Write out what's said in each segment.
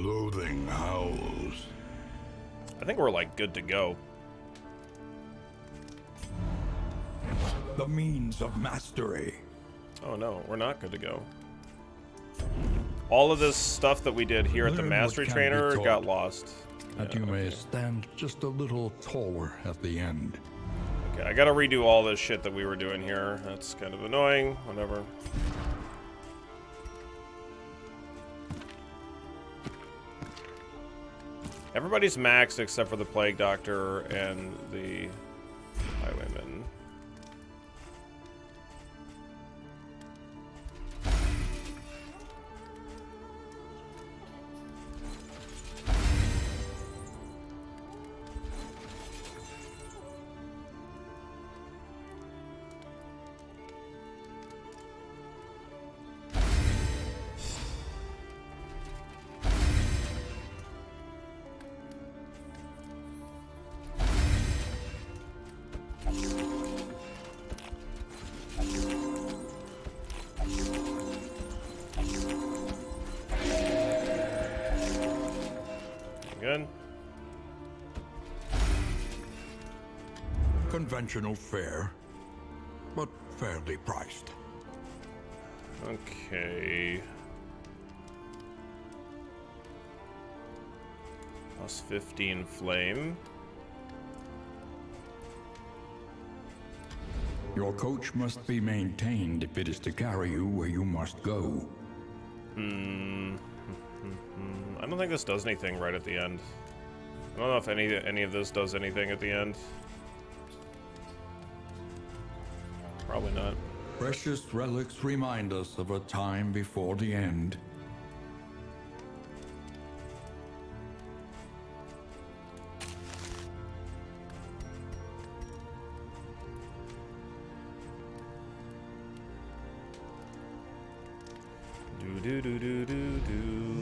loathing howls. I think we're like good to go. The means of mastery. Oh no, we're not good to go. All of this stuff that we did here at the Learn mastery what can be trainer taught, got lost. That Yeah, you may okay. stand just a little taller at the end. Okay, I gotta redo all this shit that we were doing here. That's kind of annoying. Whatever. Everybody's maxed except for the Plague Doctor and the Highwayman. Good. Conventional fare, but fairly priced. Okay. Plus 15 flame. Your coach must be maintained if it is to carry you where you must go. I don't think this does anything right at the end. I don't know if any of this does anything at the end. Probably not. Precious relics remind us of a time before the end.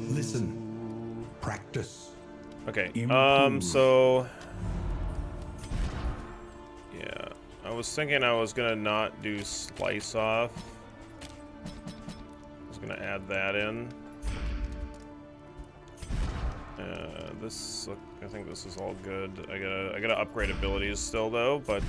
Listen. Practice. Okay. Improve. So yeah, I was thinking I was gonna not do slice off. I was gonna add that in. This, I think this is all good. I gotta upgrade abilities still though, but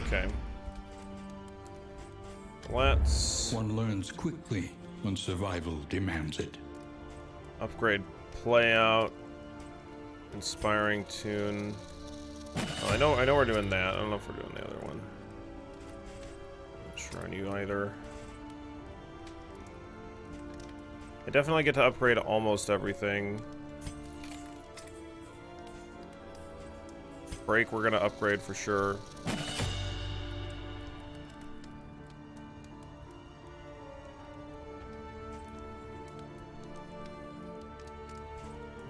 okay. Let's One learns quickly when survival demands it. upgrade play out, inspiring tune. Oh, I know we're doing that. I don't know if we're doing the other one. Not sure on you either. I definitely get to upgrade almost everything. Break we're gonna upgrade for sure.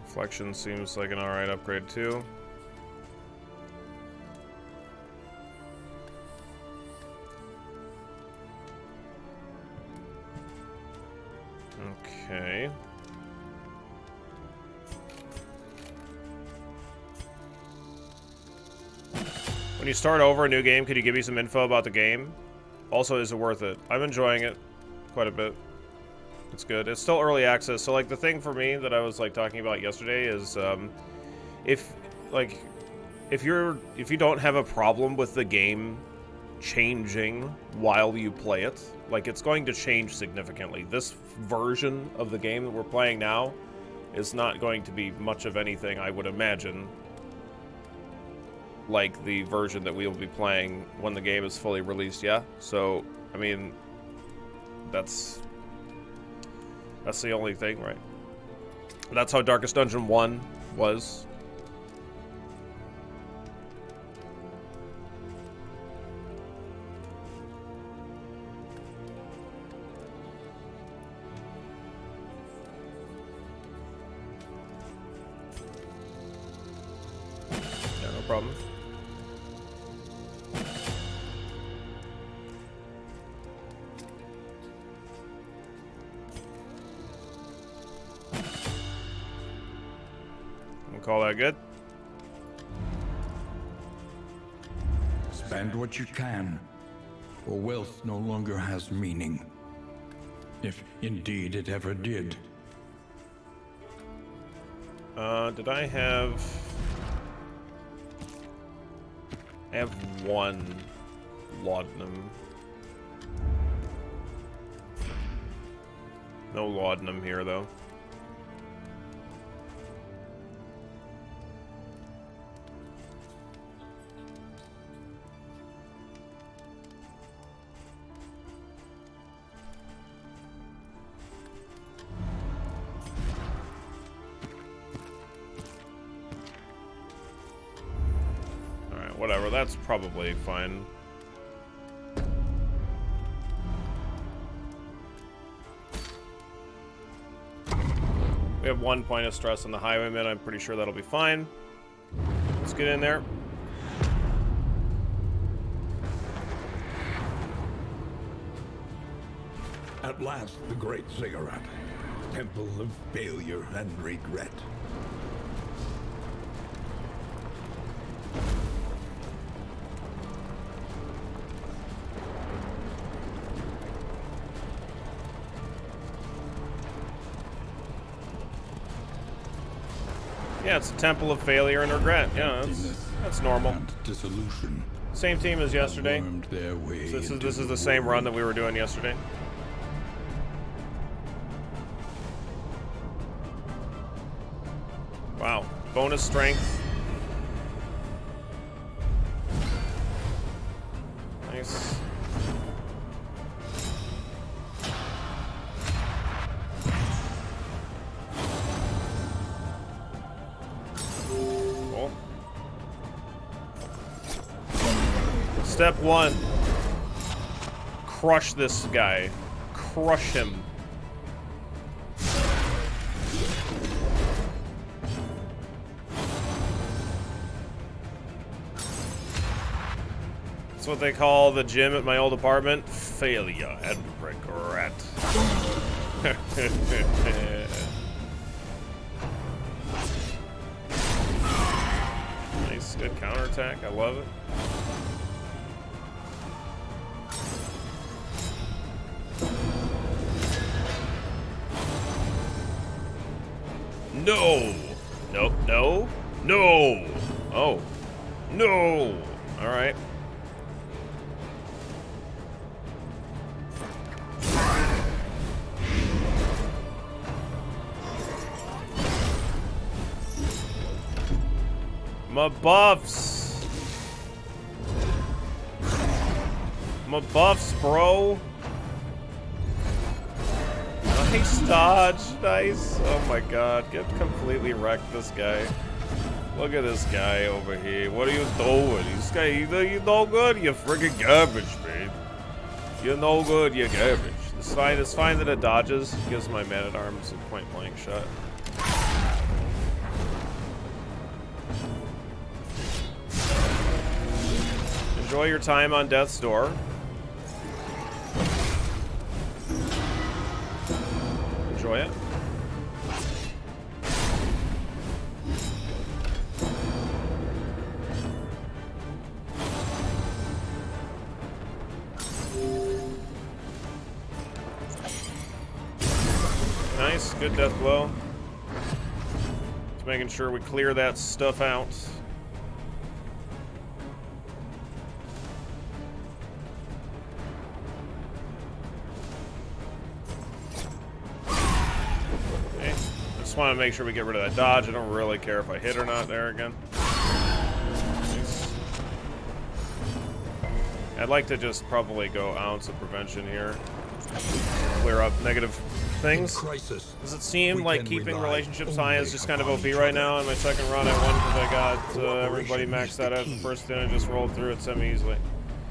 Reflection seems like an alright upgrade too. Okay. When you start over a new game, could you give me some info about the game? Also, is it worth it? I'm enjoying it quite a bit. It's good. It's still early access, so like the thing for me that I was like talking about yesterday is if you don't have a problem with the game changing while you play it, like it's going to change significantly. This version of the game that we're playing now is not going to be much of anything, I would imagine, like the version that we will be playing when the game is fully released, yeah? So, I mean, that's the only thing, right? That's how Darkest Dungeon 1 was. Yeah, no problem. call that good. Spend what you can, or wealth no longer has meaning. If indeed it ever did. Did I have... I have one laudanum. No laudanum here, though. Whatever, that's probably fine. We have 1 point of stress on the highwayman. I'm pretty sure that'll be fine. Let's get in there. At last, the great cigarette. Temple of failure and regret. Yeah, it's a temple of failure and regret. Yeah, that's normal. Dissolution. Same team as yesterday. So this is the same run that we were doing yesterday. Wow, bonus strength. Nice. Step 1. Crush this guy. Crush him. That's what they call the gym at my old apartment. Failure and regret. Nice, good counterattack. I love it. No! Nope, no! No! Oh. No! Alright. My buffs! My buffs, bro! Nice dodge, nice. Oh my god, get completely wrecked, this guy. Look at this guy over here. What are you doing? This guy, you no good, you friggin' garbage, man. You're no good, you're garbage. It's fine that it dodges. It gives my man-at-arms a point-blank shot. Enjoy your time on Death's Door. Enjoy it. Nice, good death blow. Just making sure we clear that stuff out. Just want to make sure we get rid of that dodge. I don't really care if I hit or not there again. Nice. I'd like to just probably go ounce of prevention here. Clear up negative things. Does it seem like keeping relationships high is just kind of OP right now? In my second run, I won because I got everybody maxed out at the first din and just rolled through it semi-easily.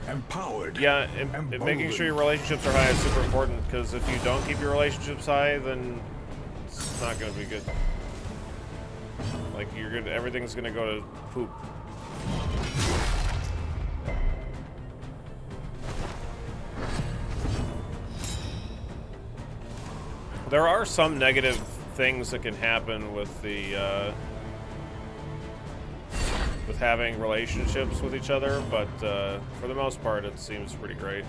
Empowered. Yeah, and making sure your relationships are high is super important, because if you don't keep your relationships high, then it's not going to be good. Like, everything's going to go to poop. There are some negative things that can happen with the with having relationships with each other, but for the most part, it seems pretty great.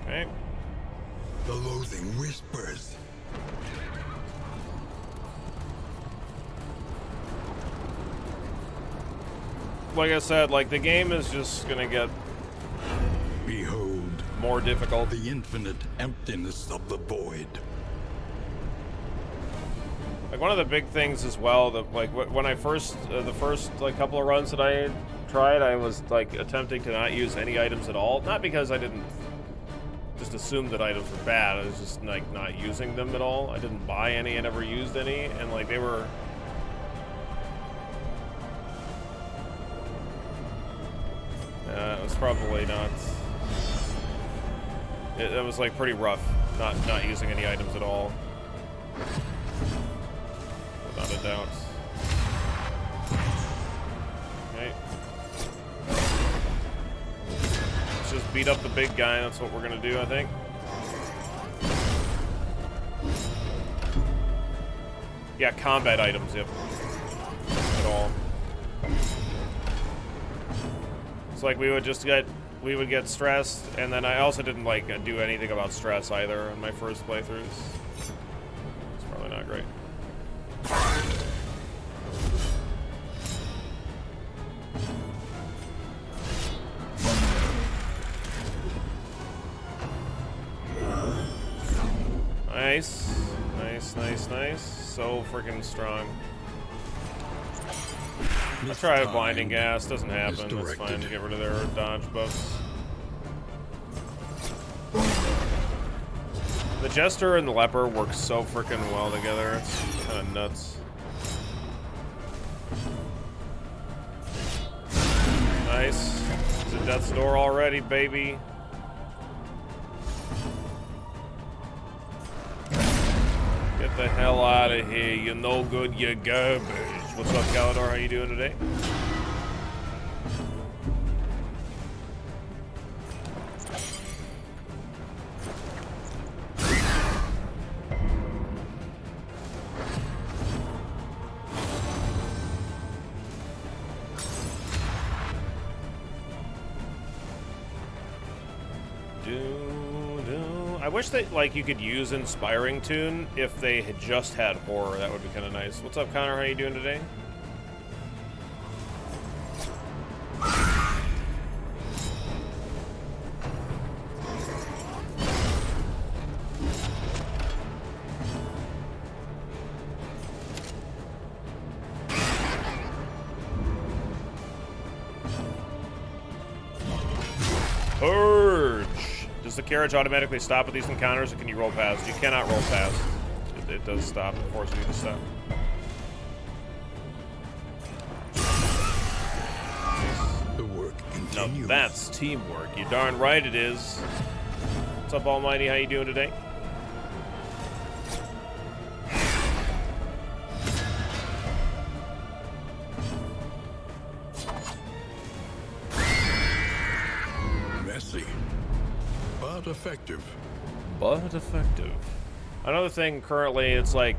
Okay. The loathing whispers. Like I said, like the game is just gonna get Behold, more difficult. the infinite emptiness of the void. Like one of the big things as well, that like when I first, the first like couple of runs that I tried, I was like attempting to not use any items at all. Not because I didn't just assume that items were bad, I was just like not using them at all. I didn't buy any, I never used any, and like they were... it was probably not... It was like pretty rough, not using any items at all. Without a doubt. Okay. Let's just beat up the big guy, that's what we're gonna do, I think. Yeah, combat items, yep. At all. It's like we would get stressed, and then I also didn't like do anything about stress either in my first playthroughs. It's probably not great. Nice. Nice, nice, nice. So freaking strong. Let's try a blinding gas. Doesn't happen. That's fine. Get rid of their dodge buffs. The Jester and the Leper work so freaking well together. It's kind of nuts. Nice. It's a death's door already, baby. Get the hell out of here. You're no good. You're garbage. What's up, Calidor? How you doing today? I wish that like you could use Inspiring Tune if they had just had horror. That would be kind of nice. What's up, Connor? How you doing today? Purge! Does the carriage automatically stop at these encounters, or can you roll past? You cannot roll past. It does stop. It forces you to stop. The work continues. No, that's teamwork. You darn right it is. What's up, Almighty? How you doing today? Messy, but effective. But effective. Another thing currently, it's like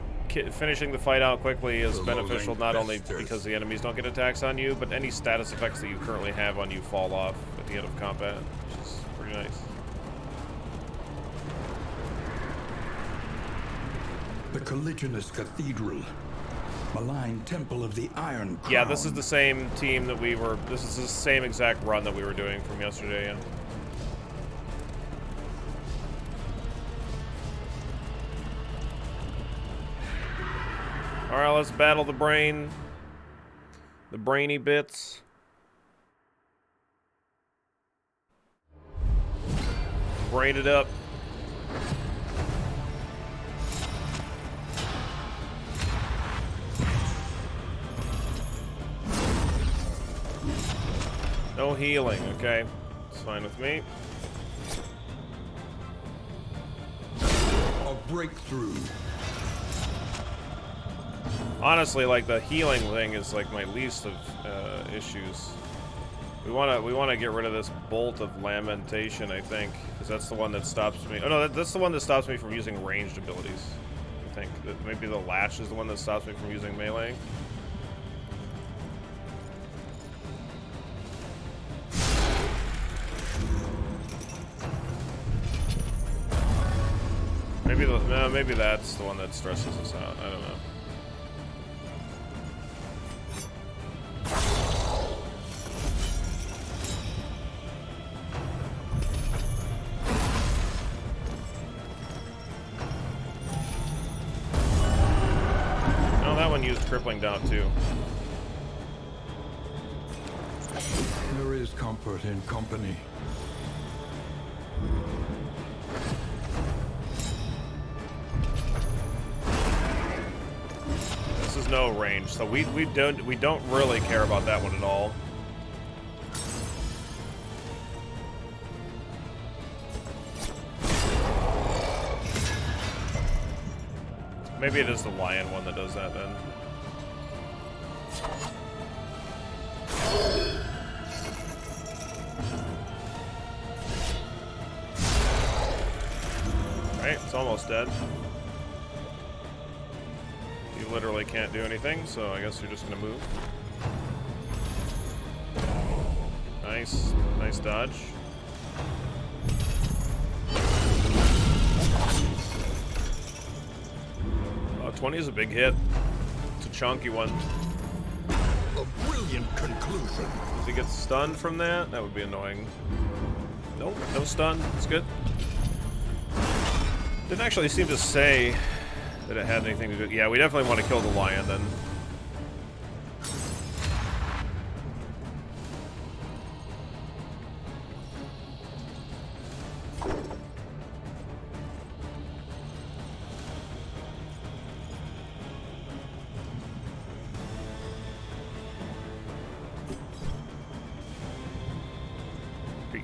finishing the fight out quickly is beneficial not only because the enemies don't get attacks on you, but any status effects that you currently have on you fall off at the end of combat, which is pretty nice. The Colliginous Cathedral. Malign Temple of the Iron Crown. Yeah, this is the same team that we were... This is the same exact run that we were doing from yesterday, yeah. Alright, let's battle the brain. The brainy bits. Brain it up. No healing, okay. It's fine with me. A breakthrough. Honestly, like the healing thing is like my least of issues. We wanna get rid of this bolt of lamentation, I think, because that's the one that stops me. Oh no, that's the one that stops me from using ranged abilities. I think that maybe the latch is the one that stops me from using melee. Maybe that's the one that stresses us out. I don't know. No, that one used crippling doubt too. There is comfort in company. This is no range, so we don't really care about that one at all. Maybe it is the lion one that does that then. Right, it's almost dead. You literally can't do anything, so I guess you're just gonna move. Nice, nice dodge. 20 is a big hit. It's a chunky one. A brilliant conclusion. Does he get stunned from that? That would be annoying. Nope, no stun. It's good. Didn't actually seem to say that it had anything to do. Yeah, we definitely want to kill the lion then.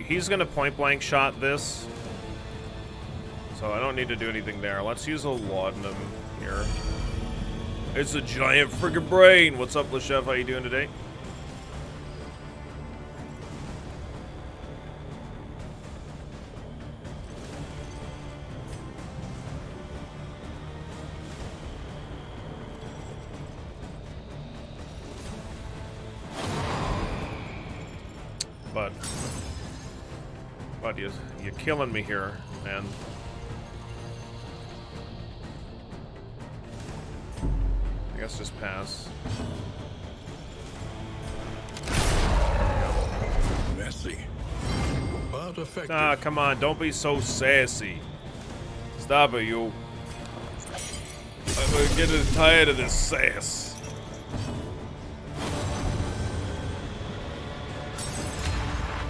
He's gonna point blank shot this, so I don't need to do anything there. Let's use a laudanum here. It's a giant friggin' brain. What's up, Lechef? How you doing today? But you're killing me here, man. I guess just pass. Messy, but effective. Ah, come on, don't be so sassy. Stop it, you. I'm getting tired of this sass.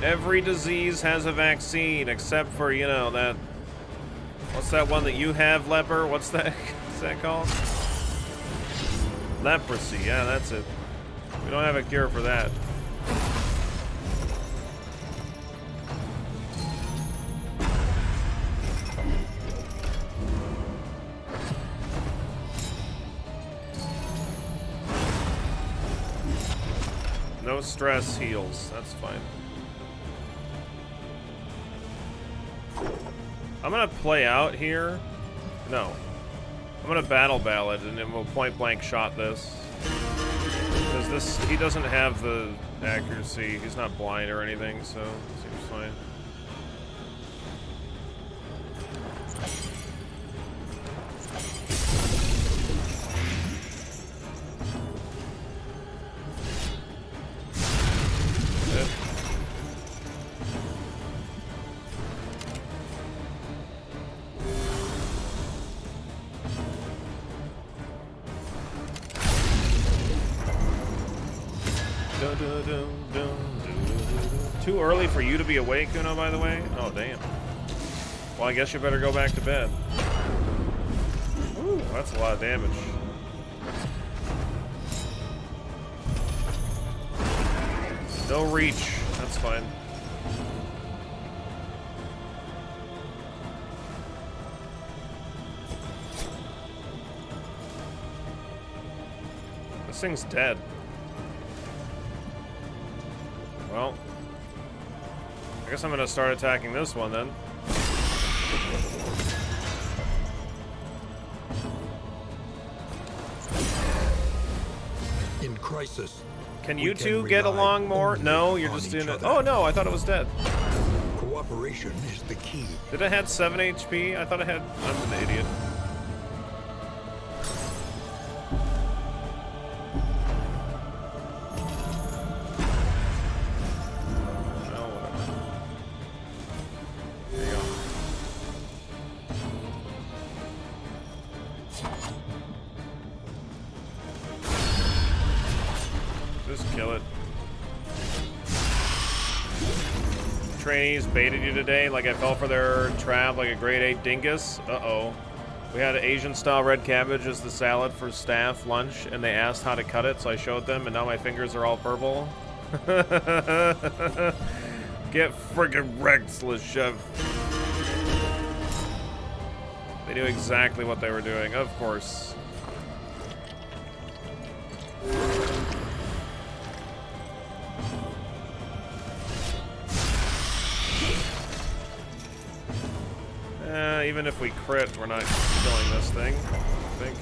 Every disease has a vaccine, except for, you know, that... What's that one that you have, leper? What's that called? Leprosy, yeah, that's it. We don't have a cure for that. No stress heals, that's fine. I'm gonna play out here. No. I'm gonna battle ballad and then we'll point blank shot this. Because this, he doesn't have the accuracy. He's not blind or anything, so it seems fine. Too early for you to be awake, Uno, by the way? Oh, damn. Well, I guess you better go back to bed. Ooh, that's a lot of damage. No reach. That's fine. This thing's dead. Well, I guess I'm gonna start attacking this one then. In crisis. Can you two get along more? No, you're just doing it. Oh no, I thought it was dead. Cooperation is the key. Did it have 7 HP? I thought it had. I'm an idiot. Kill it. Trainees baited you today like I fell for their trap like a grade 8 dingus. Uh-oh. We had Asian-style red cabbage as the salad for staff lunch, and they asked how to cut it, so I showed them, and now my fingers are all purple. Get friggin' wrecked, Chef. They knew exactly what they were doing, of course. Even if we crit, we're not killing this thing, I think.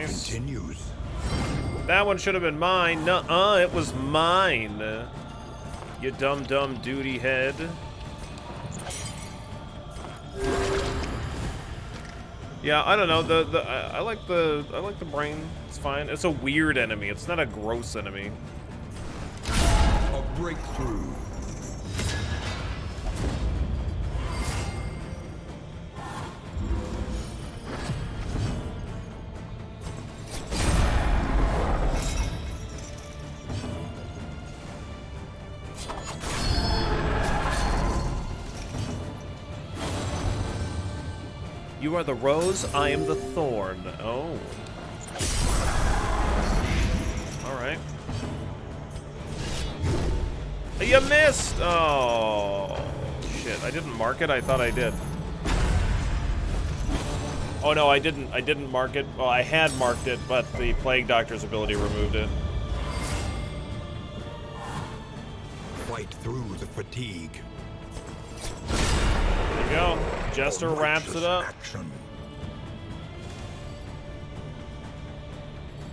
Continues. That one should have been mine. Nuh-uh, it was mine. You dumb duty head. Yeah, I don't know. I like the brain. It's fine. It's a weird enemy. It's not a gross enemy. A breakthrough. You are the rose, I am the thorn. Oh. Alright. You missed! Oh, shit. I didn't mark it? I thought I did. Oh no, I didn't mark it. Well, I had marked it, but the Plague Doctor's ability removed it. Fight through the fatigue. There you go. Jester wraps it up. Action.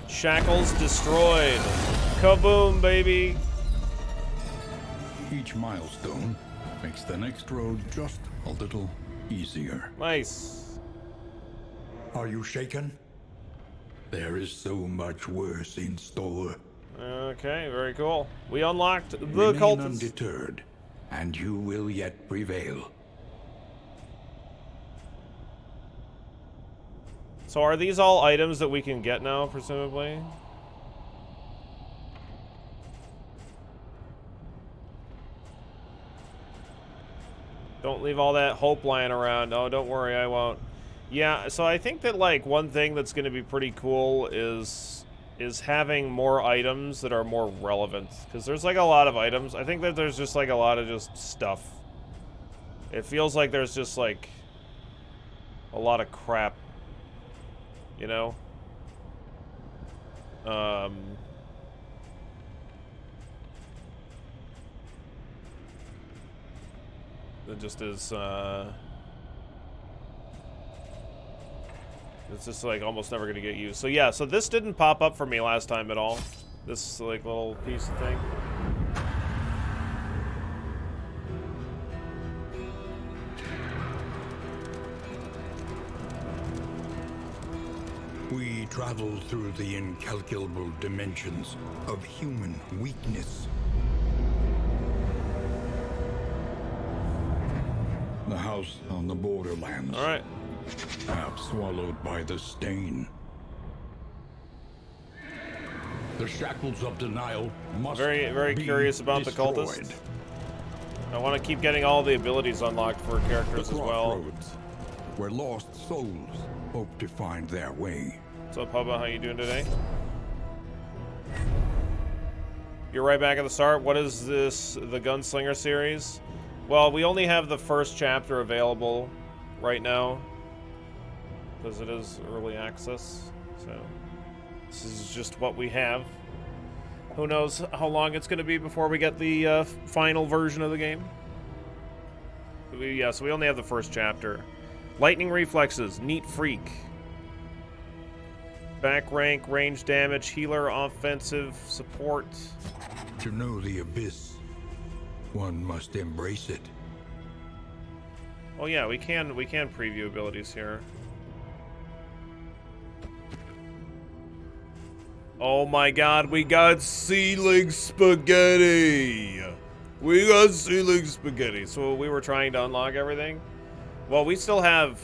Shackles destroyed. Kaboom, baby. Each milestone makes the next road just a little easier. Nice. Are you shaken? There is so much worse in store. Okay, very cool. We unlocked the Remain Occultist. undeterred, and you will yet prevail. So are these all items that we can get now, presumably? Don't leave all that hope lying around. Oh, don't worry, I won't. Yeah, so I think that, like, one thing that's going to be pretty cool is having more items that are more relevant. Because there's, like, a lot of items. I think that there's just, like, a lot of just stuff. It feels like there's just, like, a lot of crap. You know? It just is, it's just, like, almost never gonna get used. So, yeah, so this didn't pop up for me last time at all. This, like, little piece of thing. We travel through the incalculable dimensions of human weakness. The house on the borderlands. All right. Half swallowed by the stain. The shackles of denial must Very be curious about destroyed. the cultist. I want to keep getting all the abilities unlocked for characters The as well. crossroads, where lost souls hope to find their way. What's up, Hubba? How you doing today? You're right back at the start. What is this, the Gunslinger series? Well, we only have the first chapter available right now because it is early access, so this is just what we have. Who knows how long it's going to be before we get the final version of the game. So we only have the first chapter. Lightning reflexes, neat freak. Back rank, range damage, healer, offensive, support. To know the abyss, one must embrace it. Oh yeah, we can preview abilities here. Oh my god, we got ceiling spaghetti! We got ceiling spaghetti. So we were trying to unlock everything? Well, we still have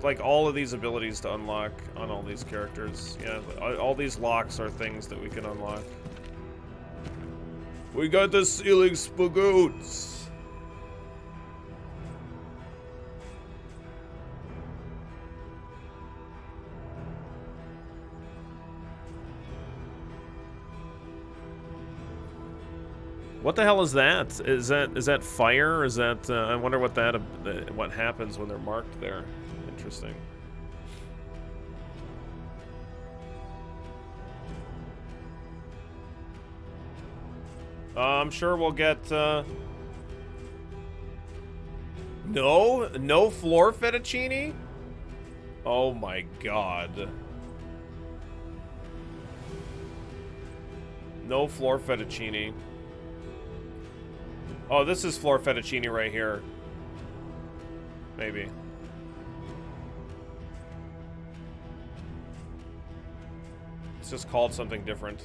like all of these abilities to unlock on all these characters. Yeah, all these locks are things that we can unlock. We got the ceiling spagoots! What the hell is that? Is that fire? Is that I wonder what what happens when they're marked there. Interesting. I'm sure we'll get no floor fettuccine? Oh my god. No floor fettuccine. Oh, this is floor fettuccine right here. Maybe. It's just called something different.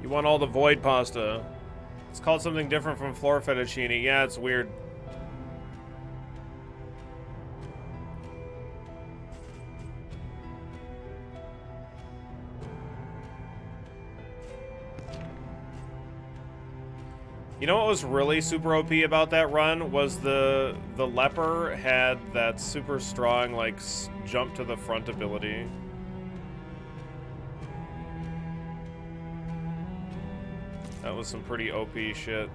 You want all the void pasta. It's called something different from floor fettuccine. Yeah, it's weird. You know what was really super OP about that run was the leper had that super strong like jump to the front ability. That was some pretty OP shit.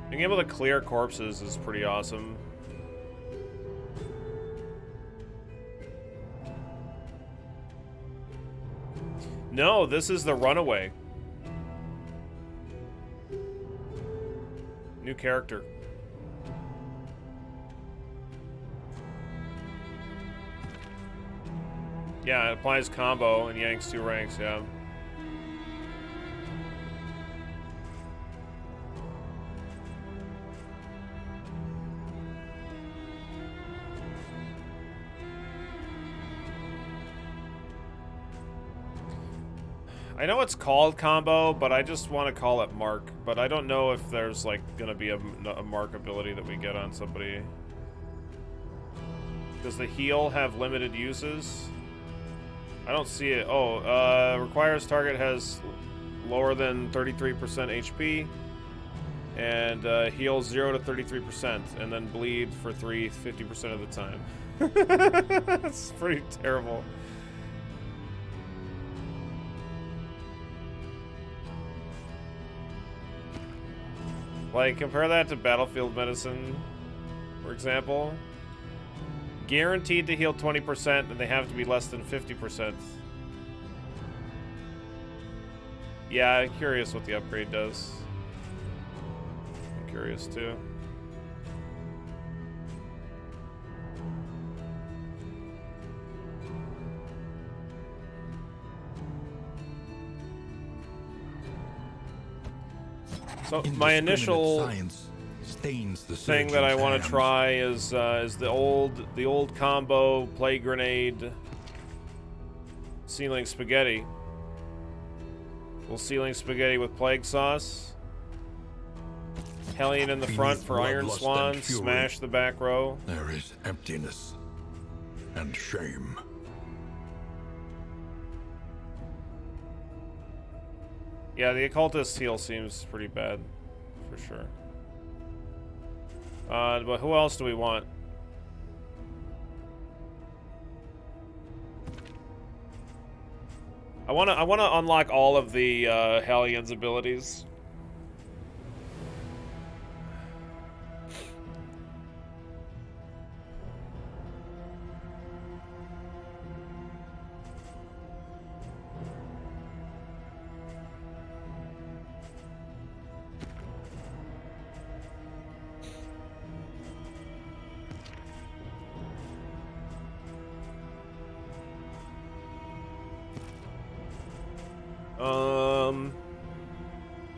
Being able to clear corpses is pretty awesome. No, this is the runaway. New character. Yeah, it applies combo and yanks 2 ranks, yeah. I know it's called combo, but I just want to call it mark. But I don't know if there's like gonna be a mark ability that we get on somebody. Does the heal have limited uses? I don't see it. Oh, requires target has lower than 33% HP, and heals 0 to 33%, and then bleed for 50% of the time. That's pretty terrible. Like, compare that to Battlefield Medicine, for example. Guaranteed to heal 20%, and they have to be less than 50%. Yeah, I'm curious what the upgrade does. I'm curious, too. So my initial thing that I want to try is the old combo plague grenade ceiling spaghetti. Little ceiling spaghetti with plague sauce. Hellion in the front for Iron Swan. Smash the back row. There is emptiness and shame. Yeah, the Occultist heal seems pretty bad, for sure. But who else do we want? I wanna unlock all of the Hallion's abilities.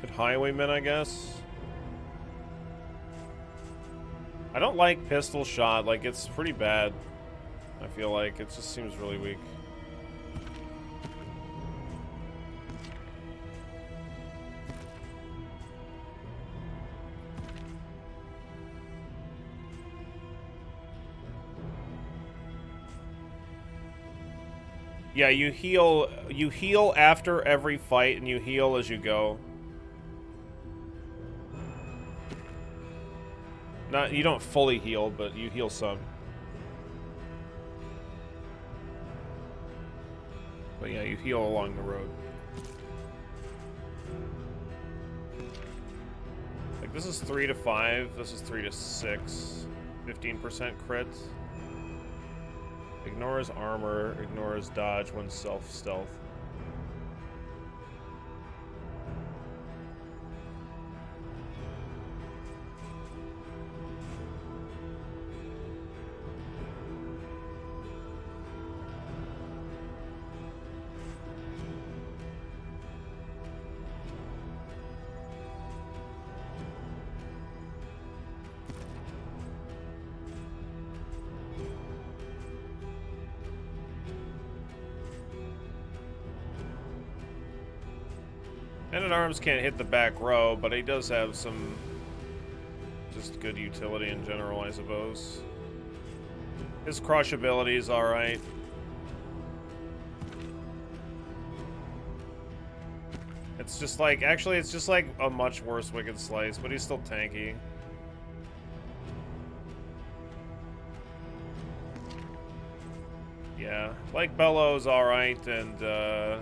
Good highwayman, I guess. I don't like pistol shot. Like, it's pretty bad. I feel like it just seems really weak. Yeah, you heal after every fight, and you heal as you go. You don't fully heal, but you heal some. But yeah, you heal along the road. Like, this is 3 to 5, this is 3 to 6. 15% crit. Ignores armor, ignores dodge when self-stealth. Man-at-Arms can't hit the back row, but he does have some just good utility in general, I suppose. His crush ability is alright. It's just like, actually, it's just like a much worse Wicked Slice, but he's still tanky. Yeah, like Bellows alright, and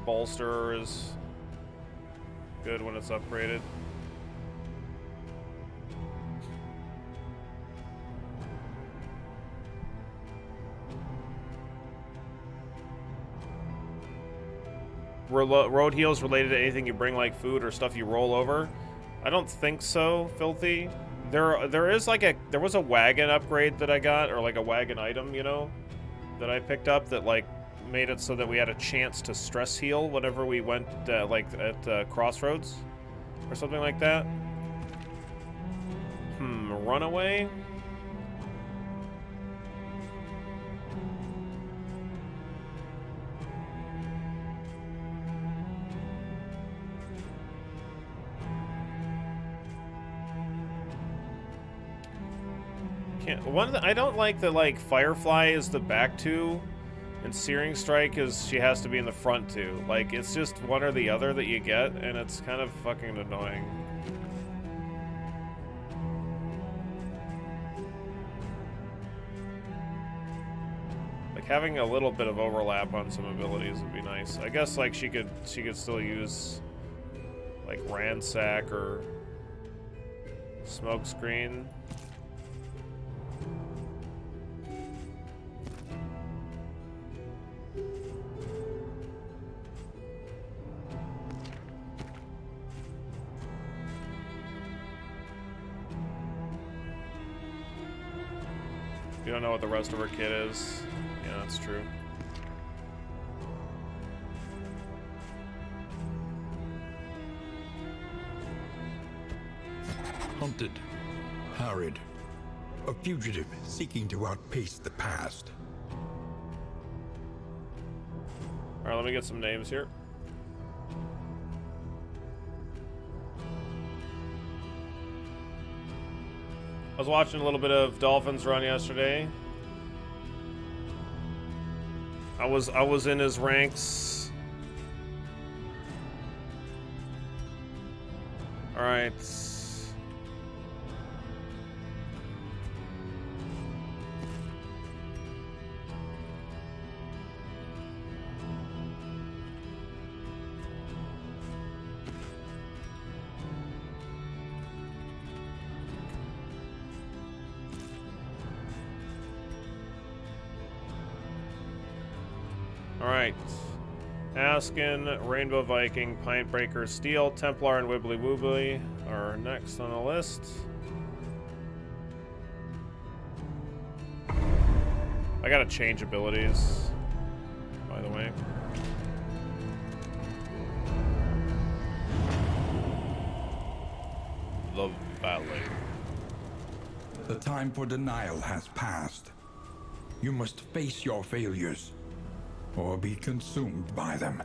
Bolster is good when it's upgraded. Road heals related to anything you bring, like food or stuff you roll over? I don't think so, Filthy. There was a wagon upgrade that I got, or like a wagon item, you know, that I picked up that like made it so that we had a chance to stress heal whenever we went like at crossroads or something like that. Runaway? I don't like that, like, Firefly is the back two, and Searing Strike is she has to be in the front two. Like, it's just one or the other that you get, and it's kind of fucking annoying. Like, having a little bit of overlap on some abilities would be nice. I guess, like, she could still use, like ransack or smoke screen. You don't know what the rest of her kit is. Yeah, that's true. Hunted, harried, a fugitive seeking to outpace the past. Alright, let me get some names here. I was watching a little bit of Dolphins run yesterday. I was in his ranks. All right. Alright. Askin, Rainbow Viking, Pintebreaker, Steel, Templar, and Wibbly Woobly are next on the list. I gotta change abilities, by the way. The Valley. The time for denial has passed. You must face your failures, or be consumed by them.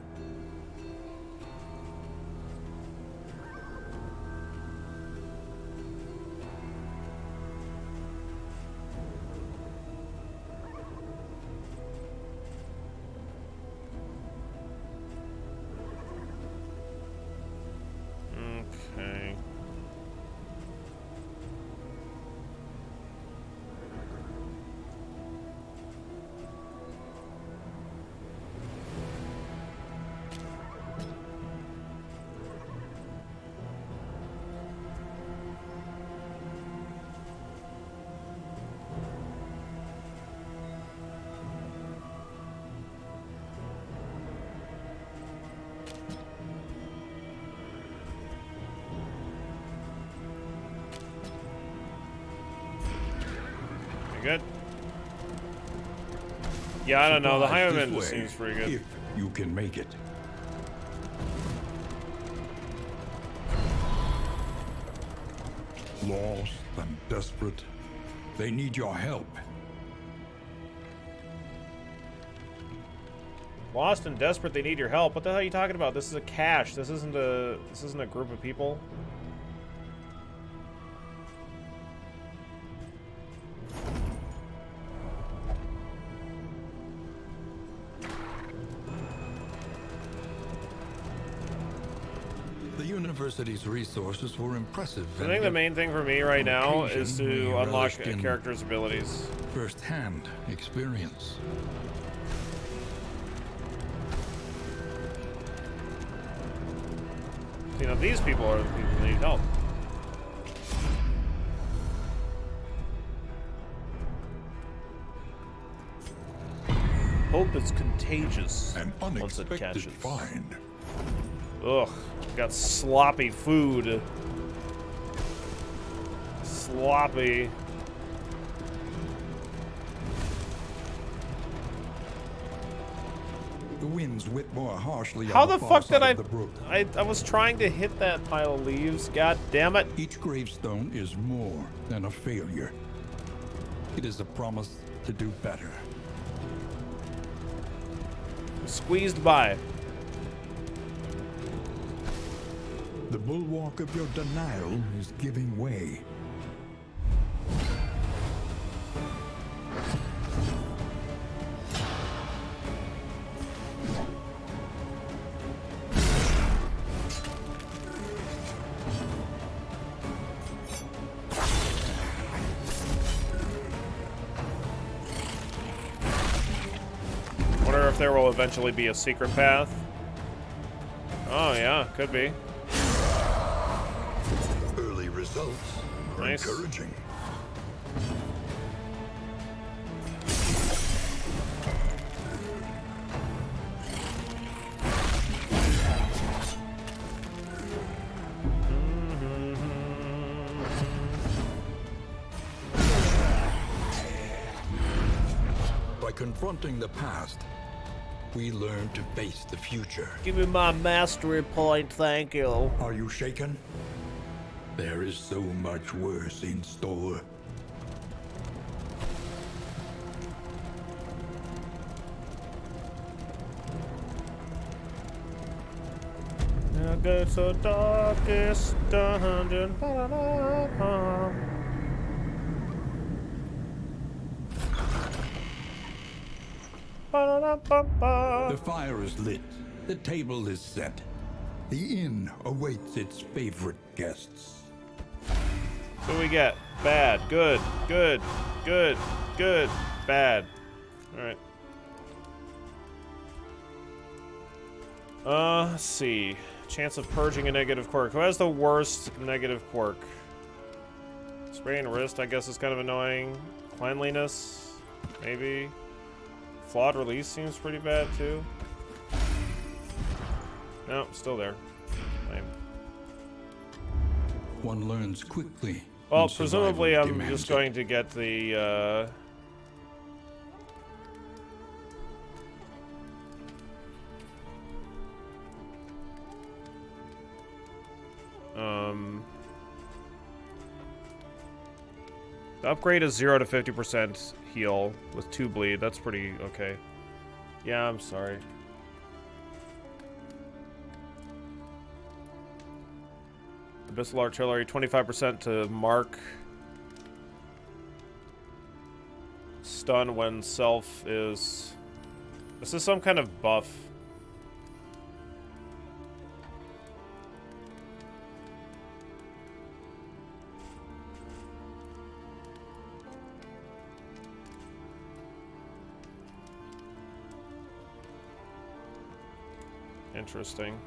Okay. Good. Yeah, I don't know. The Highwayman just seems pretty good. If you can make it. Lost and desperate, they need your help. Lost and desperate, they need your help. What the hell are you talking about? This is a cache. This isn't a group of people. The university's resources were impressive. I think the main thing for me right now is to unlock a character's abilities. First-hand experience. You know, these people are the people who need help. Hope is contagious. An once it unexpected catches. find. Ugh, got sloppy food. Sloppy. The winds whip more harshly. How on the far fuck did side of the brook. I was trying to hit that pile of leaves. God damn it. Each gravestone is more than a failure. It is a promise to do better. Squeezed by. The bulwark of your denial is giving way. Wonder if there will eventually be a secret path. Oh yeah, could be. results are Nice. encouraging. By confronting the past, we learn to face the future. Give me my mastery point, thank you. Are you shaken? There is so much worse in store. Now go to darkest dungeon. The fire is lit. The table is set. The inn awaits its favorite guests. What do we get? Bad, good, good, good, good, bad. Alright. Let's see. Chance of purging a negative quirk. Who has the worst negative quirk? Spraying wrist, I guess, is kind of annoying. Cleanliness, maybe. Flawed release seems pretty bad, too. No, still there. Lame. One learns quickly. Well, when presumably survival I'm demands just it. going to get the, the upgrade is 0 to 50% heal with 2 bleed. That's pretty okay. Yeah, I'm sorry. Abyssal Artillery, 25% to mark. Stun when self is... This is some kind of buff. Interesting.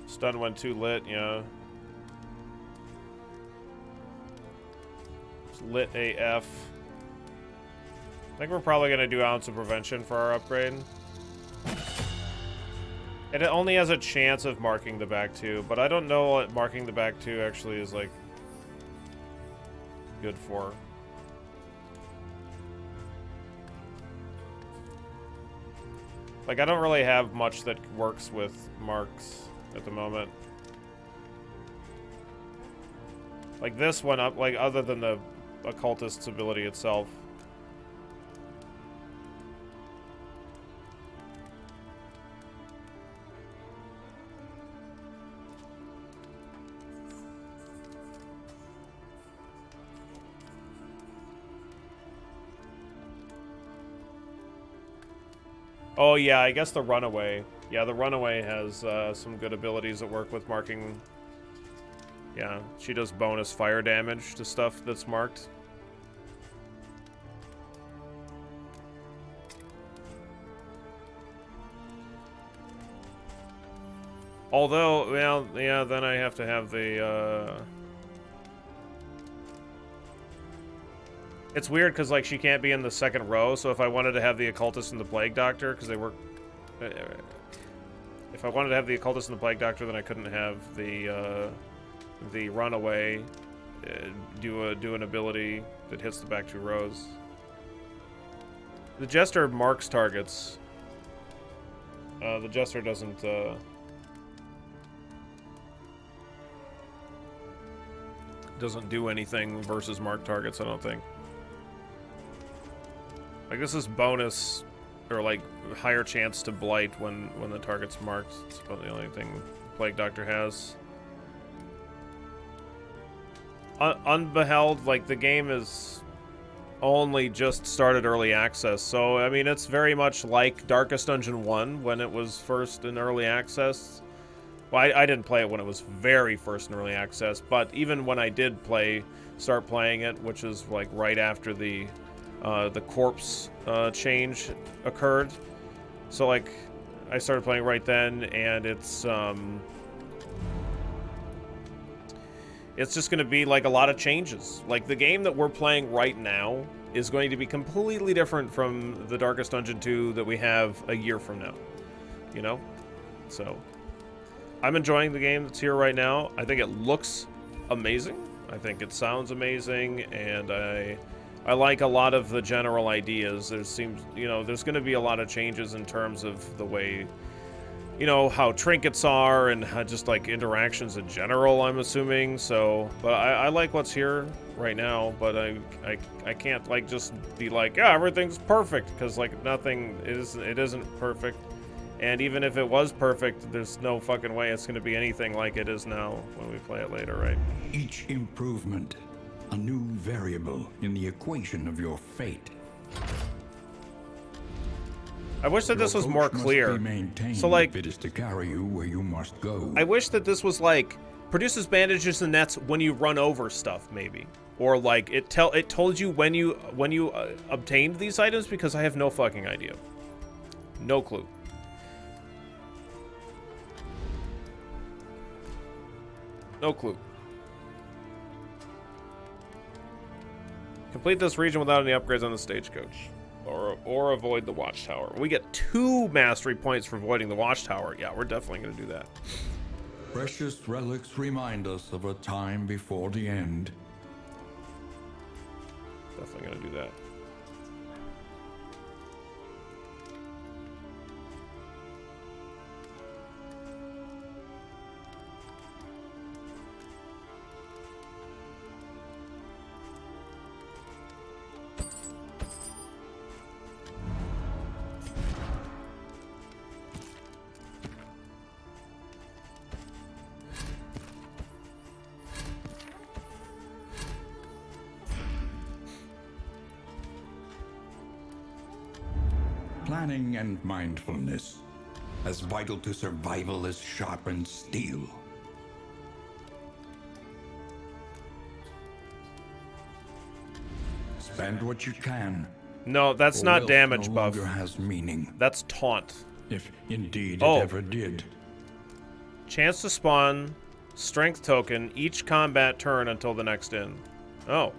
Stun when too lit, yeah. It's lit AF. I think we're probably gonna do Ounce of Prevention for our upgrade. It only has a chance of marking the back two, but I don't know what marking the back two actually is like good for. Like, I don't really have much that works with marks at the moment. Like, this one up, like, other than the Occultist's ability itself. Oh, yeah, I guess the Runaway. Yeah, the Runaway has some good abilities that work with marking. Yeah, she does bonus fire damage to stuff that's marked. Although, well, yeah, then I have to have the, It's weird because, like, she can't be in the second row, so if I wanted to have the Occultist and the Plague Doctor, because they work... if I wanted to have the Occultist and the Plague Doctor, then I couldn't have the Runaway do an ability that hits the back two rows. The Jester marks targets. The Jester doesn't, doesn't do anything versus marked targets, I don't think. Like, this is bonus, or like higher chance to blight when the target's marked. It's about the only thing Plague Doctor has. Unbeheld, like, the game is only just started early access, so I mean it's very much like Darkest Dungeon 1 when it was first in early access. Well, I didn't play it when it was very first in early access, but even when I did start playing it, which is like right after the corpse change occurred. So, like, I started playing right then, and it's just going to be, like, a lot of changes. Like, the game that we're playing right now is going to be completely different from the Darkest Dungeon 2 that we have a year from now. You know? So, I'm enjoying the game that's here right now. I think it looks amazing. I think it sounds amazing, and I like a lot of the general ideas. There seems, you know, there's going to be a lot of changes in terms of the way, you know, how trinkets are and how just like interactions in general, I'm assuming. So, but I like what's here right now, but I can't like just be like, yeah, everything's perfect, because like nothing is, it isn't perfect. And even if it was perfect, there's no fucking way it's going to be anything like it is now when we play it later, right? Each improvement, a new variable in the equation of your fate. I wish that this was more clear. So like, if it is to carry you where you must go. I wish that this was like, produces bandages and nets when you run over stuff, maybe. Or like, it told you when you obtained these items, because I have no fucking idea. No clue. No clue. Complete this region without any upgrades on the stagecoach. Or avoid the watchtower. We get 2 mastery points for avoiding the watchtower. Yeah, we're definitely going to do that. Precious relics remind us of a time before the end. Definitely going to do that. Planning and mindfulness, as vital to survival as sharpened steel. Spend what you can. No, that's not damage buff. No longer has meaning. That's taunt. If indeed it ever did. Chance to spawn strength token each combat turn until the next end. Oh.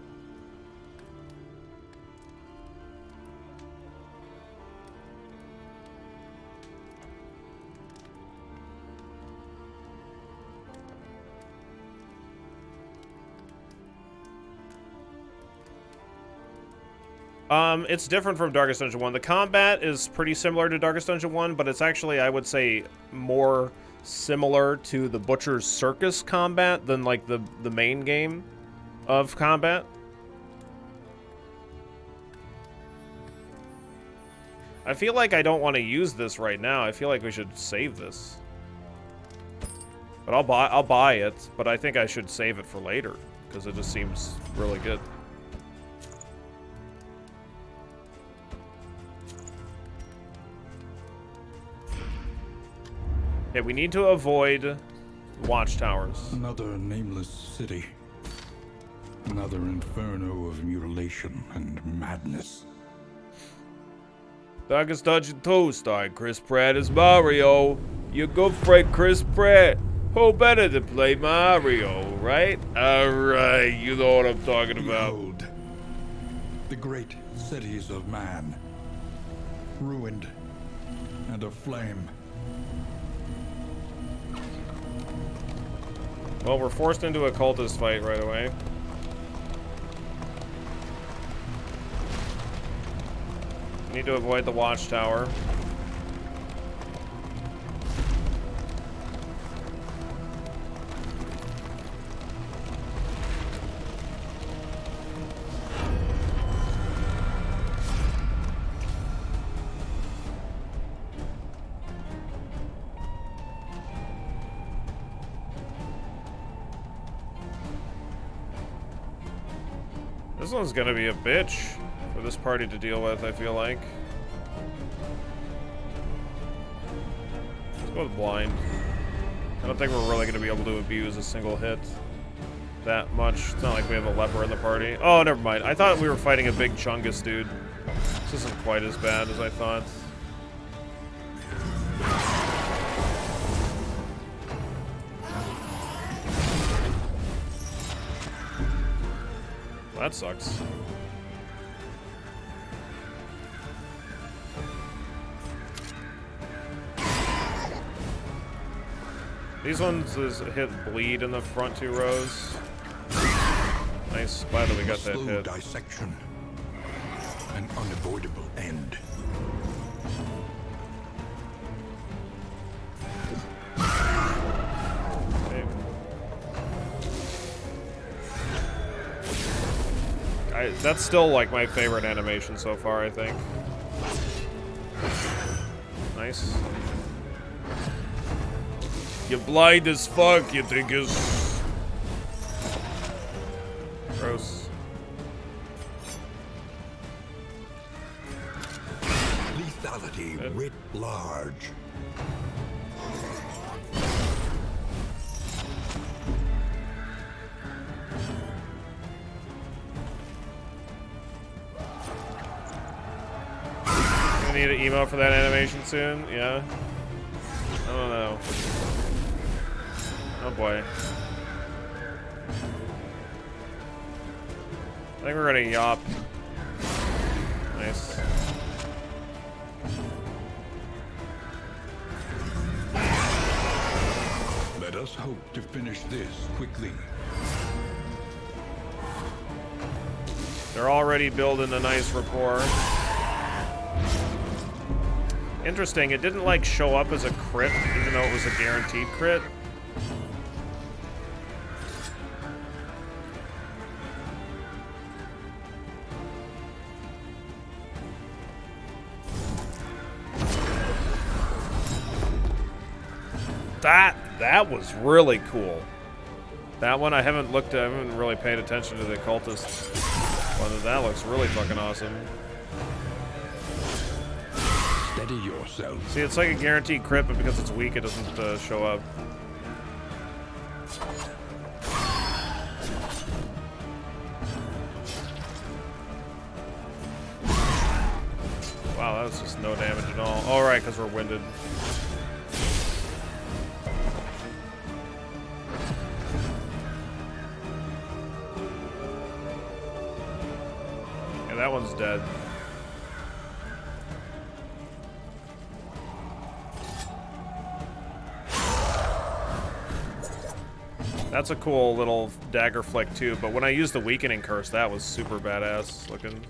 It's different from Darkest Dungeon 1. The combat is pretty similar to Darkest Dungeon 1, but it's actually, I would say, more similar to the Butcher's Circus combat than, like, the main game of combat. I feel like I don't want to use this right now. I feel like we should save this. But I'll buy it, but I think I should save it for later, because it just seems really good. Okay, we need to avoid watchtowers. Another nameless city. Another inferno of mutilation and madness. Darkest Dungeon 2 starring Chris Pratt as Mario. Your good friend Chris Pratt. Who better to play Mario, right? Alright, you know what I'm talking about. Behold, the great cities of man, ruined and aflame. Well, we're forced into a cultist fight right away. We need to avoid the watchtower. This one's gonna be a bitch for this party to deal with, I feel like. Let's go with blind. I don't think we're really gonna be able to abuse a single hit that much. It's not like we have a leper in the party. Oh, never mind. I thought we were fighting a big Chungus dude. This isn't quite as bad as I thought. that sucks. These ones is hit bleed in the front 2 rows. Nice. Glad that we got that Slow hit. dissection. An unavoidable end. That's still like my favorite animation so far, I think. Nice. You're blind as fuck, you think is gross. Lethality writ large. Need an email for that animation soon? Yeah. I don't know. Oh boy. I think we're gonna yop. Nice. Let us hope to finish this quickly. They're already building a nice rapport. Interesting, it didn't like show up as a crit, even though it was a guaranteed crit. That was really cool. That one I haven't really paid attention to the Occultist one. That looks really fucking awesome. Steady yourself. See, it's like a guaranteed crit, but because it's weak, it doesn't show up. Wow, that was just no damage at all. All right, because we're winded. Yeah, that one's dead. That's a cool little dagger flick too, but when I used the weakening curse, that was super badass looking.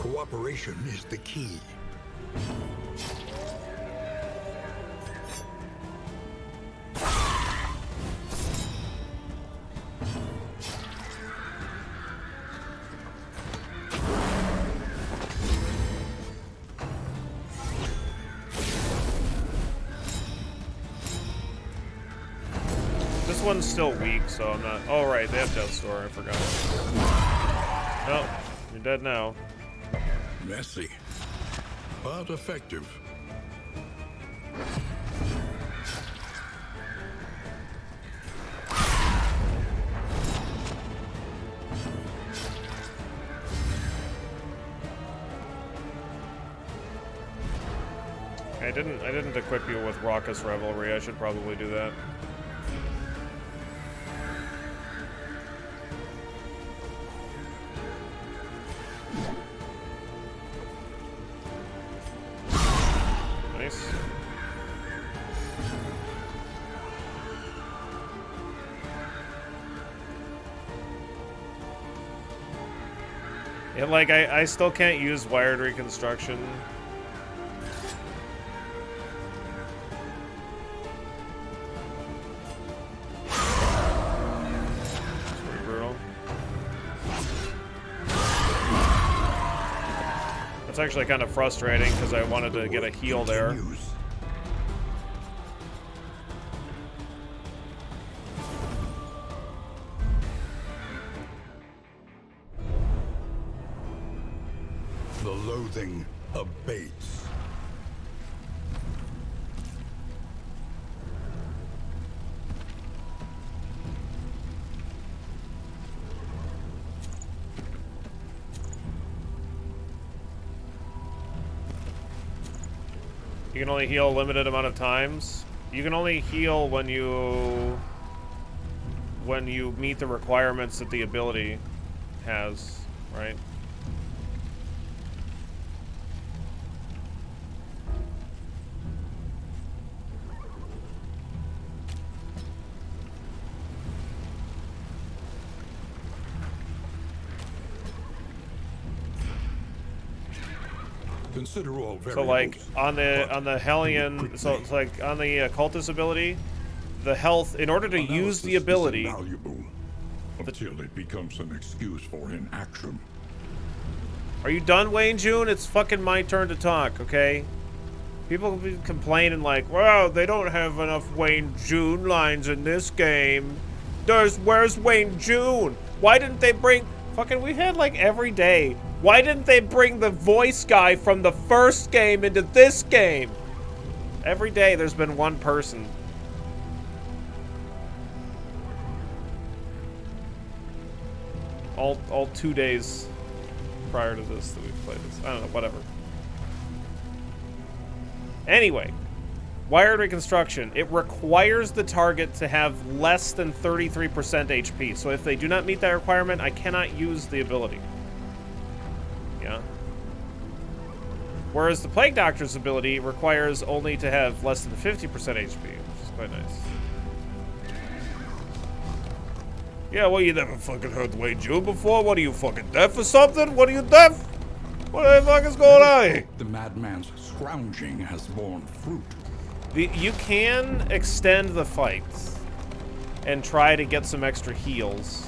Cooperation is the key. This one's still weak, so I'm not. Oh, right, they have Death Store. I forgot. Oh, you're dead now. Messy, but effective. I didn't equip you with Raucous Revelry. I should probably do that. Nice. Yeah, like I still can't use wired reconstruction. It's actually kind of frustrating because I wanted to get a heal there. The loathing abates. You can only heal a limited amount of times. You can only heal when you when you meet the requirements that the ability has, right? Consider all variables. So like on the Hellion, so it's like on the Occultist ability, the health, in order to use the ability, valuable until it becomes an excuse for inaction. Are you done, Wayne June? It's fucking my turn to talk, okay? People be complaining like, well, they don't have enough Wayne June lines in this game. Where's Wayne June? Why didn't they bring, fucking, we had like every day. Why didn't they bring the voice guy from the first game into this game? Every day there's been one person. All 2 days prior to this that we've played this. I don't know, whatever. Anyway, wired reconstruction. It requires the target to have less than 33% HP. So if they do not meet that requirement, I cannot use the ability. Yeah. Whereas the Plague Doctor's ability requires only to have less than 50% HP, which is quite nice. Yeah, well, you never fucking heard Wayne June before? What are you, fucking deaf or something? What are you, deaf? What the fuck is going on here? The madman's scrounging has borne fruit. You can extend the fight and try to get some extra heals.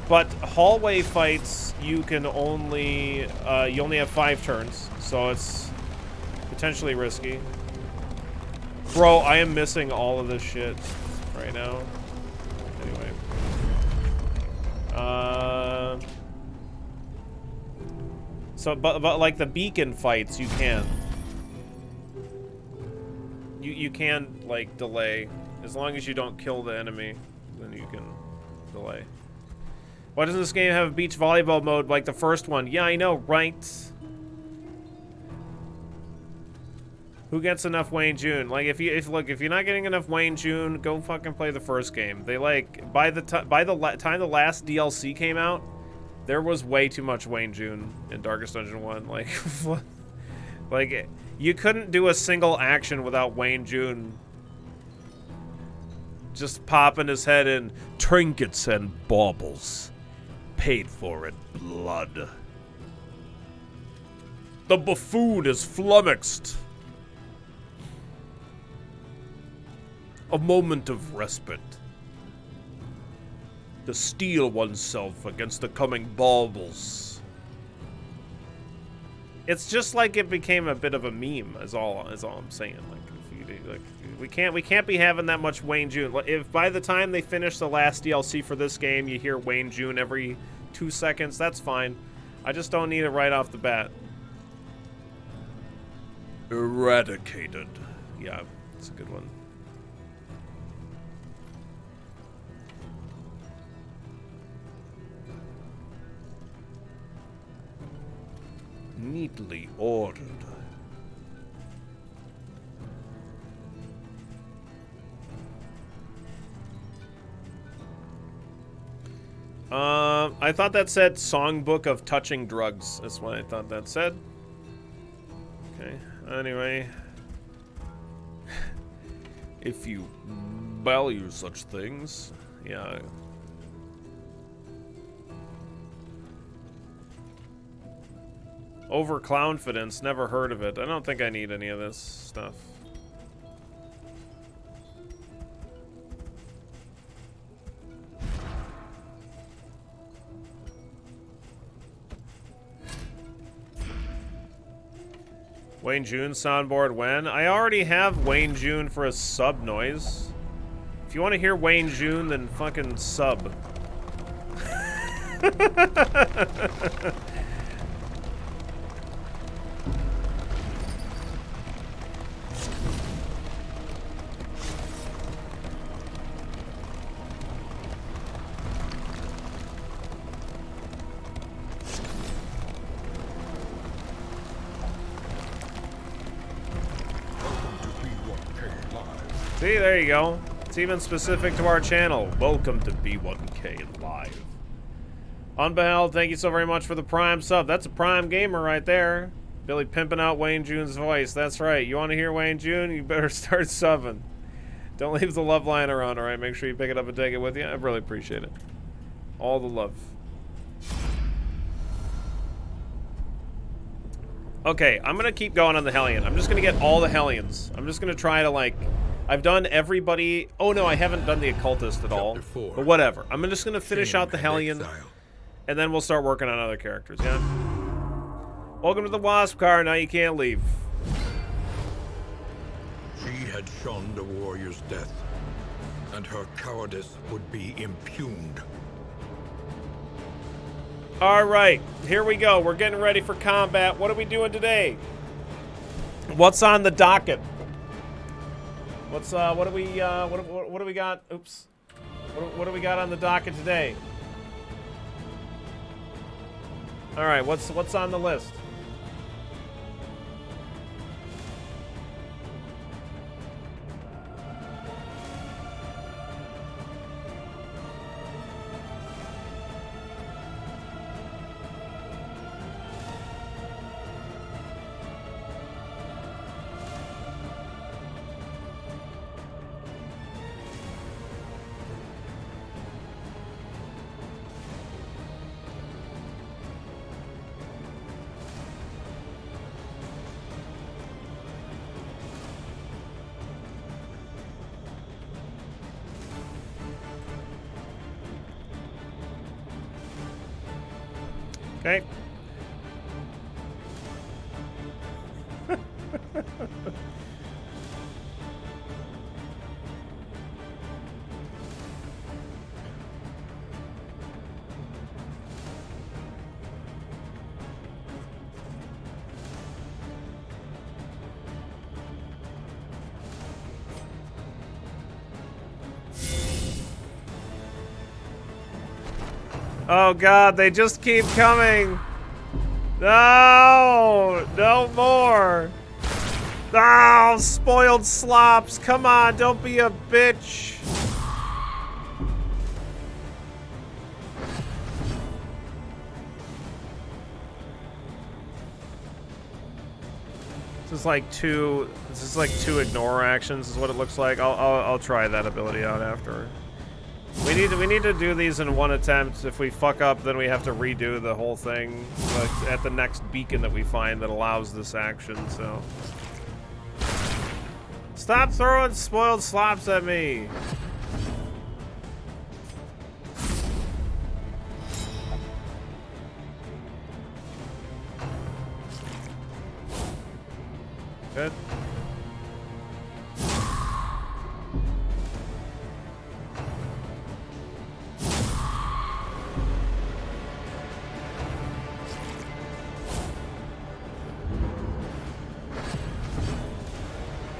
But hallway fights, you can only, you only have 5 turns, so it's potentially risky. Bro, I am missing all of this shit right now. Anyway. So, but like the beacon fights, you can. You can, like, delay. As long as you don't kill the enemy, then you can delay. Why doesn't this game have a beach volleyball mode like the first one? Yeah, I know, right? Who gets enough Wayne June? Like, if you're not getting enough Wayne June, go fucking play the first game. They like by the time the last DLC came out, there was way too much Wayne June in Darkest Dungeon 1. Like, like you couldn't do a single action without Wayne June just popping his head in. Trinkets and baubles. Paid for in blood. The buffoon is flummoxed. A moment of respite. To steel oneself against the coming baubles. It's just like it became a bit of a meme, is all I'm saying. We can't be having that much Wayne June. If by the time they finish the last DLC for this game, you hear Wayne June every 2 seconds, that's fine. I just don't need it right off the bat. Eradicated. Yeah, it's a good one. Neatly ordered. I thought that said Songbook of Touching Drugs. That's what I thought that said. Okay, anyway. If you value such things, yeah. Over Clownfidence, never heard of it. I don't think I need any of this stuff. Wayne June soundboard when? I already have Wayne June for a sub noise. If you want to hear Wayne June, then fucking sub. See, there you go. It's even specific to our channel. Welcome to B1K Live. Unbeheld, thank you so very much for the Prime sub. That's a Prime gamer right there. Billy pimping out Wayne June's voice. That's right. You want to hear Wayne June? You better start subbing. Don't leave the love line around, alright? Make sure you pick it up and take it with you. I really appreciate it. All the love. Okay, I'm gonna keep going on the Hellion. I'm just gonna get all the Hellions. I'm just gonna try to, like... I've done everybody... Oh, no, I haven't done the Occultist at all. But whatever. I'm just gonna finish out the Hellion, and then we'll start working on other characters, yeah? Welcome to the Wasp car. Now you can't leave. She had shunned a warrior's death, and her cowardice would be impugned. Alright, here we go. We're getting ready for combat. What are we doing today? What's on the docket? What's what do we got? Oops. What do we got on the docket today? Alright, what's on the list? Okay. Oh God, they just keep coming. No, no more. Oh, spoiled slops. Come on, don't be a bitch. This is like two ignore actions is what it looks like. I'll try that ability out after. We need to do these in one attempt. If we fuck up, then we have to redo the whole thing at the next beacon that we find that allows this action, so. Stop throwing spoiled slops at me! Good.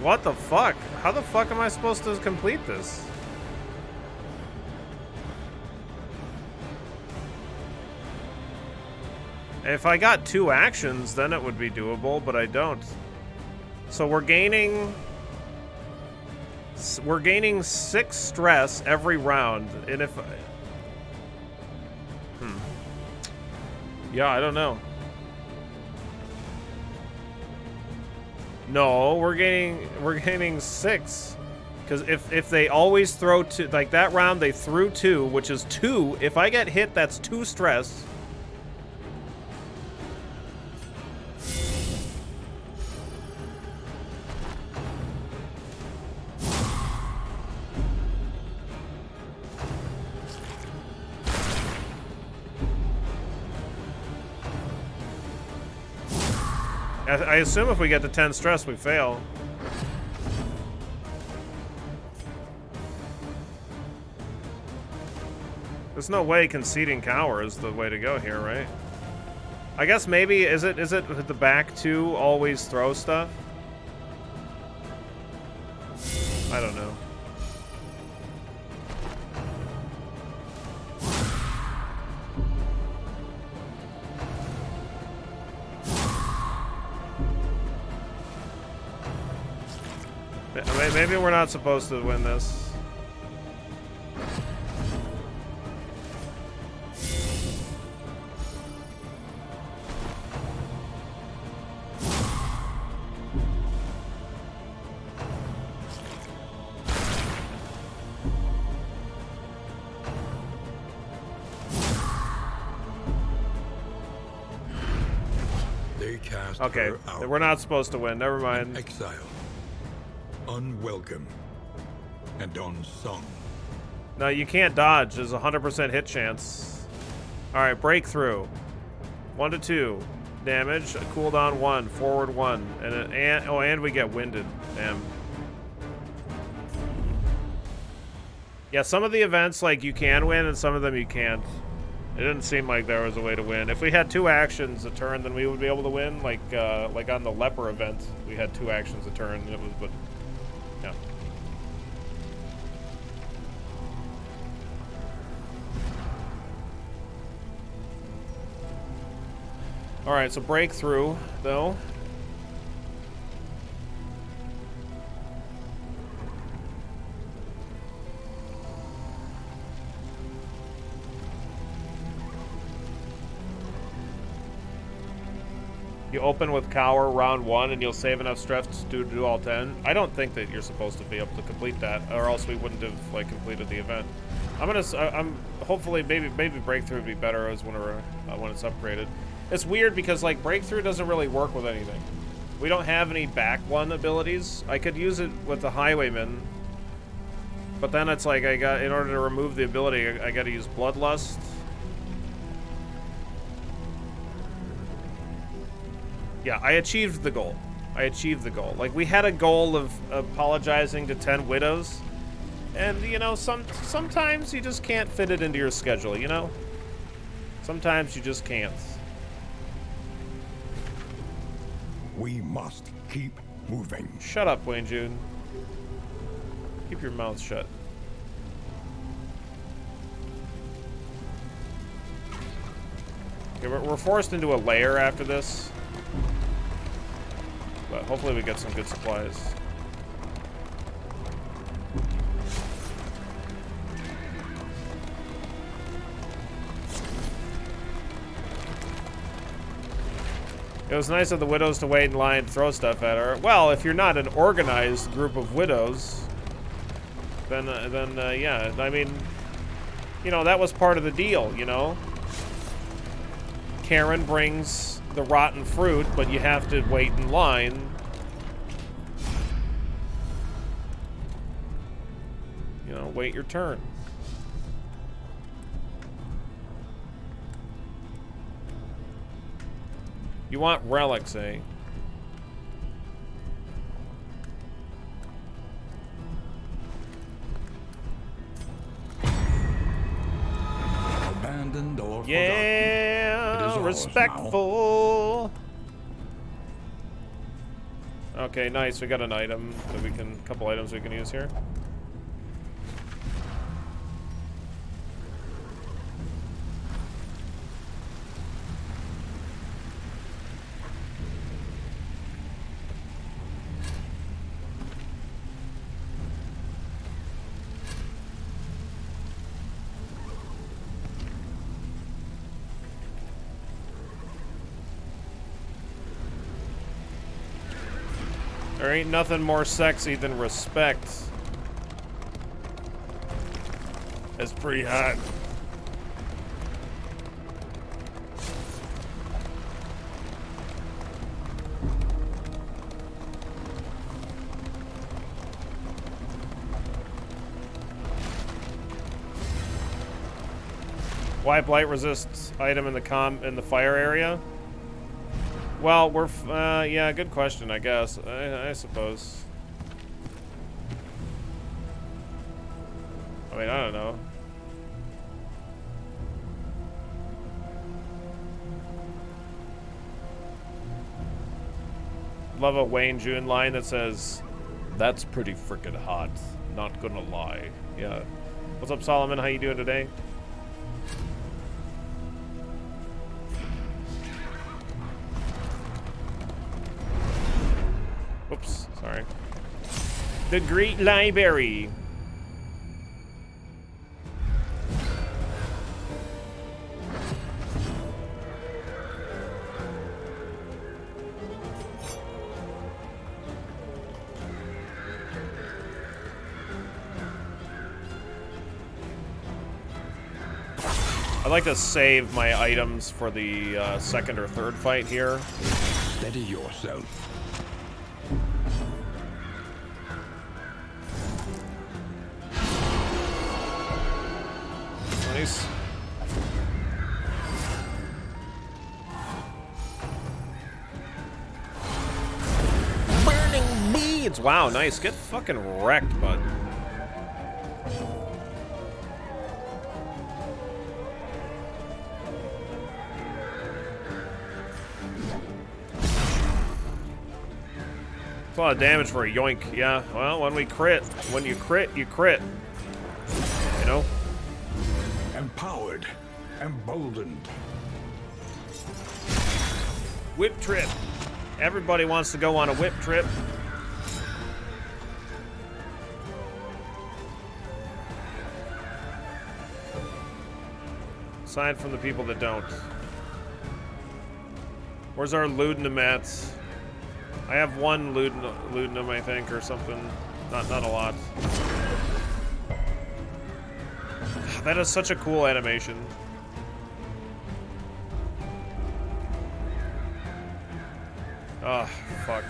What the fuck? How the fuck am I supposed to complete this? If I got 2 actions, then it would be doable, but I don't. So we're gaining 6 stress every round, and if yeah, I don't know. No, we're gaining 6. Because if they always throw 2, like that round they threw 2, which is 2. If I get hit, that's 2 stress. I assume if we get to 10 stress, we fail. There's no way conceding cower is the way to go here, right? I guess maybe, is it the back 2 always throw stuff? I don't know. Maybe we're not supposed to win this. They cast Okay, her out. we're not supposed to win. Never mind. Exile. Unwelcome. And unsung. No, you can't dodge. There's a 100% hit chance. All right, breakthrough. 1 to 2 damage. Cooldown 1. Forward 1. And we get winded. Damn. Yeah, some of the events like you can win, and some of them you can't. It didn't seem like there was a way to win. If we had 2 actions a turn, then we would be able to win. Like on the leper event, we had 2 actions a turn. And it was, but yeah. All right, so breakthrough though. You open with Cower round 1 and you'll save enough stress to do all 10. I don't think that you're supposed to be able to complete that, or else we wouldn't have like completed the event. I'm hopefully maybe breakthrough would be better as when it's upgraded. It's weird because like breakthrough doesn't really work with anything. We don't have any back 1 abilities. I could use it with the highwayman, but then it's like in order to remove the ability, I got to use bloodlust. Yeah, I achieved the goal. Like, we had a goal of apologizing to 10 widows. And, you know, sometimes you just can't fit it into your schedule, you know? Sometimes you just can't. We must keep moving. Shut up, Wayne June. Keep your mouth shut. Okay, we're forced into a lair after this. But hopefully we get some good supplies. It was nice of the widows to wait in line to throw stuff at her. Well, if you're not an organized group of widows, then yeah, I mean, you know, that was part of the deal, you know? Karen brings the rotten fruit, but you have to wait in line. You know, wait your turn. You want relics, eh? Abandoned or forgotten. It is Yeah, ours respectful. Okay, nice. We got an item that we can, a couple items we can use here. There ain't nothing more sexy than respect. It's pretty hot. Why blight resists item in the fire area? Well, we're yeah, good question, I guess. I suppose. I mean, I don't know. Love a Wayne June line that says, "That's pretty frickin' hot. Not gonna lie." Yeah. What's up, Solomon? How you doing today? Oops, sorry. The Great Library. I like to save my items for the second or third fight here. Steady yourself. Nice. Burning beads! Wow, nice. Get fucking wrecked, bud. That's a lot of damage for a yoink. Yeah, well, when you crit, you crit. You know? Empowered, emboldened. Whip trip. Everybody wants to go on a whip trip. Aside from the people that don't. Where's our Ludinum at? I have one Ludinum, I think, or something. Not a lot. That is such a cool animation. Oh, fuck.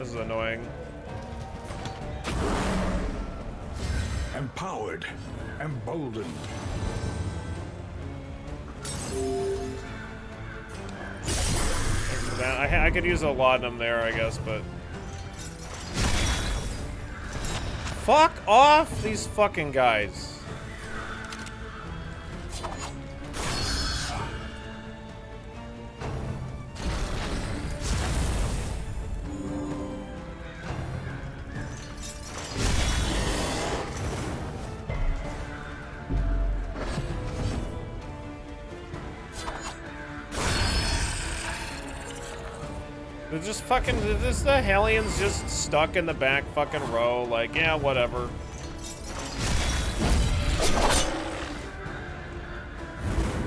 This is annoying. Empowered, emboldened. I could use a laudanum there, I guess, but... Fuck off, these fucking guys. They're just fucking, the Hellions just stuck in the back fucking row, like, yeah, whatever.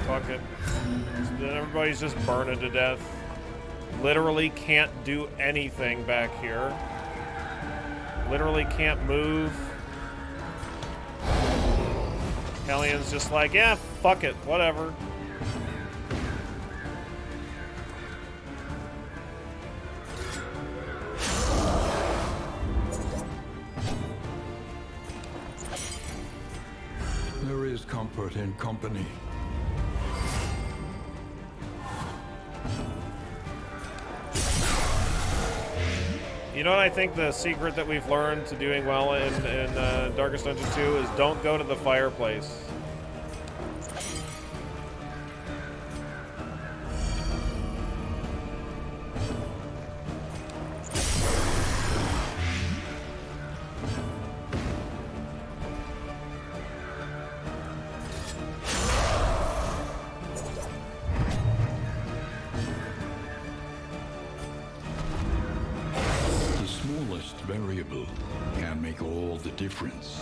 Fuck it. Then everybody's just burning to death. Literally can't do anything back here. Literally can't move. Hellions just like, yeah, fuck it, whatever. There is comfort in company. You know what I think the secret that we've learned to doing well in Darkest Dungeon 2 is don't go to the fireplace. Variable can make all the difference.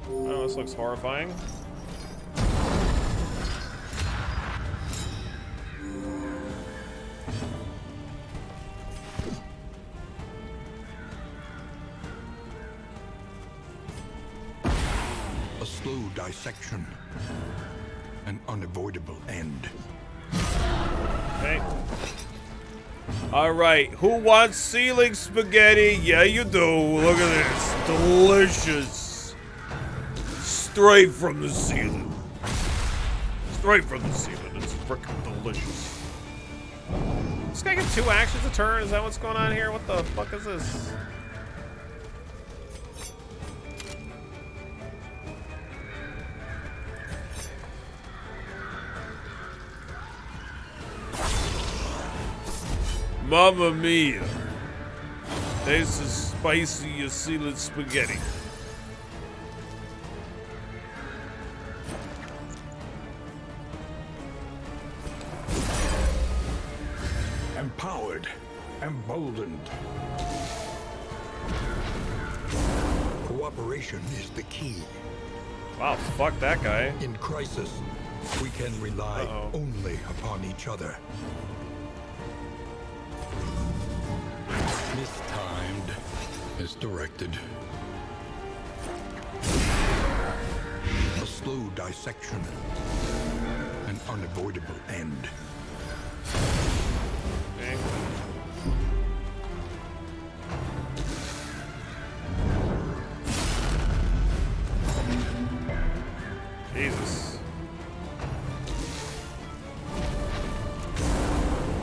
Oh, this looks horrifying. A slow dissection. An unavoidable end. Okay. Alright, who wants ceiling spaghetti? Yeah, you do. Look at this. Delicious. Straight from the ceiling. Straight from the ceiling. It's freaking delicious. This guy gets 2 actions a turn? Is that what's going on here? What the fuck is this? Mamma mia. This is spicy as sealed spaghetti. Empowered, emboldened. Cooperation is the key. Wow, fuck that guy. In crisis, we can rely only upon each other. Mistimed, misdirected. slow dissection, an unavoidable end. Okay. Jesus.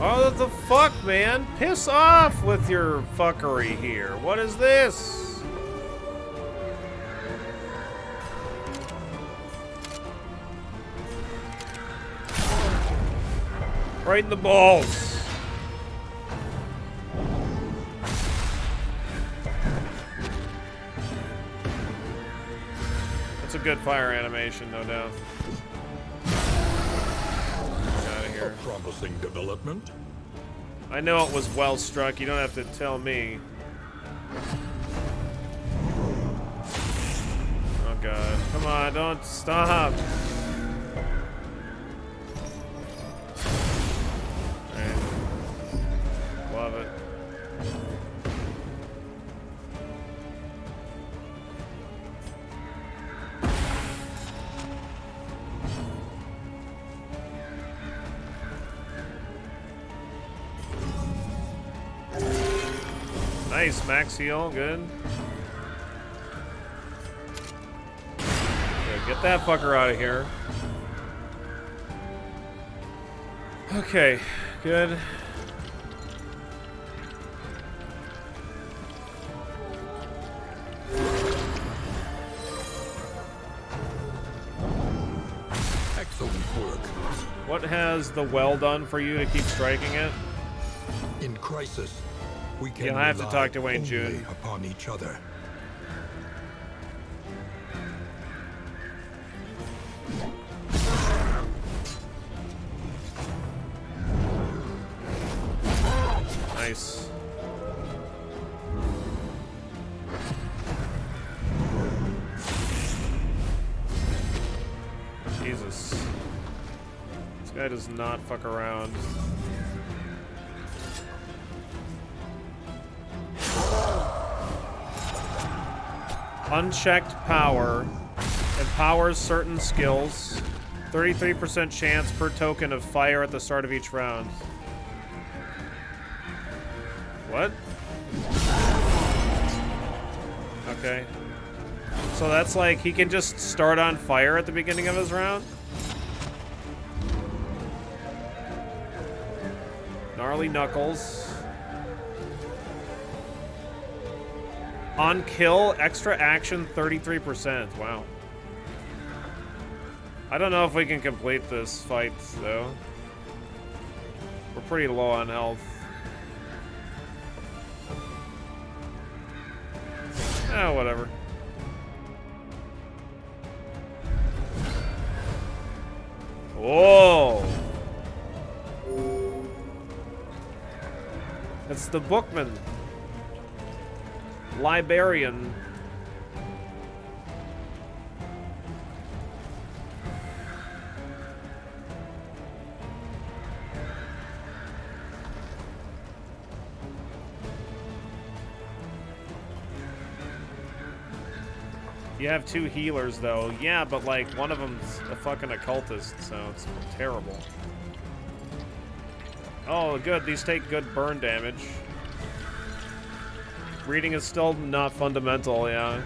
Oh, what the fuck, man? Piss off with your fuckery here. What is this? Right in the balls. That's a good fire animation, no doubt. Out of here. A promising development. I know it was well struck. You don't have to tell me. Oh god. Come on, don't stop. Right. Love it. Nice, max heal, good. Yeah, get that fucker out of here. Okay, good. Excellent work. What has the well done for you to keep striking it? In crisis, we can You'll have to rely talk to Wayne only June. upon each other. Nice. Jesus. This guy does not fuck around. Unchecked power empowers certain skills. 33% chance per token of fire at the start of each round. What? Okay. So that's like he can just start on fire at the beginning of his round? Gnarly Knuckles. On kill, extra action 33%. Wow. I don't know if we can complete this fight, though. We're pretty low on health. Oh, whatever. Whoa! It's the Bookman. Librarian. You have two healers, though. Yeah, but, like, one of them's a fucking occultist, so it's terrible. Oh, good. These take good burn damage. Reading is still not fundamental, yeah.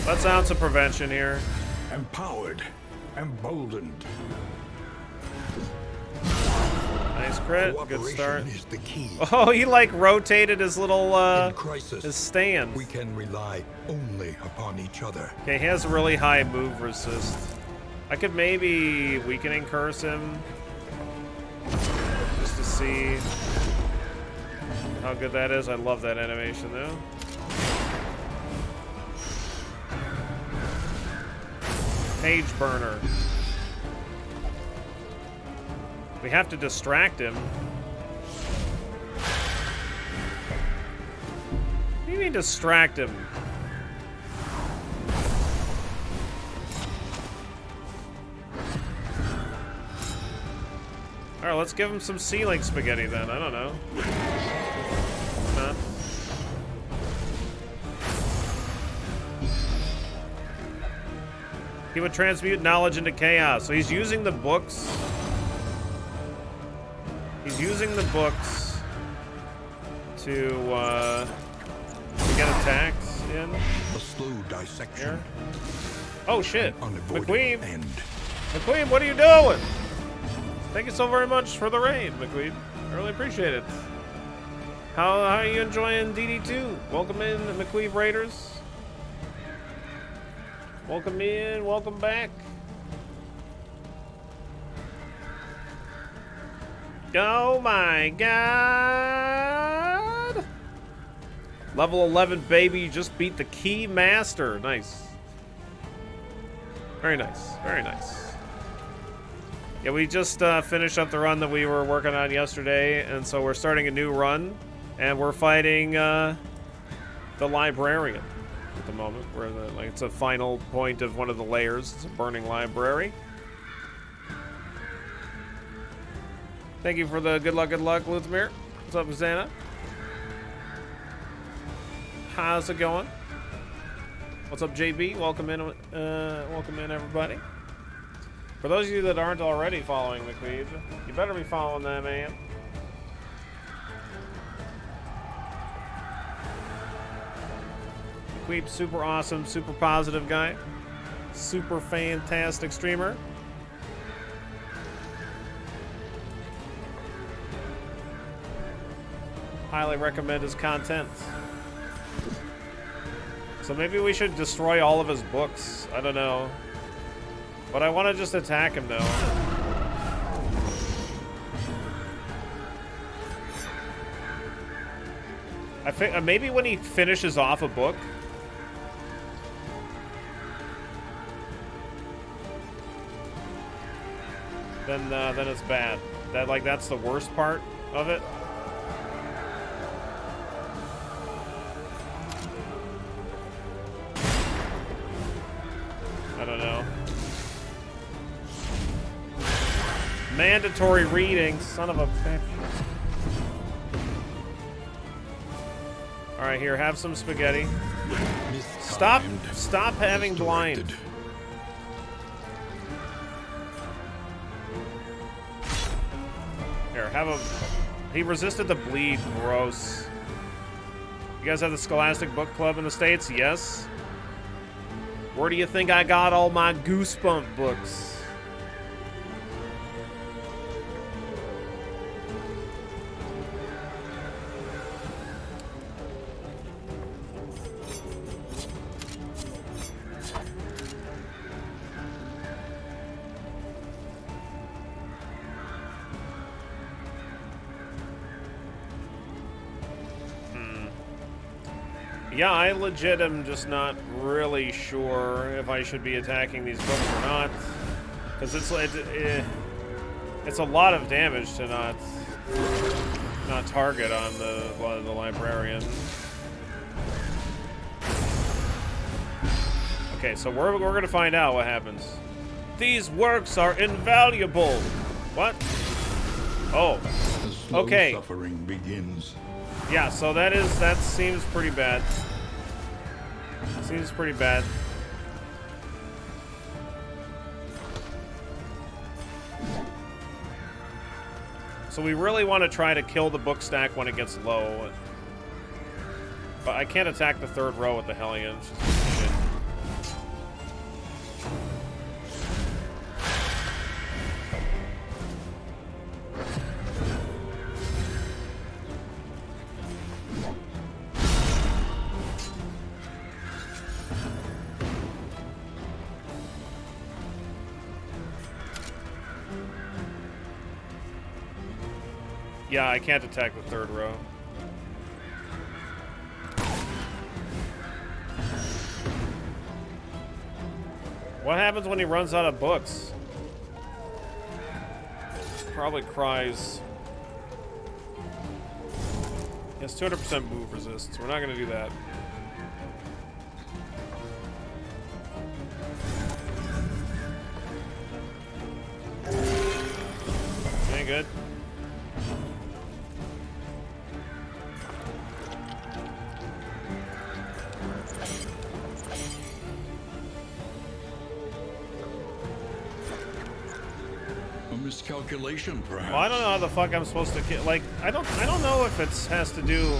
Let's ounce of prevention here. Empowered, emboldened. Nice crit, good start. Is the key. Oh, he like rotated his little In crisis, his stand. we can rely only upon each other. Okay, he has a really high move resist. I could maybe weakening curse him just to see how good that is. I love that animation though. Page burner. We have to distract him. What do you mean distract him? Alright, let's give him some ceiling spaghetti then. I don't know. Nah. He would transmute knowledge into chaos. So he's using the books. He's using the books to get attacks in. A slow dissection. Here. Oh shit. McQueen. End. McQueen, what are you doing? Thank you so very much for the raid, McQueen. I really appreciate it. How are you enjoying DD2? Welcome in, McQueen Raiders. Welcome in, welcome back. Oh my god! Level 11, baby, you just beat the Key Master. Nice. Very nice, very nice. Yeah, we just finished up the run that we were working on yesterday, and so we're starting a new run, and we're fighting the librarian at the moment. We're like it's a final point of one of the layers. It's a burning library. Thank you for the good luck, Luthmir. What's up, Zana? How's it going? What's up, JB? Welcome in, everybody. For those of you that aren't already following McQueen, you better be following that man. McQueen, super awesome, super positive guy, super fantastic streamer. Highly recommend his content. So maybe we should destroy all of his books. I don't know. But I want to just attack him, though. I think maybe when he finishes off a book. Then it's bad. That's the worst part of it. I don't know. Mandatory reading, son of a bitch. All right, here, have some spaghetti. Stop having blind. Here, have a. He resisted the bleed. Gross. You guys have the Scholastic Book Club in the States? Yes. Where do you think I got all my Goosebump books? Yeah, I legit am just not really sure if I should be attacking these books or not, because it's a lot of damage to not target on the librarian. Okay, so we're gonna find out what happens. These works are invaluable. What? Oh. Okay. Suffering begins. Yeah, so that seems pretty bad. Seems pretty bad. So we really want to try to kill the book stack when it gets low. But I can't attack the third row with the Hellion. It's just shit. Yeah, I can't attack the third row. What happens when he runs out of books? Probably cries. He has 200% move resist. We're not gonna do that. Okay, good. A miscalculation, perhaps. Well, I don't know how the fuck I'm supposed to kill. Like, I don't know if it has to do.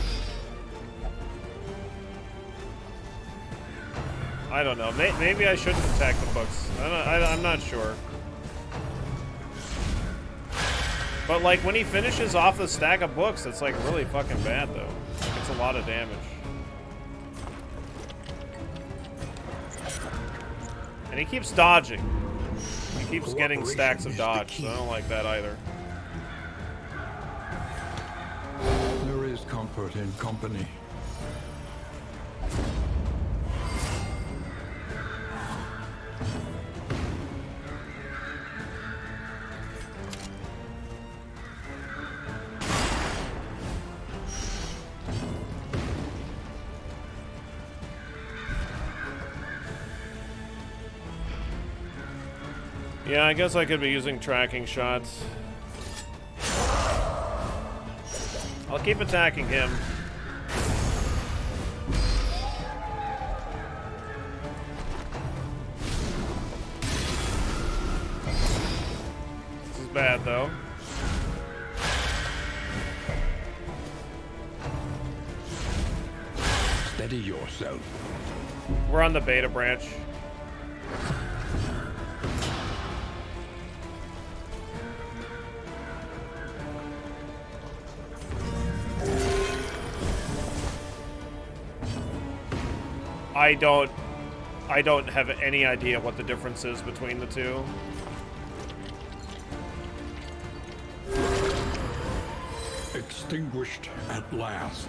I don't know. Maybe I shouldn't attack the books. I'm not sure. But like when he finishes off the stack of books, it's like really fucking bad though. It's a lot of damage. And he keeps dodging. He keeps getting stacks of dodge, so I don't like that either. There is comfort in company. Yeah, I guess I could be using tracking shots. I'll keep attacking him. This is bad, though. Steady yourself. We're on the beta branch. I don't have any idea what the difference is between the two. Extinguished at last.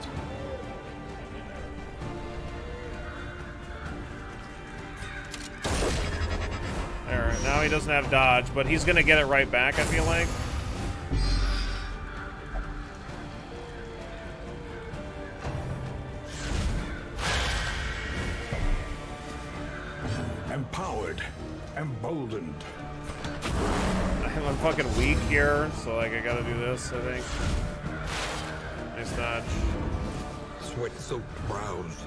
Alright, now he doesn't have dodge, but he's gonna get it right back, I feel like. Empowered, emboldened. I'm fucking weak here, so like I gotta do this, I think. Nice dodge. Sweat-soaked brows,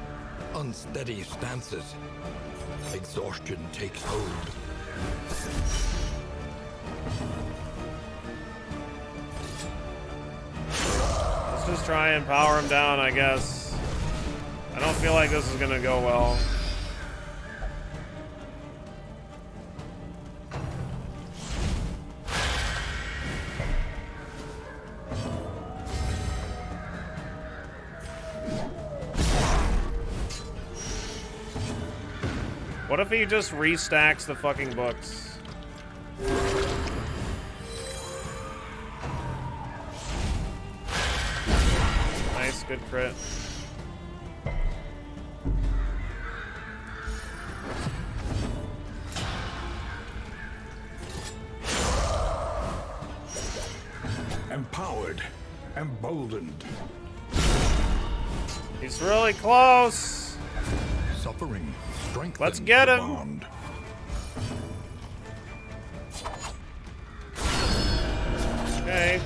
unsteady stances. Exhaustion takes hold. Let's just try and power him down, I guess. I don't feel like this is gonna go well. What if he just restacks the fucking books? Nice, good crit. Empowered, emboldened. He's really close. Suffering. Let's get him. Bond. Okay.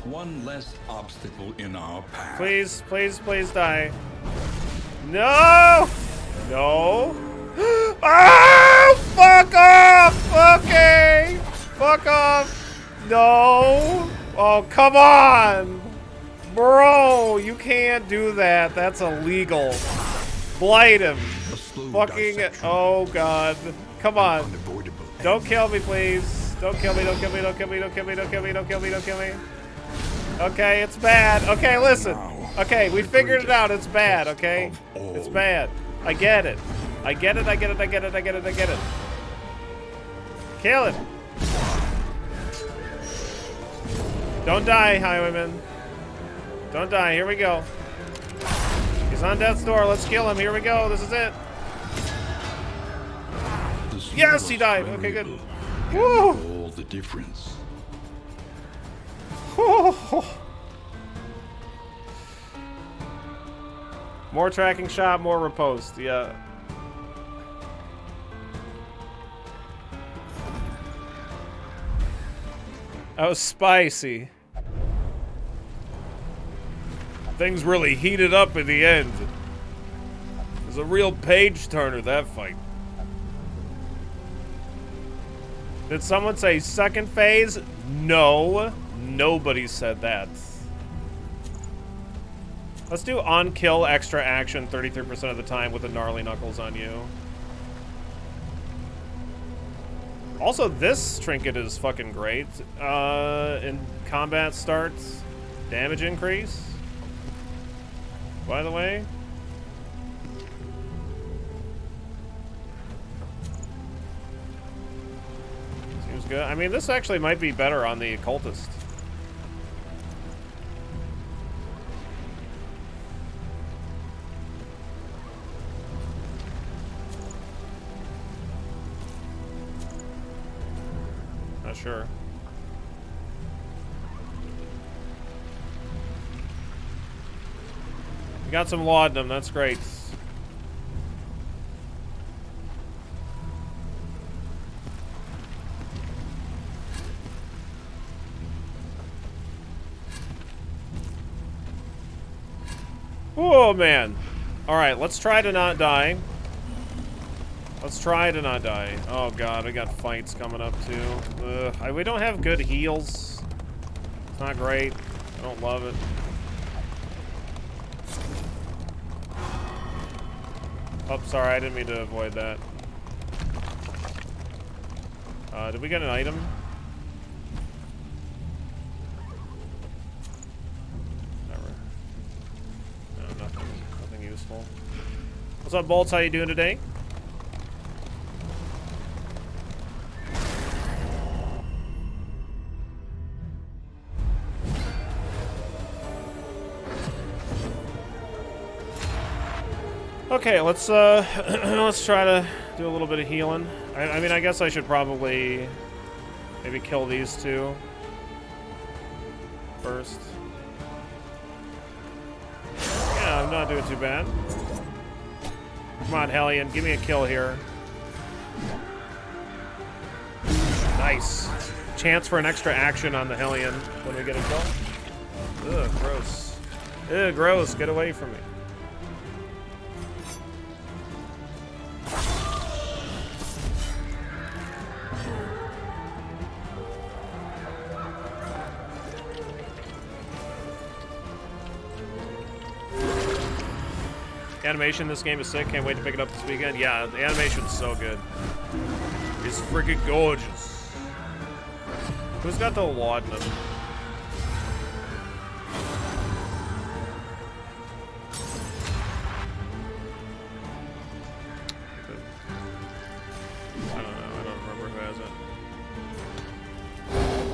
One less obstacle in our path. Please, please, please die. No! No! Oh! Fuck off! Okay! Fuck off! No! Oh, come on! Bro, you can't do that. That's illegal. Blight him. Fucking. Oh, God. Come on. Don't kill me, please. Don't kill me, don't kill me, don't kill me, don't kill me, don't kill me, don't kill me, don't kill me. Okay, it's bad. Okay, listen. Okay, we figured it out. It's bad, okay? It's bad. I get it. I get it, I get it, I get it, I get it, I get it. Kill him. Don't die, Highwayman. Don't die. Here we go. He's on death's door. Let's kill him. Here we go. This is it. Yes, he died. Okay, good. Woo! All the difference. More tracking shot, more riposte. Yeah. That was spicy. Things really heated up in the end. It was a real page turner, that fight. Did someone say second phase? No. Nobody said that. Let's do on kill extra action 33% of the time with the gnarly knuckles on you. Also, this trinket is fucking great. In combat starts, damage increase. By the way. Seems good. I mean, this actually might be better on the Occultist. Not sure. We got some laudanum, that's great. Oh man. Alright, let's try to not die. Let's try to not die. Oh god, we got fights coming up too. We don't have good heals. It's not great. I don't love it. Oh, sorry, I didn't mean to avoid that. Did we get an item? Never. No, nothing useful. What's up, Bolts? How you doing today? Okay, let's let's try to do a little bit of healing. I mean, I guess I should probably maybe kill these two first. Yeah, I'm not doing too bad. Come on, Hellion, give me a kill here. Nice. Chance for an extra action on the Hellion when we get a kill. Ugh, gross. Ugh, gross. Get away from me. Animation in this game is sick. Can't wait to pick it up this weekend. Yeah, the animation's so good. It's freaking gorgeous. Who's got the laudanum? I don't know. I don't remember who has it.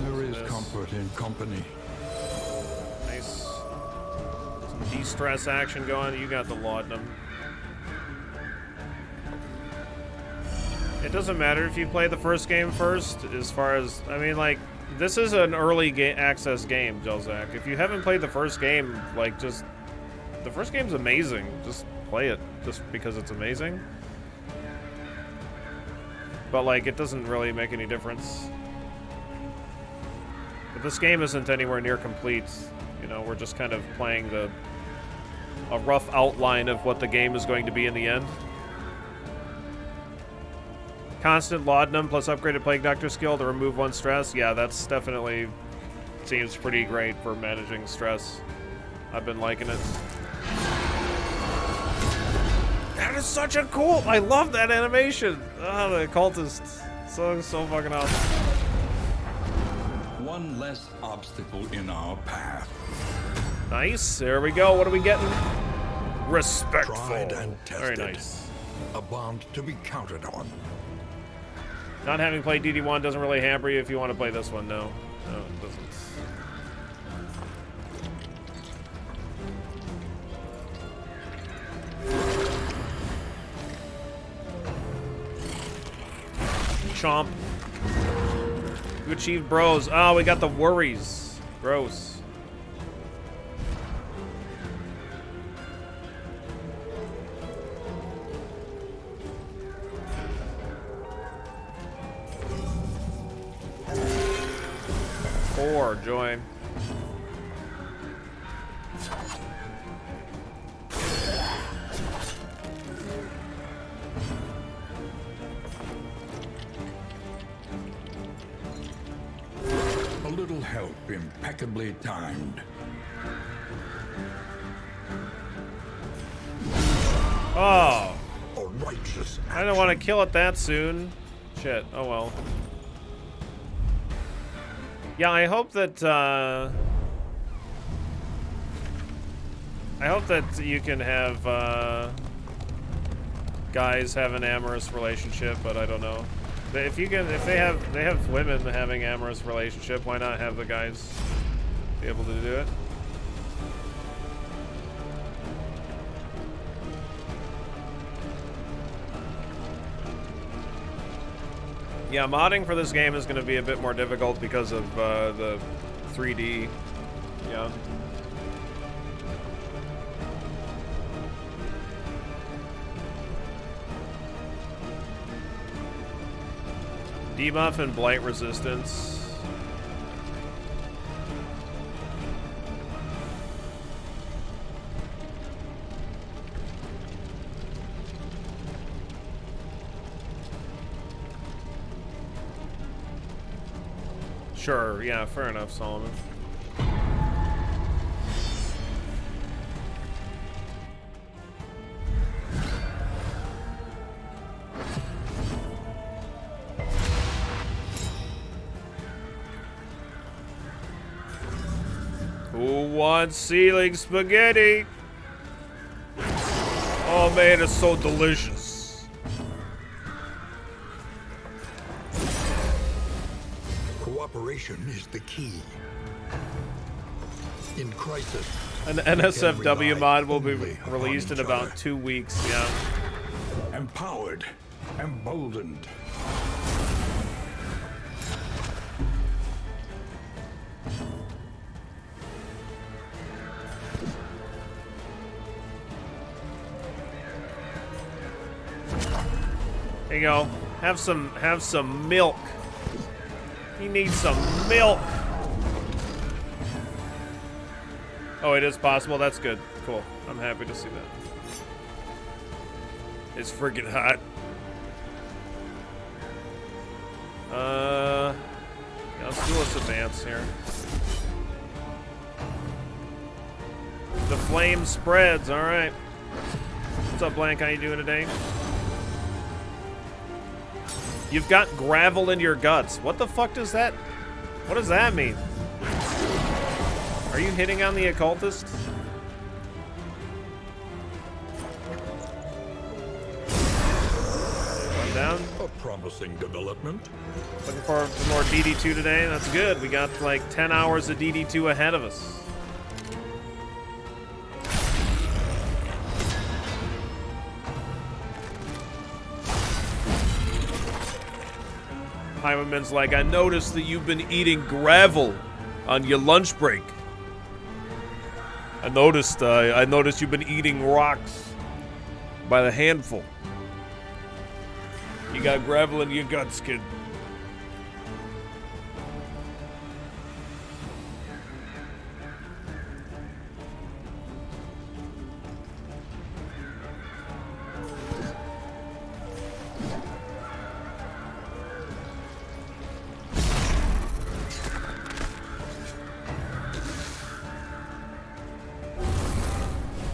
There is comfort in company. Nice. De-stress action going. You got the laudanum. It doesn't matter if you play the first game first, as far as, I mean, like, this is an early access game, Jelzak. If you haven't played the first game, like, just, the first game's amazing. Just play it, just because it's amazing. But, like, it doesn't really make any difference. But this game isn't anywhere near complete. You know, we're just kind of playing a rough outline of what the game is going to be in the end. Constant laudanum plus upgraded Plague Doctor skill to remove one stress. Yeah, that's definitely seems pretty great for managing stress. I've been liking it. That is such a cool... I love that animation. Oh, the Occultist. So fucking awesome. One less obstacle in our path. Nice. There we go. What are we getting? Respectful. Tried and tested. Very nice. A bond to be counted on. Not having played DD1 doesn't really hamper you if you want to play this one, no. No, it doesn't. Chomp. You achieved bros. Oh, we got the worries. Gross. 4, joy. A little help impeccably timed. Oh, A righteous I don't want to kill it that soon. Shit, oh well. Yeah, I hope that, you can have, guys have an amorous relationship, but I don't know. If they have women having amorous relationship, why not have the guys be able to do it? Yeah, modding for this game is going to be a bit more difficult because of the 3D. Yeah. Debuff and blight resistance. Sure, yeah, fair enough, Solomon. Who wants ceiling spaghetti? Oh man, it's so delicious. Cooperation is the key. In crisis, An NSFW mod will be released in about 2 weeks, yeah. Empowered, emboldened. There you go. Have some milk. He needs some milk. Oh, it is possible. That's good. Cool. I'm happy to see that. It's freaking hot. Yeah, let's do this advance here. The flame spreads. All right. What's up, Blank? How you doing today? You've got gravel in your guts. What the fuck does that... What does that mean? Are you hitting on the occultist? One down. A promising development. Looking forward to more DD2 today. That's good. We got like 10 hours of DD2 ahead of us. Heimerman's like, I noticed that you've been eating gravel on your lunch break. I noticed you've been eating rocks by the handful. You got gravel in your guts, kid.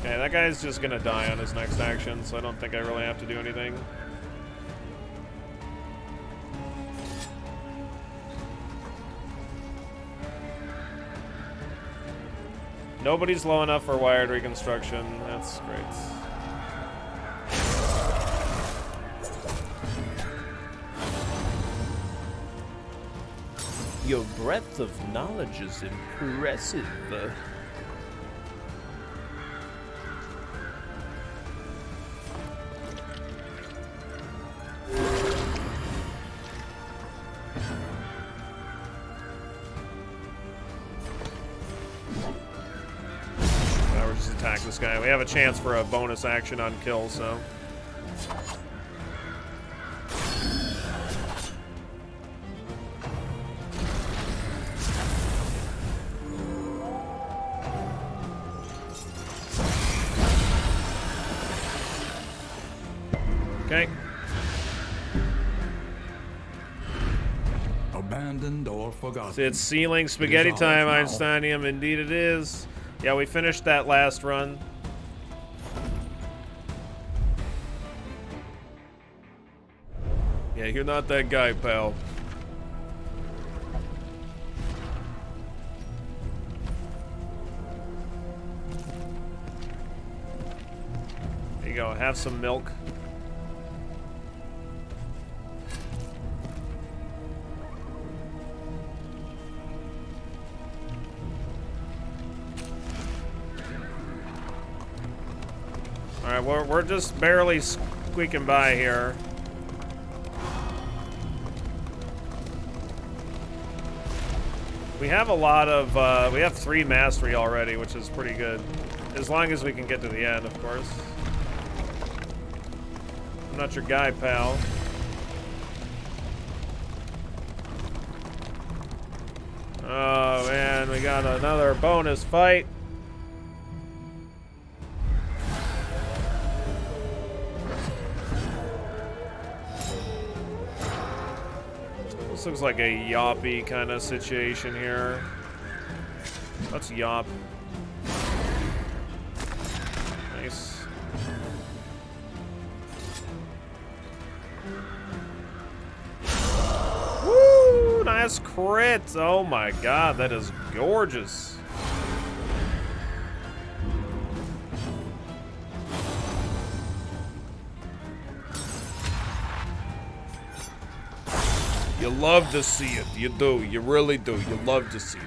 Okay, that guy's just gonna die on his next action, so I don't think I really have to do anything. Nobody's low enough for wired reconstruction. That's great. Your breadth of knowledge is impressive. Attack this guy. We have a chance for a bonus action on kill, so. Okay. Abandoned or forgotten. It's ceiling spaghetti time, ours now. Einsteinium. Indeed it is. Yeah, we finished that last run. Yeah, you're not that guy, pal. There you go. Have some milk. Alright, we're just barely squeaking by here. We have a lot of, we have 3 mastery already, which is pretty good. As long as we can get to the end, of course. I'm not your guy, pal. Oh, man, we got another bonus fight. This looks like a yoppy kind of situation here. Let's yop. Nice. Woo! Nice crit! Oh my god, that is gorgeous. You love to see it. You do. You really do. You love to see it.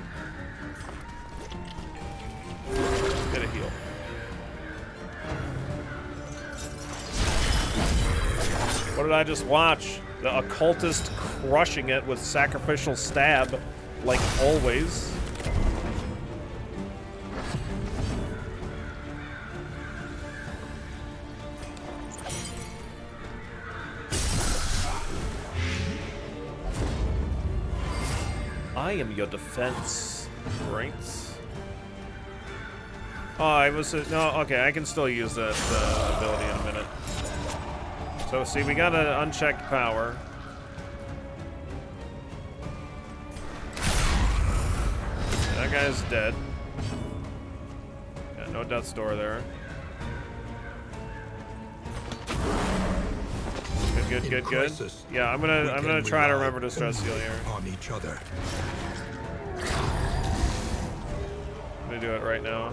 Get a heal. What did I just watch? The Occultist crushing it with sacrificial stab, like always. I am your defense. Right. Oh, I was no. Okay, I can still use that ability in a minute. So see, we got an unchecked power. That guy's dead. Yeah, no death's door there. Good. Yeah, I'm gonna try to remember to stress heal here. On each other. I'm gonna do it right now.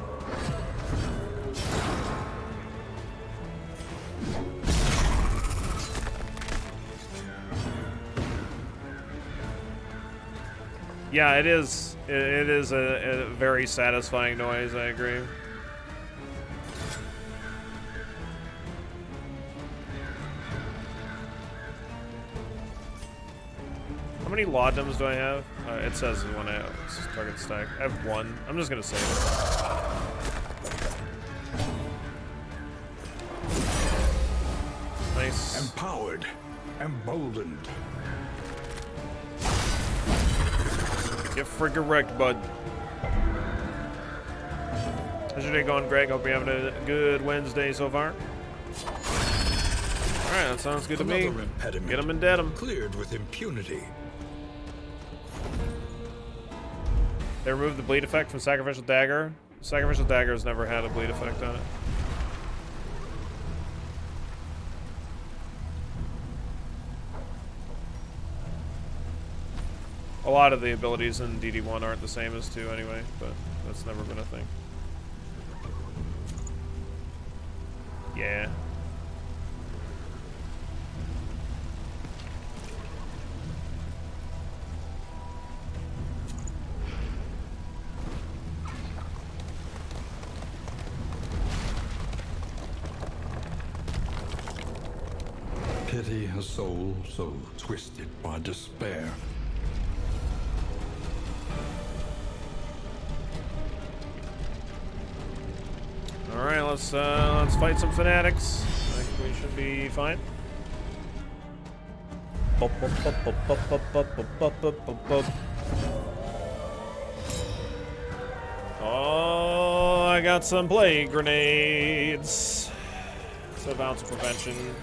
Yeah, it is. It is a very satisfying noise. I agree. How many laudanums do I have? It says when I target stack. I have 1. I'm just gonna save it. Nice. Empowered. Emboldened. Get friggin' wrecked, bud. How's your day going, Greg? Hope you're having a good Wednesday so far. Alright, that sounds good to me. Impediment Get him and dead him. cleared with impunity. They removed the bleed effect from Sacrificial Dagger. Sacrificial Dagger has never had a bleed effect on it. A lot of the abilities in DD1 aren't the same as 2 anyway, but that's never been a thing. Yeah. Pity a soul so twisted by despair. All right, let's fight some fanatics. I think we should be fine. Oh, I got some plague grenades. So bounce prevention.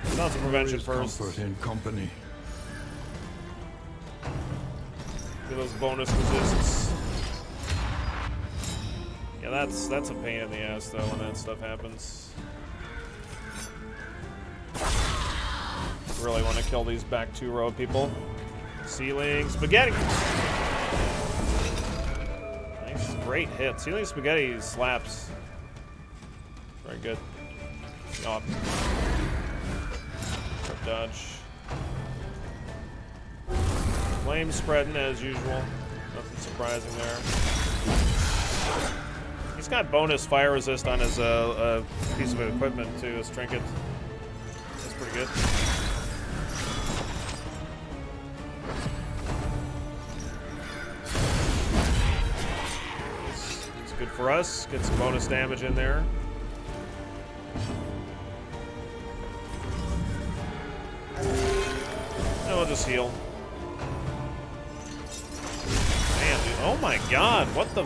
Sounds of prevention There is first. comfort in company. Get those bonus resists. Yeah, that's a pain in the ass though when that stuff happens. Really want to kill these back 2 row people. Ceiling spaghetti. Nice, great hit. Ceiling spaghetti slaps. Very good. Oh. Trip dodge. Flame spreading as usual. Nothing surprising there. He's got bonus fire resist on his piece of equipment too, his trinket. That's pretty good. It's good for us. Get some bonus damage in there. And we'll just heal. Damn, dude. Oh my god, what the...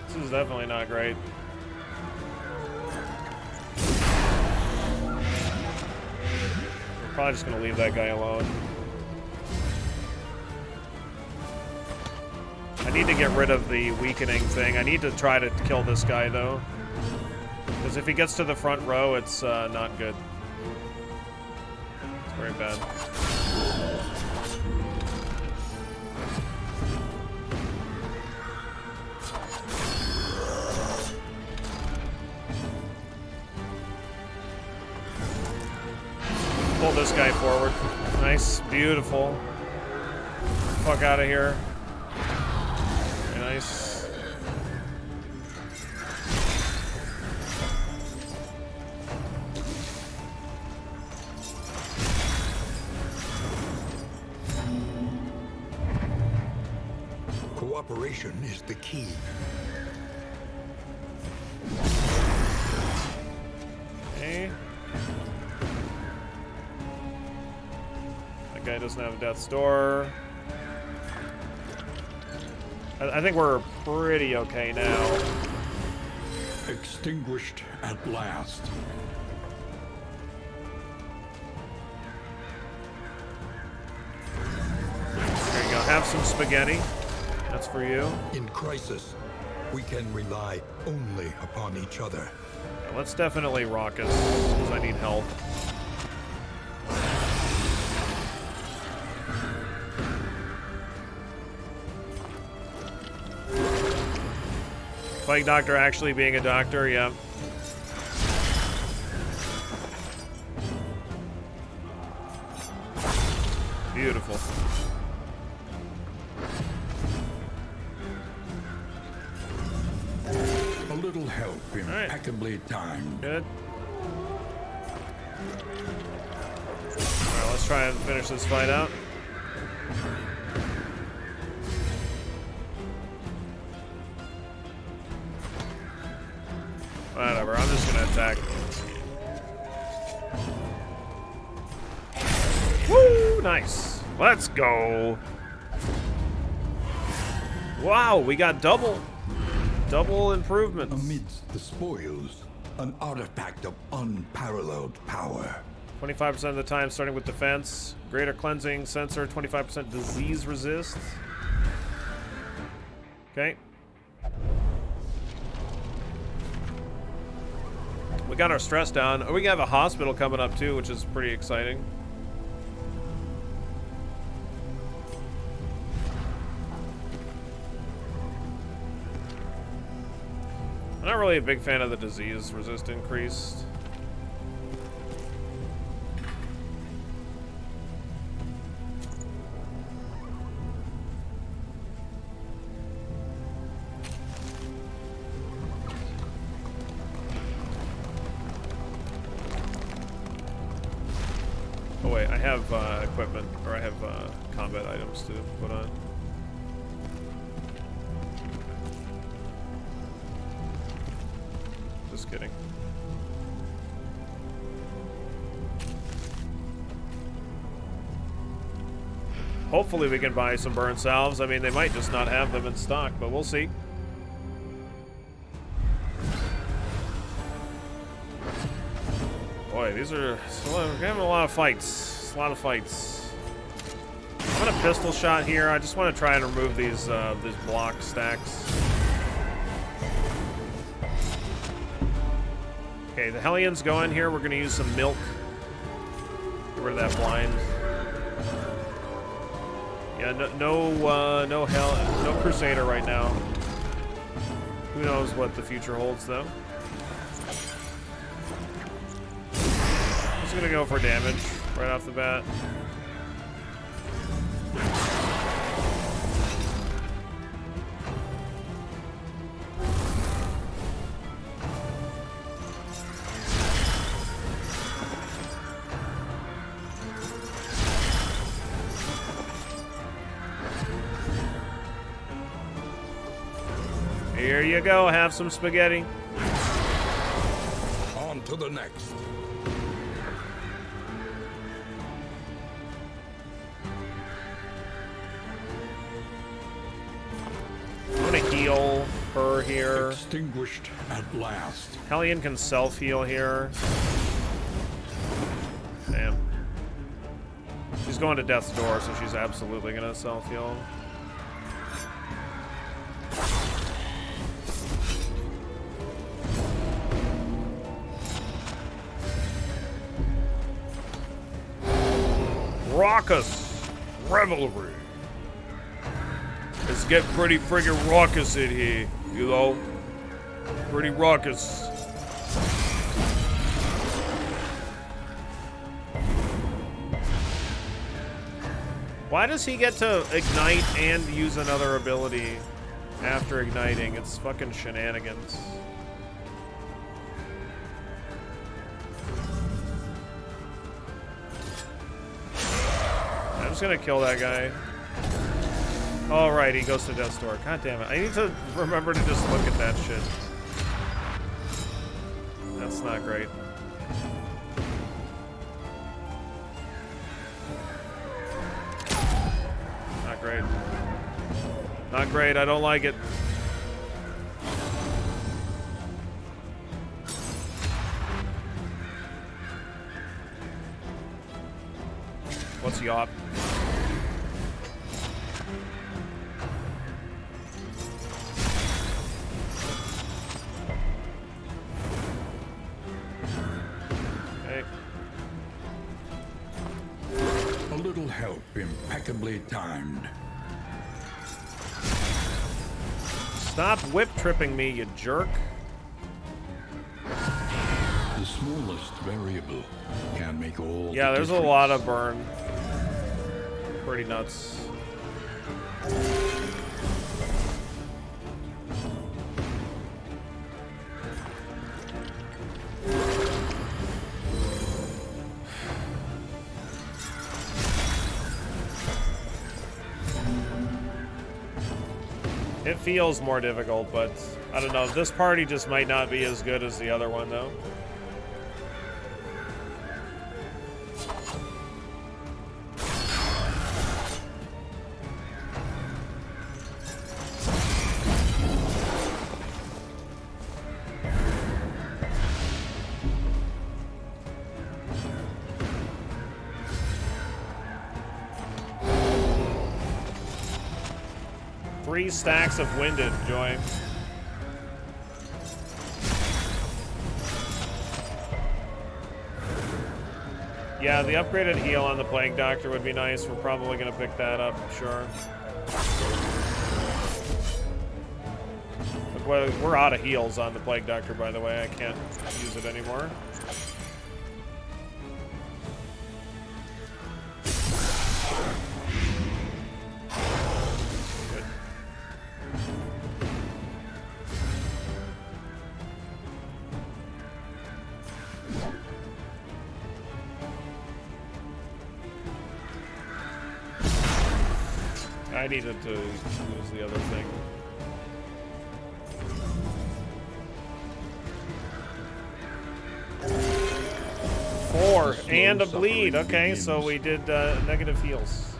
This is definitely not great. We're probably just gonna leave that guy alone. I need to get rid of the weakening thing. I need to try to kill this guy though, because if he gets to the front row, it's not good. It's very bad. Pull this guy forward. Nice, beautiful. Fuck out of here. Very nice. Cooperation is the key. Okay. That guy doesn't have death's door. I think we're pretty okay now. Extinguished at last. There you go. Have some spaghetti. That's for you. In crisis, we can rely only upon each other. Yeah, let's definitely Raucous, because I need help. Plague Doctor actually being a doctor, yeah. Beautiful. A little help, impeccably timed. Good. Alright, let's try and finish this fight out. Whatever, I'm just gonna attack. Woo! Nice. Let's go. Wow, we got double improvements. Amidst the spoils, an artifact of unparalleled power. 25% of the time starting with defense. Greater cleansing sensor, 25% disease resist. Okay. We got our stress down. Oh, we have a hospital coming up too, which is pretty exciting. I'm not really a big fan of the disease resist increased. Oh wait, I have equipment, or I have combat items to put on. Just kidding. Hopefully we can buy some burn salves. I mean, they might just not have them in stock, but we'll see. Boy, we're having a lot of fights. It's a lot of fights. I'm gonna pistol shot here. I just want to try and remove these block stacks. Okay, the Hellions go in here. We're gonna use some milk. Get rid of that blind. Yeah, no Crusader right now. Who knows what the future holds, though. Just gonna go for damage right off the bat. Here you go, have some spaghetti. On to the next. I'm gonna heal her here. Extinguished at last. Hellion can self-heal here. Damn. She's going to death's door, so she's absolutely gonna self-heal. Raucous revelry. It's getting pretty friggin' raucous in here, you know? Pretty raucous. Why does he get to ignite and use another ability after igniting? It's fucking shenanigans. I'm just gonna kill that guy. All right, he goes to death's door. God damn it! I need to remember to just look at that shit. That's not great. Not great. Not great. I don't like it. What's Yop? Okay. A little help, impeccably timed. Stop whip tripping me, you jerk. The smallest variable can make all. Yeah, there's a lot of burn. Pretty nuts. It feels more difficult, but I don't know. This party just might not be as good as the other one, though. Three stacks of winded, Joy. Yeah, the upgraded heal on the Plague Doctor would be nice. We're probably going to pick that up, sure. But we're out of heals on the Plague Doctor, by the way. I can't use it anymore. I needed to use the other thing. Four and a bleed. Okay, so we did negative heals.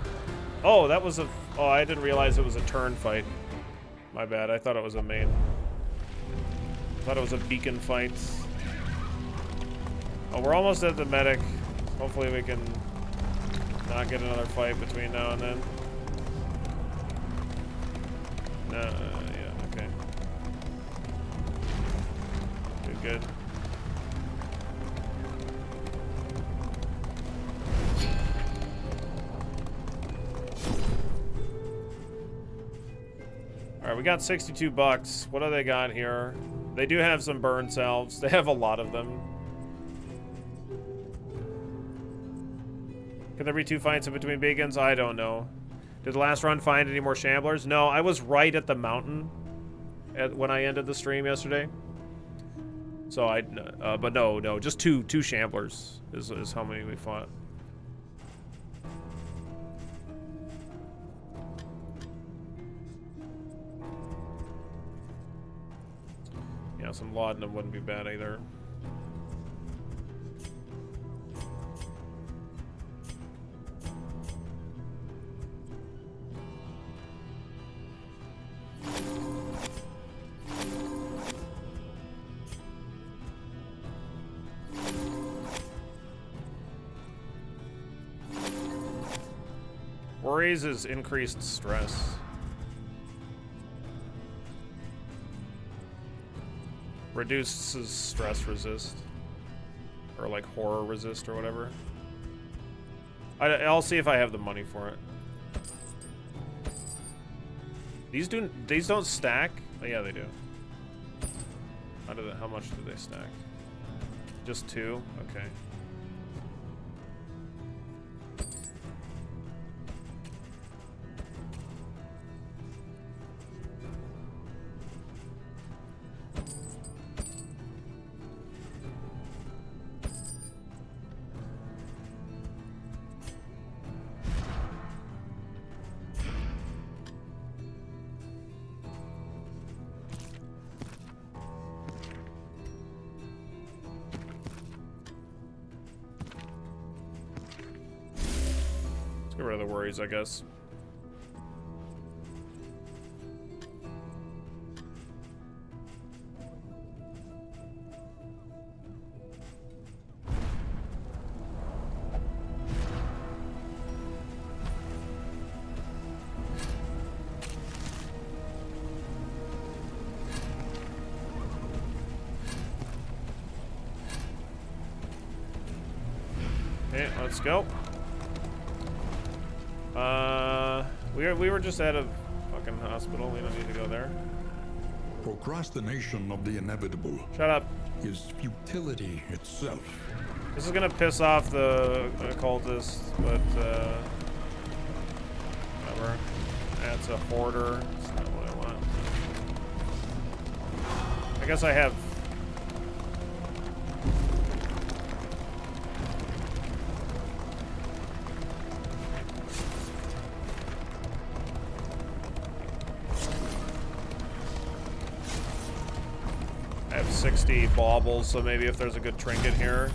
Oh, that was a... Oh, I didn't realize it was a turn fight. My bad. I thought it was a main. I thought it was a beacon fight. Oh, we're almost at the medic. Hopefully we can not get another fight between now and then. No, yeah, okay. Good, good. Alright, we got 62 bucks. What do they got here? They do have some burn salves. They have a lot of them. Can there be 2 fights in between beacons? I don't know. Did the last run find any more shamblers? No, I was right at the mountain when I ended the stream yesterday. So but no, just two shamblers is how many we fought. Yeah, some laudanum wouldn't be bad either. Worries is increased stress. Reduces stress resist. Or like horror resist or whatever. I'll see if I have the money for it. These don't stack? Oh, yeah, they do. How much do they stack? Just 2? Okay. Get rid of the worries, I guess. Okay, let's go. We were just at a fucking hospital. We don't need to go there. Procrastination of the inevitable Shut up. is futility itself. This is gonna piss off the occultist, but whatever. That's a hoarder. That's not what I want. I guess I have. I have 60 baubles, so maybe if there's a good trinket here.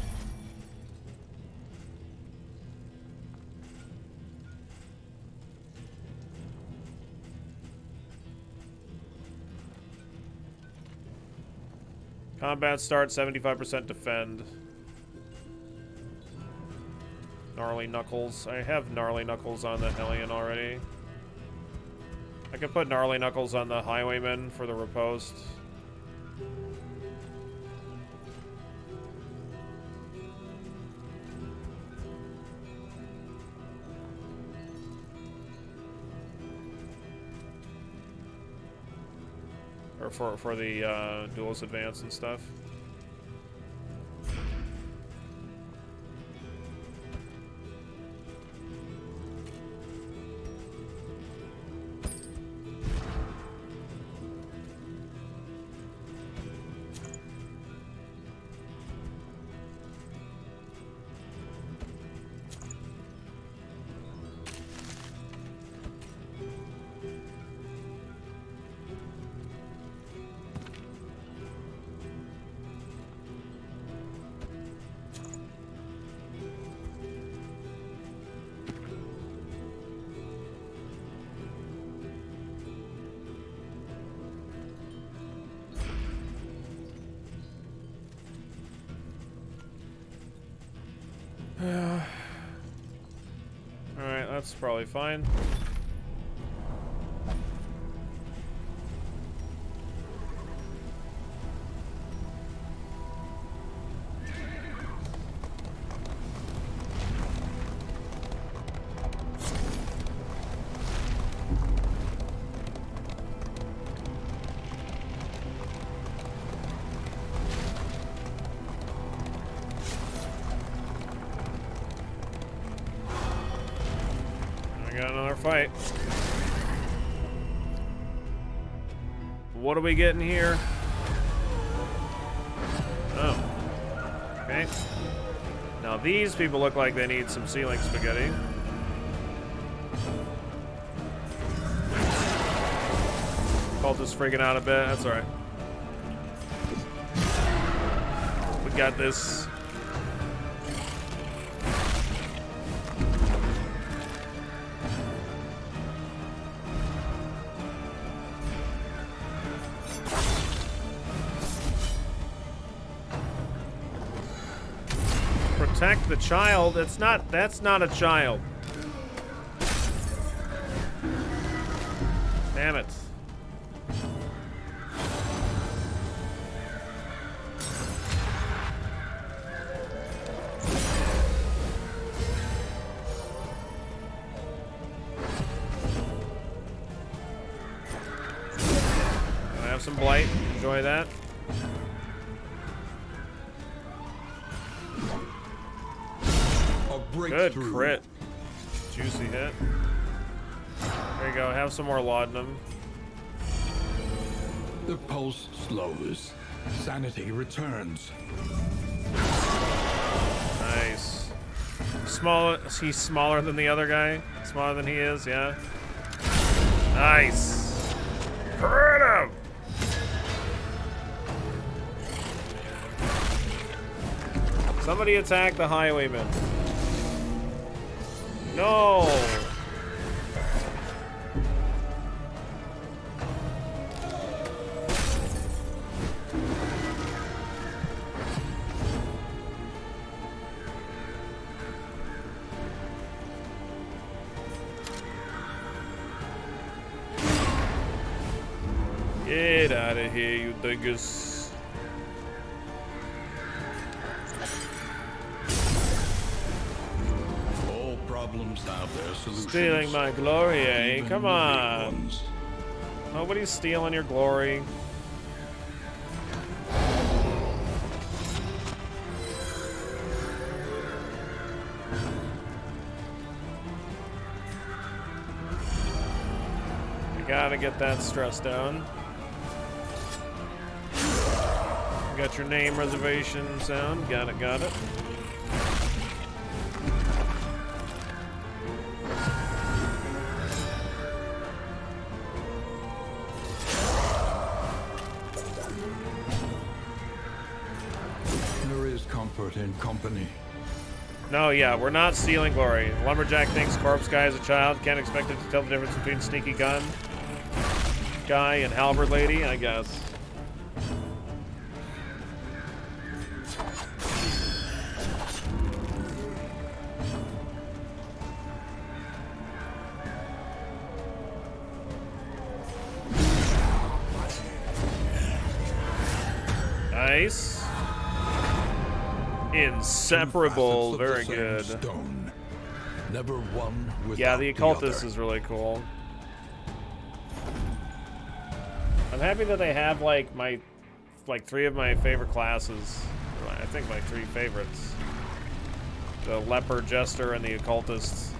Combat start, 75% defend. Gnarly Knuckles. I have Gnarly Knuckles on the Hellion already. I could put Gnarly Knuckles on the Highwayman for the riposte. Or for the duelist advance and stuff. that's probably fine. Got another fight. What are we getting here? Oh. Okay. Now these people look like they need some ceiling spaghetti. Occultist freaking out a bit. That's alright. We got this. Protect the child. That's not a child. Damn it. I have some blight. Enjoy that. Good crit. Juicy hit. There you go. Have some more laudanum. The pulse slows. Sanity returns. Nice. He's smaller than the other guy? Smaller than he is, yeah. Nice. Crit him! Somebody attack the highwayman. No! Get out of here, you dingus. Problems have their solutions. Stealing my glory, eh? Come on. Nobody's stealing your glory. I gotta get that stress down. Got your name reservation sound. Got it. Comfort in company. No, yeah, we're not stealing glory. Lumberjack thinks corpse guy is a child. Can't expect it to tell the difference between sneaky gun guy and halberd lady, I guess. Nice. Inseparable, very good. Stone. Never one without yeah, the occultist other. Is really cool. I'm happy that they have like three of my favorite classes. I think my three favorites. The leper, jester, and the occultist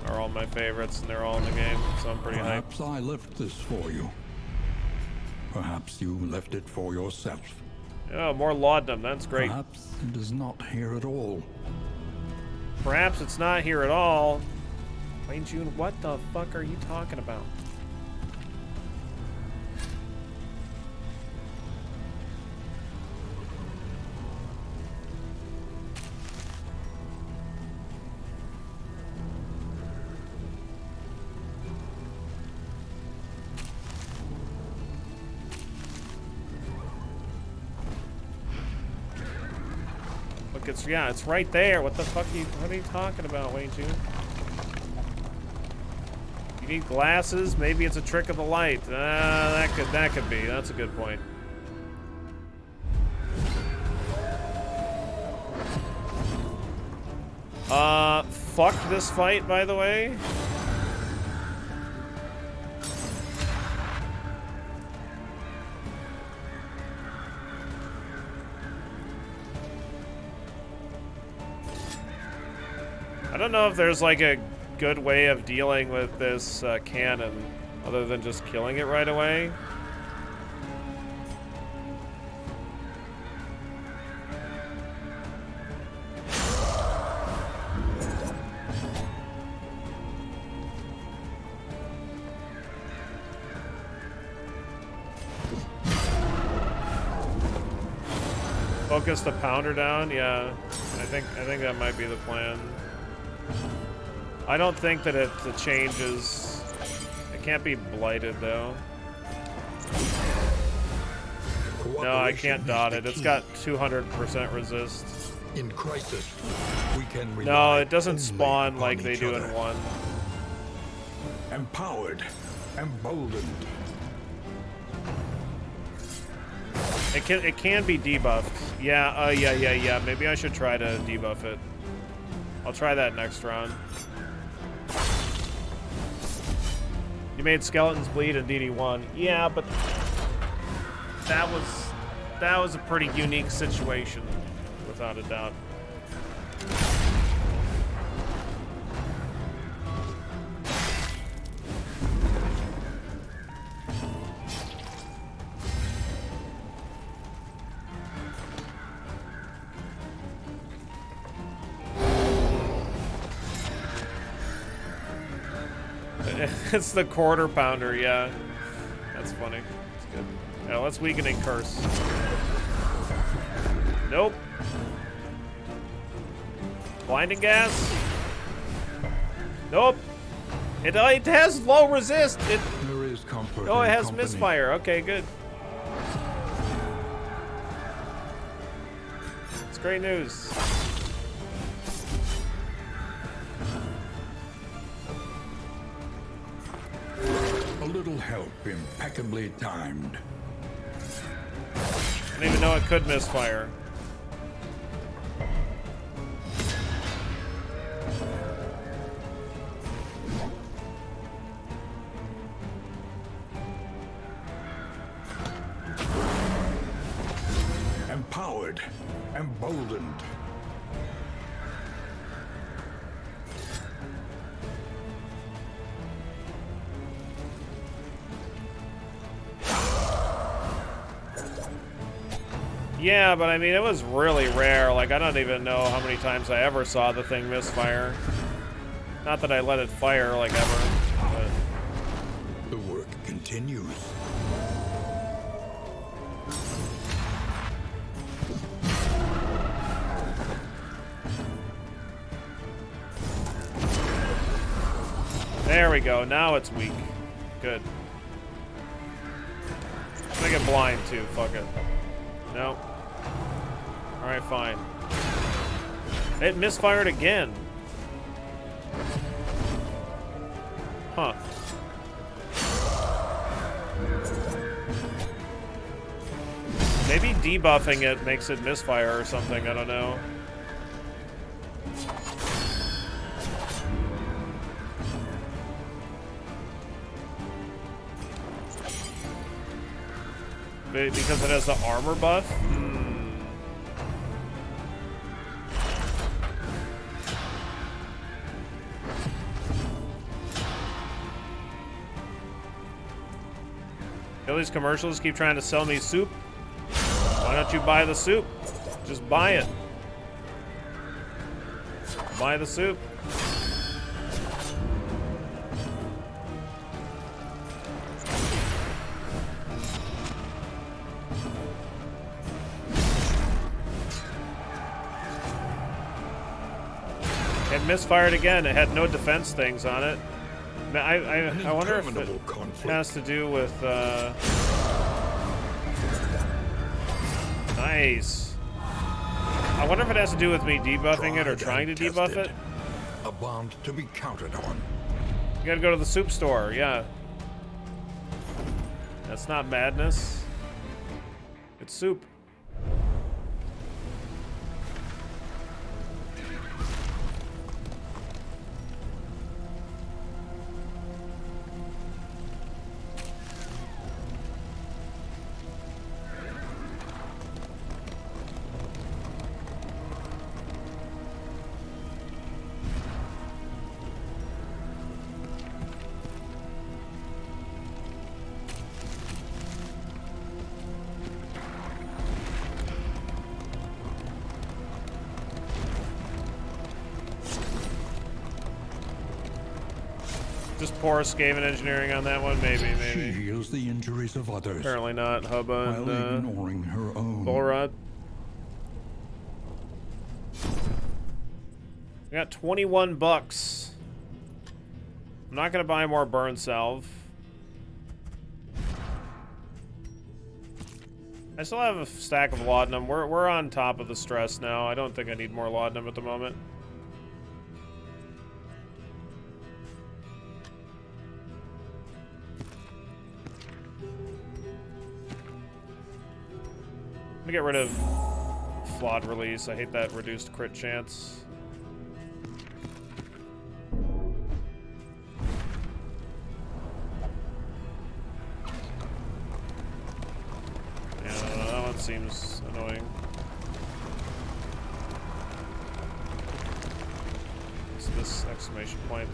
are all my favorites, and they're all in the game, so I'm pretty hyped. Perhaps I left this for you. Perhaps you left it for yourself. Oh, more laudanum. That's great. Perhaps it is not here at all. Perhaps it's not here at all. Wayne June, what the fuck are you talking about? It's right there. What the fuck what are you talking about, Wayne June? You need glasses? Maybe it's a trick of the light. That could be. That's a good point. Fuck this fight, by the way. I don't know if there's like a good way of dealing with this cannon other than just killing it right away. Focus the pounder down, yeah. I think that might be the plan. I don't think that it changes. It can't be blighted though. No, I can't dot it. It's got 200% resist. In crisis, we can rely No, it doesn't only spawn upon like they each do other. in 1. Empowered, emboldened. It can be debuffed. Yeah, yeah. Maybe I should try to debuff it. I'll try that next round. You made skeletons bleed in DD1. Yeah, but that was a pretty unique situation, without a doubt. It's the quarter pounder, yeah. That's funny. It's good. Yeah, let's weakening curse. Nope. Blinding gas? Nope. It has low resist. There is comfort. Oh, it in has company. misfire. Okay, good. It's great news. A little help, impeccably timed. I didn't even know it could misfire. Empowered, emboldened. Yeah, but I mean, it was really rare. Like, I don't even know how many times I ever saw the thing misfire. Not that I let it fire, like, ever. But The work continues. there we go. Now it's weak. Good. Make it blind, too. Fuck it. Nope. Alright, fine. It misfired again. Huh. Maybe debuffing it makes it misfire or something, I don't know. Because it has the armor buff? All these commercials keep trying to sell me soup. Why don't you buy the soup? Just buy it. Buy the soup. It misfired again. It had no defense things on it. I wonder if it has to do with, Nice. I wonder if it has to do with me debuffing it or trying to debuff it. A bond to be counted on. You gotta go to the soup store, yeah. That's not madness. It's soup. Just poor Skaven engineering on that one, maybe. She heals the injuries of others. Apparently not. Hubba while and ignoring her own. Bolrod. We got 21 bucks. I'm not gonna buy more burn salve. I still have a stack of laudanum. We're on top of the stress now. I don't think I need more laudanum at the moment. I'm gonna get rid of flawed release. I hate that reduced crit chance. Yeah, that one seems annoying. It's this exclamation point.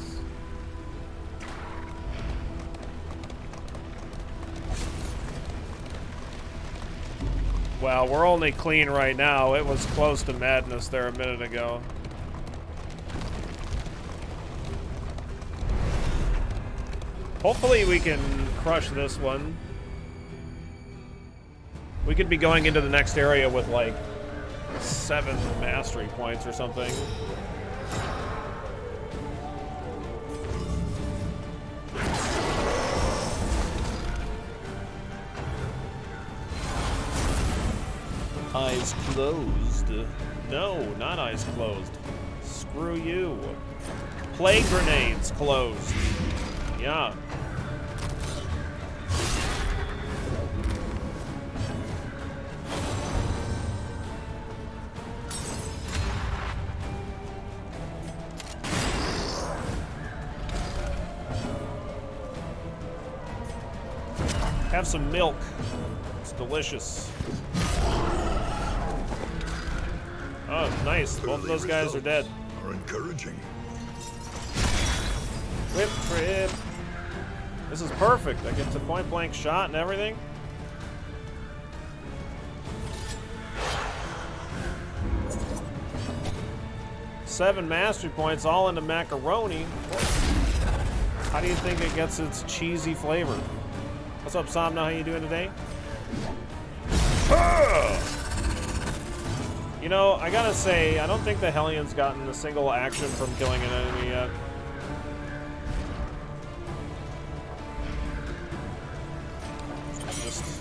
Well, we're only clean right now. It was close to madness there a minute ago. Hopefully we can crush this one. We could be going into the next area with like 7 mastery points or something. Eyes closed. No, not eyes closed. Screw you. Plague grenades closed. Yeah. Have some milk. It's delicious. Oh, nice. Both of those guys are dead. Are encouraging. Whip trip. This is perfect. I get to point blank shot and everything. Seven mastery points all into macaroni. How do you think it gets its cheesy flavor? What's up, Somna? How you doing today? You know, I gotta say, I don't think the Hellions gotten a single action from killing an enemy yet.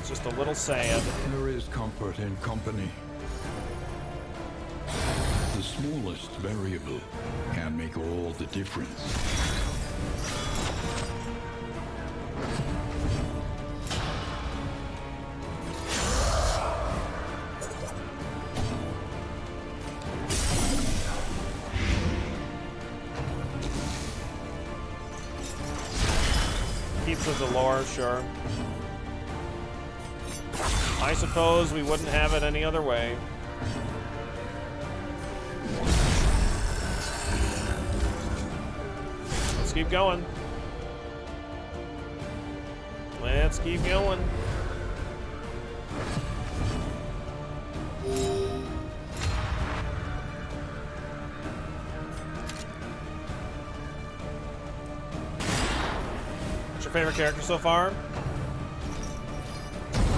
Just a little sad. There is comfort in company. The smallest variable can make all the difference. Keeps with the lore, sure. I suppose we wouldn't have it any other way. Let's keep going. Let's keep going. What's your favorite character so far?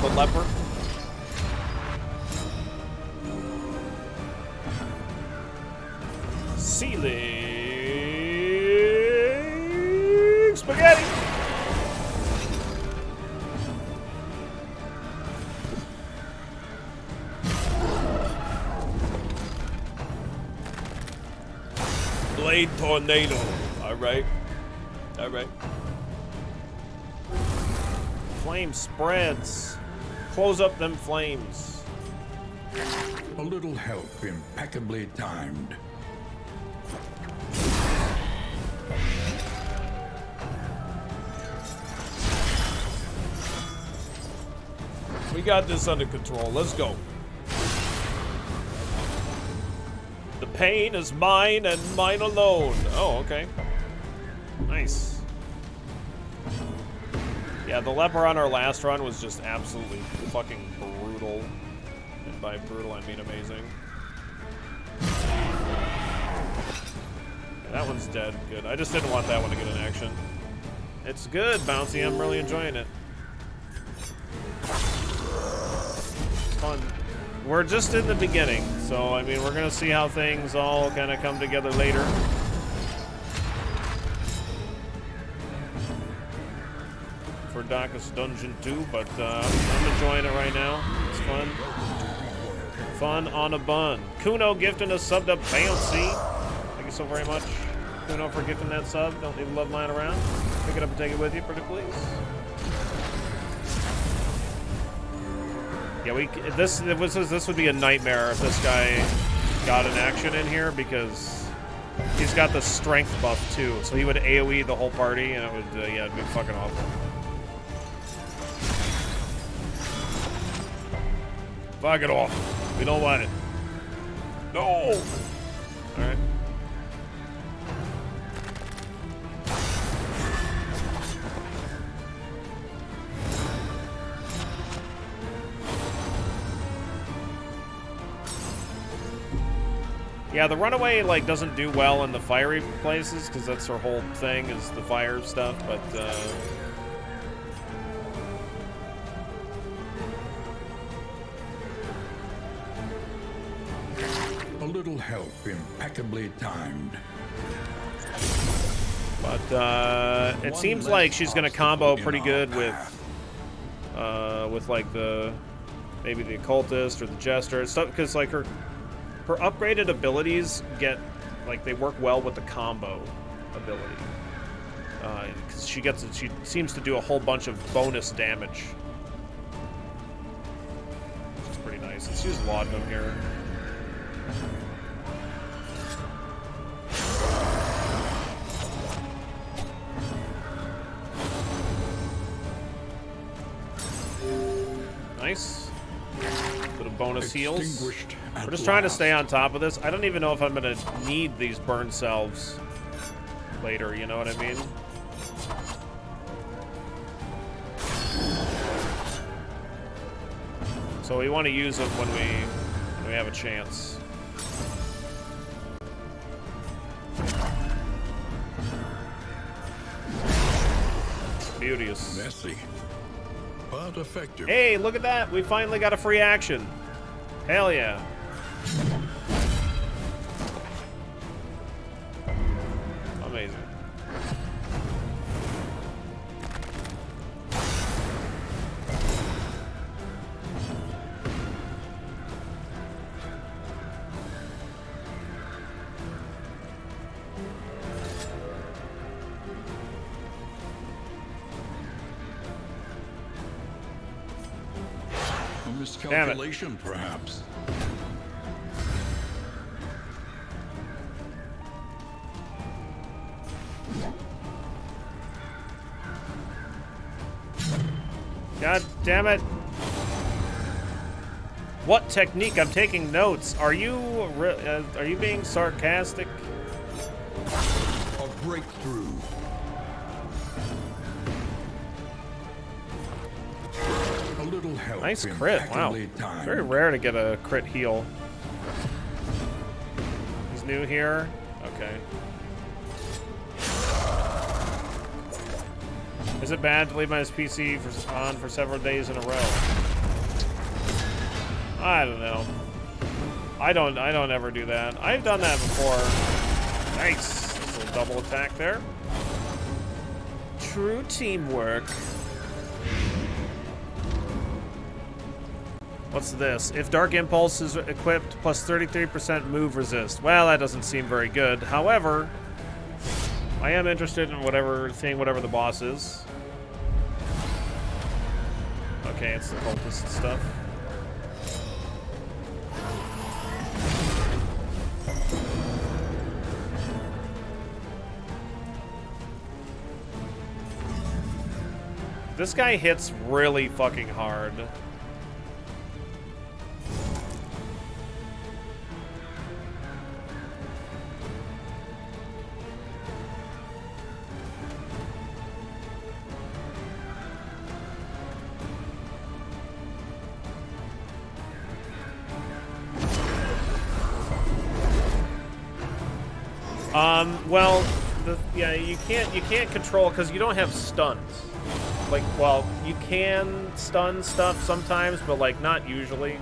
The leper. Ceiling spaghetti. Blade tornado. All right. Alright. Flame spreads. Close up them flames. A little help impeccably timed. We got this under control. Let's go. The pain is mine and mine alone. Oh, okay. Nice. Yeah, the leper on our last run was just absolutely fucking brutal. And by brutal, I mean amazing. Yeah, that one's dead. Good. I just didn't want that one to get an action. It's good, Bouncy. I'm really enjoying it. It's fun. We're just in the beginning, so I mean, we're gonna see how things all kind of come together later. For Darkest Dungeon 2, but I'm enjoying it right now. It's fun. Fun on a bun. Kuno gifting a sub to Bouncy. Thank you so very much, Kuno, for gifting that sub. Don't leave a love line around. Pick it up and take it with you, pretty please. Yeah, this would be a nightmare if this guy got an action in here, because he's got the strength buff too, so he would AoE the whole party, and it would yeah, it'd be fucking awful. Fuck it off. We don't want it. No. All right. Yeah, the runaway like doesn't do well in the fiery places because that's her whole thing is the fire stuff, but A little help impeccably timed. But it seems like she's gonna combo pretty good with like maybe the Occultist or the Jester and stuff, because like her upgraded abilities like they work well with the combo ability. Because she seems to do a whole bunch of bonus damage, which is pretty nice. Let's use Laudanum here. Nice. Bit of bonus heals. We're just trying to stay on top of this. I don't even know if I'm gonna need these burn salves later, you know what I mean? So we want to use them when we have a chance. Beauteous. Messy, but effective. Hey, look at that! We finally got a free action. Hell yeah. Amazing. A miscalculation, perhaps. God damn it. What technique? I'm taking notes. Are you being sarcastic? A breakthrough. A little help. Nice crit. Wow. Timed. Very rare to get a crit heal. He's new here. Okay. Is it bad to leave my PC on for several days in a row? I don't know. I don't ever do that. I've done that before. Nice. Just a little double attack there. True teamwork. What's this? If Dark Impulse is equipped, plus 33% move resist. Well, that doesn't seem very good. However, I am interested in seeing whatever the boss is. Okay, it's the cultist stuff. This guy hits really fucking hard. Well, yeah, you can't control because you don't have stuns. Like, well, you can stun stuff sometimes, but like not usually.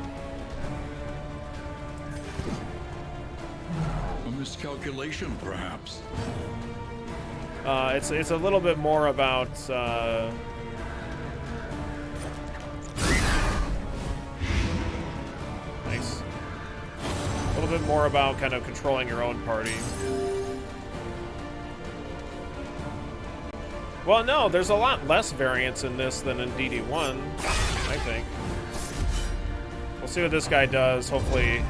A miscalculation, perhaps. It's a little bit more about nice. A little bit more about kind of controlling your own party. Well, no, there's a lot less variance in this than in DD1, I think. We'll see what this guy does, hopefully.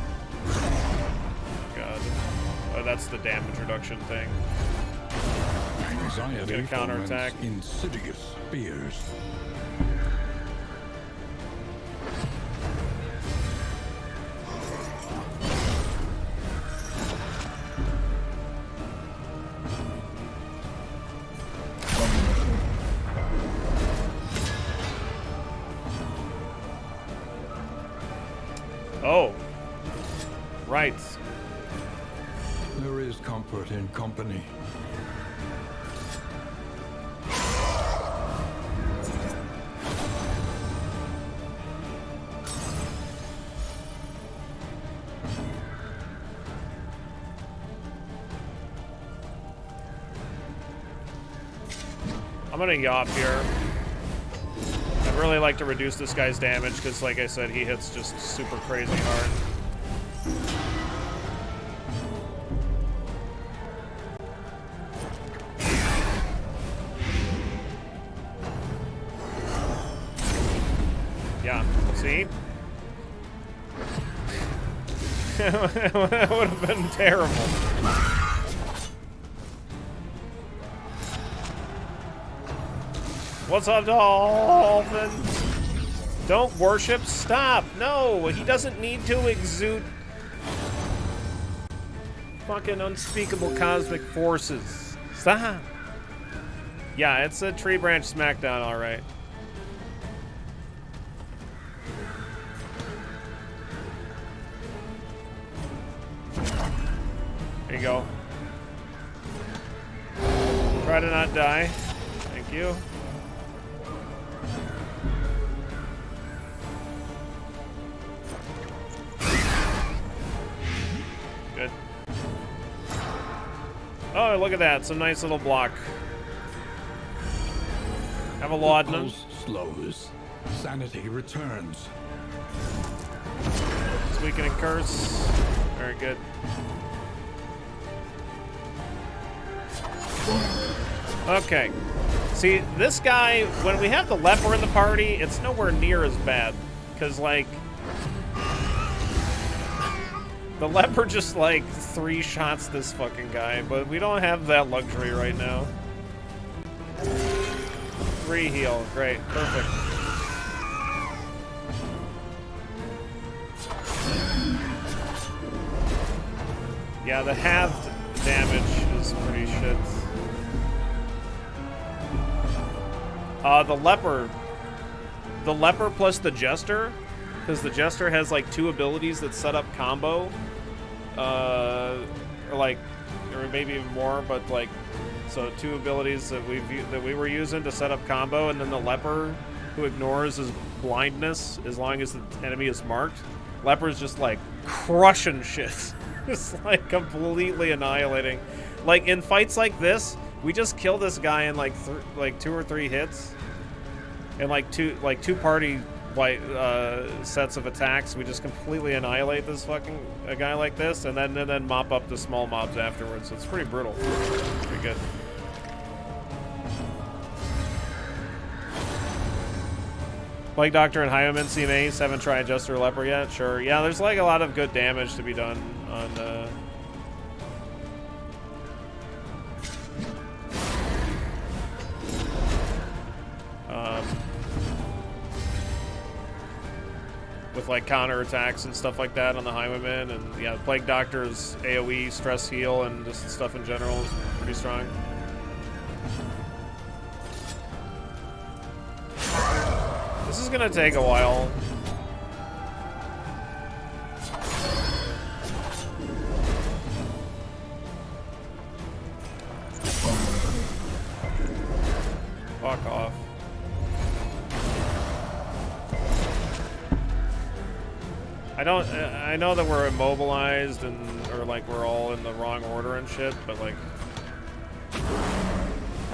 God. Oh, that's the damage reduction thing. Anxiety Get a counterattack. Insidious fears. Oh. Right. There is comfort in company. I'm gonna yop here. I'd really like to reduce this guy's damage because, like I said, he hits just super crazy hard. Yeah, see? That would have been terrible. What's up, Dolphin? Don't worship. Stop. No, he doesn't need to exude fucking unspeakable cosmic forces. Stop. Yeah, it's a tree branch smackdown, all right. There you go. Try to not die. Thank you. Good. Oh, look at that. Some nice little block. Have a laudanum. Pulse slows. Sanity returns. Weakening curse. Very good. Okay. See, this guy, when we have the leper in the party, it's nowhere near as bad. Because, like, the leper just, like, 3-shots this fucking guy. But we don't have that luxury right now. 3 heal. Great. Perfect. Yeah, the halved damage is pretty shit. The leper plus the jester, because the jester has like 2 abilities that set up combo, or maybe even more, but like, so 2 abilities that we were using to set up combo, and then the leper who ignores his blindness as long as the enemy is marked. Leper's just like crushing shit. Just like completely annihilating. Like in fights like this, we just kill this guy in like 2 or 3 hits, and like two party sets of attacks. We just completely annihilate this fucking guy like this, and then mop up the small mobs afterwards. So it's pretty brutal. Pretty good. Plague Doctor and Highwayman seem ace. Haven't tried Jester or Leper yet. Sure. Yeah, there's like a lot of good damage to be done on. With like counter attacks and stuff like that on the Highwayman, and yeah, Plague Doctor's AoE stress heal and just stuff in general is pretty strong. This is gonna take a while. Fuck off. I know that we're immobilized or like we're all in the wrong order and shit, but like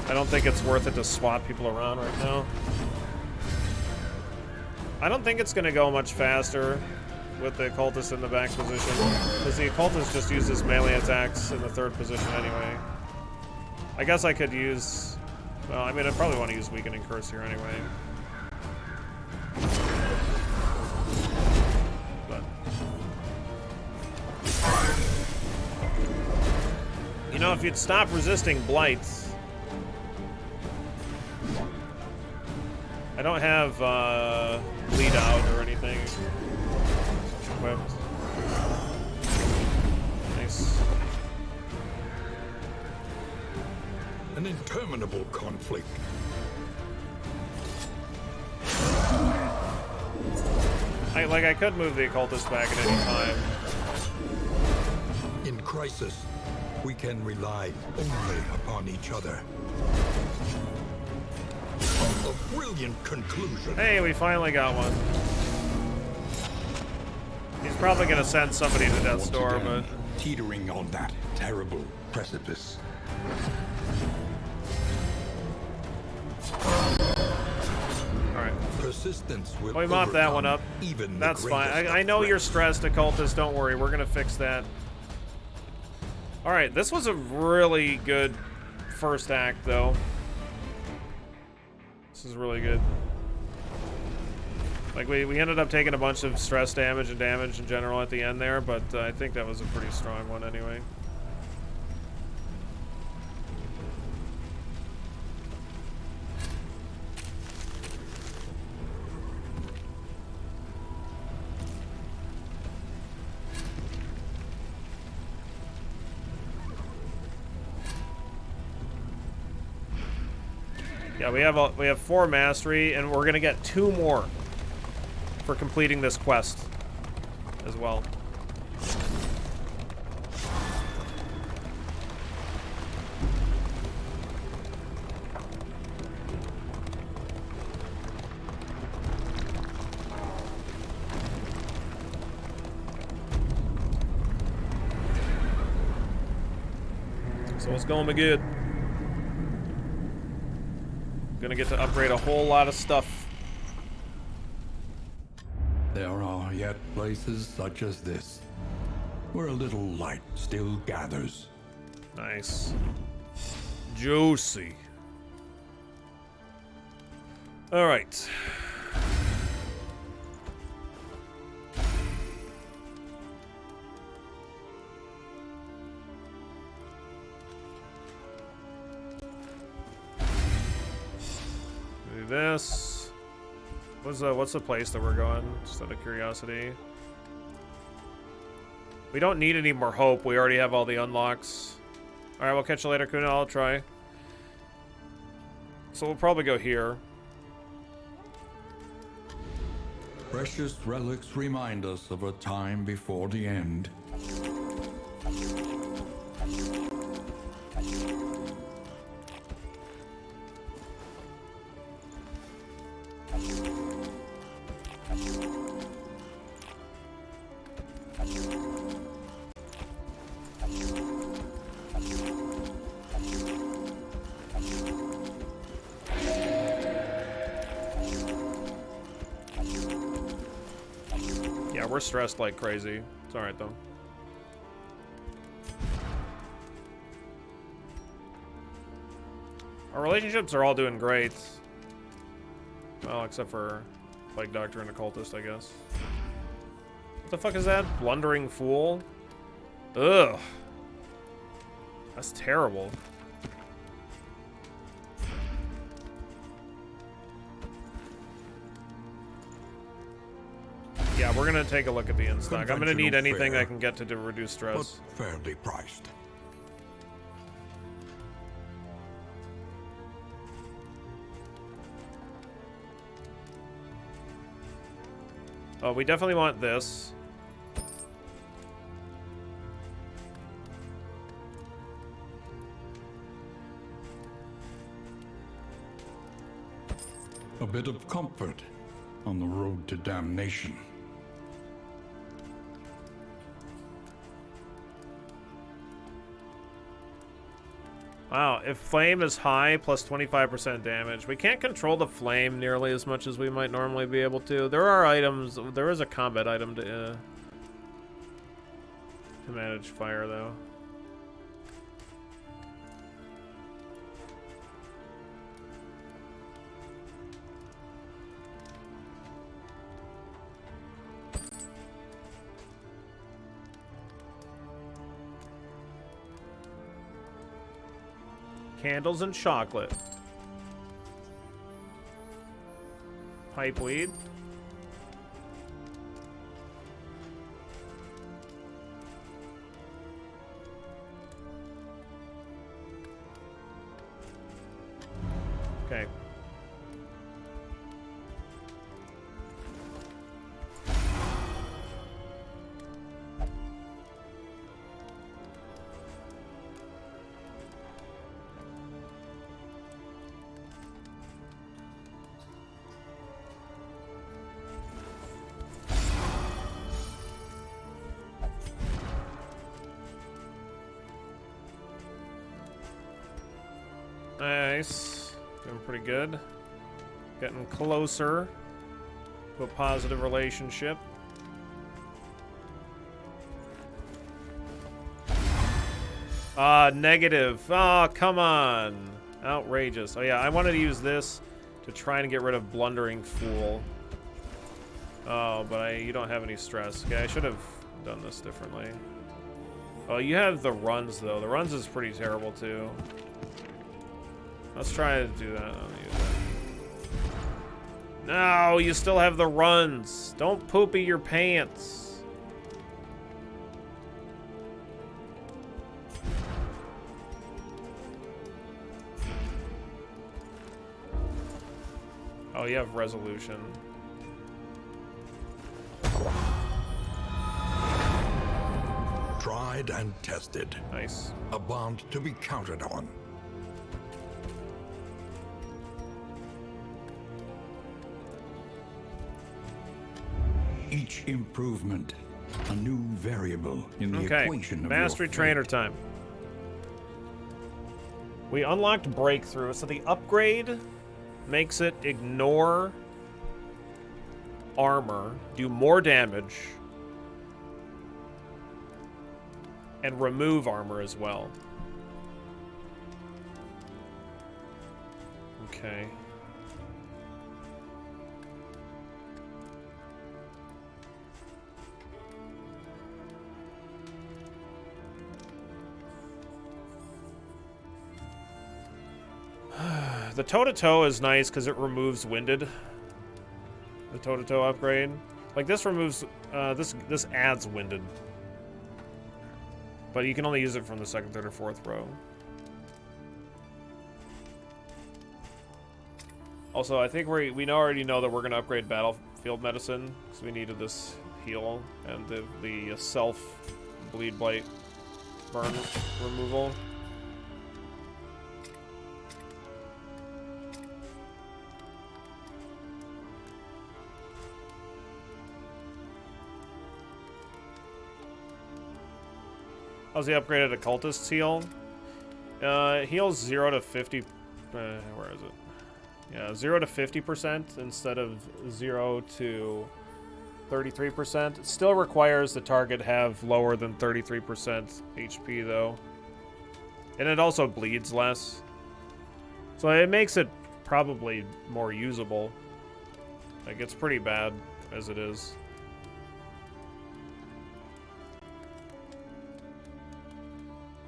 I don't think it's worth it to swap people around right now. I don't think it's gonna go much faster with the Occultist in the back position, because the Occultist just uses melee attacks in the third position anyway. I guess I could use, well, I mean, I'd probably want to use Weakening Curse here anyway. You know, if you'd stop resisting blights. I don't have bleed out or anything equipped. Nice. An interminable conflict. I could move the Occultist back at any time. In crisis, we can rely only upon each other. A brilliant conclusion. Hey, we finally got one. He's probably gonna send somebody to Death's Door, but teetering on that terrible precipice. Alright. Persistence will we mopped that one up. Even that's fine. I know you're stressed, Occultist. Don't worry. We're gonna fix that. Alright, this was a really good first act, though. This is really good. Like, we ended up taking a bunch of stress damage and damage in general at the end there, but I think that was a pretty strong one anyway. Yeah, we have 4 mastery, and we're gonna get 2 more for completing this quest as well. So it's gonna be good. Gonna get to upgrade a whole lot of stuff. There are yet places such as this, where a little light still gathers. Nice. Juicy. All right. Do this. What's the place that we're going? Just out of curiosity. We don't need any more hope. We already have all the unlocks. All right, we'll catch you later, Kuna. I'll try. So we'll probably go here. Precious relics remind us of a time before the end. Yeah, we're stressed like crazy. It's alright though. Our relationships are all doing great. Well, except for Like Doctor and Occultist, I guess. What the fuck is that? Blundering Fool? Ugh. That's terrible. Yeah, we're gonna take a look at the in-stock. I'm gonna need anything I can get to reduce stress. But fairly priced. Oh, we definitely want this. A bit of comfort on the road to damnation. Wow, if flame is high, plus 25% damage. We can't control the flame nearly as much as we might normally be able to. There are items, there is a combat item to manage fire, though. Candles and chocolate. Pipeweed. Okay. Nice. Doing pretty good. Getting closer to a positive relationship. Negative. Oh, come on. Outrageous. Oh, yeah, I wanted to use this to try and get rid of Blundering Fool. Oh, but you don't have any stress. Okay, I should have done this differently. Oh, you have the runs, though. The runs is pretty terrible, too. Let's try to do that. I'll use that. No, you still have the runs. Don't poopy your pants. Oh, you have resolution. Tried and tested. Nice. A bond to be counted on. Each improvement, a new variable in the equation of Mastery your fate. Trainer time. We unlocked Breakthrough, so the upgrade makes it ignore armor, do more damage, and remove armor as well. Okay. The toe-to-toe is nice because it removes winded. The toe-to-toe upgrade. Like this removes, this adds winded. But you can only use it from the second, third, or fourth row. Also, I think we already know that we're going to upgrade Battlefield Medicine. Because we needed this heal and the self bleed blight burn removal. How's the upgraded Occultist heal? Heals 0 to 50. Where is it? Yeah, 0 to 50% instead of 0 to 33%. It still requires the target have lower than 33% HP though. And it also bleeds less. So it makes it probably more usable. Like, it's pretty bad as it is.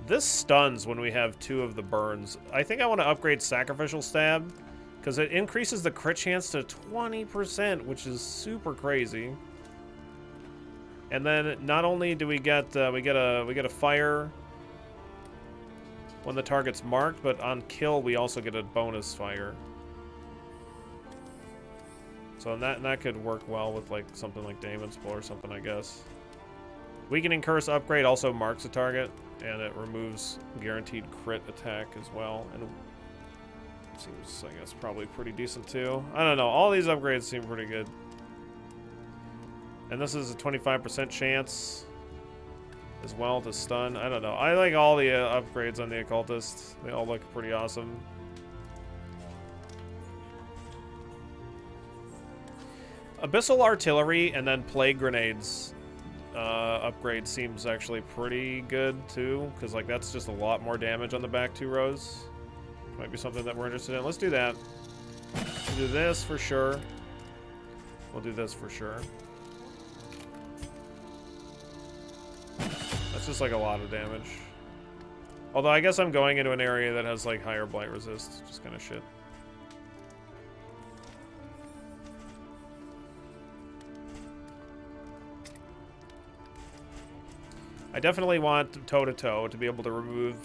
This stuns when we have 2 of the burns. I think I want to upgrade Sacrificial Stab, because it increases the crit chance to 20%, which is super crazy. And then not only do we get we get a fire when the target's marked, but on kill we also get a bonus fire. So that could work well with like something like Daemon's Pull or something, I guess. Weakening Curse upgrade also marks a target, and it removes guaranteed crit attack as well. And it seems like that's probably pretty decent too. I don't know. All these upgrades seem pretty good. And this is a 25% chance as well to stun. I don't know. I like all the upgrades on the Occultist. They all look pretty awesome. Abyssal Artillery and then Plague Grenades upgrade seems actually pretty good too, because like that's just a lot more damage on the back 2 rows. Might be something that we're interested in. Let's do that. We'll do this for sure. We'll do this for sure. That's just like a lot of damage. Although I guess I'm going into an area that has like higher blight resist, just kind of shit. I definitely want toe-to-toe to be able to remove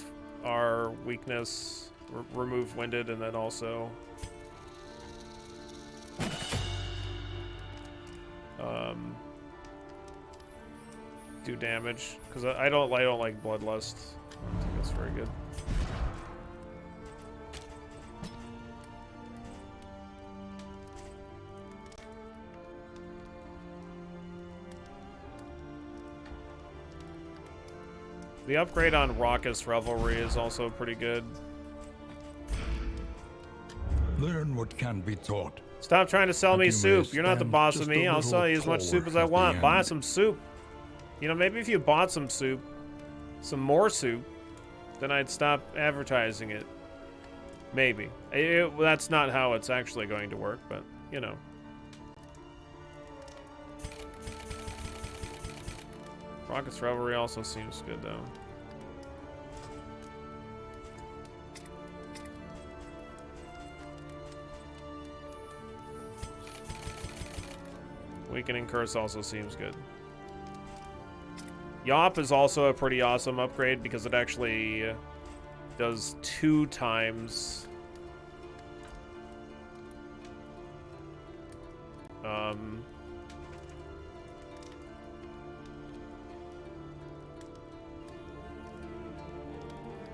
our weakness, remove winded, and then also do damage, because I don't like Bloodlust. I don't think that's very good. The upgrade on Raucous Revelry is also pretty good. Learn what can be taught. Stop trying to sell And me you may soup. You're not the stand boss of just me. a I'll sell you as little much soup as I taller at want. the Buy end. some soup. You know, maybe if you bought some soup, some more soup, then I'd stop advertising it. Maybe. That's not how it's actually going to work, but, you know. Raucous Revelry also seems good, though. Weakening Curse also seems good. Yawp is also a pretty awesome upgrade because it actually does 2 times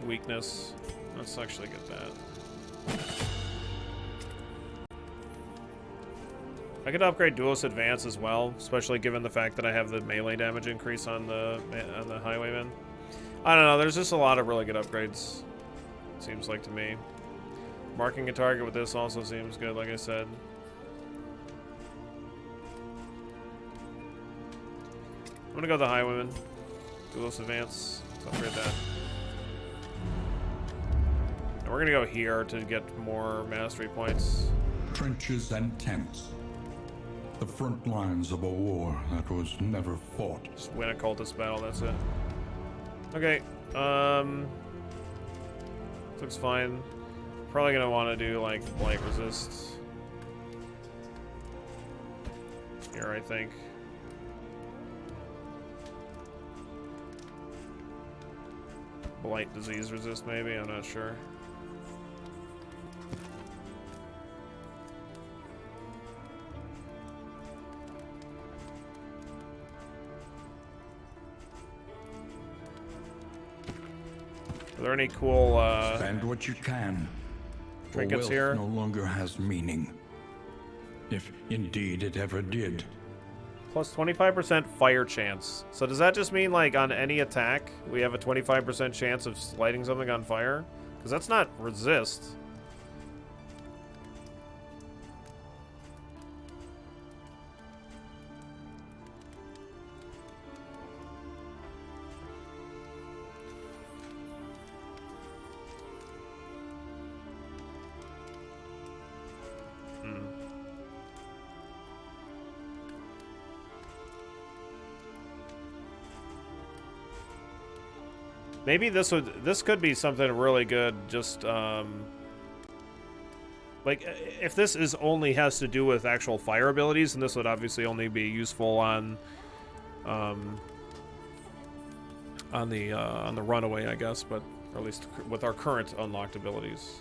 weakness. Let's actually get that. I could upgrade Duelist Advance as well, especially given the fact that I have the melee damage increase on the Highwayman. I don't know, there's just a lot of really good upgrades, it seems like to me. Marking a target with this also seems good, like I said. I'm gonna go the Highwayman. Duelist Advance. Let's upgrade that. And we're gonna go here to get more mastery points. Trenches and tents. The front lines of a war that was never fought. Just win a cultist battle, that's it. Okay, looks fine. Probably gonna want to do like blight resist here, I think. Blight disease resist, maybe, I'm not sure. Are there any cool Spend what you can. trinkets Wealth here? no longer has meaning. If indeed it ever did. Plus 25% fire chance. So does that just mean like on any attack we have a 25% chance of lighting something on fire? Because that's not resist. Maybe this could be something really good. Just like if this is only has to do with actual fire abilities, and this would obviously only be useful on the runaway, I guess, but or at least with our current unlocked abilities.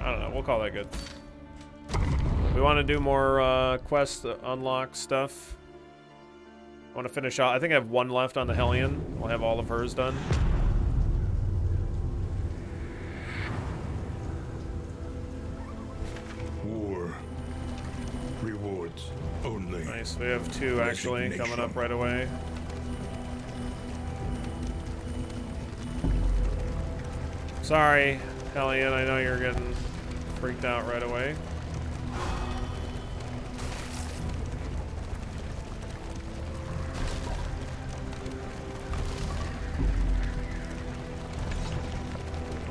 I don't know. We'll call that good. We want to do more quest unlock stuff. I want to finish out. I think I have one left on the Hellion. We'll have all of hers done. War. Rewards only. Nice. We have two actually coming up right away. Sorry, Hellion. I know you're getting freaked out right away.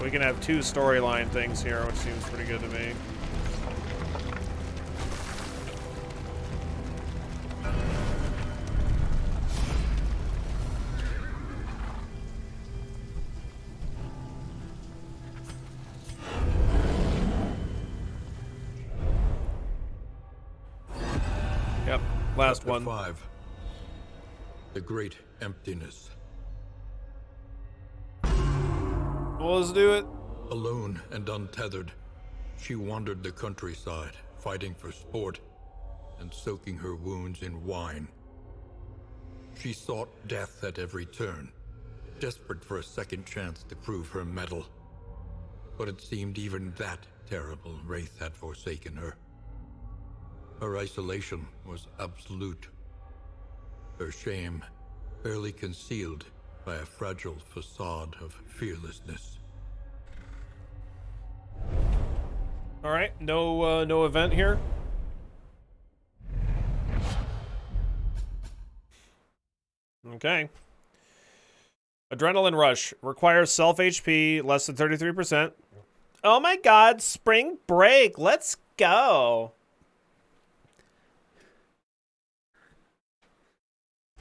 We can have two storyline things here, which seems pretty good to me. Yep, last Chapter one. 5. The Great Emptiness. Well, let's do it. Alone and untethered, she wandered the countryside, fighting for sport and soaking her wounds in wine. She sought death at every turn, desperate for a second chance to prove her mettle. But it seemed even that terrible wraith had forsaken her. Her isolation was absolute. Her shame barely concealed by a fragile facade of fearlessness. All right, no event here. Okay. Adrenaline rush requires self HP less than 33%. Oh my God! Spring break. Let's go.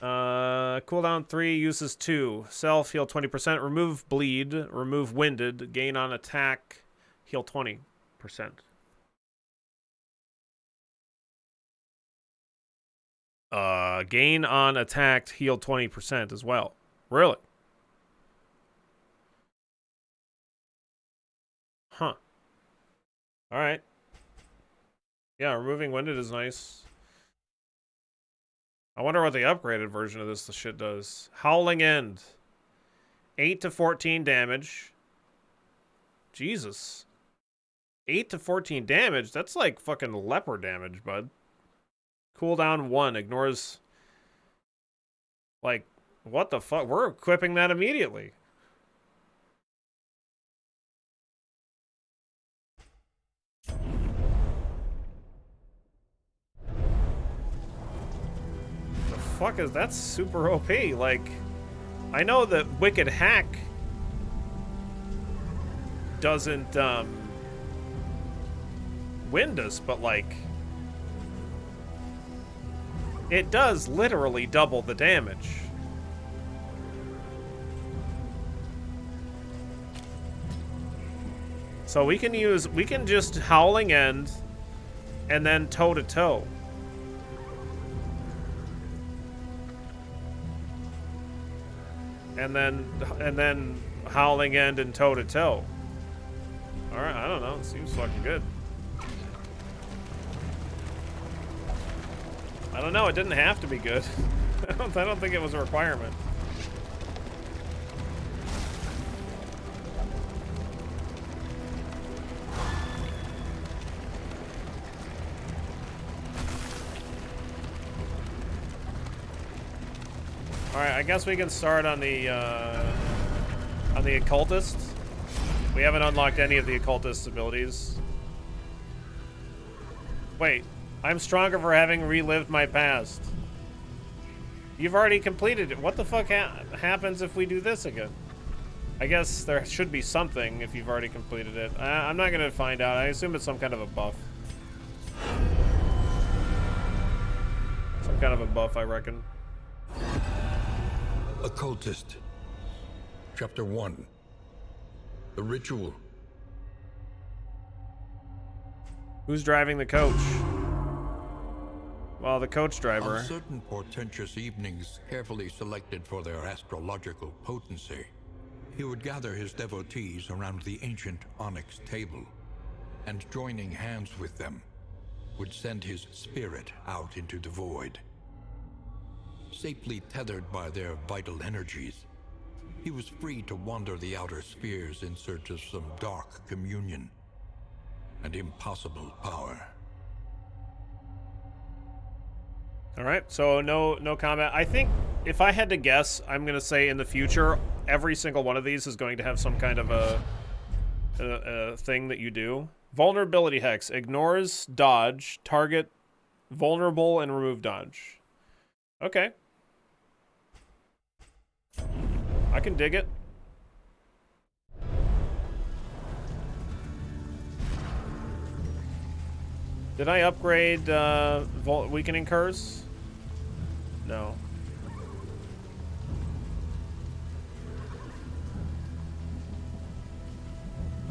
Cooldown 3, uses 2. Self, heal 20%. Remove bleed. Remove winded. Gain on attack. Heal 20%. Gain on attack. Heal 20% as well. Really? Huh. Alright. Yeah, removing winded is nice. I wonder what the upgraded version of this shit does. Howling End. 8 to 14 damage. Jesus. 8 to 14 damage? That's like fucking leper damage, bud. Cooldown 1. Ignores... Like, what the fuck? We're equipping that immediately. Fuck is that's super OP. Like, I know that Wicked Hack doesn't wind us, but like it does literally double the damage. So we can just Howling End and then toe to toe. And then Howling End and toe to toe. All right, I don't know. It seems fucking good. I don't know. It didn't have to be good. I don't think it was a requirement. All right, I guess we can start on the Occultist. We haven't unlocked any of the Occultist's abilities. Wait, I'm stronger for having relived my past. You've already completed it. What the fuck happens if we do this again? I guess there should be something if you've already completed it. I'm not gonna find out. I assume it's some kind of a buff. Some kind of a buff, I reckon. Occultist. Chapter 1. The Ritual. Who's driving the coach? Well, the coach driver. On certain portentous evenings carefully selected for their astrological potency, he would gather his devotees around the ancient onyx table, and joining hands with them, would send his spirit out into the void. Safely tethered by their vital energies, he was free to wander the outer spheres in search of some dark communion and impossible power. All right, so no combat. I think if I had to guess, I'm gonna say in the future, every single one of these is going to have some kind of a thing that you do. Vulnerability hex ignores dodge, target vulnerable, and remove dodge. Okay, I can dig it. Did I upgrade weakening curse? No.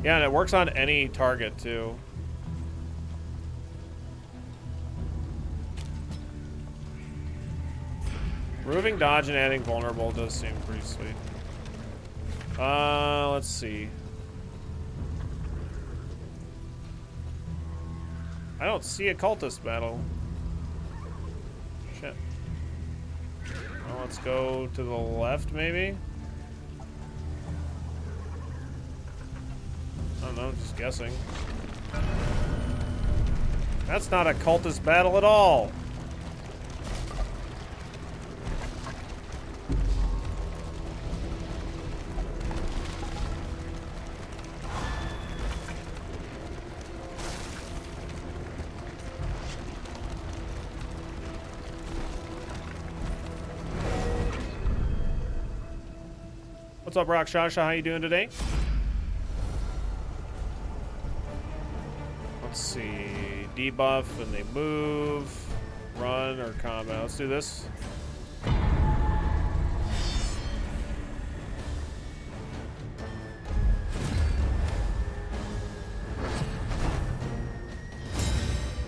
Yeah, and it works on any target too. Removing dodge and adding vulnerable does seem pretty sweet. Let's see. I don't see a cultist battle. Shit. Well, let's go to the left, maybe? I don't know, just guessing. That's not a cultist battle at all! What's up, Rakshasha? How you doing today? Let's see. Debuff and they move. Run or combat. Let's do this.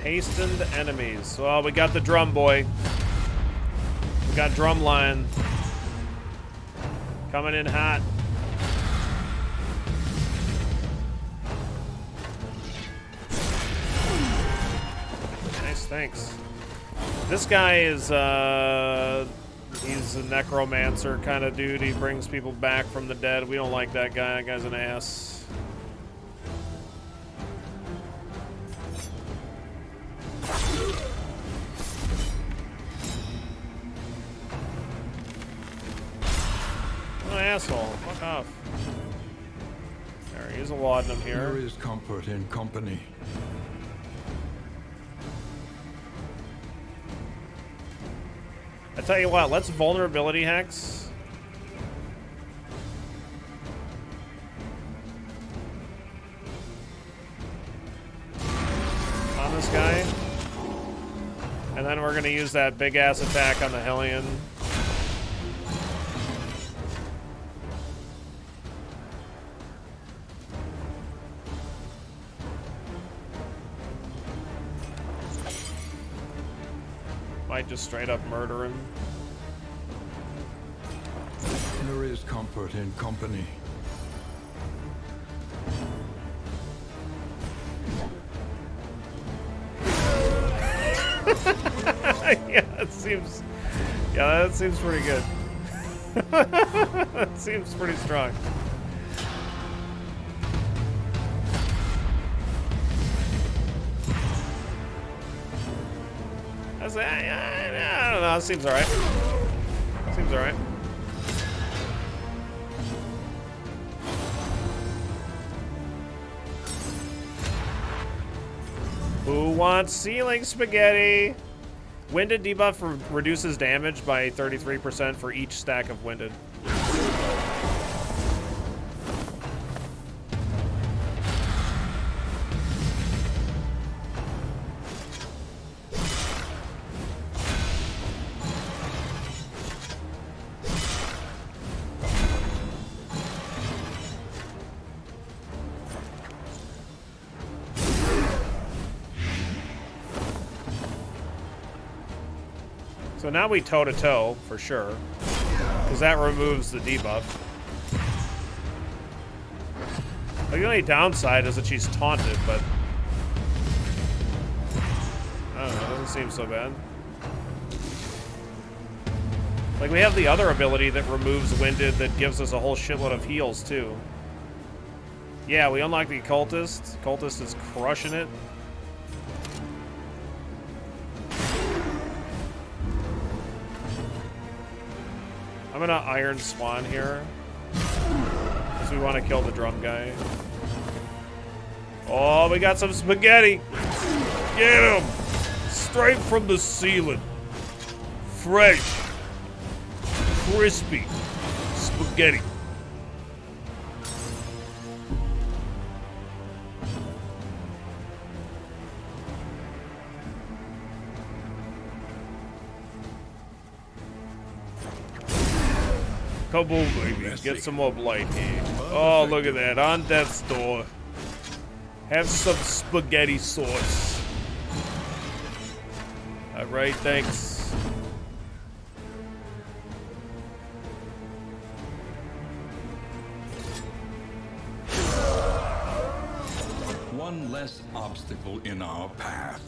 Hastened enemies. Well, we got the drum boy. We got drumline. Coming in hot. Nice, thanks. This guy is, he's a necromancer kind of dude. He brings people back from the dead. We don't like that guy. That guy's an ass. Asshole, fuck off. There, he is a laudanum here. There is comfort in company. I tell you what, let's vulnerability hex. On this guy. And then we're gonna use that big ass attack on the Hellion. Might just straight up murder him. There is comfort in company. Yeah, that seems pretty good. That seems pretty strong. I don't know, it seems alright. Seems alright. Who wants ceiling spaghetti? Winded debuff reduces damage by 33% for each stack of winded. So now we toe-to-toe, for sure. Because that removes the debuff. Like, the only downside is that she's taunted, but... I don't know, it doesn't seem so bad. Like, we have the other ability that removes Winded that gives us a whole shitload of heals, too. Yeah, we unlock the Occultist. Occultist is crushing it. I'm gonna Iron Swan here. Because we want to kill the drum guy. Oh, we got some spaghetti! Get him! Straight from the ceiling. Fresh. Crispy. Spaghetti. Kaboom, baby. Get some more blight here. Oh, look at that. On death's door. Have some spaghetti sauce. Alright, thanks. One less obstacle in our path.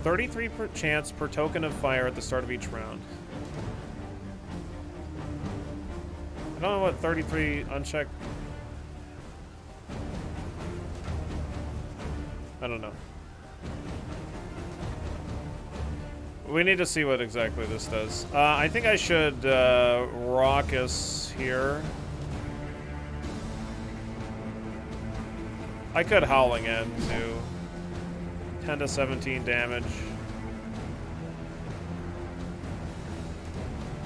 33% chance per token of fire at the start of each round. I don't know what 33 unchecked. I don't know. We need to see what exactly this does. I think I should Raucous here. I could Howling End too. 10 to 17 damage.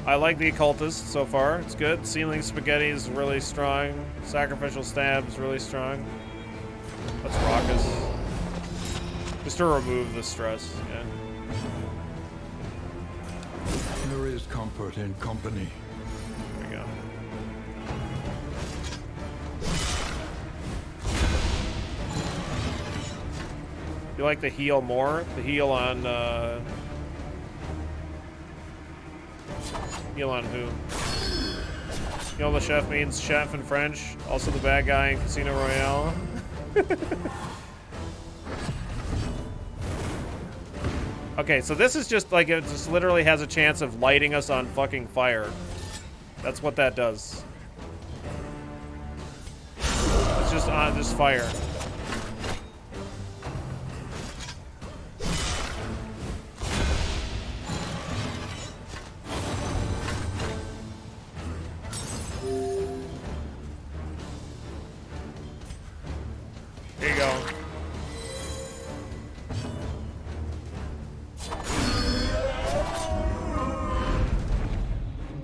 I like the Occultist so far. It's good. Ceiling Spaghetti is really strong. Sacrificial Stab is really strong. Let's Raucous. Just to remove the stress. Yeah. There is comfort in company. There we go. You like the heal more? The heal on, heal on who? Heal the chef means chef in French. Also the bad guy in Casino Royale. Okay, so this is just like, it just literally has a chance of lighting us on fucking fire. That's what that does. It's just on this fire. Here you go.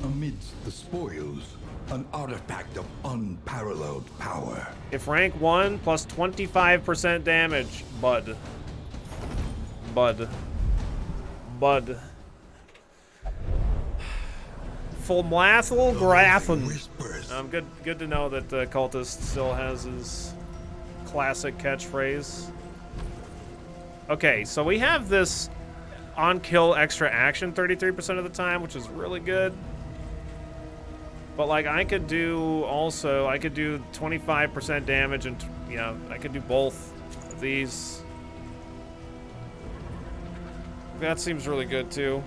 Amidst the spoils, an artifact of unparalleled power. If rank 1 plus 25% damage, bud. Bud. Bud. Fulmathal Graphin. Whispers. Good to know that the Cultist still has his classic catchphrase. Okay, so we have this on-kill extra action 33% of the time, which is really good. But like I could do 25% damage and I could do both of these. That seems really good too.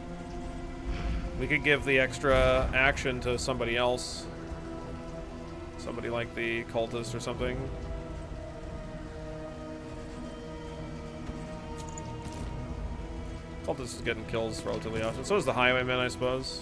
We could give the extra action to somebody else. Somebody like the Cultist or something. Cultist is getting kills relatively often. So is the Highwayman, I suppose.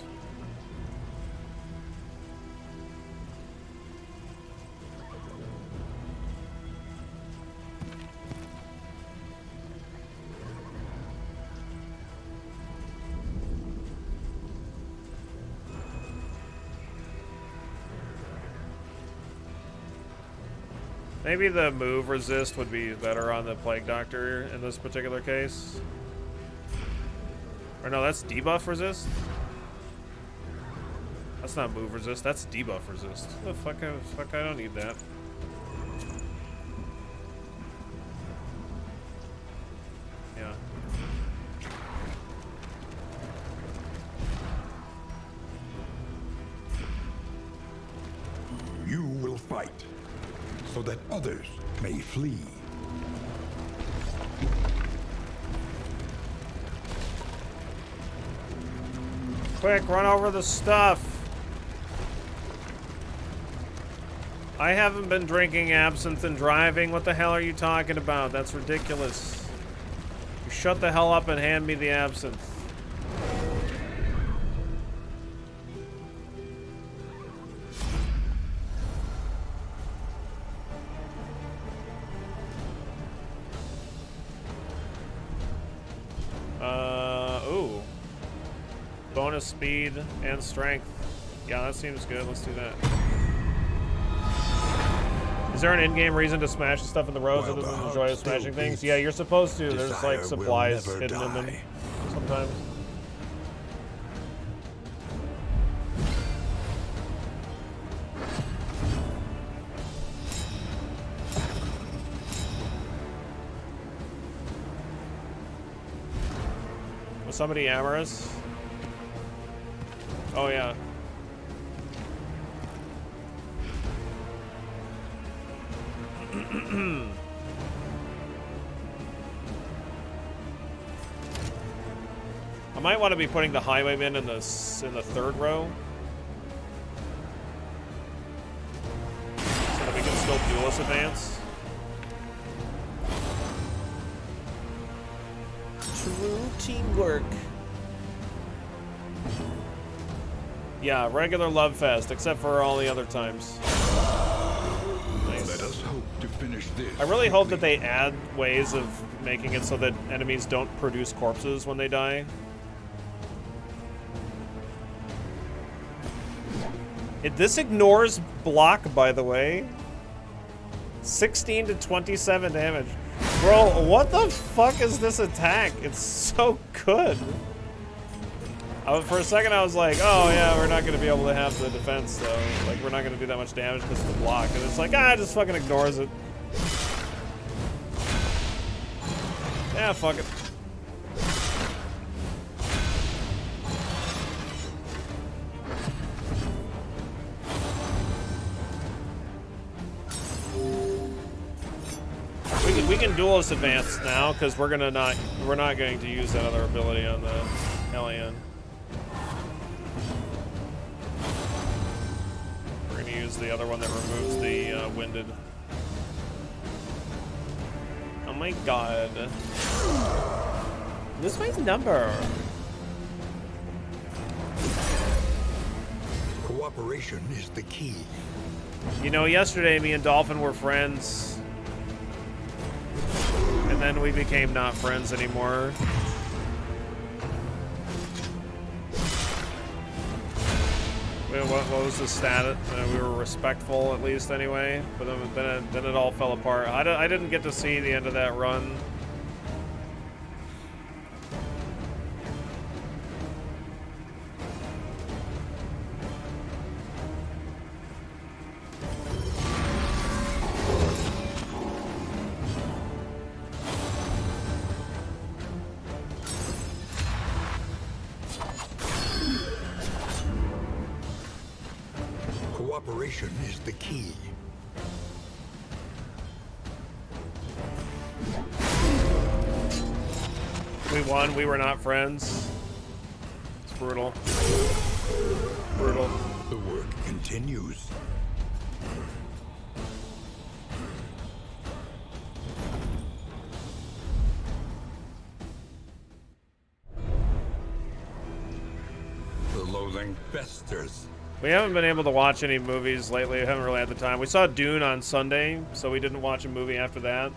Maybe the move resist would be better on the Plague Doctor in this particular case. Or no, that's debuff resist? That's not move resist, that's debuff resist. The fuck, I don't need that. so that others may flee. Quick, run over the stuff. I haven't been drinking absinthe and driving. What the hell are you talking about? That's ridiculous. You shut the hell up and hand me the absinthe. Ooh. Bonus speed and strength. Yeah, that seems good. Let's do that. Is there an in-game reason to smash the stuff in the roads other than the joy of smashing things? Yeah, you're supposed to. There's like supplies hidden in them sometimes. Was somebody amorous? Oh yeah. I might want to be putting the highwaymen in the third row, so that we can still duelist advance. True teamwork. Yeah, regular love fest, except for all the other times. Nice. Let us hope to finish this. I really hope that they add ways of making it so that enemies don't produce corpses when they die. This ignores block, by the way. 16 to 27 damage. Bro, what the fuck is this attack? It's so good. For a second I was like, oh yeah, we're not going to be able to have the defense though. Like, we're not going to do that much damage because of the block. And it's like, it just fucking ignores it. Yeah, fuck it. We can duelist advance now because we're not going to use that other ability on the Hellion. We're going to use the other one that removes the winded. Oh my god. This one's number. Cooperation is the key. You know, yesterday me and Dolphin were friends. And then we became not friends anymore. What was the status? We were respectful, at least, anyway. But then it all fell apart. I didn't get to see the end of that run. Cooperation is the key. We won. We were not friends. It's brutal. Brutal. The work continues. The loathing festers. We haven't been able to watch any movies lately. We haven't really had the time. We saw Dune on Sunday, so we didn't watch a movie after that.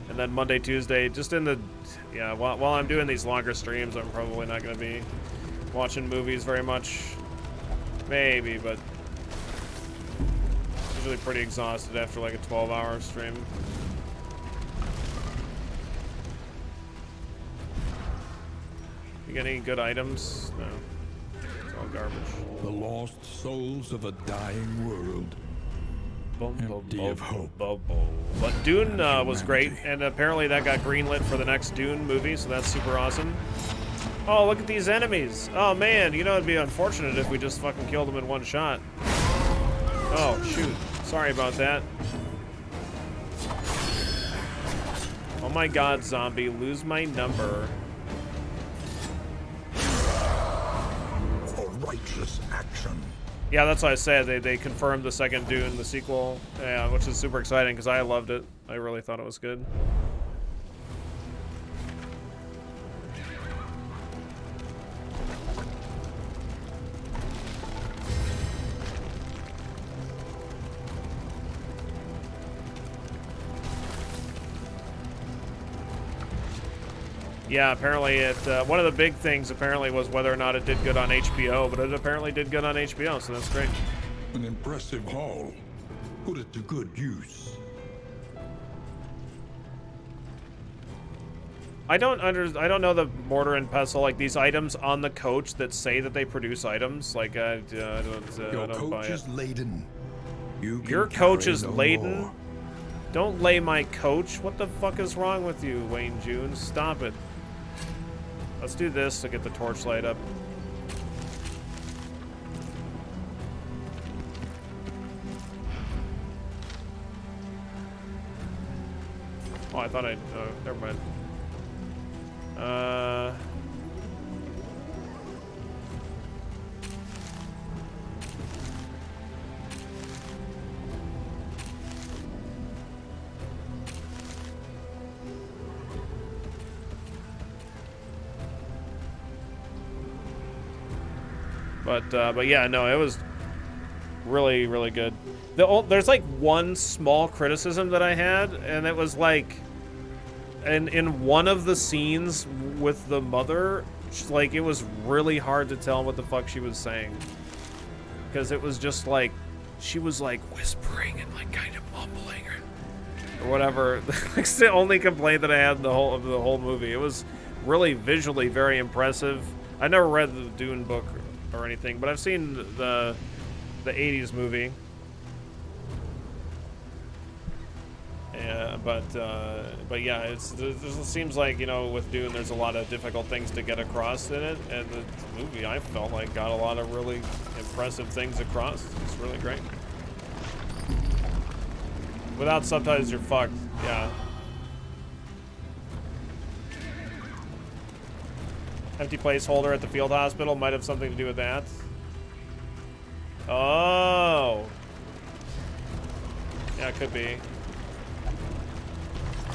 And then Monday, Tuesday, just in the... Yeah, while I'm doing these longer streams, I'm probably not going to be watching movies very much. Maybe, but... usually pretty exhausted after like a 12-hour stream. You got any good items? No. It's all garbage. The lost souls of a dying world. Empty of hope. But Dune was great, and apparently that got greenlit for the next Dune movie, so that's super awesome. Oh, look at these enemies. Oh man, you know, it'd be unfortunate if we just fucking killed them in one shot. Oh shoot, sorry about that. Oh my god, zombie, lose my number. For righteous action. Yeah, that's what I said. They confirmed the second Dune, the sequel, yeah, which is super exciting because I loved it. I really thought it was good. Yeah, apparently it, one of the big things apparently was whether or not it did good on HBO, but it apparently did good on HBO, so that's great. An impressive haul. Put it to good use. I don't know the mortar and pestle, like these items on the coach that say that they produce items, like I don't buy it. Your coach is laden. Your coach is no laden? more. Don't lay my coach. What the fuck is wrong with you, Wayne June? Stop it. Let's do this to get the torchlight up. Oh, I thought never mind. But yeah, no, it was really, really good. There's like one small criticism that I had, and it was like, in one of the scenes with the mother, like it was really hard to tell what the fuck she was saying, because it was just like she was like whispering and like kind of mumbling or whatever. That's the only complaint that I had in the whole movie. It was really visually very impressive. I never read the Dune book or anything, but I've seen the 80s movie. Yeah, but yeah, it seems like, you know, with Dune, there's a lot of difficult things to get across in it, and the movie, I felt like, got a lot of really impressive things across. It's really great. Without subtitles, you're fucked. Yeah. Empty placeholder at the field hospital might have something to do with that. Oh. Yeah, it could be.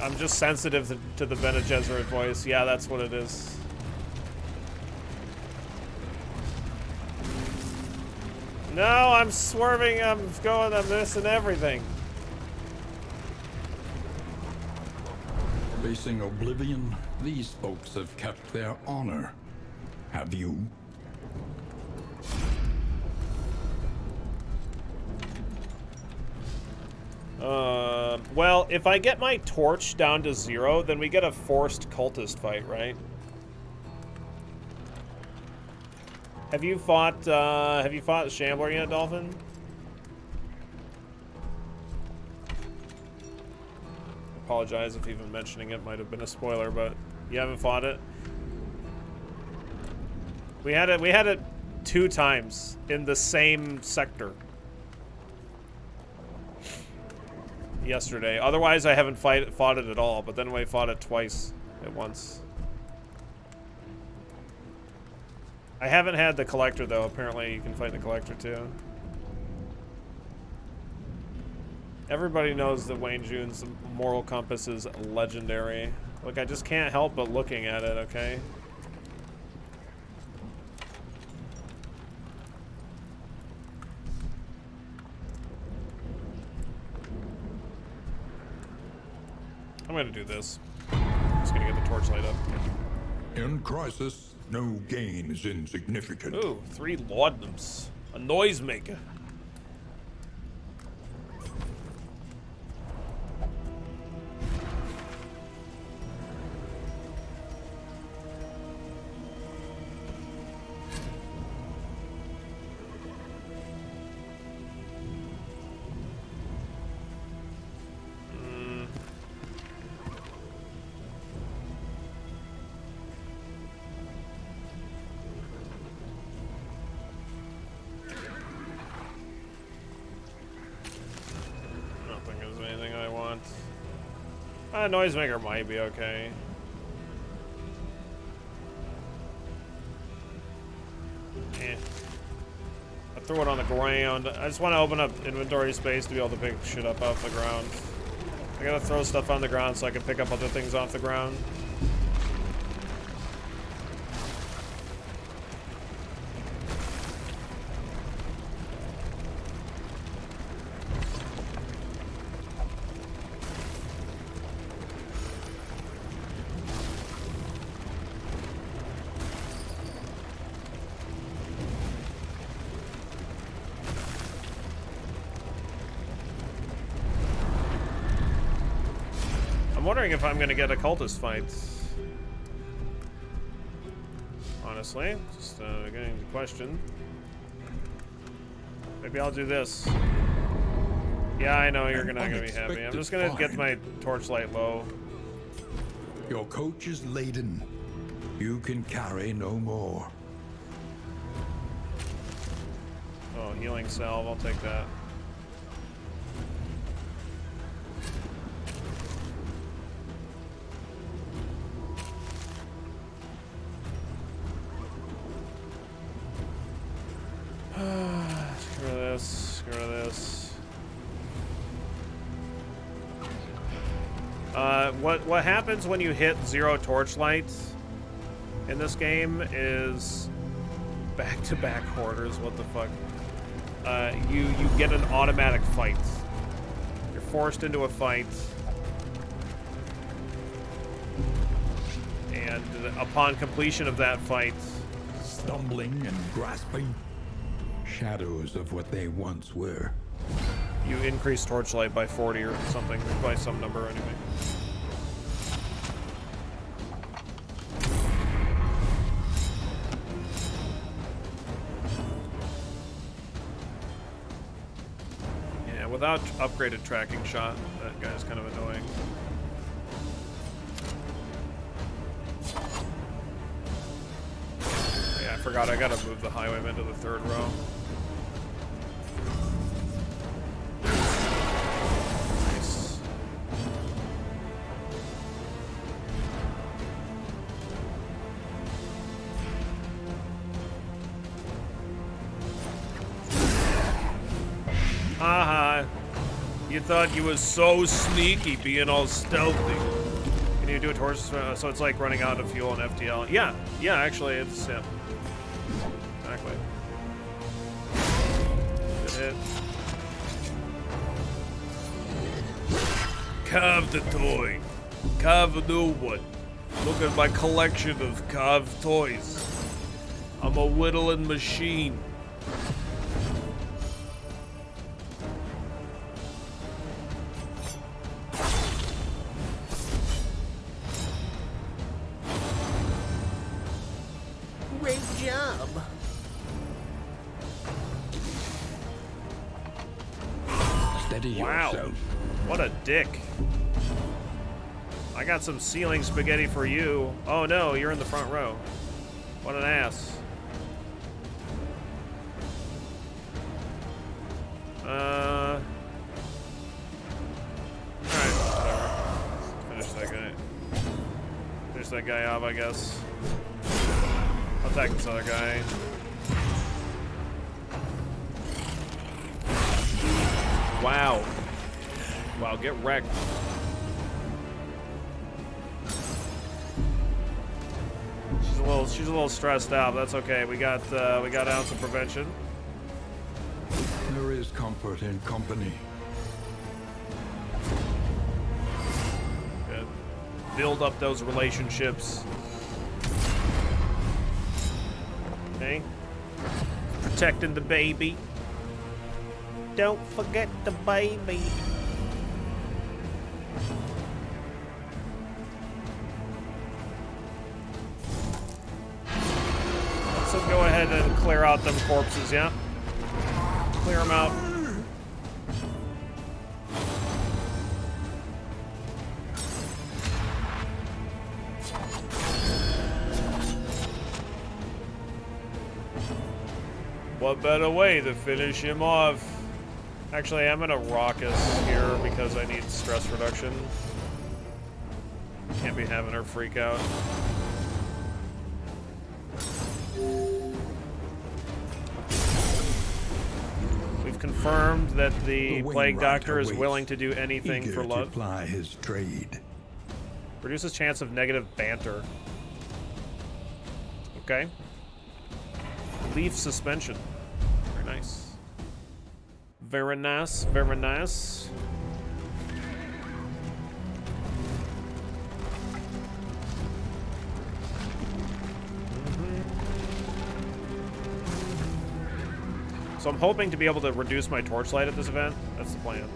I'm just sensitive to the Bene Gesserit voice. Yeah, that's what it is. No, I'm swerving. I'm missing everything. Facing oblivion, these folks have kept their honor. Have you? Well, if I get my torch down to 0, then we get a forced cultist fight, right? Have you fought Shambler yet, Dolphin? Apologize if even mentioning it might have been a spoiler, but you haven't fought it? We had it 2 times in the same sector. Yesterday. Otherwise, I haven't fought it at all, but then we fought it twice at once. I haven't had the collector, though. Apparently, you can fight the collector, too. Everybody knows that Wayne June's moral compass is legendary. Look, I just can't help but looking at it, okay? I'm gonna do this. Just gonna get the torchlight up. In crisis, no gain is insignificant. Ooh, 3 laudanums. A noisemaker. Noisemaker might be okay. Eh. I threw it on the ground. I just want to open up inventory space to be able to pick shit up off the ground. I gotta throw stuff on the ground so I can pick up other things off the ground. I'm wondering if I'm gonna get occultist fights. Honestly, just getting the question. Maybe I'll do this. Yeah, I know you're not gonna be happy. I'm just gonna get my torchlight low. Your coach is laden. You can carry no more. Oh, healing salve. I'll take that. Screw this. Screw this. What happens when you hit 0 torchlight in this game is back-to-back hoarders. What the fuck? You get an automatic fight. You're forced into a fight, and upon completion of that fight, Stumbling and grasping. Shadows of what they once were. you increase torchlight by 40 or something, by some number anyway. Yeah, without upgraded tracking shot, that guy's kind of annoying. Yeah, I forgot I gotta move the highwayman to the 3rd row. Nice. Haha. You thought you was so sneaky being all stealthy. Can you do a torch? So it's like running out of fuel in FTL. Yeah, actually, it's, yeah. Exactly. Good hit. Carve the toy. Carve a new one. Look at my collection of carved toys. I'm a whittling machine. Great job. Steady Wow. yourself. What a dick. I got some ceiling spaghetti for you. Oh no, you're in the front row. What an ass. Alright, whatever. Finish that guy. Finish that guy off, I guess. I'll attack this other guy. Wow. Wow, get wrecked. She's a little stressed out, but that's okay. We got ounce of prevention. There is comfort in company. Good. Build up those relationships. Okay. Protecting the baby. Don't forget the baby. So go ahead and clear out them corpses, yeah? Clear them out. What better way to finish him off? Actually, I'm gonna raucous here because I need stress reduction. Can't be having her freak out. We've confirmed that the Plague Doctor is willing to do anything for love. To ply his trade. Reduces chance of negative banter. Okay. Leaf suspension. Very nice. Very nice, very nice. So I'm hoping to be able to reduce my torchlight at this event. That's the plan.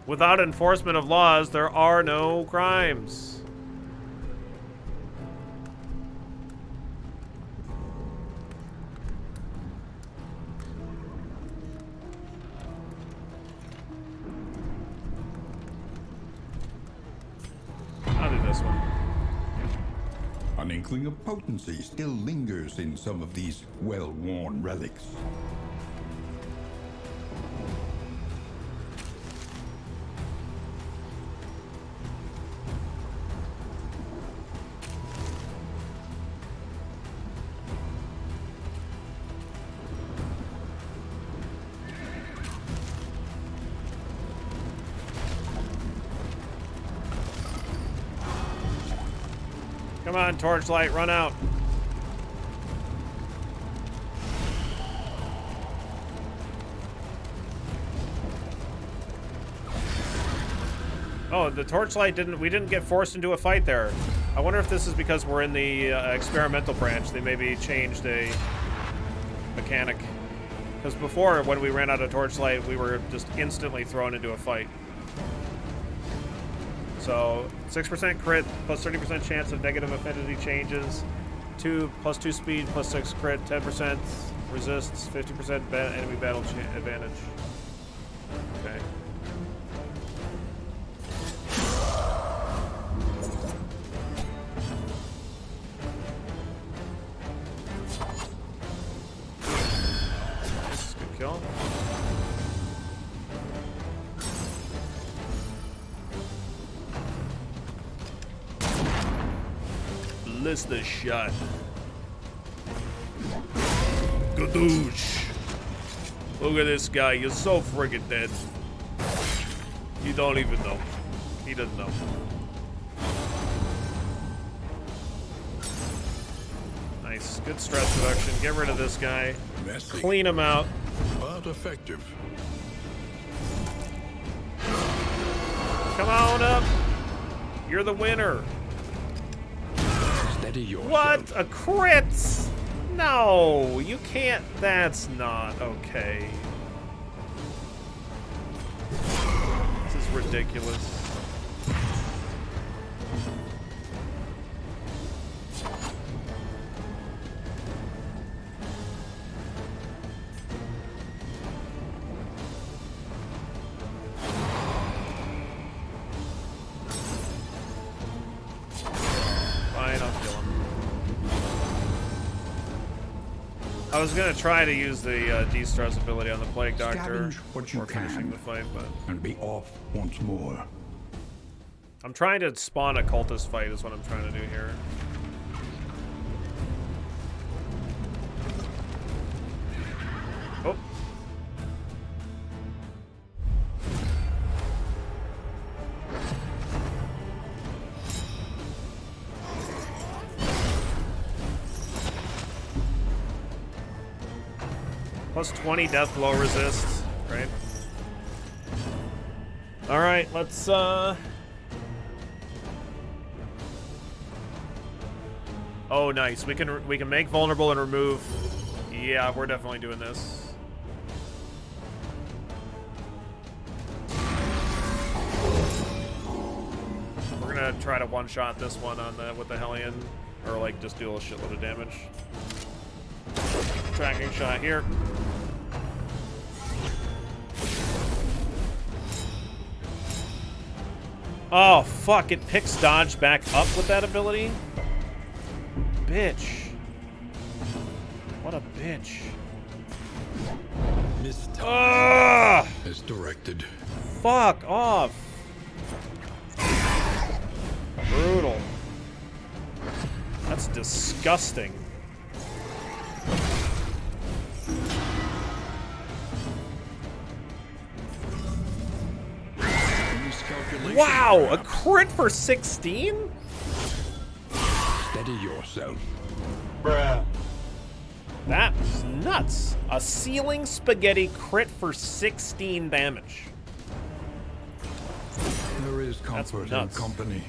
Without enforcement of laws, there are no crimes. I'll do this one. An inkling of potency still lingers in some of these well-worn relics. Come on, torchlight, run out. Oh, the torchlight we didn't get forced into a fight there. I wonder if this is because we're in the experimental branch. They maybe changed a mechanic. Because before, when we ran out of torchlight, we were just instantly thrown into a fight. So 6% crit, plus 30% chance of negative affinity changes, 2 plus 2 speed, plus 6 crit, 10% resists, 50% enemy battle advantage. Okay. Nice, good kill. Blister shot. Gadoosh. Look at this guy. You're so friggin' dead. You don't even know. He doesn't know. Nice. Good stress reduction. Get rid of this guy. Messy, Clean him out. but effective. Come on up. You're the winner. Steady yourself. What? A crit? No, you can't. That's not okay. This is ridiculous. Fine, I'll kill him. I was gonna try to use the de-stress ability on the Plague Doctor Scavenge what you before finishing can. the fight, but And be off once more. I'm trying to spawn a cultist fight is what I'm trying to do here. Oh. Plus 20 death blow resist, right? All right, let's Oh, nice. We can make vulnerable and remove. Yeah, we're definitely doing this. We're gonna try to one-shot this one on with the Hellion, or like just do a shitload of damage. Tracking shot here. Oh, fuck. It picks dodge back up with that ability? Bitch. What a bitch. Mistimed as directed. Fuck off. Brutal. That's disgusting. Wow, a crit for 16? Steady yourself. That's nuts. A ceiling spaghetti crit for 16 damage. There is comfort in nuts. company.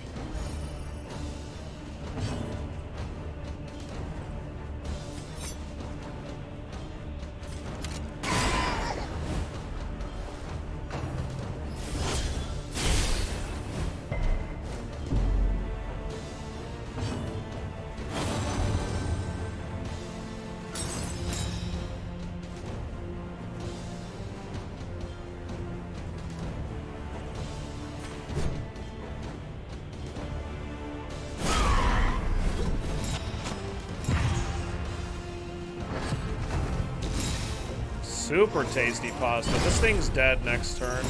Super tasty pasta. This thing's dead next turn.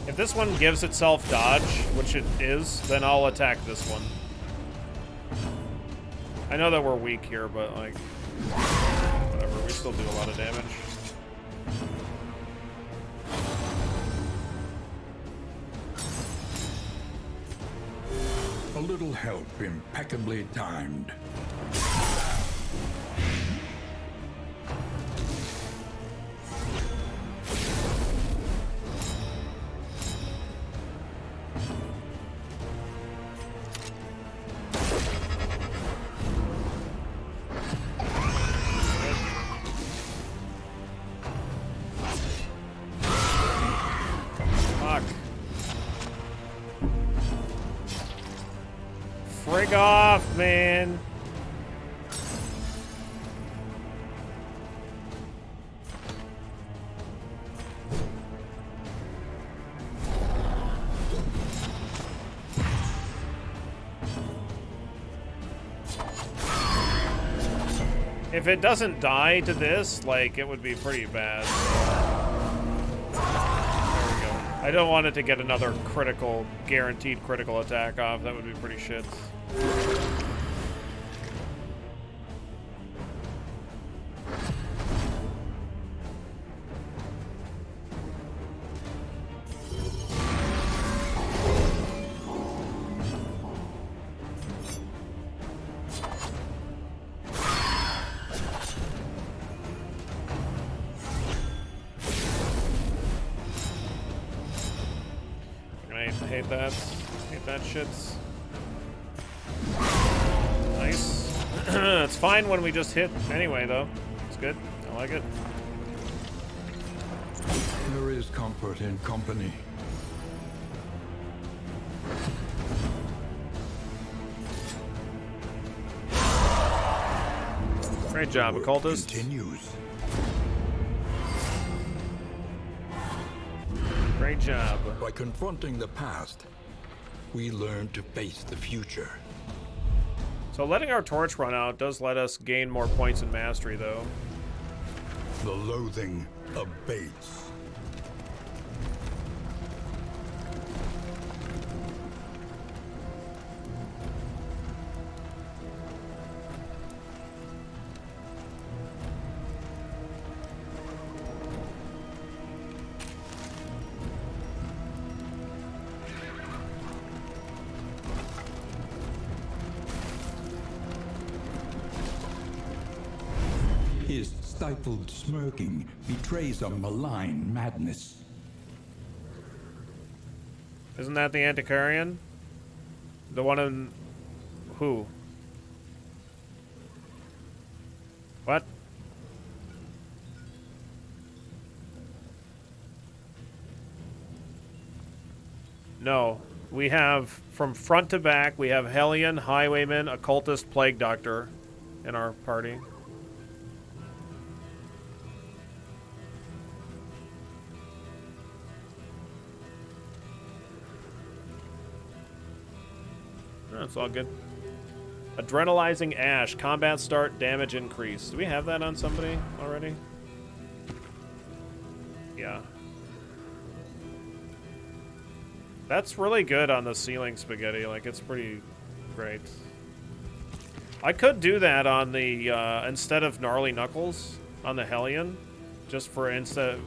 If this one gives itself dodge, which it is, then I'll attack this one. I know that we're weak here, but like, whatever, we still do a lot of damage. A little help impeccably timed. Frig off, man. If it doesn't die to this, like, it would be pretty bad. There we go. I don't want it to get another critical, guaranteed critical attack off. That would be pretty shit. I hate that. Hate that shit. Nice. It's fine when we just hit anyway, though. It's good. I like it. There is comfort in company. Great job, Occultist. Continues. Great job. By confronting the past, we learn to face the future. So letting our torch run out does let us gain more points in mastery, though. The loathing abates. His stifled smirking betrays a malign madness. Isn't that the Antiquarian? The one in... Who? What? No. We have, from front to back, we have Hellion, Highwayman, Occultist, Plague Doctor in our party. That's all good. Adrenalizing Ash. Combat start, damage increase. Do we have that on somebody already? Yeah. That's really good on the ceiling spaghetti. Like, it's pretty great. I could do that on the, instead of Gnarly Knuckles, on the Hellion. Just for instead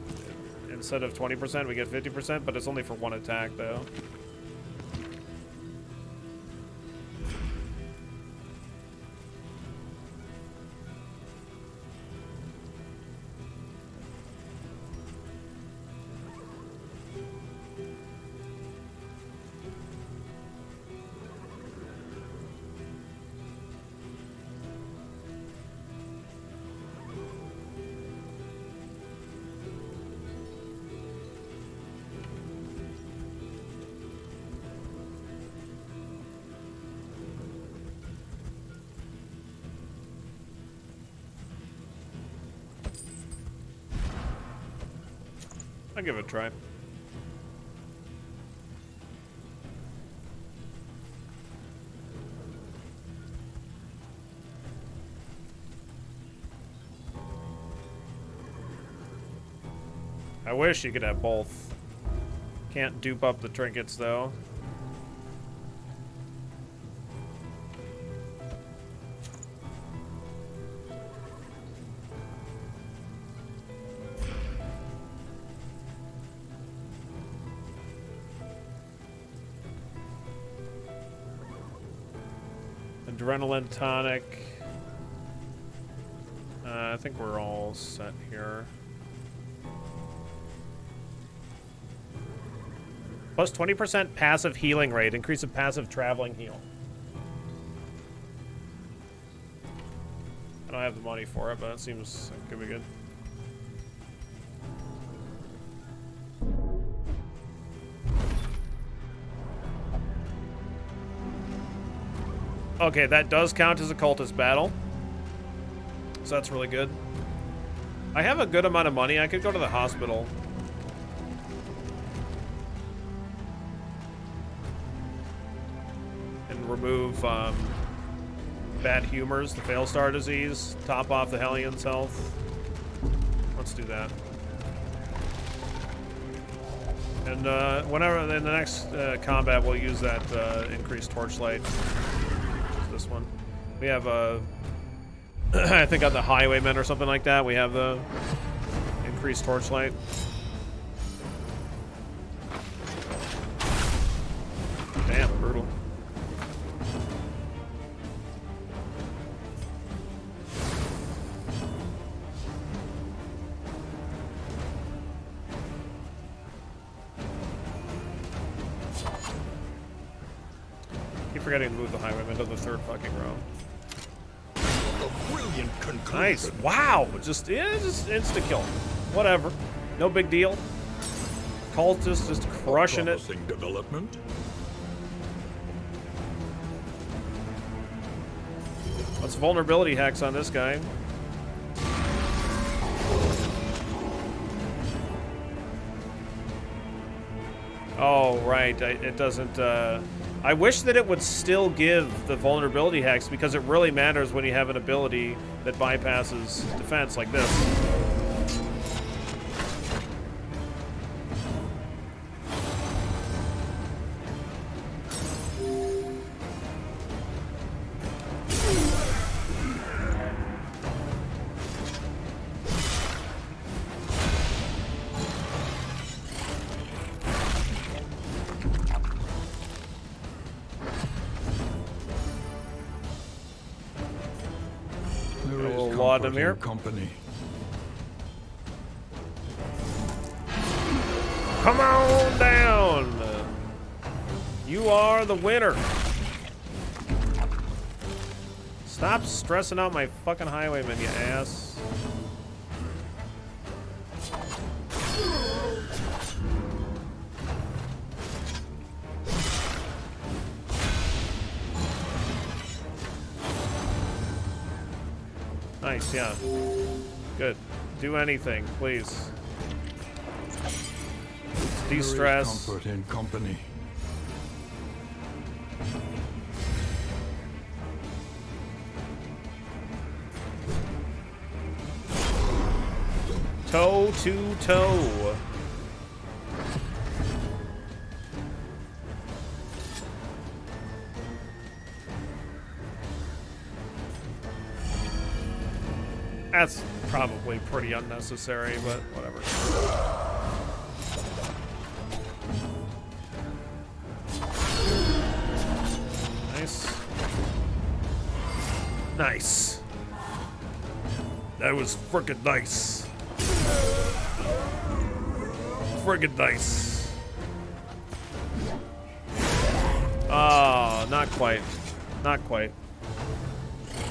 of 20%, we get 50%, but it's only for one attack, though. I'll give it a try. I wish you could have both. Can't dupe up the trinkets though. Adrenaline tonic. I think we're all set here. Plus 20% passive healing rate. Increase of passive traveling heal. I don't have the money for it, but it seems it could be good. Okay, that does count as a cultist battle. So that's really good. I have a good amount of money. I could go to the hospital. And remove bad humors, the Failstar disease, top off the Hellion's health. Let's do that. And whenever in the next combat, we'll use that increased torchlight. This one. We have I think on the Highwaymen or something like that, we have the increased torchlight. Damn, brutal. Keep forgetting to move the Highwaymen to the third fucking row. A brilliant conclusion. Nice. Wow. Just insta kill. Whatever. No big deal. Cultist just crushing it. Promising development. What's vulnerability hacks on this guy? Oh, right. It doesn't... I wish that it would still give the vulnerability hacks because it really matters when you have an ability that bypasses defense like this. There A is little comfort Vladimir. in company. Come on down. You are the winner. Stop stressing out my fucking highwayman, you ass. Nice, yeah. Good. Do anything, please. De-stress. There is comfort in company. Toe to toe. That's probably pretty unnecessary, but whatever. Nice. Nice. That was frickin' nice. Friggin' nice. Oh, not quite. Not quite.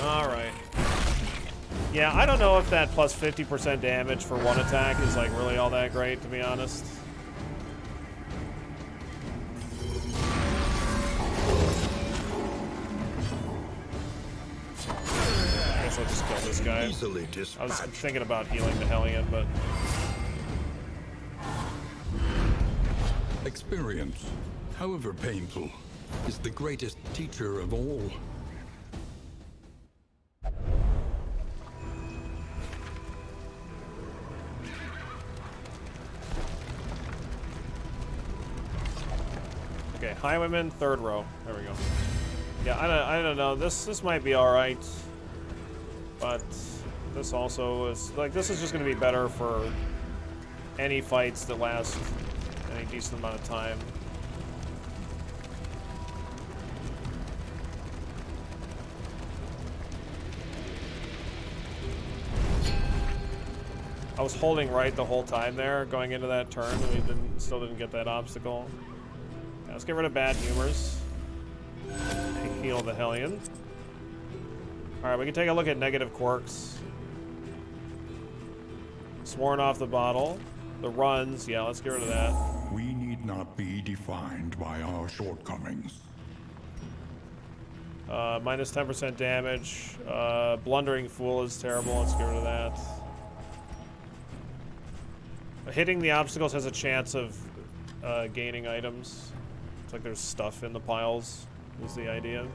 Alright. Yeah, I don't know if that plus 50% damage for one attack is like really all that great, to be honest. I guess I'll just kill this guy. Easily I was dispatched. thinking about healing the Hellion, but... Experience, however painful, is the greatest teacher of all. Okay, highwayman, third row. There we go. Yeah, I don't know. This might be all right, but this also is like this is just going to be better for any fights that last any decent amount of time. I was holding right the whole time there, going into that turn, and we still didn't get that obstacle. Let's get rid of bad humors. Heal the Hellion. Alright, we can take a look at negative quirks. Sworn off the bottle. The runs, yeah, let's get rid of that. We need not be defined by our shortcomings. Minus 10% damage. Blundering Fool is terrible, let's get rid of that. Hitting the obstacles has a chance of gaining items. It's like there's stuff in the piles, is the idea.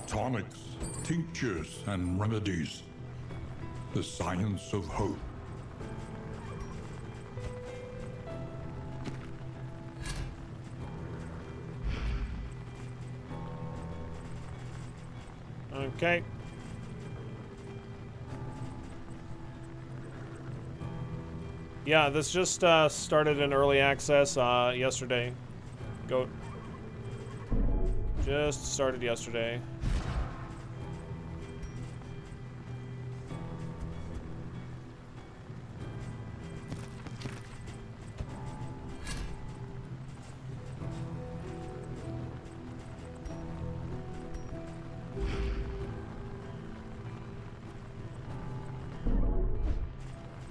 Tonics, tinctures, and remedies. The science of hope. Okay. Yeah, this just started in early access yesterday. Goat. Just started yesterday.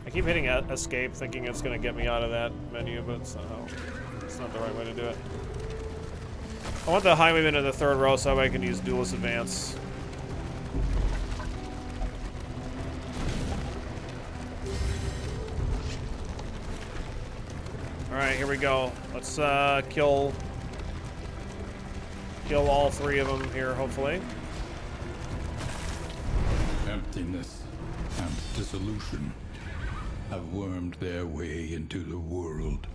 I keep hitting escape thinking it's going to get me out of that menu, but it's not the right way to do it. I want the highwayman in the third row so I can use duelist advance. Alright, here we go. Let's kill all three of them here, hopefully. Emptiness and dissolution have wormed their way into the world.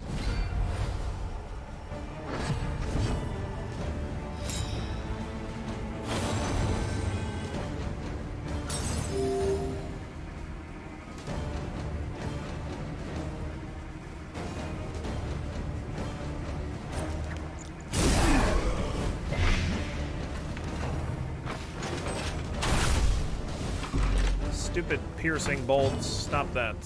Stupid piercing bolts. Stop that.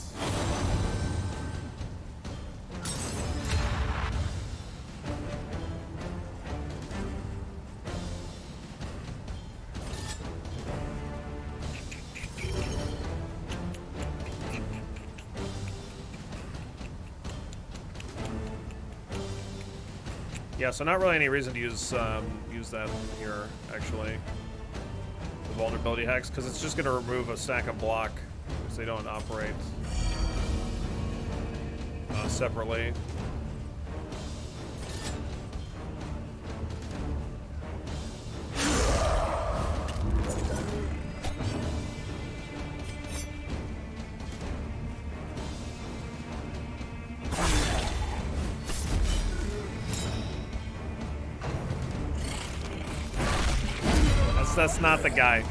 Yeah, so not really any reason to use that here, actually. The vulnerability hex, because it's just going to remove a stack of block, because they don't operate separately. That's not the guy.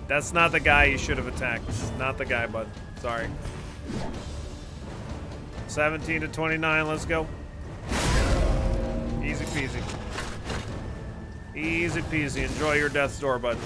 That's not the guy you should have attacked. Not the guy, bud. Sorry. 17 to 29, let's go. Easy peasy. Easy peasy. Enjoy your death's door, bud.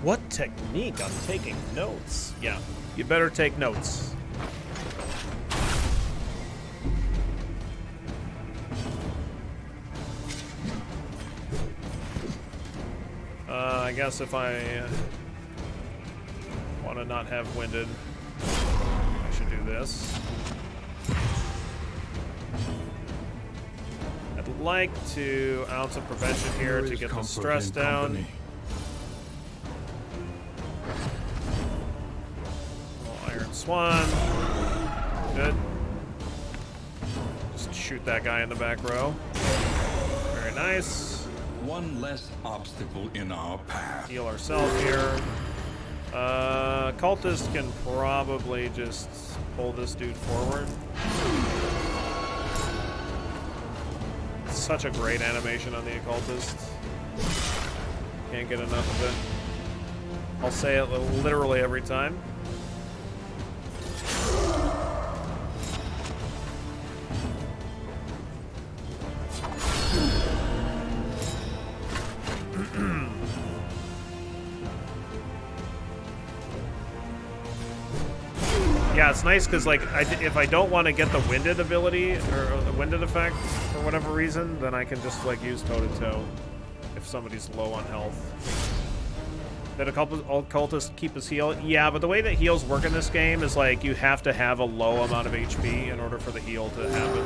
What technique? I'm taking notes. Yeah, you better take notes. I guess if I want to not have winded, I should do this. I'd like to ounce of prevention here to get the stress down. Swan. Good. Just shoot that guy in the back row. Very nice. One less obstacle in our path. Heal ourselves here. Occultist can probably just pull this dude forward. Such a great animation on the Occultist. Can't get enough of it. I'll say it literally every time. Yeah, it's nice because, like, if I don't want to get the winded ability or the winded effect for whatever reason, then I can just, like, use toe-to-toe if somebody's low on health. Did Occultist keep his heal? Yeah, but the way that heals work in this game is, like, you have to have a low amount of HP in order for the heal to happen.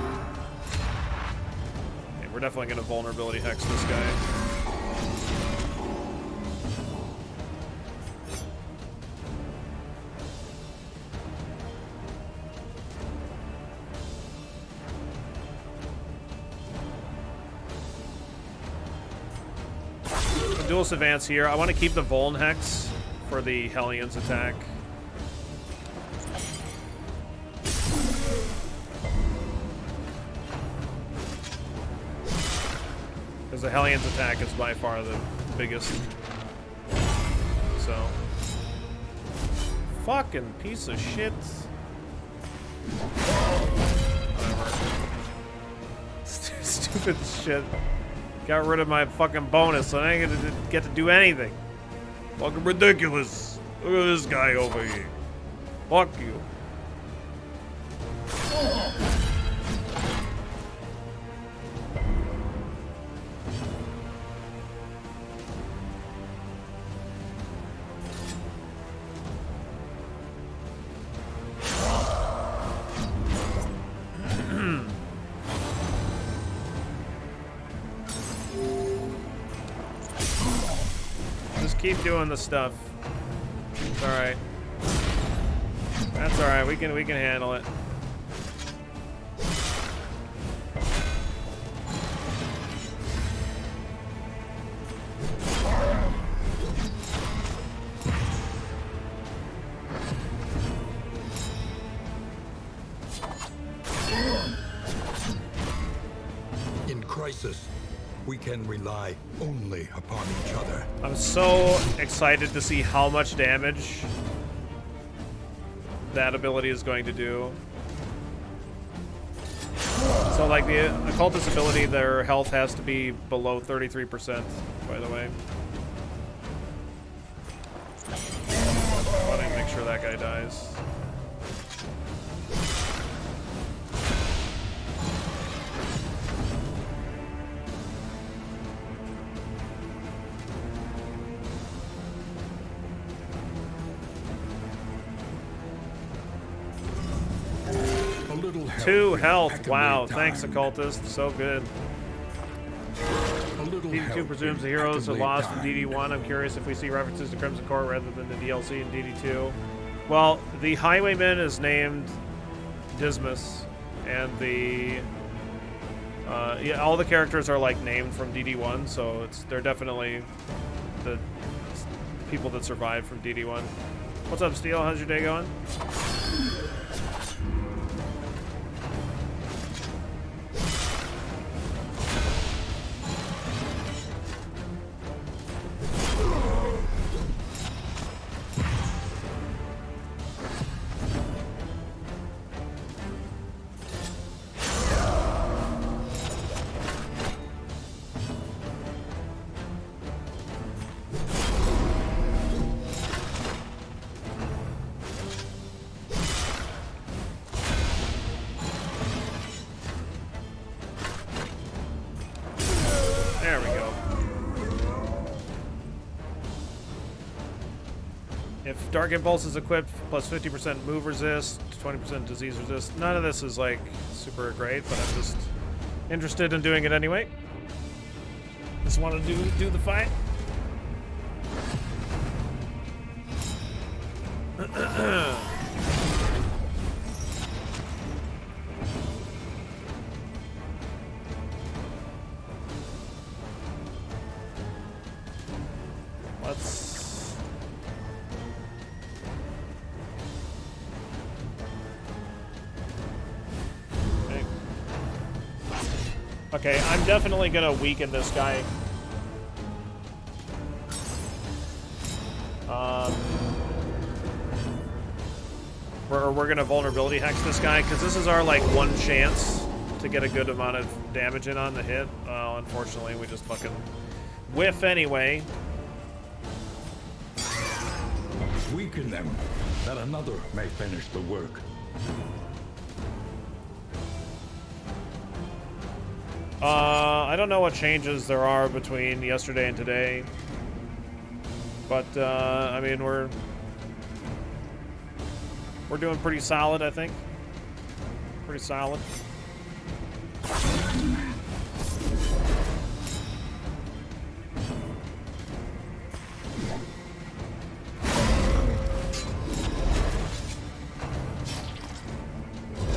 Okay, we're definitely going to vulnerability hex this guy. Duelist advance here. I want to keep the Vuln Hex for the Hellions attack. Because the Hellions attack is by far the biggest. So. Fucking piece of shit. Whatever. Stupid shit. Got rid of my fucking bonus, so I ain't gonna get to do anything. Fucking ridiculous. Look at this guy over here. Fuck you. Keep doing the stuff. It's alright. That's alright, we can handle it. crisis, we can rely only upon each other. I'm so excited to see how much damage that ability is going to do. So like the Occultist ability, their health has to be below 33%, by the way. I want to make sure that guy dies. A little help 2 will health. activate Wow, time. thanks, Occultist. So good. A little DD2 help presumes will the heroes are activate lost from time. DD1. I'm curious if we see references to Crimson Court rather than the DLC in DD2. Well, the Highwayman is named Dismas, and the yeah, all the characters are like named from DD1, so they're definitely the people that survived from DD1. What's up, Steel? How's your day going? There we go. If Dark Impulse is equipped, plus 50% move resist, 20% disease resist. None of this is like super great, but I'm just interested in doing it anyway. Just want to do the fight. Let's... Okay, I'm definitely gonna weaken this guy. We're gonna vulnerability hex this guy, because this is our like one chance to get a good amount of damage in on the hit. Unfortunately, we just fucking whiff anyway. Weaken them, that another may finish the work. I don't know what changes there are between yesterday and today, but I mean we're doing pretty solid, I think. Pretty solid.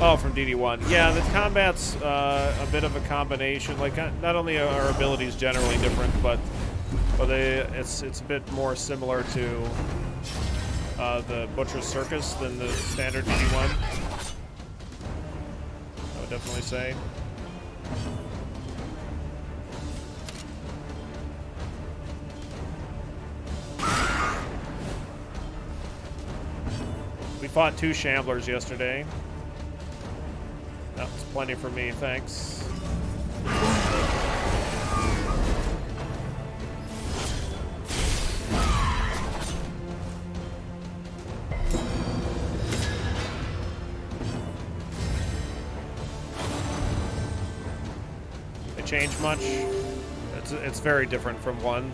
Oh, from DD1. Yeah, the combat's a bit of a combination. Like, not only are our abilities generally different, but it's a bit more similar to the Butcher's Circus than the standard DD1. I would definitely say. We fought 2 Shamblers yesterday. That was plenty for me, thanks. They changed much? It's very different from 1,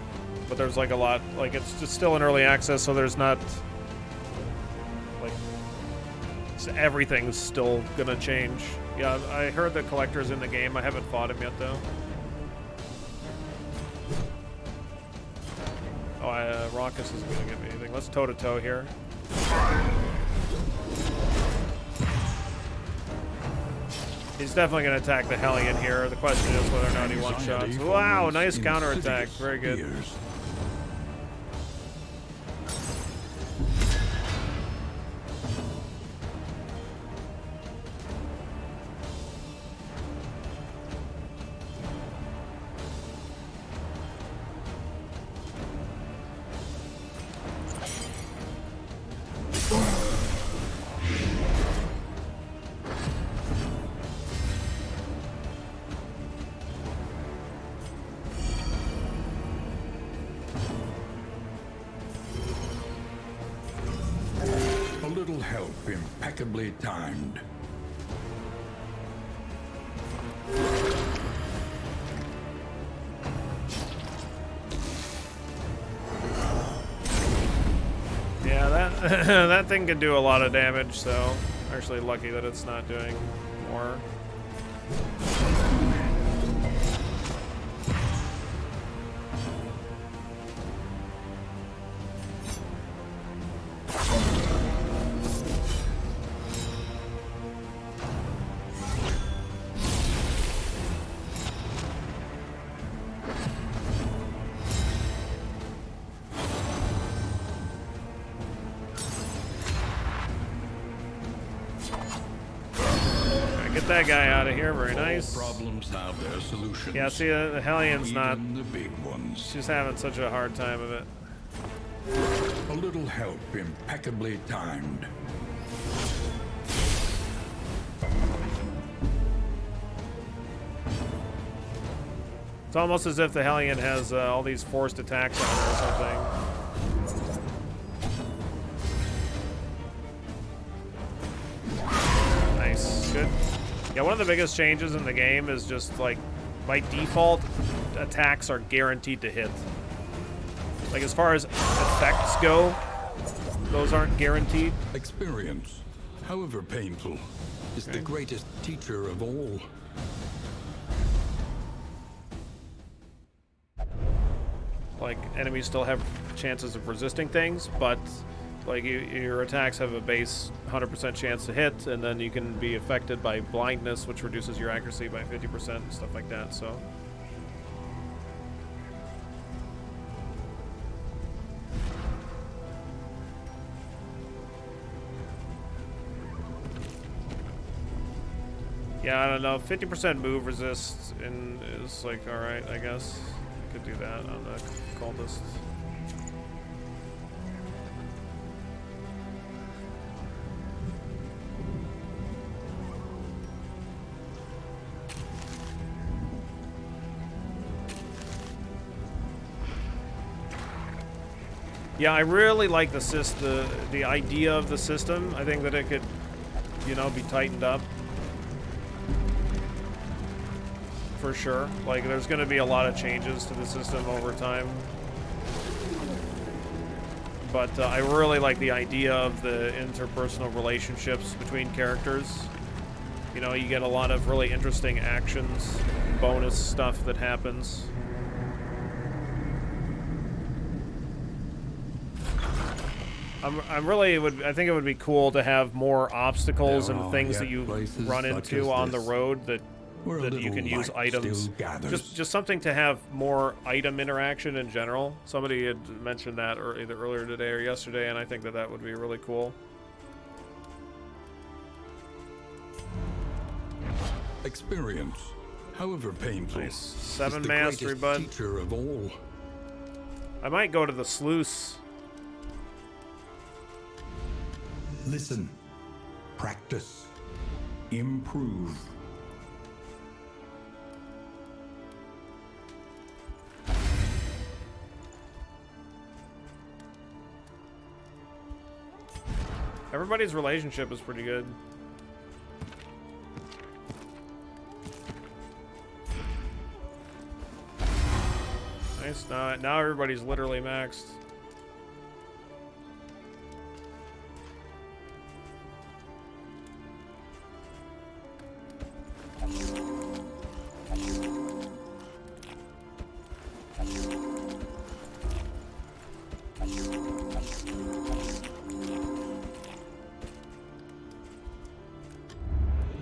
but there's like a lot, like it's just still in early access, so there's not like everything's still gonna change. Yeah, I heard the collector's in the game. I haven't fought him yet, though. Oh, Raucus isn't gonna get me anything. Let's toe-to-toe here. He's definitely gonna attack the Hellion here. The question is whether or not he one-shots. Wow, nice counterattack. Very good. impeccably timed. Yeah, that that thing can do a lot of damage, so I'm actually lucky that it's not doing more. Get that guy out of here. Very nice. Problems have their solutions. Yeah, see, the Hellions not. Even the big ones. She's having such a hard time of it. A little help impeccably timed. It's almost as if the Hellion has all these forced attacks on her or something. Nice. Good. Yeah, one of the biggest changes in the game is just, like, by default, attacks are guaranteed to hit. Like, as far as effects go, those aren't guaranteed. Experience, however painful, is the greatest teacher of all. Like, enemies still have chances of resisting things, but like your attacks have a base 100% chance to hit, and then you can be affected by blindness, which reduces your accuracy by 50% and stuff like that. So yeah, I don't know. 50% move resist is like alright, I guess. Could do that on the Occultist. Yeah, I really like the idea of the system. I think that it could, you know, be tightened up. For sure. Like, there's going to be a lot of changes to the system over time. But I really like the idea of the interpersonal relationships between characters. You know, you get a lot of really interesting actions, bonus stuff that happens. I think it would be cool to have more obstacles and things that you run into on the road that you can use items. Just something to have more item interaction in general. Somebody had mentioned that either earlier today or yesterday, and I think that that would be really cool. Experience, however painful, nice. 7 mastery, bud. Teacher of all. I might go to the sluice. Listen, practice, improve. Everybody's relationship is pretty good. Nice. Now everybody's literally maxed.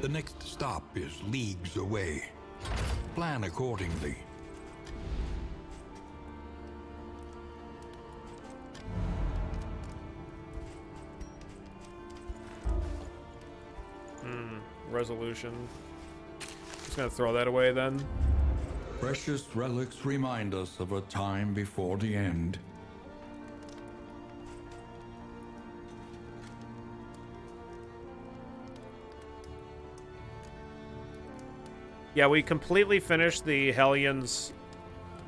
The next stop is leagues away. Plan accordingly. Resolution. Just gonna throw that away then. Precious relics remind us of a time before the end. Yeah, we completely finished the Hellions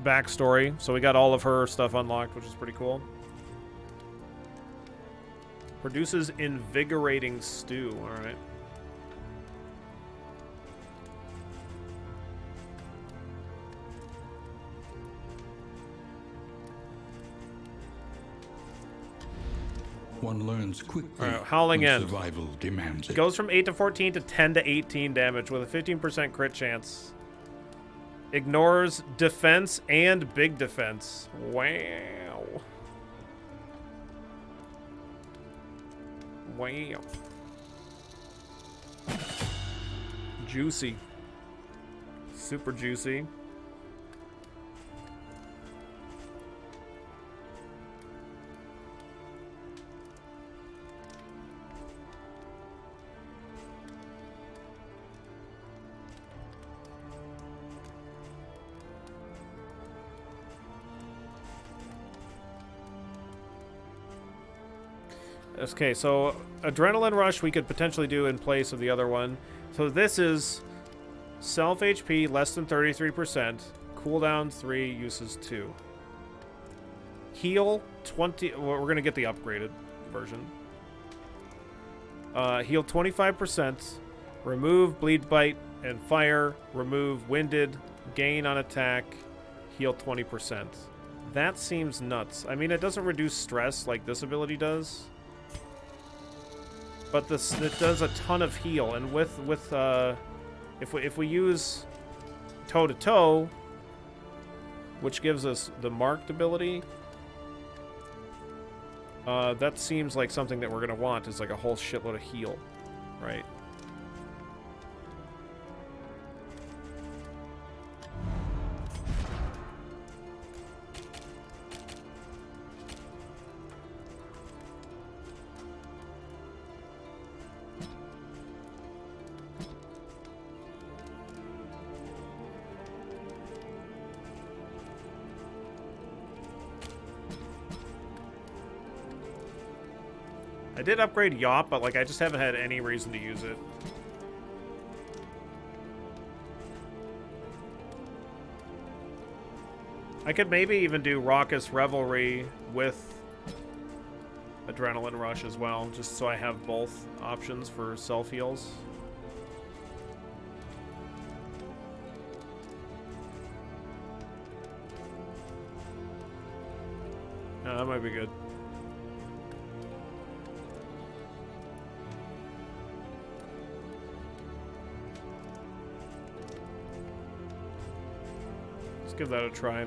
backstory, so we got all of her stuff unlocked, which is pretty cool. Produces invigorating stew. All right. One learns quickly All right, Howling when End. survival demands It it. goes from 8 to 14 to 10 to 18 damage with a 15% crit chance. Ignores defense and big defense. Wow. Wow. Juicy. Super juicy. Okay, so Adrenaline Rush we could potentially do in place of the other one. So this is self HP less than 33%, cooldown 3, uses 2. Heal 20, well, we're going to get the upgraded version. Heal 25%, remove Bleed Bite and Fire, remove Winded, gain on attack, heal 20%. That seems nuts. I mean, it doesn't reduce stress like this ability does. But it does a ton of heal, and if we use toe to toe, which gives us the marked ability, that seems like something that we're gonna want is like a whole shitload of heal, right? I did upgrade Yop, but like I just haven't had any reason to use it. I could maybe even do Raucous Revelry with Adrenaline Rush as well, just so I have both options for self-heals. No, that might be good. Give that a try.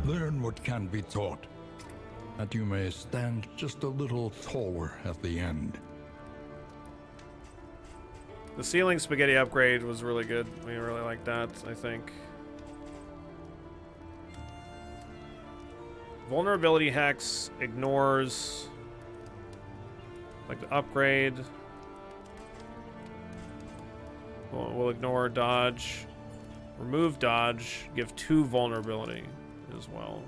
Learn what can be taught, that you may stand just a little taller at the end. The ceiling spaghetti upgrade was really good. We really like that, I think. Vulnerability Hex ignores like the upgrade. We'll ignore dodge. Remove dodge. Give 2 vulnerability as well.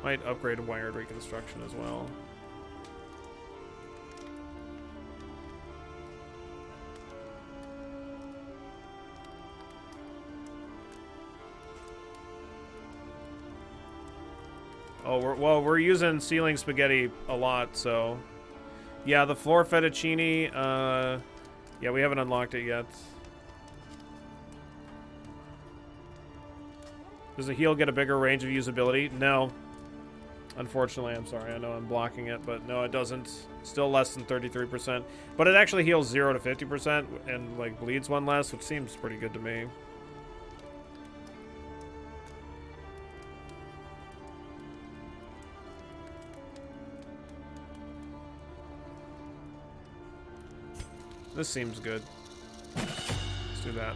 Might upgrade to wired reconstruction as well. Oh, we're using ceiling spaghetti a lot, so yeah, the floor fettuccine. Yeah, we haven't unlocked it yet. Does the heal get a bigger range of usability? No. Unfortunately, I'm sorry. I know I'm blocking it, but no, it doesn't. Still less than 33%. But it actually heals 0 to 50% and like bleeds 1 less, which seems pretty good to me. This seems good. Let's do that.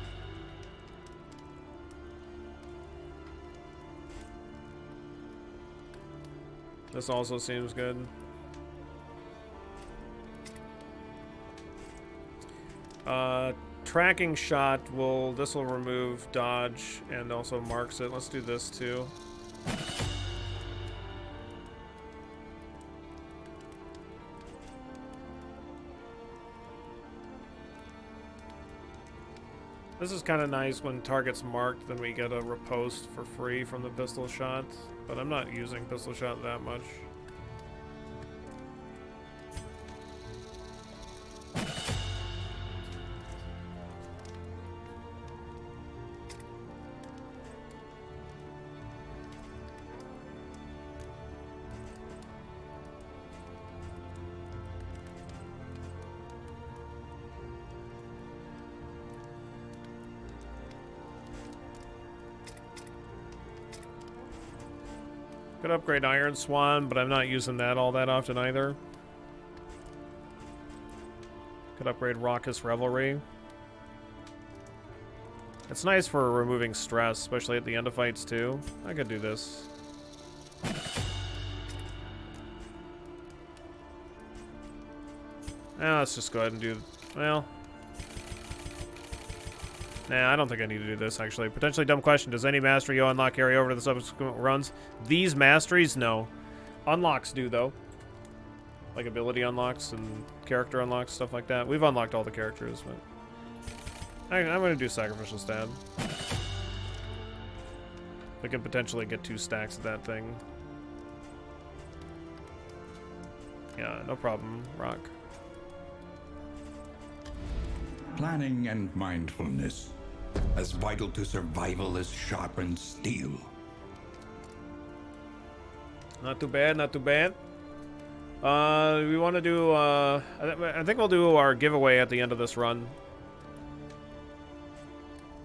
This also seems good. Tracking shot will, this will remove dodge and also marks it. Let's do this too. This is kind of nice when target's marked, then we get a riposte for free from the pistol shot, but I'm not using pistol shot that much. Could upgrade Iron Swan, but I'm not using that all that often either. Could upgrade Raucous Revelry. It's nice for removing stress, especially at the end of fights too. I could do this. Let's just go ahead and do, well. Nah, I don't think I need to do this, actually. Potentially dumb question. Does any mastery you unlock carry over to the subsequent runs? These masteries? No. Unlocks do, though. Like ability unlocks and character unlocks, stuff like that. We've unlocked all the characters, but I'm going to do Sacrificial Stab. We can potentially get 2 stacks of that thing. Yeah, no problem. Rock. Planning and mindfulness, as vital to survival as sharpened steel. Not too bad, not too bad. We want to do, I think we'll do our giveaway at the end of this run.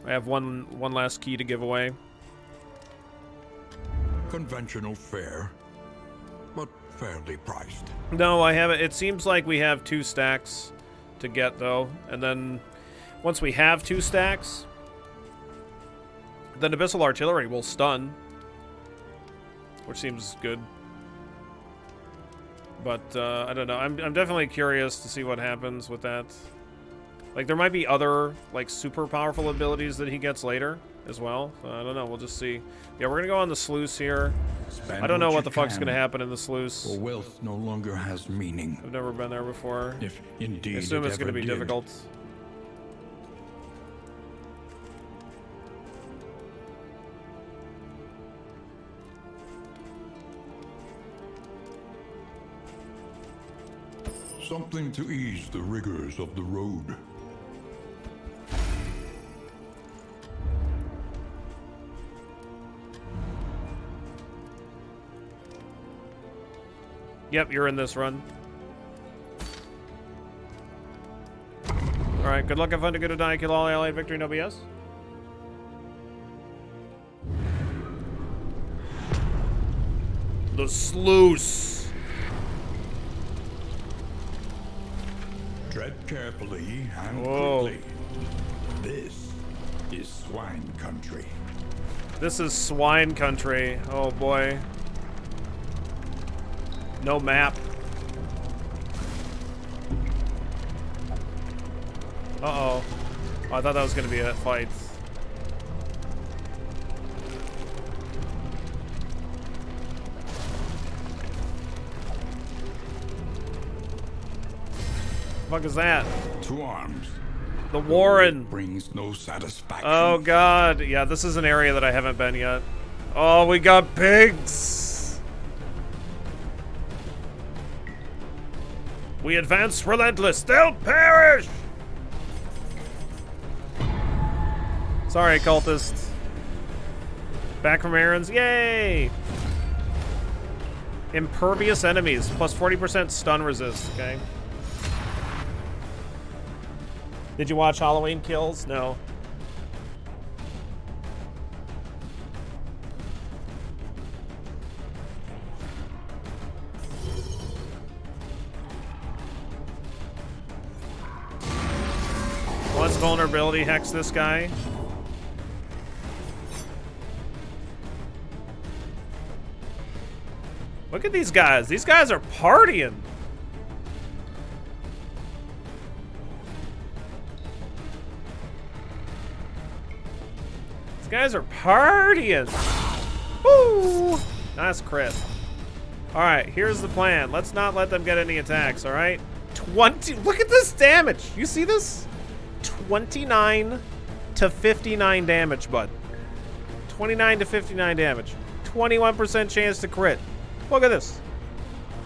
I have one last key to give away. Conventional fare, but fairly priced. No, I haven't. It seems like we have 2 stacks to get, though. And then once we have 2 stacks, then Abyssal Artillery will stun, which seems good. But I don't know. I'm definitely curious to see what happens with that. Like, there might be other, like, super powerful abilities that he gets later as well. I don't know. We'll just see. Yeah, we're gonna go on the sluice here. I don't know what the fuck's gonna happen in the sluice. For wealth no longer has meaning. I've never been there before. If indeed I assume it's gonna be did. difficult. Something to ease the rigors of the road. Yep, you're in this run. Alright, good luck, have fun, to good to die, kill all allied, victory, no BS. The sluice. Tread carefully and Whoa. quickly. This is swine country. This is swine country. Oh boy. No map. Uh-oh. Oh, I thought that was gonna be a fight. The fuck is that? To arms. The Warren. Brings no satisfaction. Oh god. Yeah, this is an area that I haven't been yet. Oh, we got pigs. We advance relentless. They'll perish. Sorry, Occultist. Back from errands. Yay! Impervious enemies. Plus 40% stun resist. Okay. Did you watch Halloween Kills? No. Let's vulnerability hex this guy. Look at these guys. These guys are partying. guys are partying. Woo! Nice crit. All right, here's the plan. Let's not let them get any attacks, all right? 20, look at this damage. You see this? 29 to 59 damage, bud. 29 to 59 damage. 21% chance to crit. Look at this.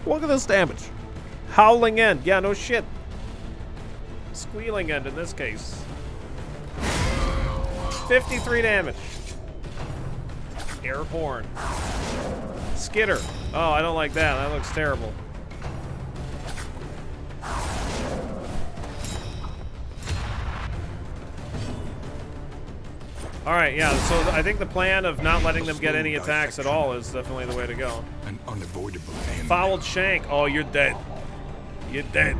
Look at this damage. Howling End. Yeah, no shit. Squealing End in this case. 53 damage. Airborne. Skitter. Oh, I don't like that. That looks terrible. Alright, yeah, so I think the plan of not letting them get any attacks at all is definitely the way to go. An unavoidable end. Fouled Shank. Oh, you're dead. You're dead.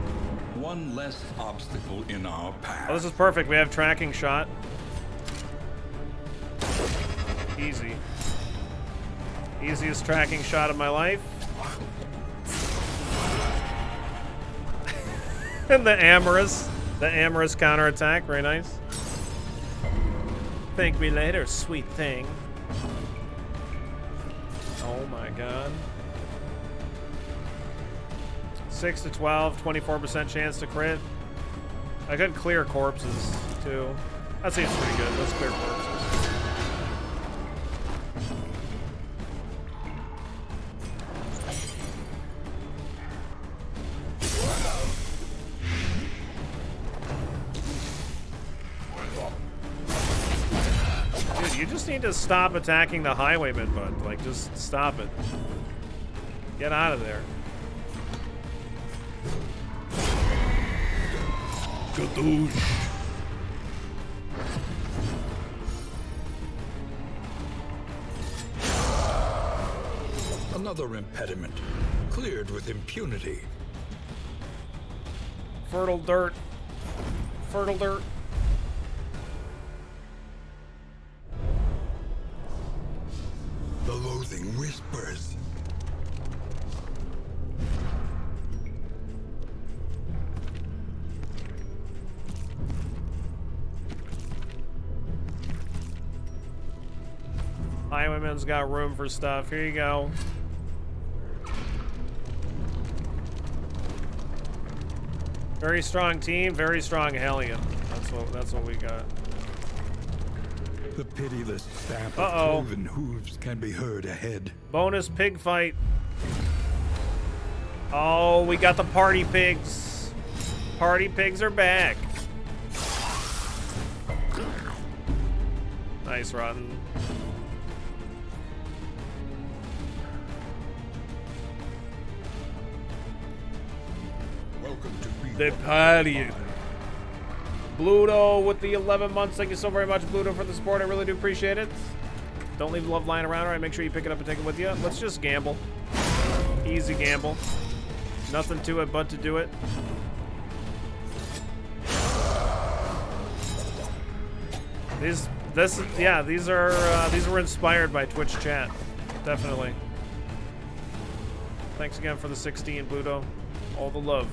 One less obstacle in our path. Oh, this is perfect. We have tracking shot. Easy. Easiest tracking shot of my life. And the amorous counterattack. Very nice. Thank me later, sweet thing. Oh my god. 6 to 12, 24% chance to crit. I could clear corpses too. That seems pretty good. Let's clear corpses. Dude, you just need to stop attacking the highwayman, bud. Like, just stop it. Get out of there. Gadoosh. Another impediment, cleared with impunity. Fertile dirt. Fertile dirt. The loathing whispers. Highwayman's got room for stuff. Here you go. Very strong team, very strong Hellion. That's what we got. The pitiless stamp Uh-oh. of cloven hooves can be heard ahead. Bonus pig fight. Oh, we got the party pigs. Party pigs are back. Nice, Rotten. Welcome to be The party. Bluto with the 11 months. Thank you so very much, Bluto, for the support. I really do appreciate it. Don't leave love lying around, all right? Make sure you pick it up and take it with you. Let's just gamble. Easy gamble. Nothing to it but to do it. These were inspired by Twitch chat. Definitely. Thanks again for the 16, Bluto. All the love.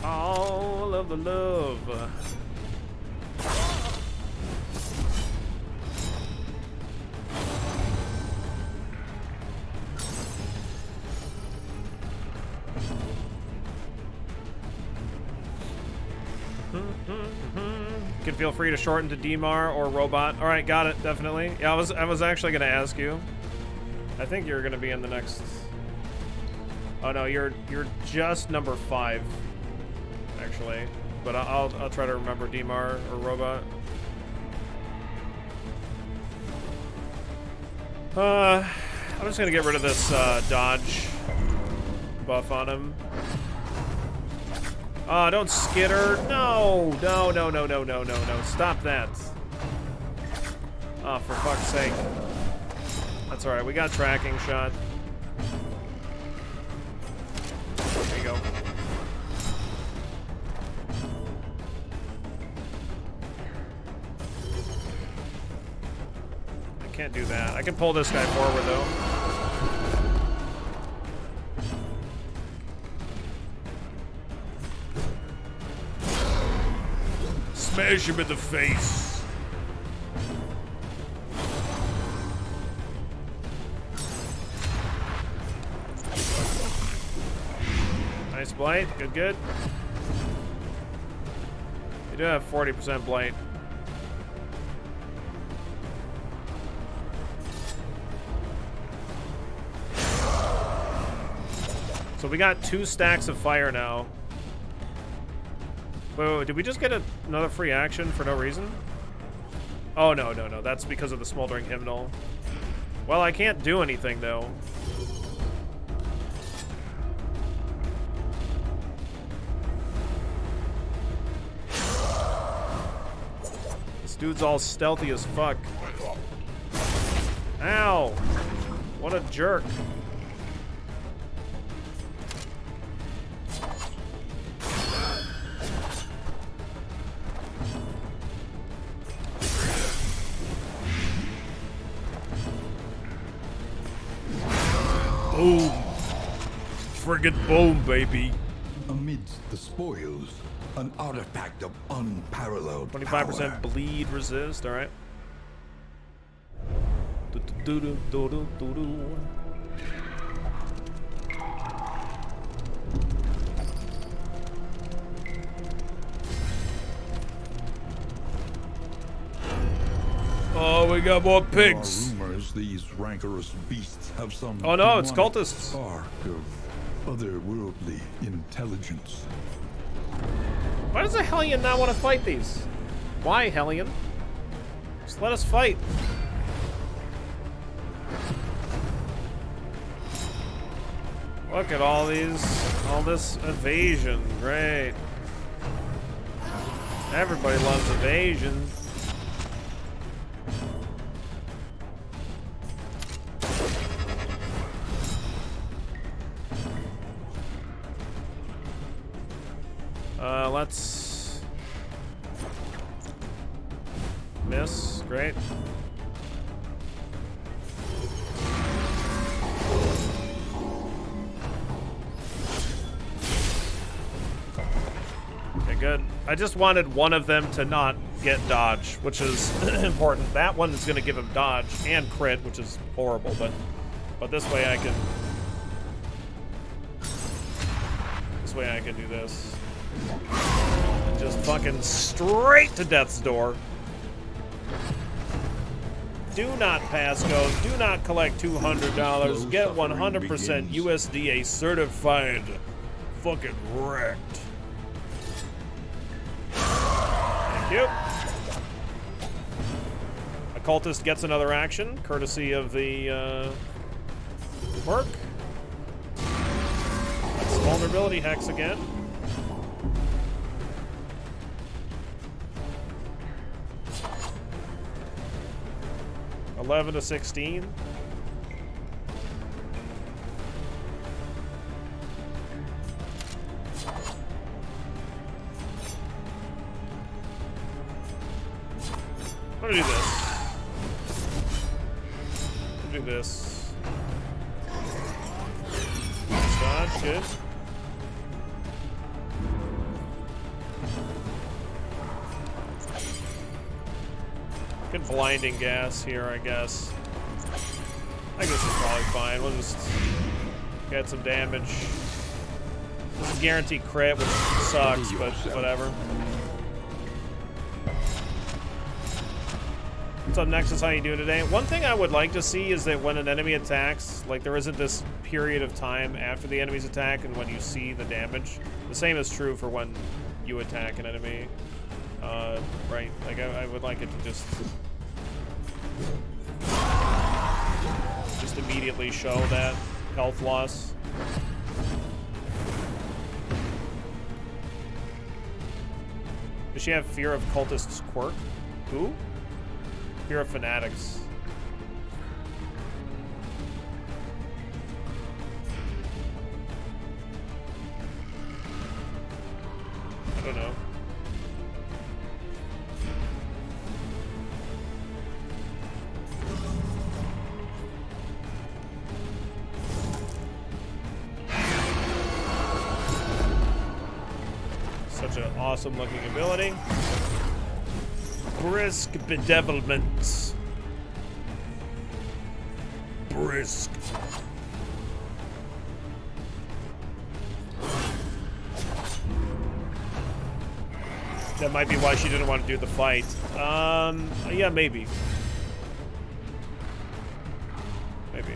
All of the love. You can feel free to shorten to DMAR or Robot. All right, got it. Definitely. Yeah, I was actually gonna ask you. I think you're gonna be in the next. Oh no, you're just number 5. Actually, but I'll try to remember DMAR or Robot. I'm just gonna get rid of this dodge buff on him. Oh, don't skitter! No! No! Stop that! Oh, for fuck's sake! That's all right. We got tracking shot. There you go. Can't do that. I can pull this guy forward though. Smash him in the face. Nice blight. Good, good. You do have 40% blight. So we got 2 stacks of fire now. Wait, did we just get another free action for no reason? Oh, no, no, no. That's because of the Smoldering Hymnal. Well, I can't do anything, though. This dude's all stealthy as fuck. Ow! What a jerk. Boom. Friggin' boom, baby. Amidst the spoils, an artifact of unparalleled 25% power. bleed resist, alright. Oh, we got more pigs. There are rumors these rancorous beasts have some Oh no, it's demonic cultists. spark of otherworldly intelligence. Why does the Hellion not want to fight these? Why, Hellion? Just let us fight. Look at all this evasion. Great. Everybody loves evasion. Let's miss. Great. Okay, good. I just wanted one of them to not get dodge, which is important. That one is going to give him dodge and crit, which is horrible, but this way I can do this. Just fucking straight to death's door. Do not pass go. Do not collect $200. Get 100% USDA certified. Fucking wrecked. Thank you. Occultist gets another action, courtesy of the work. That's vulnerability hex again. 11 to 16. I'm gonna do this. Do this. Dodge, good. Good blinding gas here, I guess. I guess it's probably fine. We'll just get some damage. This is guaranteed crit, which sucks, but whatever. What's up, Nexus? How you doing today? One thing I would like to see is that when an enemy attacks, like there isn't this period of time after the enemy's attack and when you see the damage. The same is true for when you attack an enemy. Right, like I would like it to just immediately show that health loss. Does she have fear of cultists' quirk? Who? Fear of fanatics. I don't know. Such an awesome looking ability. Brisk bedevilment. Brisk. That might be why she didn't want to do the fight. Yeah, maybe. Maybe.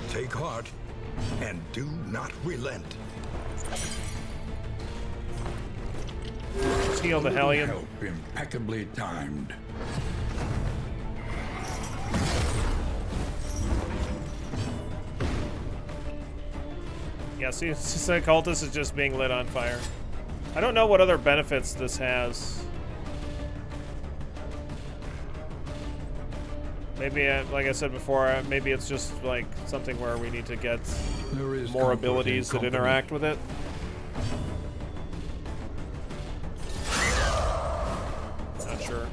Take heart and do not relent. Let's heal the Hellion. Help impeccably timed. Yeah, see, it's just like Occultist is just being lit on fire. I don't know what other benefits this has. Maybe, like I said before, maybe it's just like something where we need to get There is more comfort abilities in that company. interact with it. Not sure.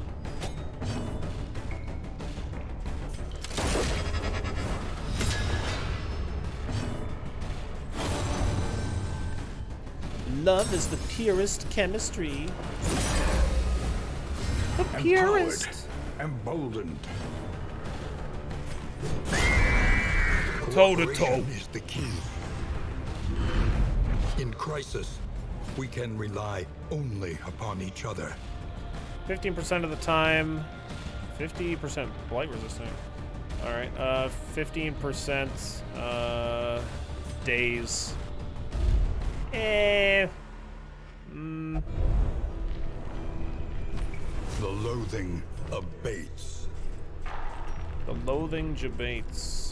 Love is the purest chemistry. The purest. Emboldened. Toe to toe. Cooperation is the key. In crisis, we can rely only upon each other. 15% of the time. 50% blight resistant. Alright, 15% days. The loathing abates. The loathing jabates.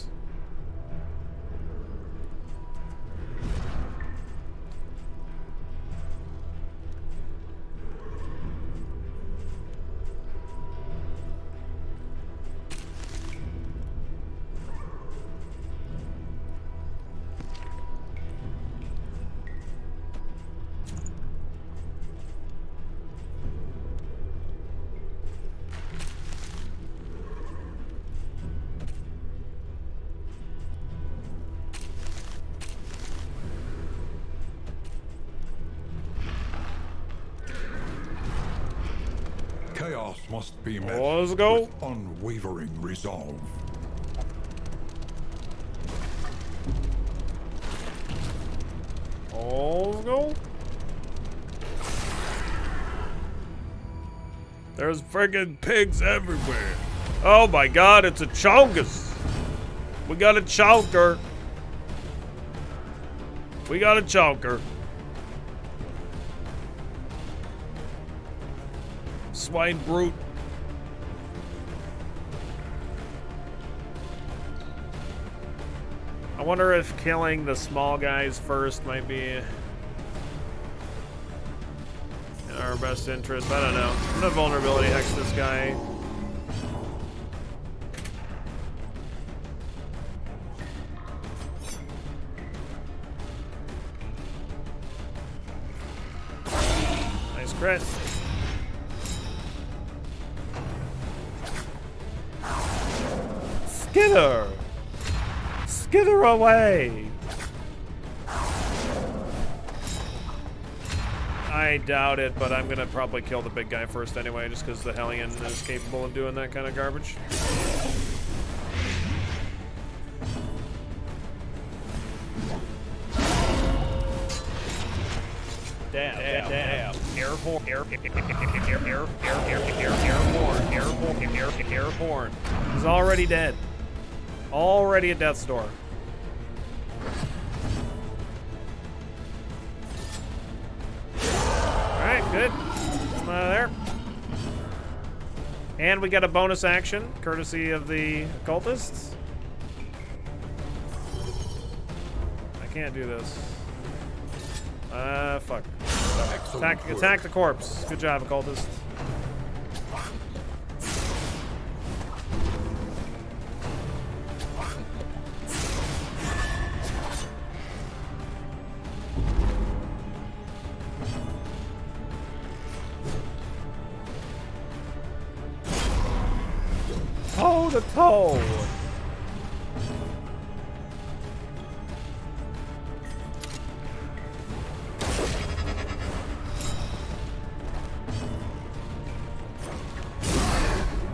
Chaos must be met Let's go. with unwavering resolve. Let's go. There's friggin' pigs everywhere. Oh my god, it's a chongus. We got a chonker. We got a chonker. Swine brute. I wonder if killing the small guys first might be in our best interest. I don't know. I'm gonna vulnerability hex this guy. Nice crit. Skither! Skither away! I doubt it, but I'm gonna probably kill the big guy first anyway, just because the Hellion is capable of doing that kind of garbage. Damn. Airborne. He's already dead. Already at death's door. Alright, good. Come out of there. And we got a bonus action, courtesy of the Occultists. I can't do this. Fuck. Attack the corpse. Good job, Occultist. Toe to toe.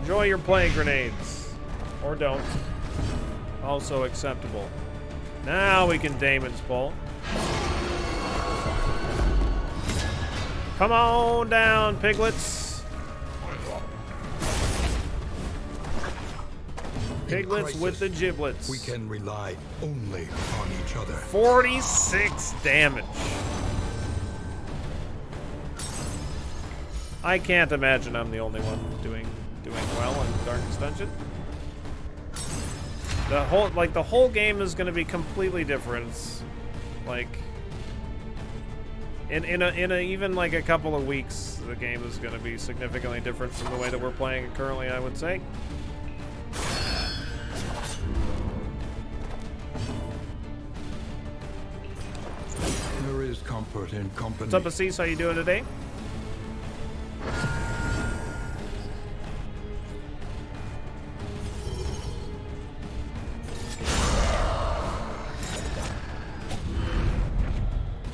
Enjoy your plague grenades. Or don't. Also acceptable. Now we can Damon's Pull. Come on down, piglets. Piglets with the giblets. We can rely only on each other. 46 damage. I can't imagine I'm the only one doing well in Darkest Dungeon. The whole game is going to be completely different. It's like in even like a couple of weeks, the game is going to be significantly different from the way that we're playing it currently, I would say. There is comfort in company. What's up, Assis? How you doing today?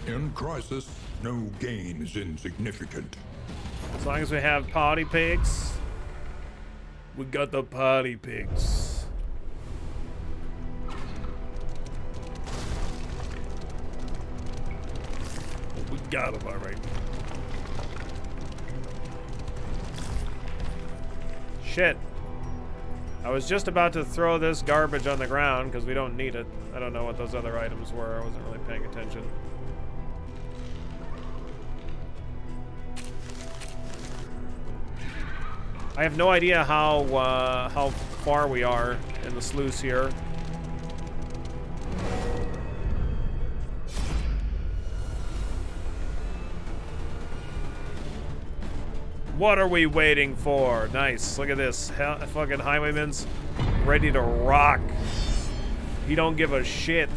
In crisis, no gain is insignificant. As long as we have party pigs, we got the party pigs. We got them, all right. Shit. I was just about to throw this garbage on the ground because we don't need it. I don't know what those other items were. I wasn't really paying attention. I have no idea how far we are in the sluice here. What are we waiting for? Nice. Look at this. Fucking highwayman's ready to rock. He don't give a shit.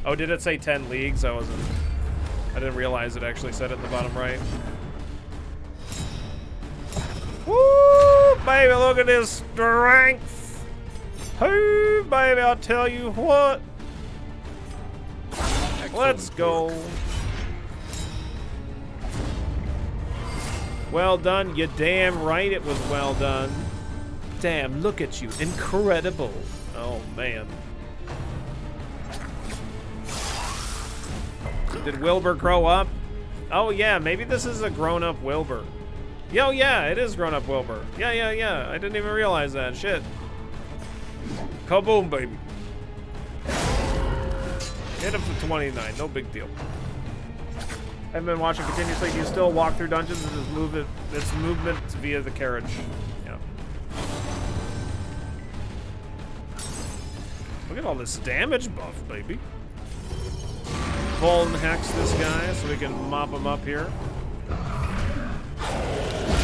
Oh, did it say 10 leagues? I didn't realize it actually said it in the bottom right. Woo, baby, look at this strength. Hey, baby, I'll tell you what. Let's go. Well done. You damn right it was well done. Damn, look at you. Incredible. Oh, man. Did Wilbur grow up? Oh, yeah, maybe this is a grown-up Wilbur. Yo, yeah, it is grown-up Wilbur. Yeah. I didn't even realize that. Shit. Kaboom, baby. Hit him for 29. No big deal. I've been watching continuously. Do you still walk through dungeons? It's movement via the carriage. Yeah. Look at all this damage buff, baby. Vuln hex this guy so we can mop him up here.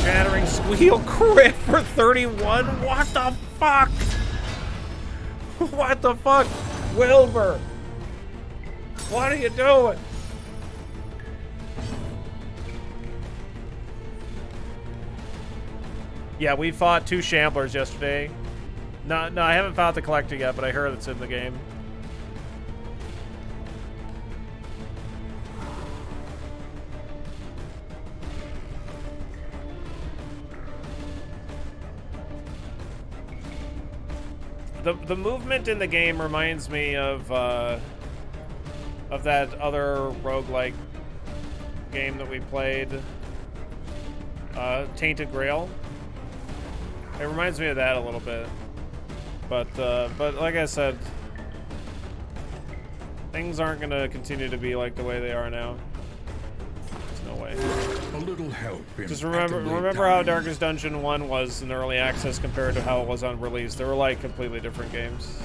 Shattering squeal crit for 31. What the fuck? What the fuck? Wilbur. What are you doing? Yeah, we fought 2 Shamblers yesterday. No, I haven't fought the Collector yet, but I heard it's in the game. The movement in the game reminds me of that other roguelike game that we played, Tainted Grail. It reminds me of that a little bit, but like I said, things aren't gonna continue to be like the way they are now. There's no way. A little help. Just remember how Darkest Dungeon 1 was in early access compared to how it was on release. They were like completely different games.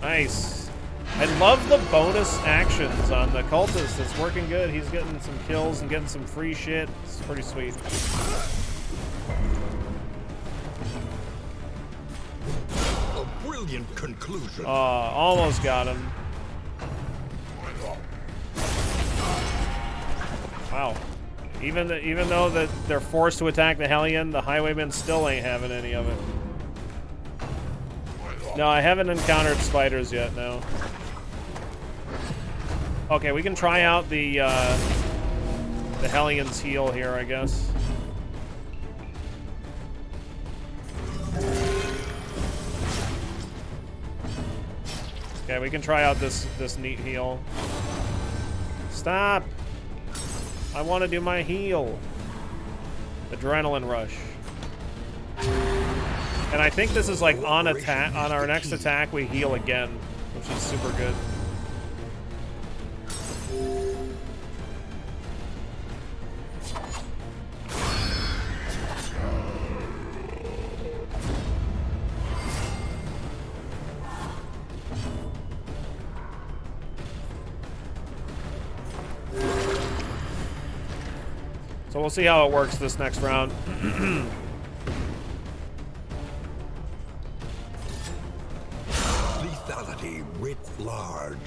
Nice. I love the bonus actions on the Occultist. It's working good. He's getting some kills and getting some free shit. It's pretty sweet. A brilliant conclusion. Almost got him. Wow. Even though that they're forced to attack the Hellion, the Highwaymen still ain't having any of it. No, I haven't encountered spiders yet, no. Okay, we can try out the Hellions heal here, I guess. Okay, we can try out this neat heal. Stop! I want to do my heal. Adrenaline rush. And I think this is like on attack. On our next attack, we heal again, which is super good. So we'll see how it works this next round. Lethality writ large.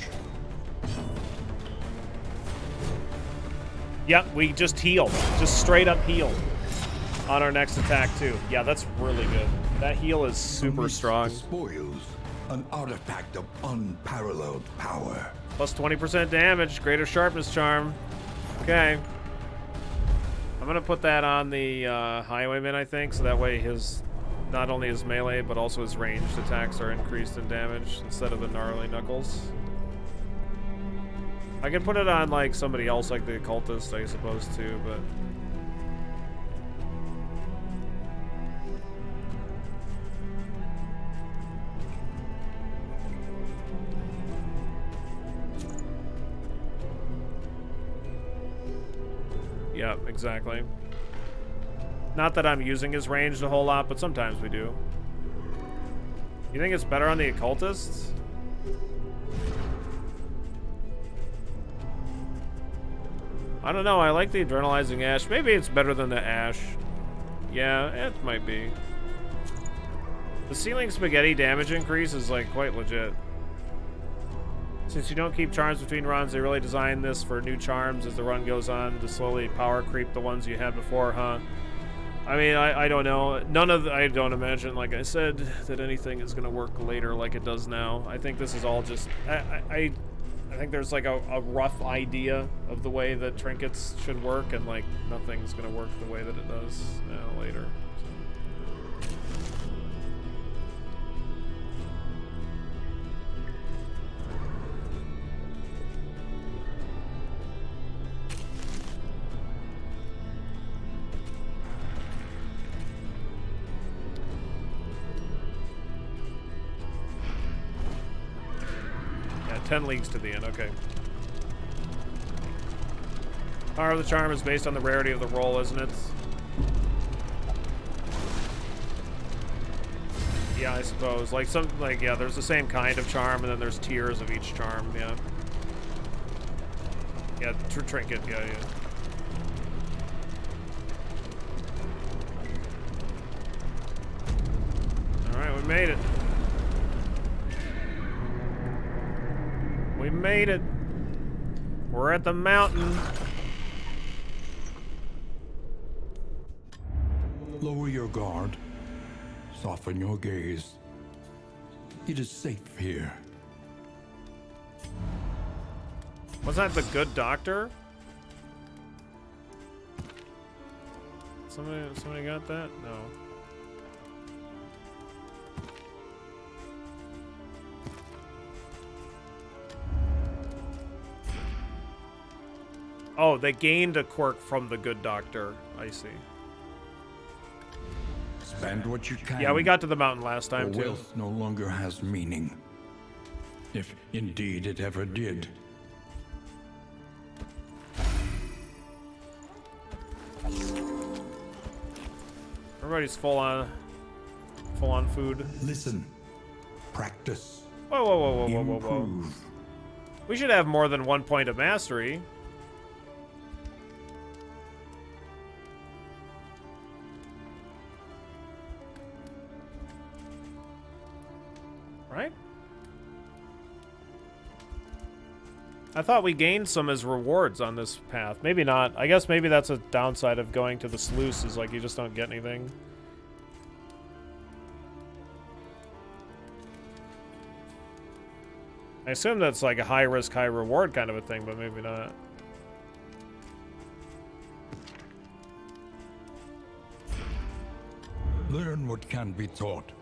Yep, we just heal. Just straight up heal on our next attack too. Yeah, that's really good. That heal is super Amidst strong. the spoils, an artifact of unparalleled power. Plus 20% damage, greater sharpness charm. Okay. I'm gonna put that on the Highwayman, I think, so that way his, not only his melee, but also his ranged attacks are increased in damage instead of the gnarly knuckles. I could put it on like somebody else, like the Occultist, I suppose, too, but... Yeah, exactly. Not that I'm using his range a whole lot, but sometimes we do. You think it's better on the Occultists? I don't know, I like the Adrenalizing Ash. Maybe it's better than the Ash. Yeah, it might be. The Ceiling Spaghetti damage increase is like quite legit. Since you don't keep charms between runs, they really designed this for new charms as the run goes on to slowly power creep the ones you had before, huh? I mean, I don't know. I don't imagine, like I said, that anything is going to work later like it does now. I think this is all just... I think there's like a rough idea of the way that trinkets should work, and like nothing's going to work the way that it does now later. Yeah, 10 leagues to the end, okay. Power of the charm is based on the rarity of the roll, isn't it? Yeah, I suppose. Like yeah, there's the same kind of charm, and then there's tiers of each charm, yeah. Yeah, trinket, yeah. Alright, we made it. We made it. We're at the mountain. Lower your guard. Soften your gaze. It is safe here. Was that the good doctor? Somebody got that? No. Oh, they gained a quirk from the good doctor. I see. Spend what you can. Yeah, we got to the mountain last time, too. Wealth no longer has meaning. If indeed it ever did. Everybody's full on food. Listen. Practice. Whoa. Improve. We should have more than 1 point of mastery. Right? I thought we gained some as rewards on this path. Maybe not. I guess maybe that's a downside of going to the sluice, is like you just don't get anything. I assume that's like a high risk, high reward kind of a thing, but maybe not. Learn what can be taught,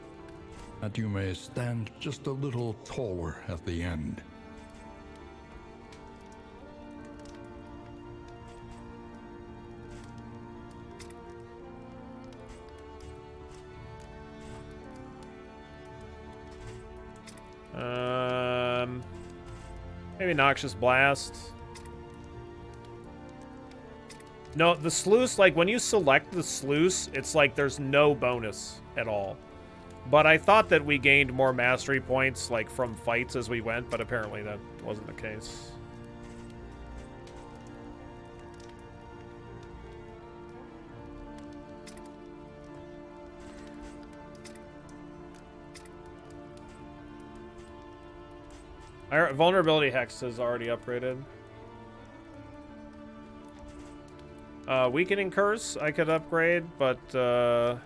that you may stand just a little taller at the end. Maybe Noxious Blast. No, the sluice, like when you select the sluice, it's like there's no bonus at all. But I thought that we gained more mastery points like from fights as we went, but apparently that wasn't the case. Our vulnerability hex is already upgraded. Weakening curse I could upgrade, but I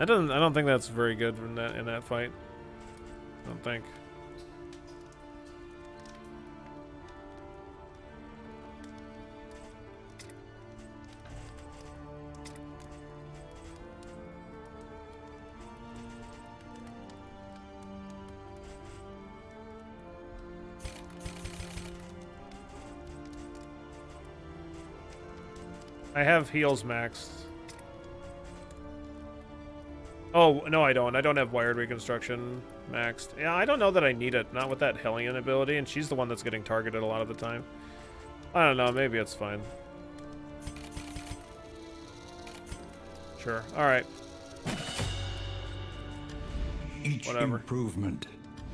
don't think that's very good in that fight. I don't think. I have heals maxed. Oh, no, I don't. I don't have wired reconstruction maxed. Yeah, I don't know that I need it. Not with that Hellion ability, and she's the one that's getting targeted a lot of the time. I don't know. Maybe it's fine. Sure. All right. Each Whatever. improvement,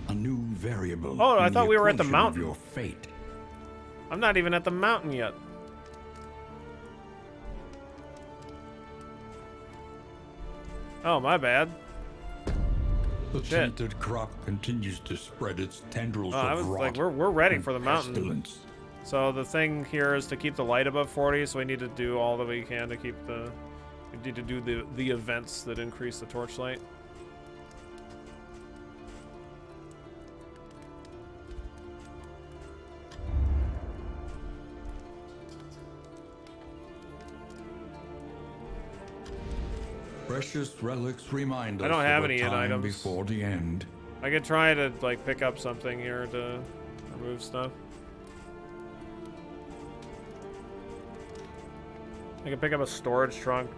a new variable. Oh, I in thought we were at the equation of mountain. Your fate. I'm not even at the mountain yet. Oh, my bad. The Shit. tainted crop continues to spread its tendrils I of was rot like, we're ready and for the mountain. pestilence. So the thing here is to keep the light above 40, so we need to do all that we can to keep the... We need to do the events that increase the torchlight. Precious relics remind us I don't have of a any time items. before the end. I could try to, like, pick up something here to remove stuff. I can pick up a storage trunk.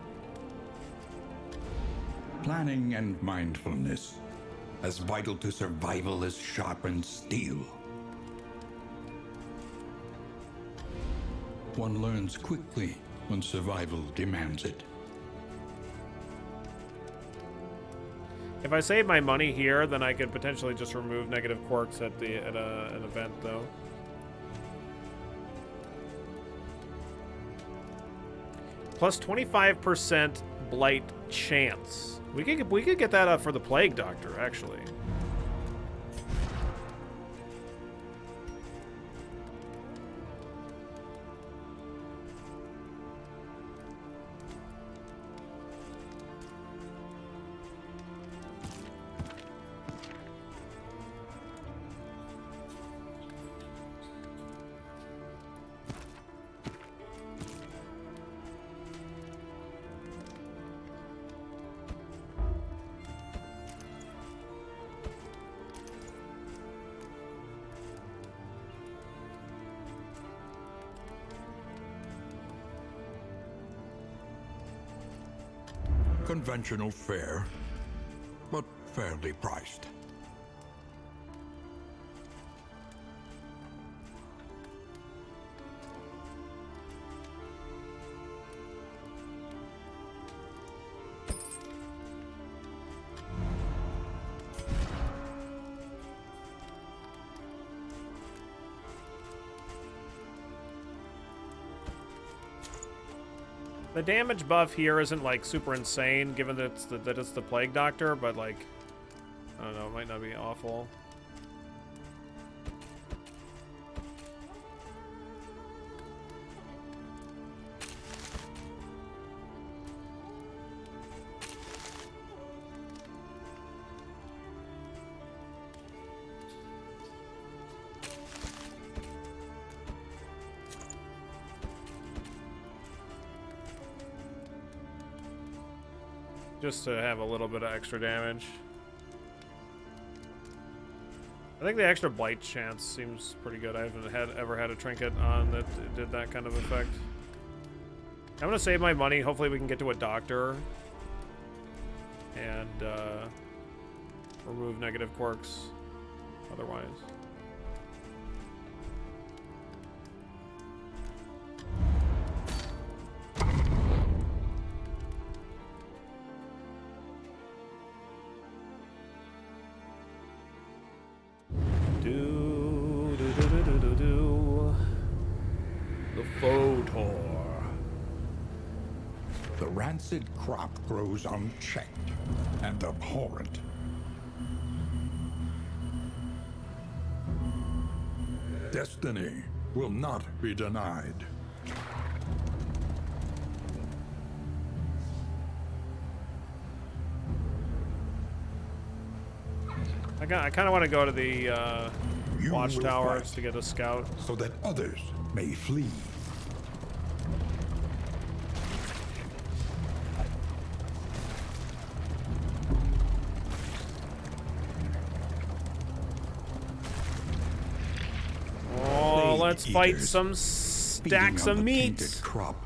Planning and mindfulness, as vital to survival as sharpened steel. One learns quickly when survival demands it. If I save my money here, then I could potentially just remove negative quirks at an event, though. Plus 25% blight chance. We could get that up for the Plague Doctor, actually. Conventional fare, but fairly priced. The damage buff here isn't like super insane, given that it's the Plague Doctor, but like, I don't know, it might not be awful. Just to have a little bit of extra damage. I think the extra blight chance seems pretty good. I haven't ever had a trinket on that did that kind of effect. I'm gonna save my money. Hopefully we can get to a doctor and remove negative quirks otherwise. The Photor. The rancid crop grows unchecked and abhorrent. Destiny will not be denied. I kind of want to go to the You will watchtowers fight to get a scout. so that others may flee. Oh, let's fight eaters, some feeding stacks on of the meat. tainted crop.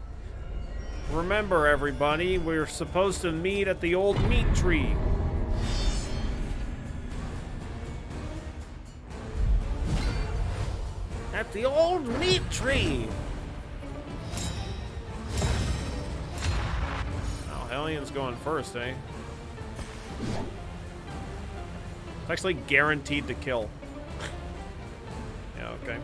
Remember, everybody, we're supposed to meet at the old meat tree. At the old meat tree. Oh, Hellions going first, eh? It's actually guaranteed to kill. Yeah, okay.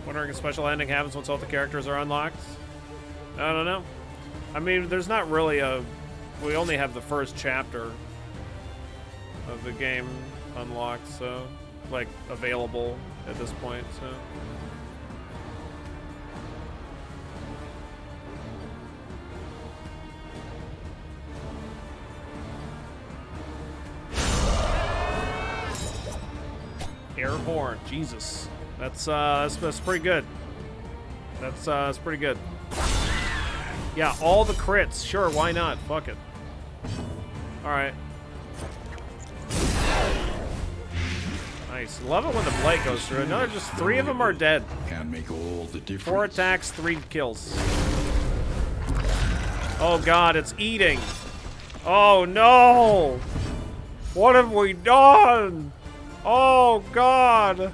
Wondering if special ending happens once all the characters are unlocked? I don't know. I mean, there's not really a... We only have the first chapter of the game unlocked, so... Like, available at this point, so... Airborne, Jesus. That's pretty good. That's pretty good. Yeah, all the crits. Sure, why not? Fuck it. Alright. Nice. Love it when the blade goes through. Another, just 3 of them are dead. Can make all the difference. 4 attacks, 3 kills. Oh god, it's eating. Oh no! What have we done? Oh god!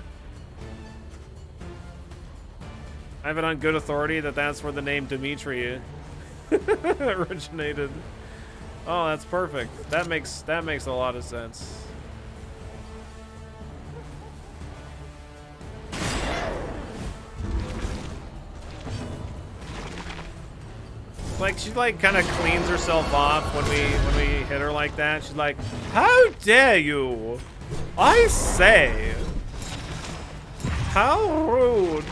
I have it on good authority that that's where the name Dimitri originated. Oh, that's perfect. That makes a lot of sense. Like, she like kind of cleans herself off when we hit her like that. She's like, "How dare you? I say, how rude."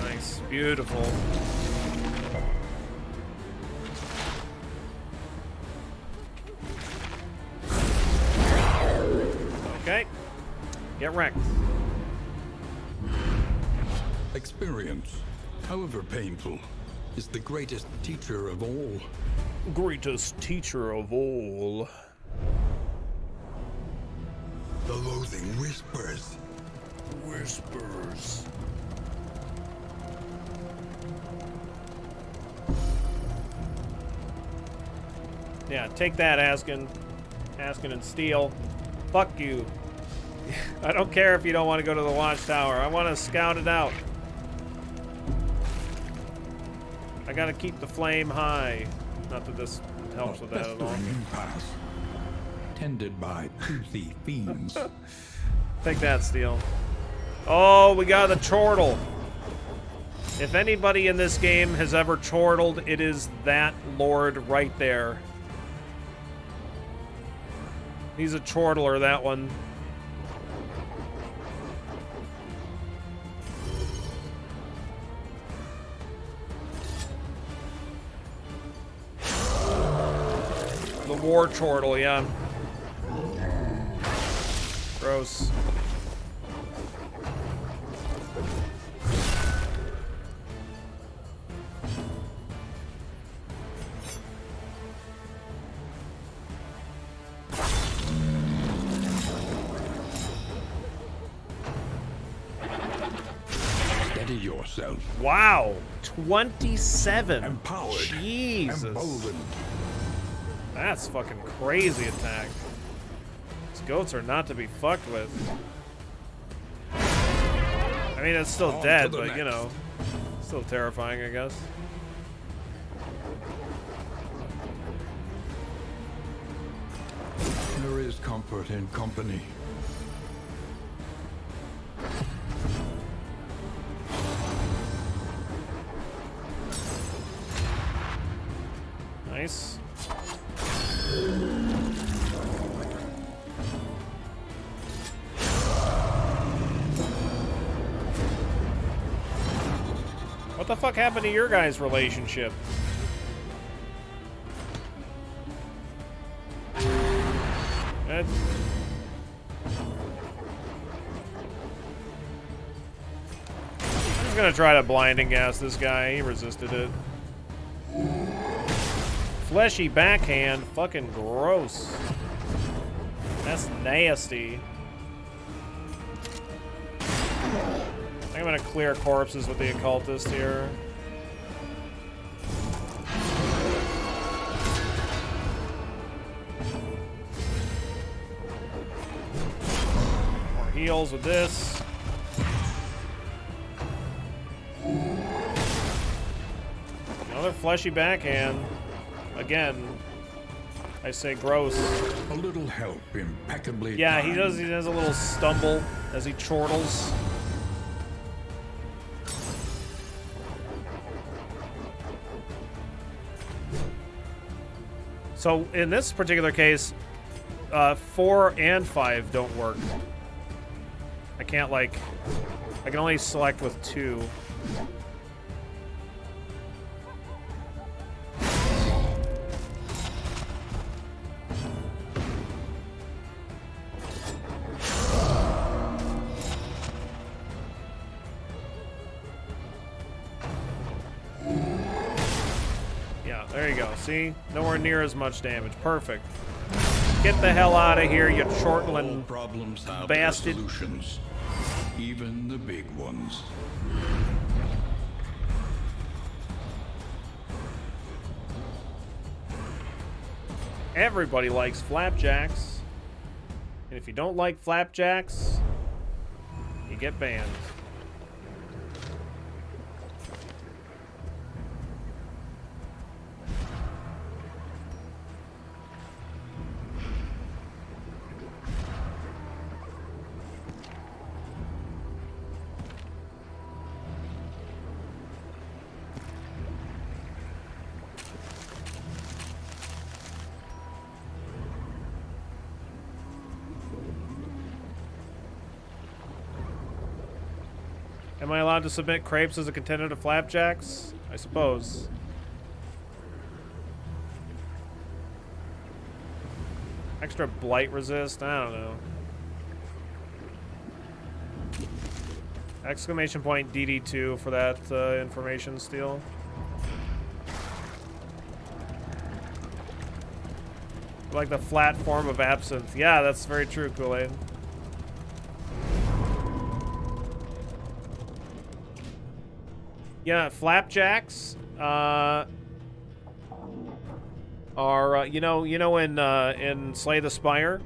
Nice, beautiful. Okay, get wrecked. Experience, however painful, is the greatest teacher of all. Greatest teacher of all. The loathing whispers. Whispers. Yeah, take that, Askin. Askin and Steel. Fuck you. I don't care if you don't want to go to the watchtower. I want to scout it out. I gotta keep the flame high. Not that this helps with that at all. Impasse, tended by toothy fiends. Take that, Steel. Oh, we got the chortle. If anybody in this game has ever chortled, it is that lord right there. He's a chortler, that one. The war chortle, yeah. yourself. Wow, 27. Empowered. Jesus. Emboldened. That's fucking crazy attack. These goats are not to be fucked with. I mean, it's still On dead, to the but you next. know, still terrifying, I guess. There is comfort in company. Nice. What the fuck happened to your guys' relationship? Good. I'm just gonna try to blinding gas this guy. He resisted it. Fleshy backhand, fucking gross. That's nasty. I think I'm gonna clear corpses with the occultist here. More heals with this. Another fleshy backhand. Again, I say gross. A little help impeccably Yeah, he timed. does a little stumble as he chortles. So in this particular case, 4 and 5 don't work. I can't I can only select with 2. Yeah, there you go. See? Nowhere near as much damage. Perfect. Get the hell out of here, you All chortling problems have bastard. their solutions, even the big ones. Everybody likes flapjacks. And if you don't like flapjacks, you get banned. Am I allowed to submit crepes as a contender to flapjacks? I suppose. Extra blight resist? I don't know. Exclamation point DD2 for that information steal. Like the flat form of absinthe. Yeah, that's very true, Kool-Aid. Yeah, flapjacks are you know in Slay the Spire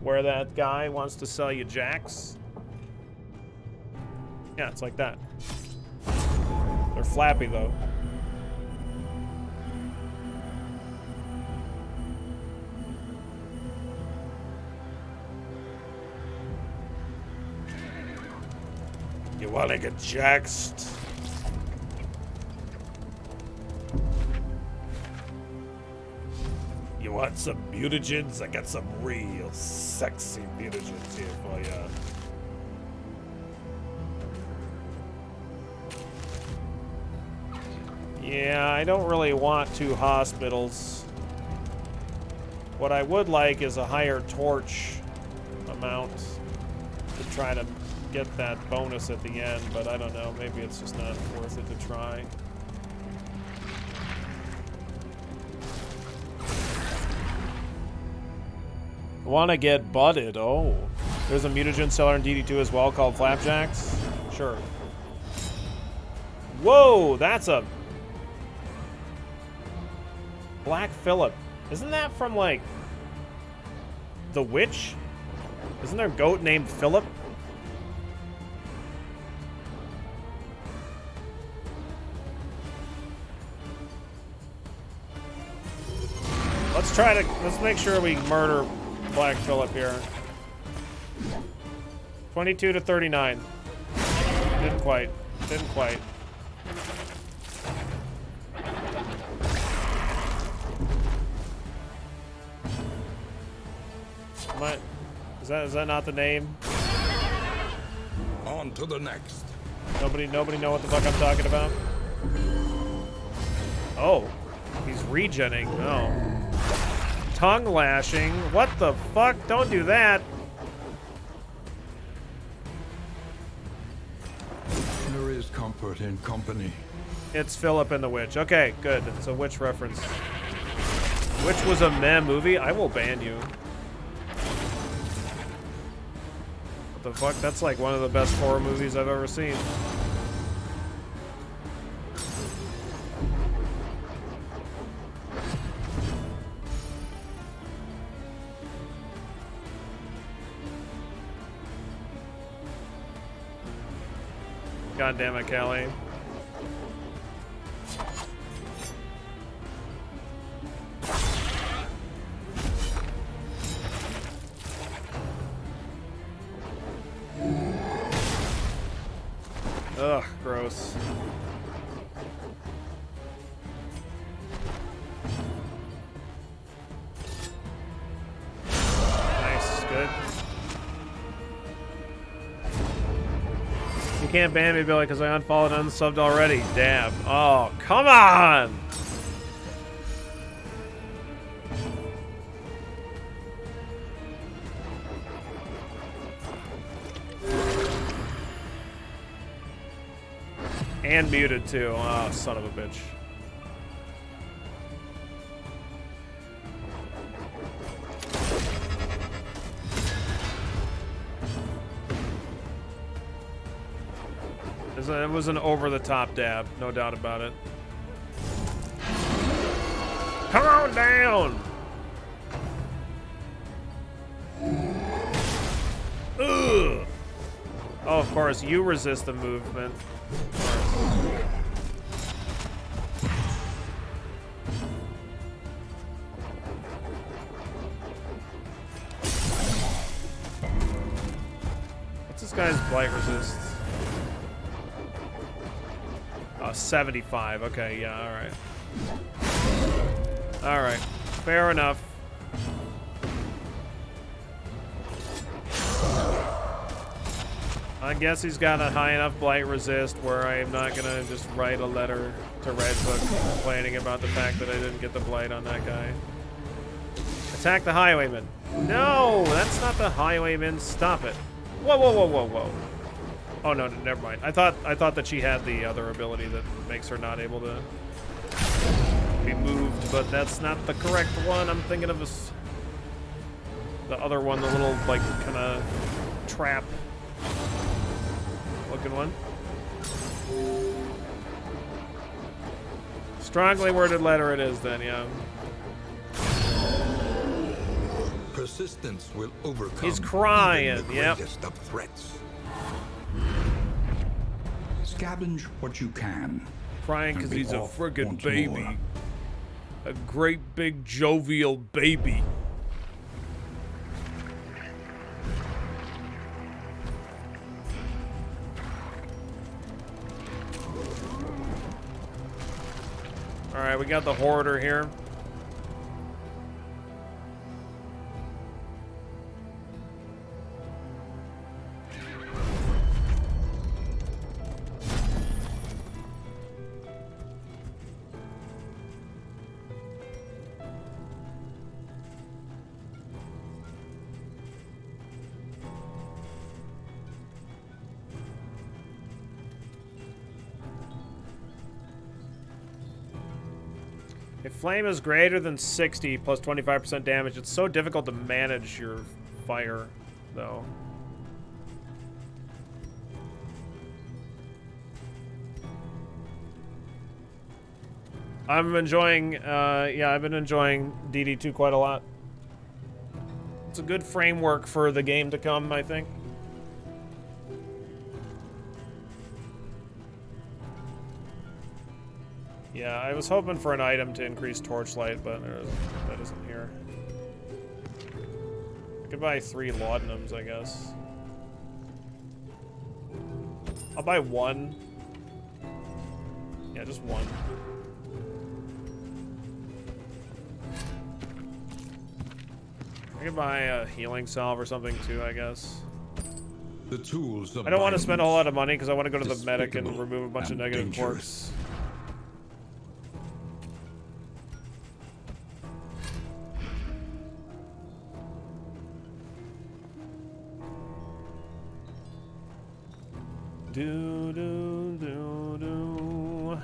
where that guy wants to sell you jacks. Yeah, it's like that. They're flappy though. You wanna get jaxed? You want some mutagens? I got some real sexy mutagens here for ya. Yeah, I don't really want 2 hospitals. What I would like is a higher torch amount to try to get that bonus at the end, but I don't know. Maybe it's just not worth it to try. Want to get butted? Oh, there's a mutagen seller in DD2 as well called Flapjacks. Sure. Whoa, that's a Black Phillip. Isn't that from, like, The Witch? Isn't there a goat named Philip? Let's make sure we murder Black Phillip here. 22 to 39. Didn't quite. Didn't quite. What? Is that not the name? On to the next. Nobody know what the fuck I'm talking about? Oh, he's regenning. Oh. Tongue lashing. What the fuck? Don't do that. There is comfort in company. It's Philip and the Witch. Okay, good. It's a Witch reference. Witch was a meh movie? I will ban you. What the fuck? That's like one of the best horror movies I've ever seen. God damn it, Callie. Ugh, gross. Nice, good. You can't ban me, Billy, because I unfollowed and unsubbed already. Damn. Oh, come on! And muted, too. Oh, son of a bitch. It was an over-the-top dab, no doubt about it. Come on down! Ugh! Oh, of course, you resist the movement. What's this guy's blight resist? 75. Okay, yeah, alright. Alright, fair enough. I guess he's got a high enough blight resist where I am not gonna just write a letter to Redbook complaining about the fact that I didn't get the blight on that guy. Attack the highwayman. No, that's not the highwayman. Stop it. Whoa, whoa, whoa, whoa, whoa. Oh no, never mind. I thought that she had the other ability that makes her not able to be moved, but that's not the correct one. I'm thinking of the other one, the little like kind of trap looking one. Strongly worded letter it is then, yeah. Persistence will overcome. He's crying, even the yep. greatest of threats. Scavenge what you can. Crying because And be he's a off friggin' once baby. more. A great big jovial baby. Alright, we got the hoarder here. If flame is greater than 60 plus 25% damage, it's so difficult to manage your fire, though. I'm enjoying, yeah, I've been enjoying DD2 quite a lot. It's a good framework for the game to come, I think. Yeah, I was hoping for an item to increase torchlight, but that isn't here. I could buy 3 laudanums, I guess. I'll buy 1. Yeah, just 1. I could buy a healing salve or something too, I guess. The tools of I don't want to spend a whole lot of money because I want to go to the despicable medic and remove a bunch of and negative dangerous. quirks. Do do do do.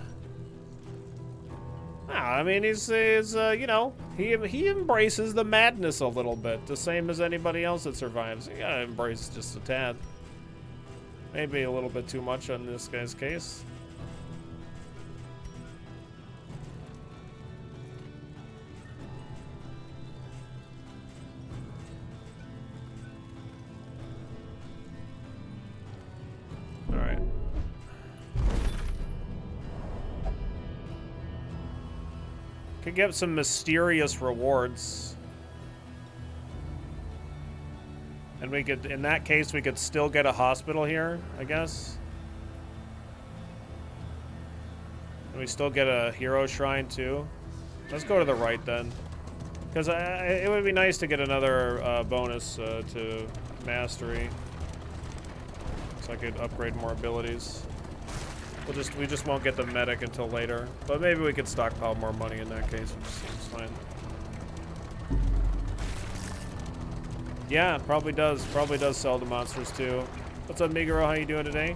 I mean, he's you know, he embraces the madness a little bit, the same as anybody else that survives. You gotta embrace just a tad. Maybe a little bit too much on this guy's case. All right. Could get some mysterious rewards. And we could, in that case, we could still get a hospital here, I guess. And we still get a hero shrine too. Let's go to the right then. Because it would be nice to get another bonus to mastery. So I could upgrade more abilities. We just won't get the medic until later. But maybe we could stockpile more money in that case, which seems fine. Yeah, probably does. Probably does sell the monsters too. What's up, Miguro? How you doing today?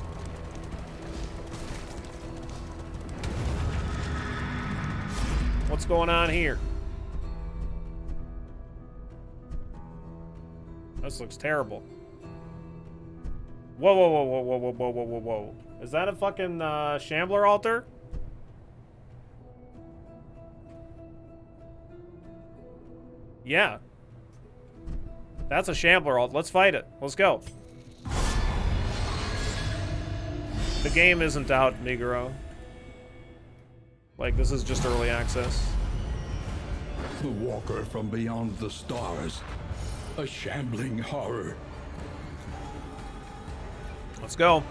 What's going on here? This looks terrible. Whoa, whoa, whoa, whoa, whoa, whoa, whoa, whoa, whoa, whoa. Is that a fucking Shambler altar? Yeah. That's a Shambler alt. Let's fight it. Let's go. The game isn't out, Miguro. Like, this is just early access. The walker from beyond the stars. A shambling horror. Let's go.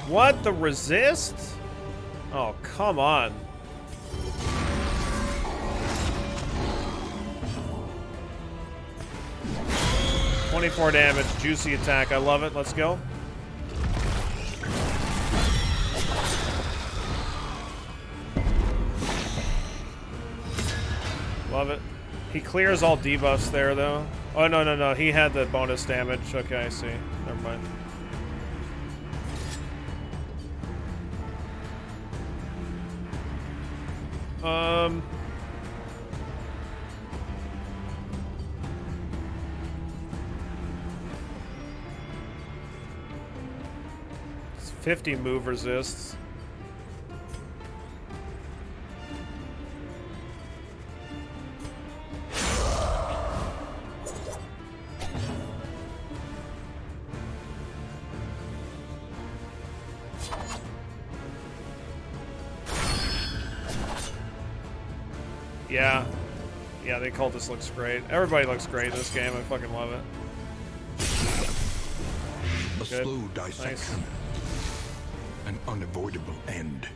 What? The resist? Oh, come on. $24 damage, juicy attack. I love it. Let's go. Love it. He clears all debuffs there, though. Oh, no, no, no. He had the bonus damage. Okay, I see. Never mind. It's 50 move resists. Yeah. Yeah, the Occultist looks great. Everybody looks great in this game. I fucking love it. A Good. slow dissection. Nice. An unavoidable end.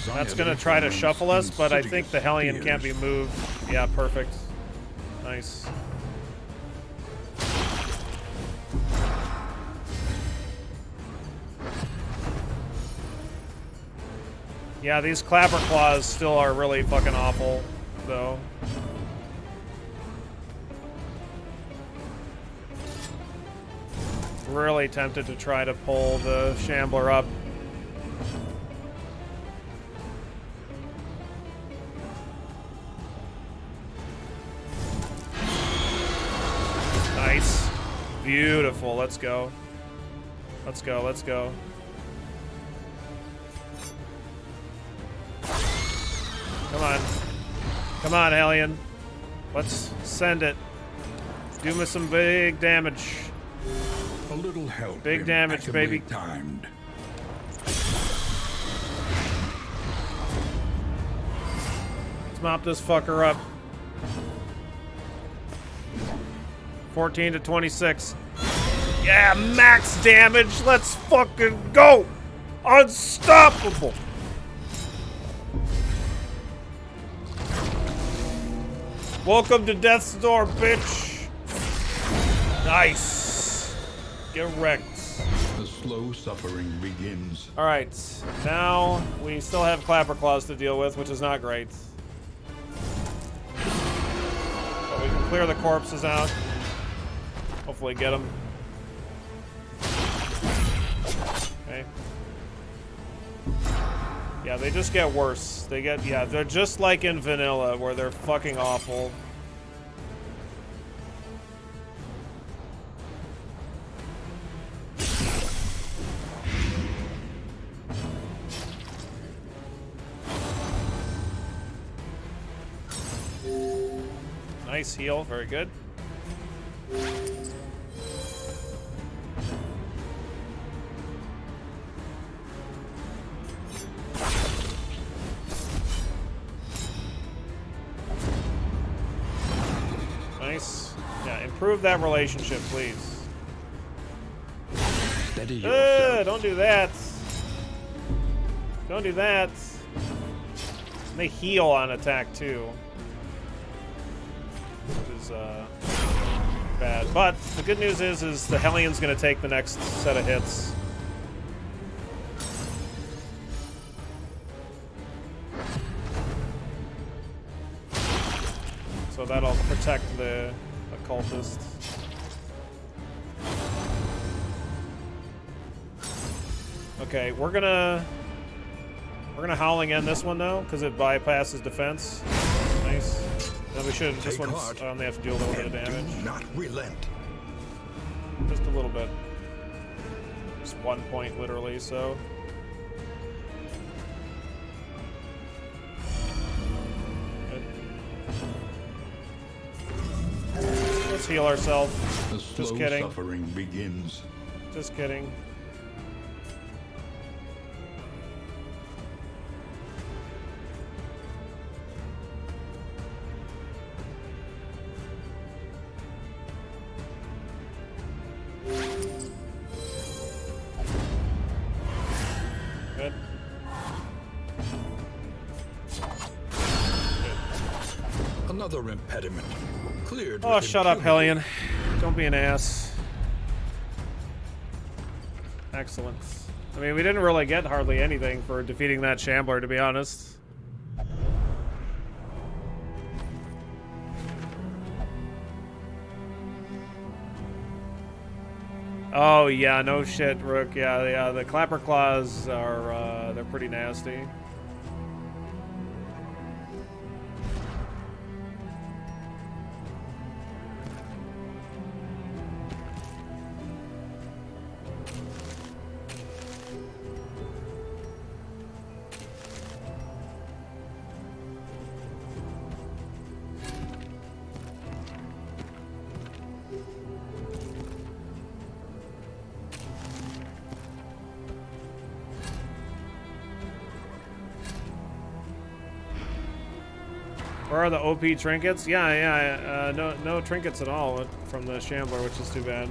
That's gonna try to shuffle us, but I think the Hellion can't be moved. Yeah, perfect. Nice. Yeah, these Clapper Claws still are really fucking awful, though. really tempted to try to pull the Shambler up. Nice. Beautiful. Let's go. Let's go. Let's go. Come on. Come on, Hellion. Let's send it. Do me some big damage. A little help. Big damage, baby. Timed. Let's mop this fucker up. 14 to 26. Yeah, max damage. Let's fucking go. Unstoppable. Welcome to Death's Door, bitch. Nice. Get wrecked. The slow suffering begins. All right, now we still have Clapper Claws to deal with, which is not great. But we can clear the corpses out. Hopefully get them. Okay. Yeah, they just get worse. They get, yeah, they're just like in vanilla, where they're fucking awful. Nice heal, very good. Nice. Yeah, improve that relationship, please. Steady yourself. Don't do that. Don't do that. And they heal on attack too. Which is bad. But the good news is the Hellion's gonna take the next set of hits. So that'll protect the Occultist. Okay, we're gonna Howling End this one though, because it bypasses defense. Nice. Then we should. This one's only have to do a little bit of damage. Do not relent. Just a little bit. Just 1 point, literally. So. Good. Let's heal ourselves. The slow Just kidding. suffering begins. Just kidding. Good. Another impediment. Cleared. Oh, with shut up, impunity. Hellion. Don't be an ass. Excellent. I mean, we didn't really get hardly anything for defeating that Shambler, to be honest. Oh, yeah, no shit, Rook. Yeah, the Clapper Claws are, they're pretty nasty. Where are the OP trinkets? Yeah, no trinkets at all from the Shambler, which is too bad.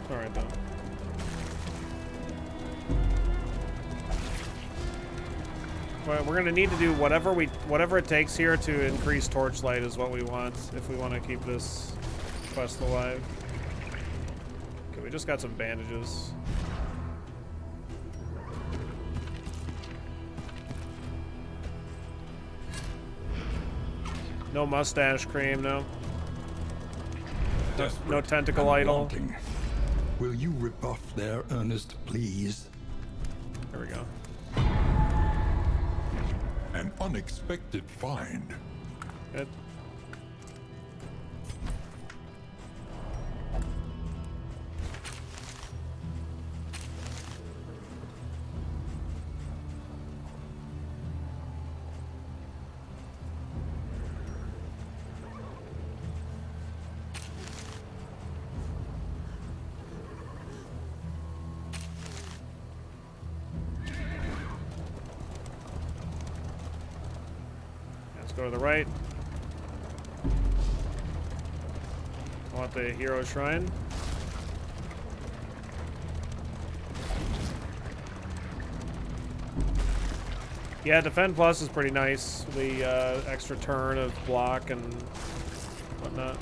Alright, though. But we're gonna need to do whatever it takes here to increase Torchlight is what we want if we want to keep this quest alive. Okay, we just got some bandages. No mustache cream, no. No tentacle idol. Wanting. Will you rebuff their earnest pleas? There we go. An unexpected find. Good. Let's go to the right. I want the hero shrine. Yeah, Defend Plus is pretty nice. The extra turn of block and whatnot.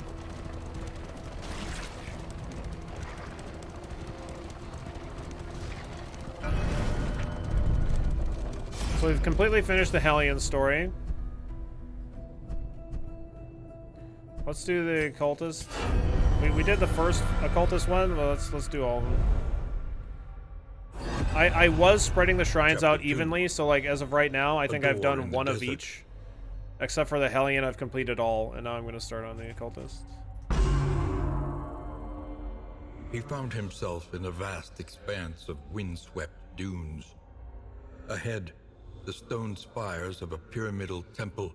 So we've completely finished the Hellion story. Let's do the Occultist. We did the first Occultist one. Well, let's do all of them. I was spreading the shrines out evenly, so like as of right now, I think I've done one of each. Except for the Hellion, I've completed all, and now I'm going to start on the Occultist. He found himself in a vast expanse of windswept dunes. Ahead, the stone spires of a pyramidal temple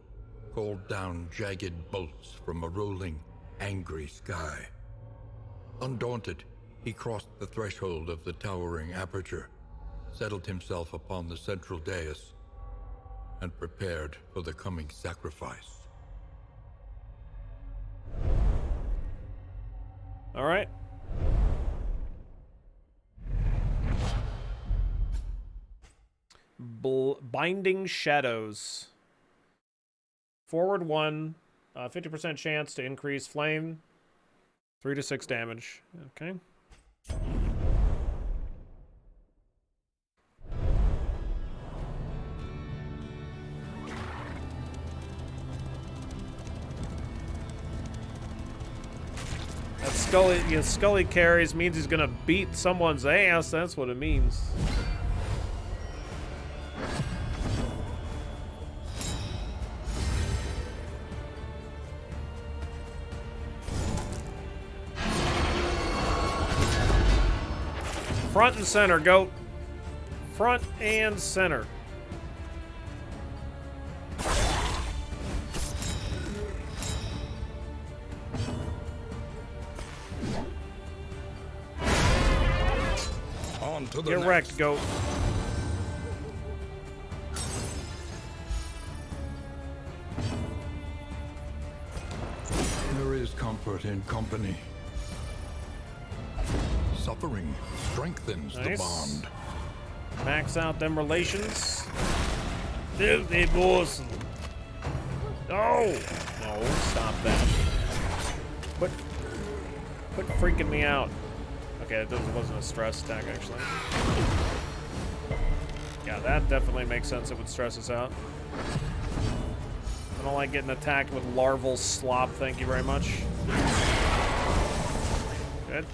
called down jagged bolts from a rolling, angry sky. Undaunted, he crossed the threshold of the towering aperture, settled himself upon the central dais, and prepared for the coming sacrifice. All right. Binding Shadows. Forward 1, 50% chance to increase flame, 3 to 6 damage. Okay. That Scully carries means he's gonna beat someone's ass. That's what it means. Front and center, goat. Front and center. On to the Get next. wrecked, goat. There is comfort in company. Suffering strengthens Nice. the bond. Max out them relations. Filthy awesome. No! No, stop that. Quit freaking me out. Okay, that wasn't a stress attack, actually. Yeah, that definitely makes sense. It would stress us out. I don't like getting attacked with larval slop, thank you very much. Good.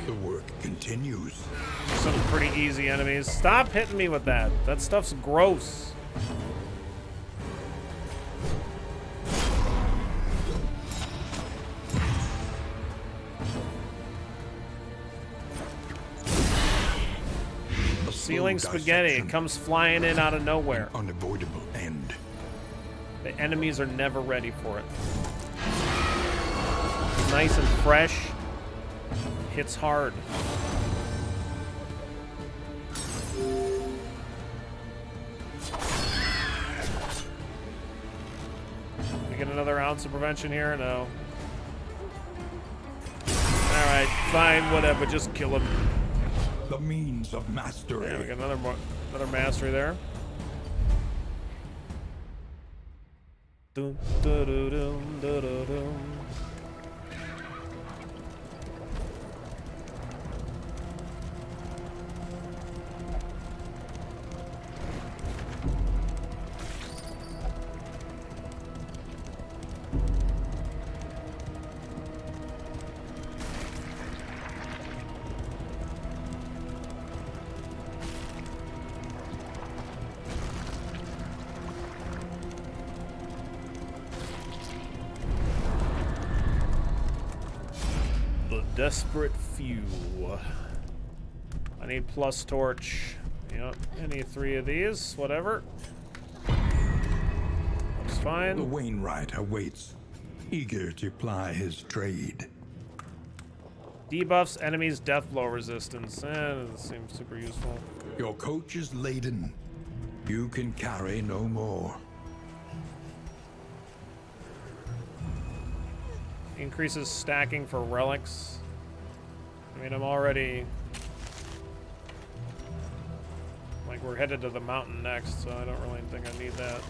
The work continues. Some pretty easy enemies. Stop hitting me with that. That stuff's gross. Ceiling spaghetti. It comes flying in out of nowhere. Unavoidable end. The enemies are never ready for it. Nice and fresh. Hits hard. We get another ounce of prevention here? No. Alright, fine, whatever, just kill him. The means of mastery. Yeah, we got another mastery there. Dum, dum, dum, dum, dum, dum. desperate few. I need plus torch. Yep, any 3 of these, whatever. Looks The fine. Wainwright awaits, eager to ply his trade. Debuffs enemies death blow resistance. That seems super useful. Your coach is laden. You can carry no more. Increases stacking for relics. I mean, I'm already... Like, we're headed to the mountain next, so I don't really think I need that.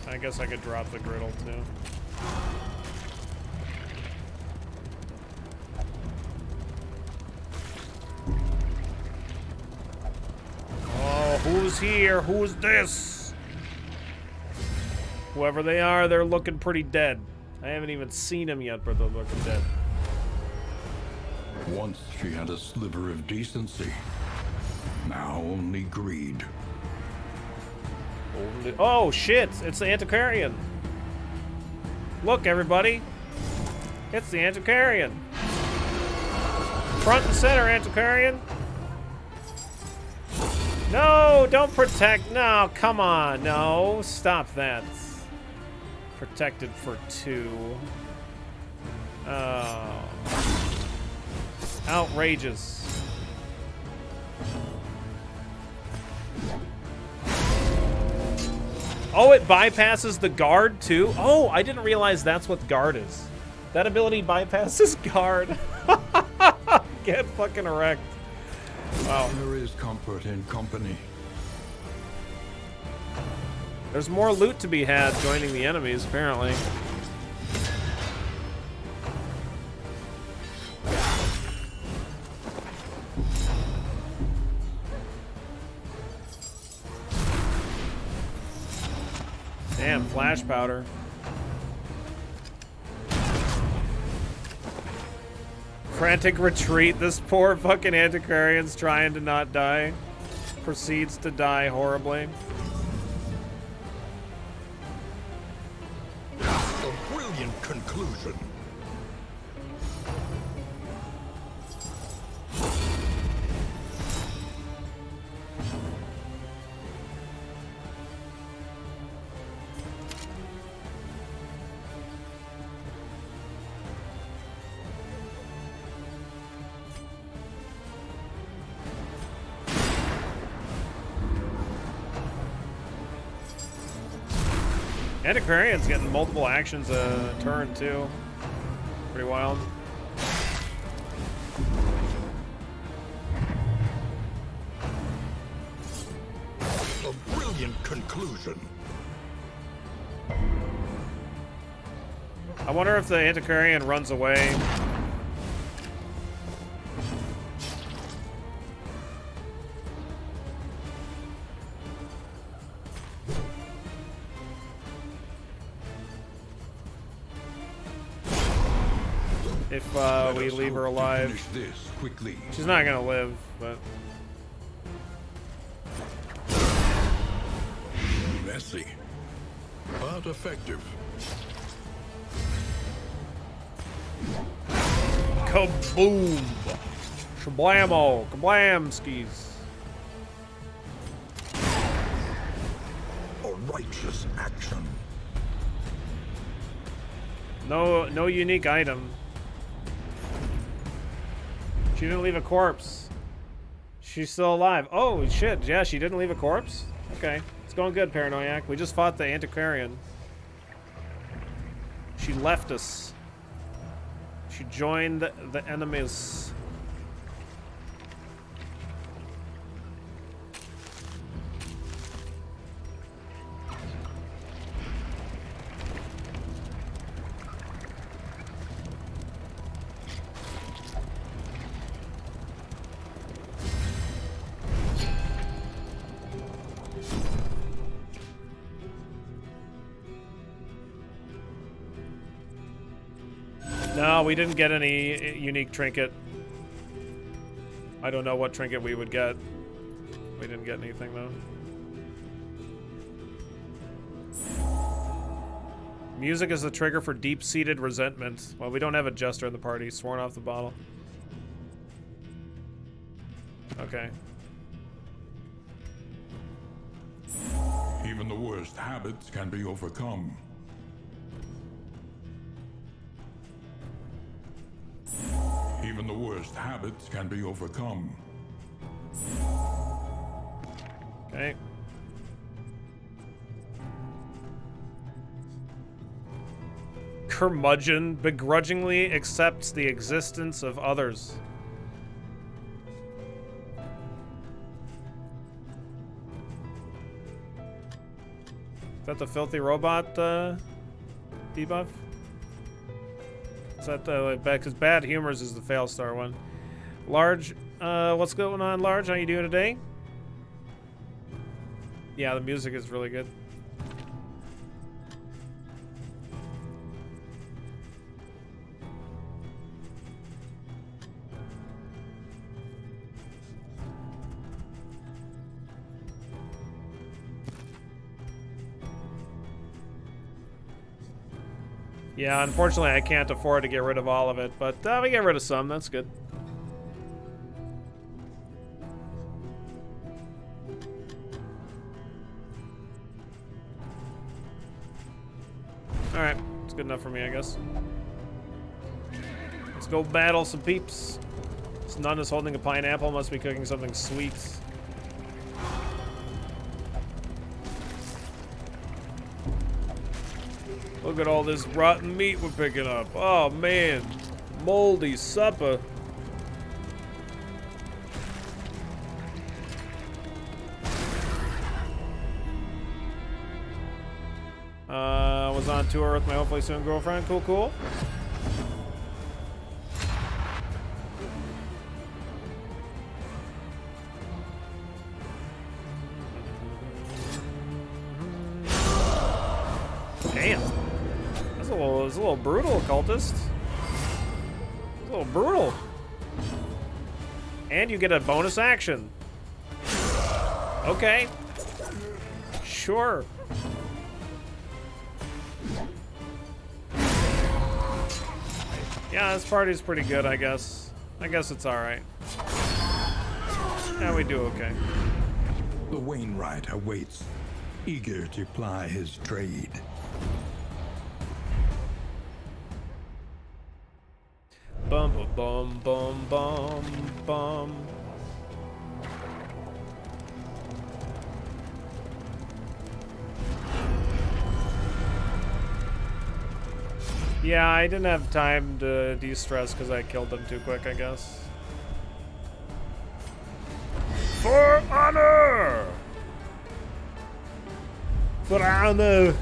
I guess I could drop the griddle, too. Oh, who's here? Who's this? Whoever they are, they're looking pretty dead. I haven't even seen them yet, but they're looking dead. Once she had a sliver of decency. Now only greed. Oh, shit! It's the Antiquarian. Look, everybody. It's the Antiquarian. Front and center, Antiquarian. No, don't protect. No, come on. No, stop that. Protected for 2. Oh. Outrageous. Oh, it bypasses the guard, too? Oh, I didn't realize that's what guard is. That ability bypasses guard. Get fucking wrecked. Wow. There is comfort in company. There's more loot to be had joining the enemies, apparently. Damn, flash powder. Frantic retreat. This poor fucking Antiquarian's trying to not die. Proceeds to die horribly. A brilliant conclusion. Antiquarian's getting multiple actions a turn, too. Pretty wild. A brilliant conclusion. I wonder if the Antiquarian runs away. If we leave her alive. Finish this quickly. She's not gonna live, but... Messy, but effective. Kaboom! Shablamo! Kablamskis! A righteous action. No unique item. She didn't leave a corpse. She's still alive. Oh, shit. Yeah, she didn't leave a corpse? Okay. It's going good, Paranoiac. We just fought the Antiquarian. She left us. She joined the enemies. No, we didn't get any unique trinket. I don't know what trinket we would get. We didn't get anything, though. Music is the trigger for deep-seated resentment. Well, we don't have a jester in the party. Sworn off the bottle. Okay. Even the worst habits can be overcome. Even the worst habits can be overcome. Okay. Curmudgeon begrudgingly accepts the existence of others. Is that the filthy robot debuff? Is that the because bad humors is the fail star one? Large, what's going on, Large? How you doing today? Yeah, the music is really good. Yeah, unfortunately I can't afford to get rid of all of it, but we get rid of some, that's good. Alright, it's good enough for me, I guess. Let's go battle some peeps. This nun is holding a pineapple, must be cooking something sweet. Look at all this rotten meat we're picking up. Oh man, moldy supper. Was on tour with my hopefully soon girlfriend. Cool, cool. Damn. That's a little brutal, Occultist. It's a little brutal. And you get a bonus action. Okay. Sure. Yeah, this party's pretty good, I guess. I guess it's alright. Yeah, we do okay. The Wainwright awaits, eager to ply his trade. Bum bum bum bum bum. Yeah, I didn't have time to de-stress because I killed them too quick, I guess. For honor! For honor!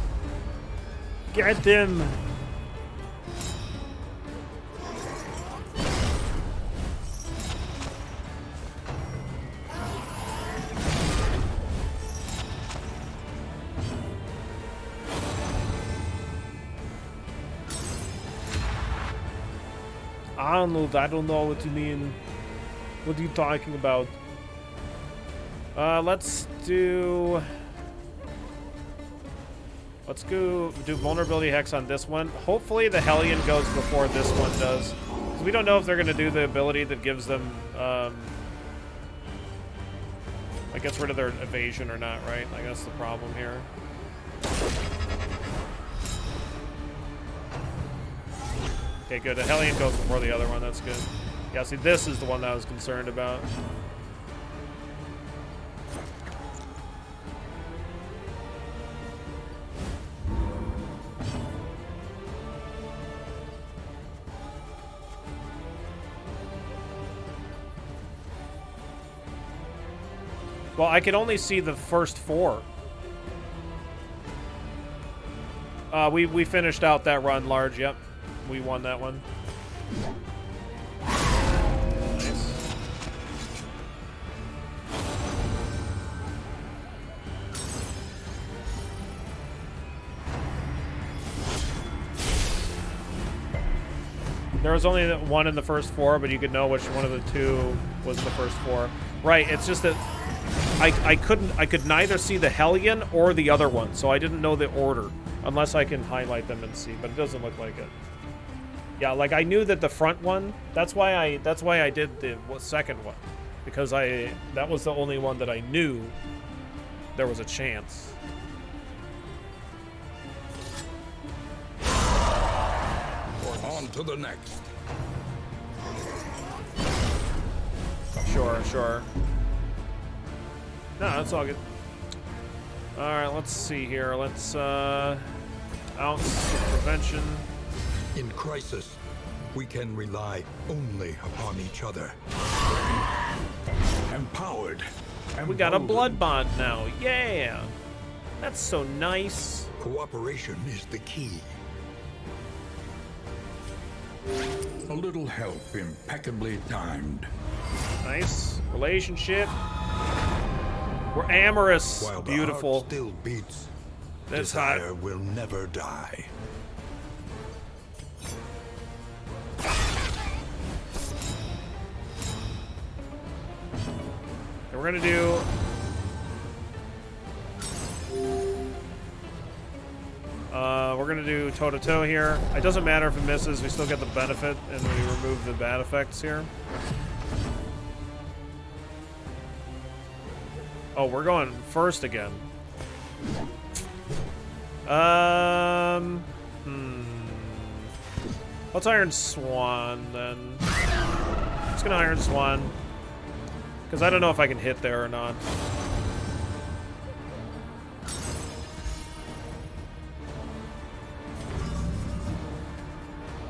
Get him! Arnold, I don't know what you mean. What are you talking about? Let's go do vulnerability hex on this one. Hopefully the Hellion goes before this one does. 'Cause we don't know if they're gonna do the ability that gives them like gets rid of their evasion or not, right? Like that's the problem here. Okay, good. The Hellion goes before the other one. That's good. Yeah, see, this is the one that I was concerned about. Well, I could only see the first 4. We finished out that run, Large. Yep. We won that one. Nice. There was only one in the first 4, but you could know which one of the 2 was in the first 4. Right, it's just that I could neither see the Hellion or the other one, so I didn't know the order. Unless I can highlight them and see, but it doesn't look like it. Yeah, like I knew that the front one, that's why I did the second one. Because that was the only one that I knew there was a chance. On to the next. Sure, sure. No, that's all good. Alright, let's see here. Let's, ounce of prevention. In crisis, we can rely only upon each other. Empowered. We got a blood emboldened. bond now. Yeah. That's so nice. Cooperation is the key. A little help impeccably timed. Nice. Relationship. We're amorous. While the Beautiful. heart still beats, That's desire hot. will never die. And we're gonna do... we're gonna do toe-to-toe here. It doesn't matter if it misses, we still get the benefit, and we remove the bad effects here. Oh, we're going first again. Let's Iron Swan, then. Just gonna Iron Swan. Because I don't know if I can hit there or not.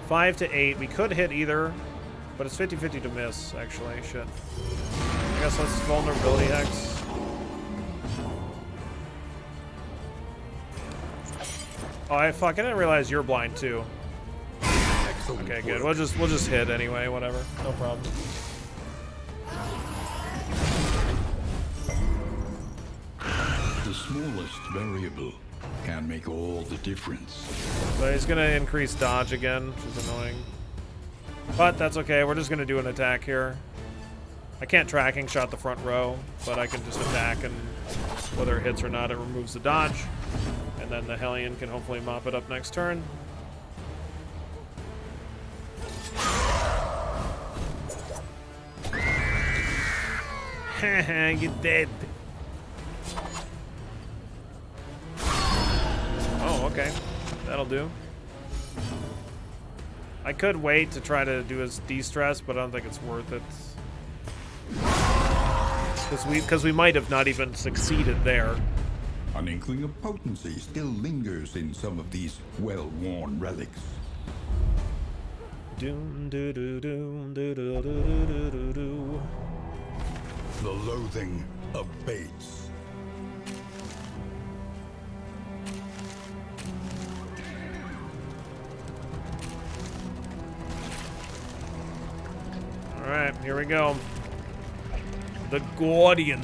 Five to 8. We could hit either, but it's 50-50 to miss, actually. Shit. I guess let's Vulnerability Hex. Oh, fuck, I didn't realize you're blind, too. Excellent Okay, good. work. We'll just hit anyway, whatever. No problem. The smallest variable can make all the difference. So he's gonna increase dodge again, which is annoying. But that's okay, we're just gonna do an attack here. I can't tracking shot the front row, but I can just attack, and whether it hits or not, it removes the dodge. And then the Hellion can hopefully mop it up next turn. Haha, you're dead. Oh, okay. That'll do. I could wait to try to do his de-stress, but I don't think it's worth it. Because we might have not even succeeded there. An inkling of potency still lingers in some of these well-worn relics. Doom doo doo doom doo doo doo doo doo doo. The loathing of Bates. Alright, here we go. The Guardian.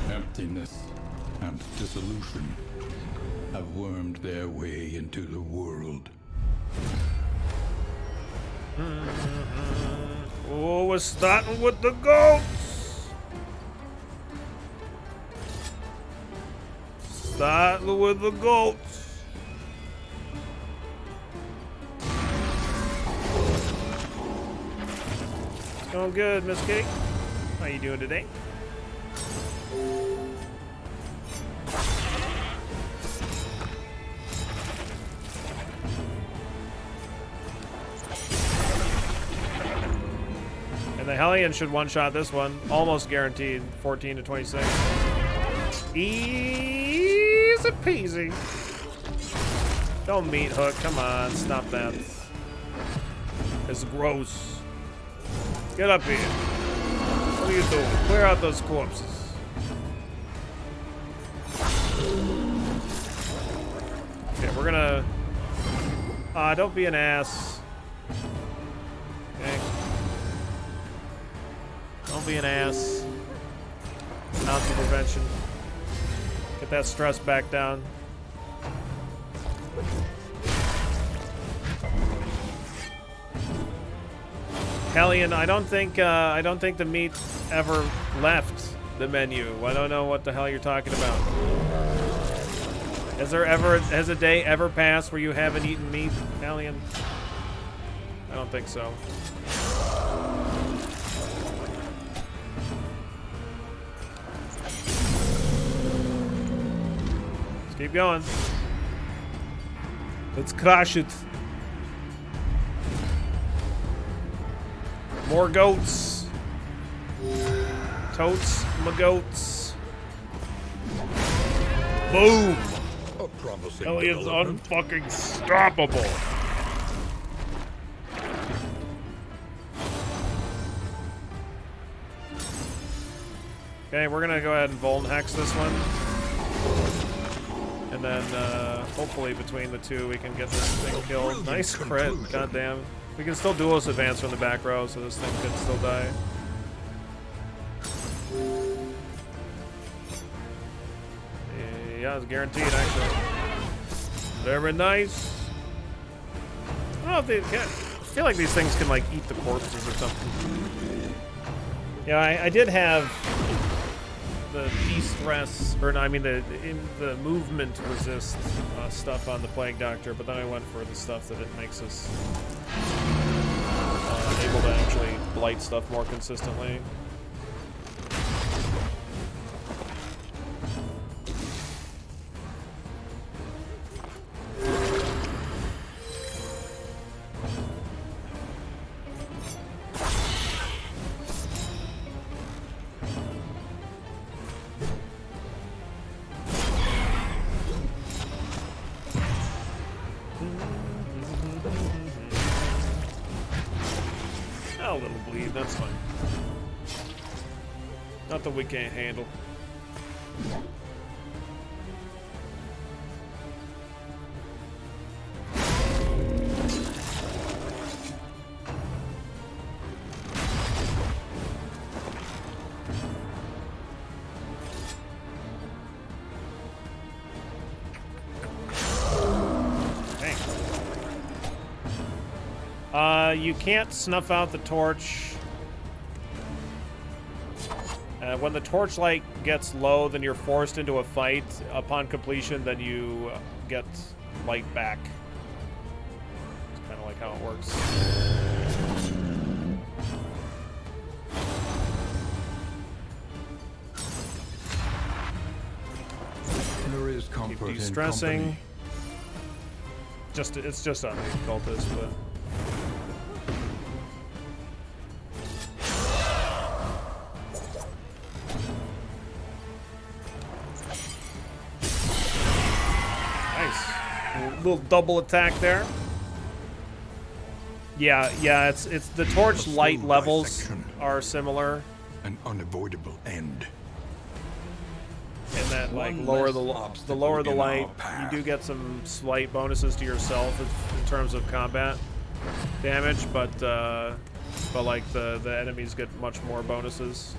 Emptiness and dissolution have wormed their way into the world. Oh, we're starting with the goats. Starting with the goats. It's going good, Miss Cake. How you doing today? The Hellion should one-shot this one. Almost guaranteed. 14 to 26. Easy peasy. Don't meat hook. Come on. Stop that. It's gross. Get up here. What are you doing? Clear out those corpses. Okay, we're gonna... don't be an ass. Okay. Don't be an ass. Bounty prevention. Get that stress back down. Hellion, I don't think the meat ever left the menu. I don't know what the hell you're talking about. Has a day ever passed where you haven't eaten meat, Hellion? I don't think so. Let's keep going. Let's crash it. More goats. Totes, my goats. Boom. A promising Hellion's development. unfucking stoppable. Okay, we're gonna go ahead and Vuln Hex this one. And then hopefully between the two we can get this thing killed. Nice crit, goddamn. We can still duelist advance from the back row, so this thing could still die. Yeah, it's guaranteed actually. Very nice. I don't know if they can. I feel like these things can like eat the corpses or something. Yeah, I did have the de-stress, or no, I mean the movement resist stuff on the Plague Doctor, but then I went for the stuff that it makes us able to actually blight stuff more consistently. A little bleed, that's fine. Nothing we can't handle. You can't snuff out the torch. When the torchlight gets low, then you're forced into a fight. Upon completion, then you get light back. It's kind of like how it works. There is comfort Keep in de-stressing. company. It's just on the Occultist, but. Little double attack there. Yeah, it's the torch light levels dissection. are similar, An unavoidable end. in that like One lower less the obstacle lower the in light, our path. you do get some slight bonuses to yourself in terms of combat damage, but like the enemies get much more bonuses.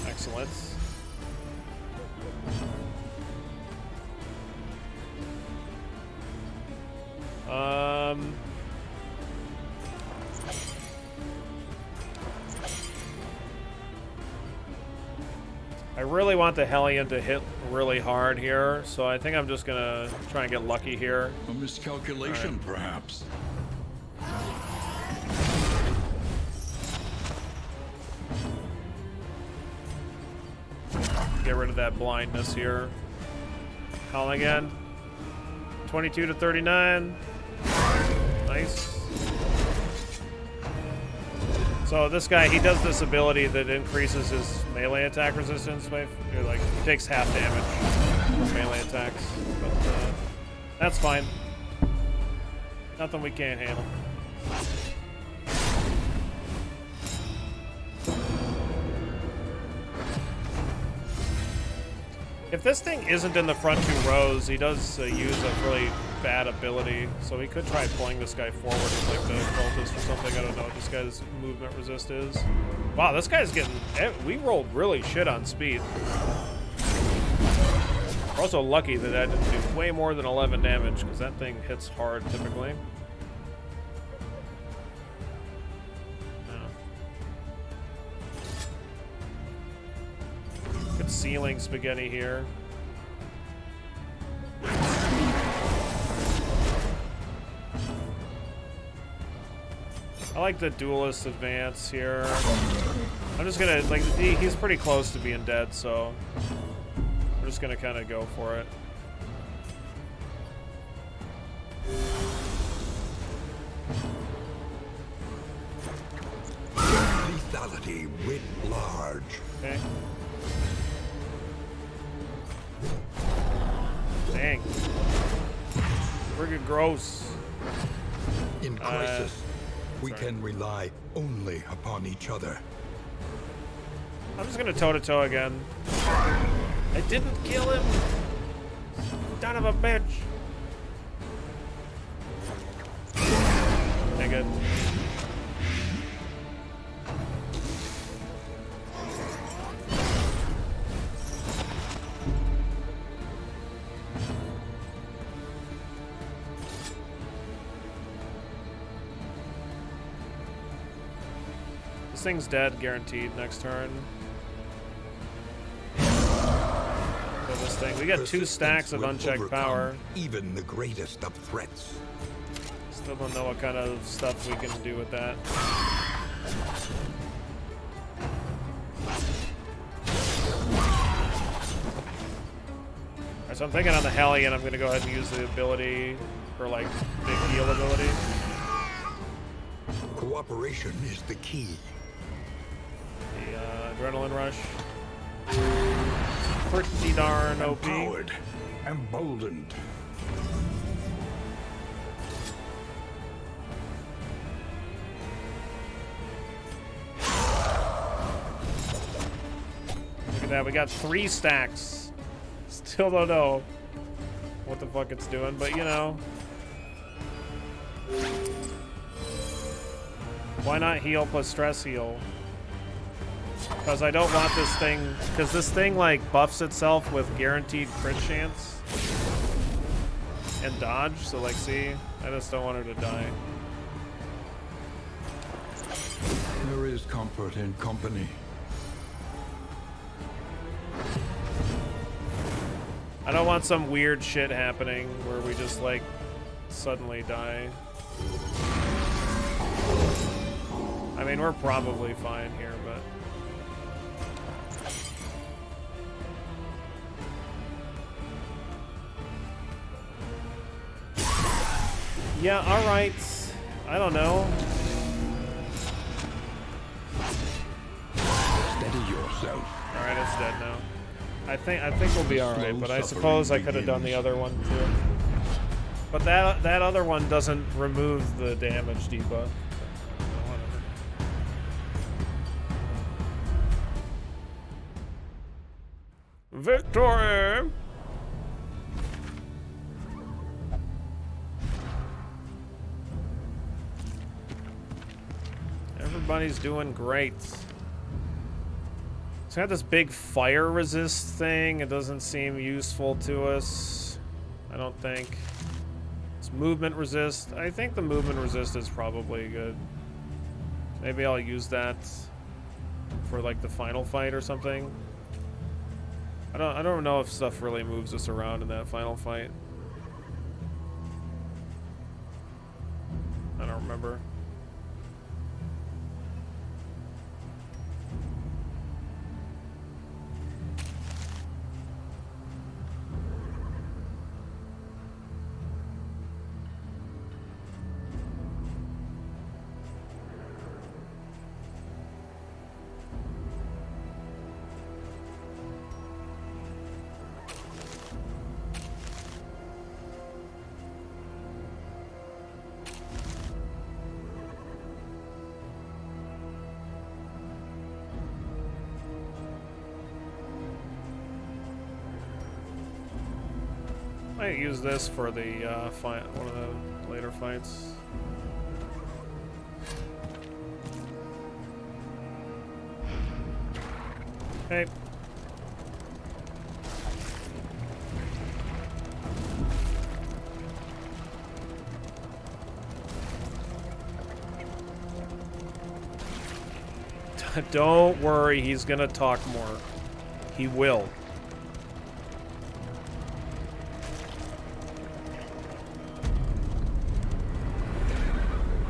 Excellent. I really want the Hellion to hit really hard here, so I think I'm just gonna try and get lucky here. A miscalculation, perhaps. Get rid of that blindness here. Call again. 22 to 39. Nice. So this guy, he does this ability that increases his melee attack resistance. Like, he takes half damage from melee attacks. But that's fine. Nothing we can't handle. If this thing isn't in the front 2 rows, he does use a really bad ability, so we could try pulling this guy forward with like the Occultist or something. I don't know what this guy's movement resist is. Wow, this guy's getting... We rolled really shit on speed. We're also lucky that I didn't do way more than 11 damage, because that thing hits hard typically. Good ceiling spaghetti here. I like the duelist advance here. I'm just gonna, like, he's pretty close to being dead, so we're just gonna kind of go for it. Lethality writ large. Okay. Dang. Friggin' gross. In crisis, we can rely only upon each other. I'm just gonna toe-to-toe again. I didn't kill him! Son of a bitch! Okay, good. This thing's dead, guaranteed, next turn. So this thing, we got 2 stacks of unchecked power. Even the greatest of threats. Still don't know what kind of stuff we can do with that. Alright, so I'm thinking on the Hellion, I'm gonna go ahead and use the ability for like big heal ability. Cooperation is the key. The adrenaline rush. Pretty darn OP. Empowered, emboldened. Look at that, we got 3 stacks. Still don't know what the fuck it's doing, but you know. Why not heal plus stress heal? Because I don't want this thing, because this thing like buffs itself with guaranteed crit chance and dodge, so like see, I just don't want her to die. There is comfort in company. I don't want some weird shit happening where we just like suddenly die. I mean, we're probably fine here, but... Yeah, alright. I don't know. Steady yourself. Alright, it's dead now. I think we'll be alright, but I suppose I could have done the other one too. But that other one doesn't remove the damage debuff. Victory! Everybody's doing great. It's got this big fire resist thing. It doesn't seem useful to us, I don't think. It's movement resist. I think the movement resist is probably good. Maybe I'll use that for like the final fight or something. I don't know if stuff really moves us around in that final fight. I don't remember. Might use this for the fight, one of the later fights. Okay. Don't worry, he's gonna talk more. He will.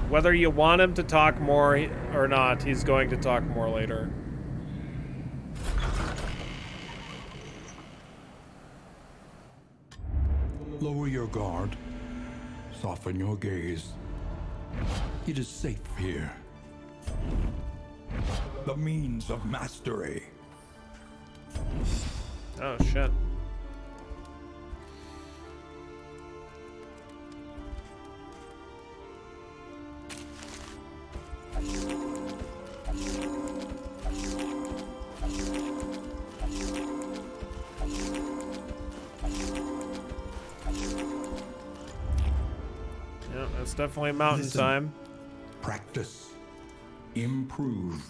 Whether you want him to talk more or not, he's going to talk more later. Lower your guard. Soften your gaze. It is safe here. The means of mastery. Oh, shit. Yeah, that's definitely mountain Listen. time. Practice. Improve.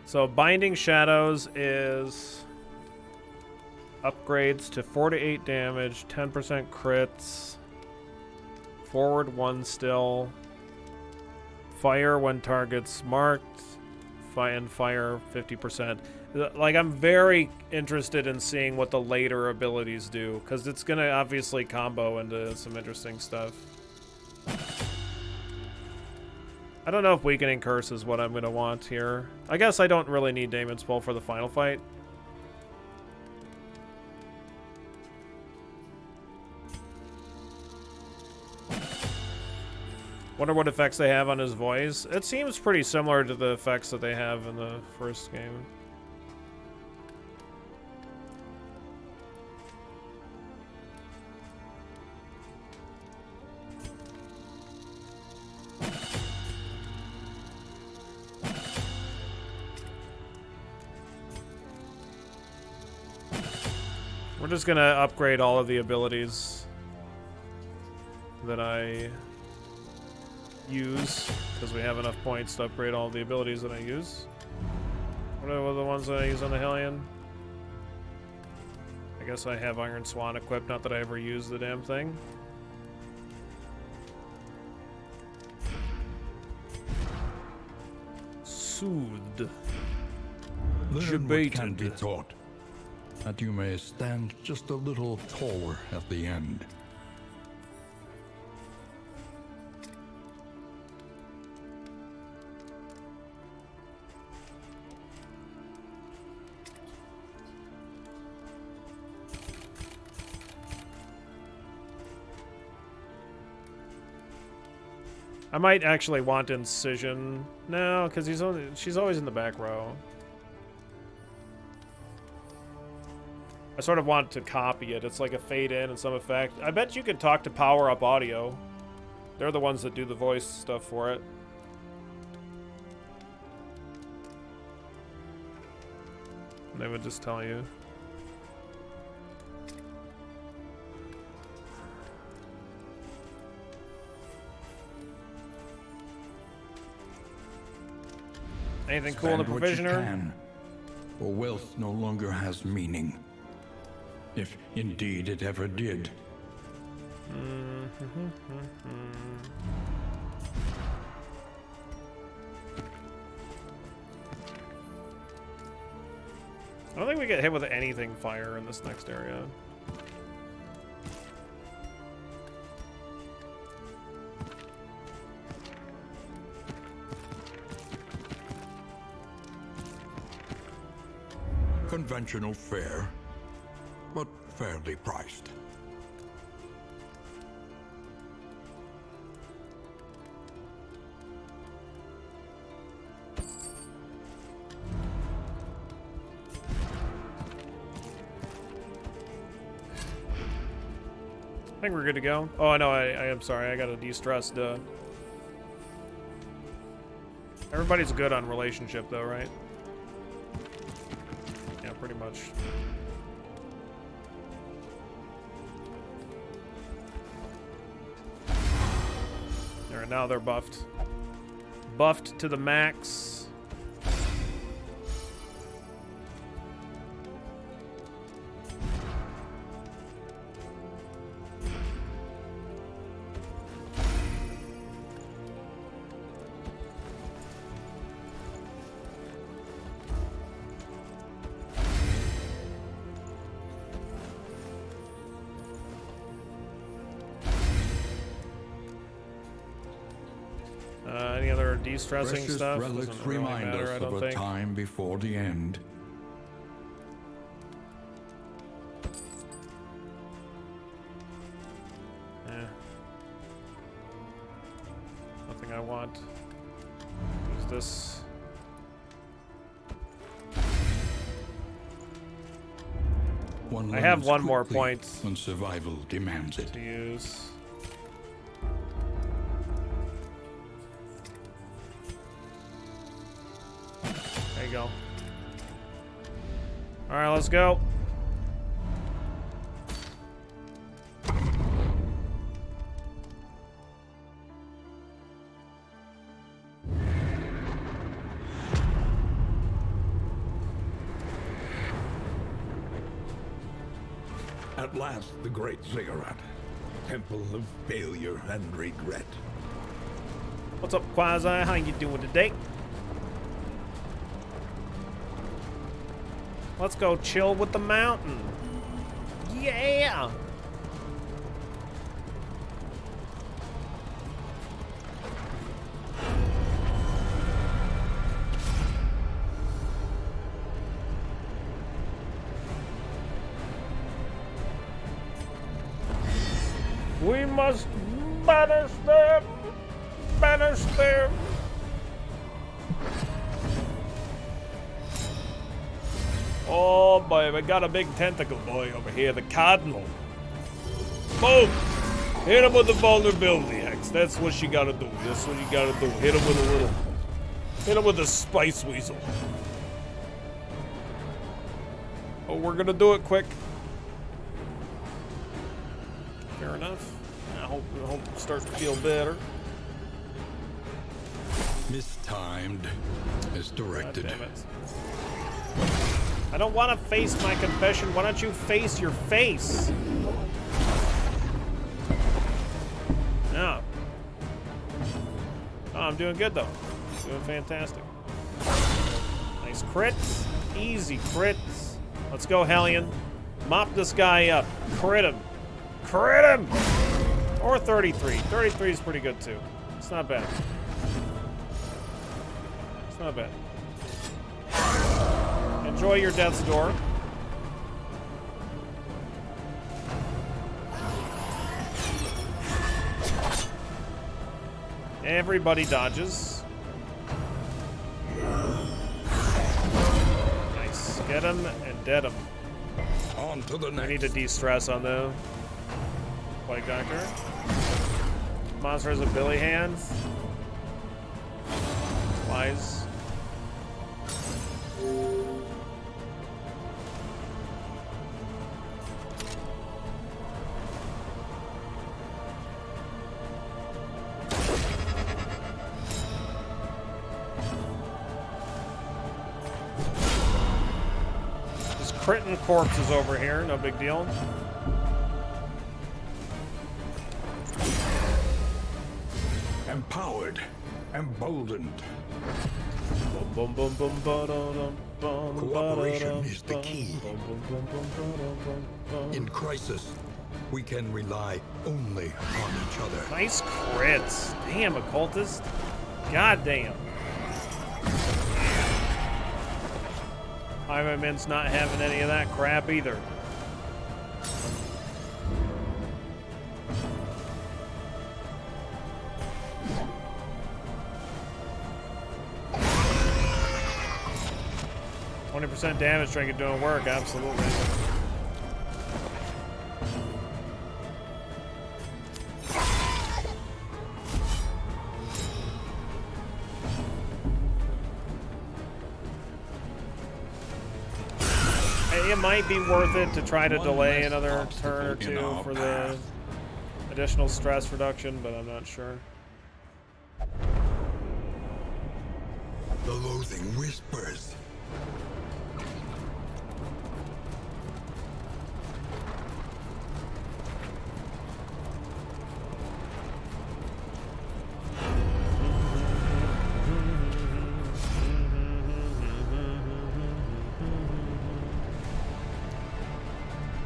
So Binding Shadows is upgrades to 4 to 8 damage, 10% crits, forward 1 still, fire when targets marked, and fire 50%. Like, I'm very interested in seeing what the later abilities do, because it's going to obviously combo into some interesting stuff. I don't know if Weakening Curse is what I'm going to want here. I guess I don't really need Daemon's Pull for the final fight. Wonder what effects they have on his voice. It seems pretty similar to the effects that they have in the first game. We're just gonna upgrade all of the abilities that I use, because we have enough points to upgrade all the abilities that I use. What are the ones that I use on the Hellion? I guess I have Iron Swan equipped, not that I ever use the damn thing. Soothed. Learn what can be taught, that you may stand just a little taller at the end. I might actually want Incision. No, because she's always in the back row. I sort of want to copy it. It's like a fade in and some effect. I bet you could talk to Power Up Audio. They're the ones that do the voice stuff for it. And they would just tell you. Anything cool in the Spend what you Provisioner? can, for wealth no longer has meaning. If indeed it ever did. I don't think we get hit with anything fire in this next area. Conventional fare, but fairly priced. I think we're good to go. Oh, no, I am sorry. I got a de-stress, duh. Everybody's good on relationship, though, right? Yeah, pretty much. There, now they're buffed. Buffed to the max. Any other de-stressing Precious stuff? relics Doesn't really remind matter, us I of don't a think. time before the end. Yeah. Nothing I want. Use this. One I have learns one more quickly point when survival demands it. to use. There you go. Alright, let's go. At last, the Great Ziggurat. Temple of failure and regret. What's up, Quasi? How you doing today? Let's go chill with the mountain. Yeah! We must banish them! Banish them! Oh boy, we got a big tentacle boy over here, the Cardinal. Boom! Hit him with the vulnerability X. That's what you gotta do. That's what you gotta do. Hit him with a little... Hit him with a spice weasel. Oh, we're gonna do it quick. Fair enough. I hope it starts to feel better. Mistimed as God directed. damn it. I don't want to face my confession. Why don't you face your face? Yeah. Oh, I'm doing good though. Doing fantastic. Nice crits. Easy crits. Let's go, Hellion. Mop this guy up. Crit him. Crit him! Or 33. 33 is pretty good too. It's not bad. It's not bad. Enjoy your death's door. Everybody dodges. Nice. Get him and dead him. On to the I next. need to de-stress on the White Conqueror. Monster has a billy hand. Flies. Just critting corpses over here, no big deal. Empowered, emboldened. Bum, bum, bum, ba-da-dum, bum, Cooperation ba-da-dum, is the bum, key. bum, bum, bum, bum, ba-da-dum, bum. In crisis, we can rely only on each other. Nice crits. Damn, Occultist. God damn. Highwayman's not having any of that crap either. %, damage trying to doing work, absolutely. it might be worth it to try to One delay less another obstacle turn or in two our for the path. additional stress reduction, but I'm not sure. The loathing whispers.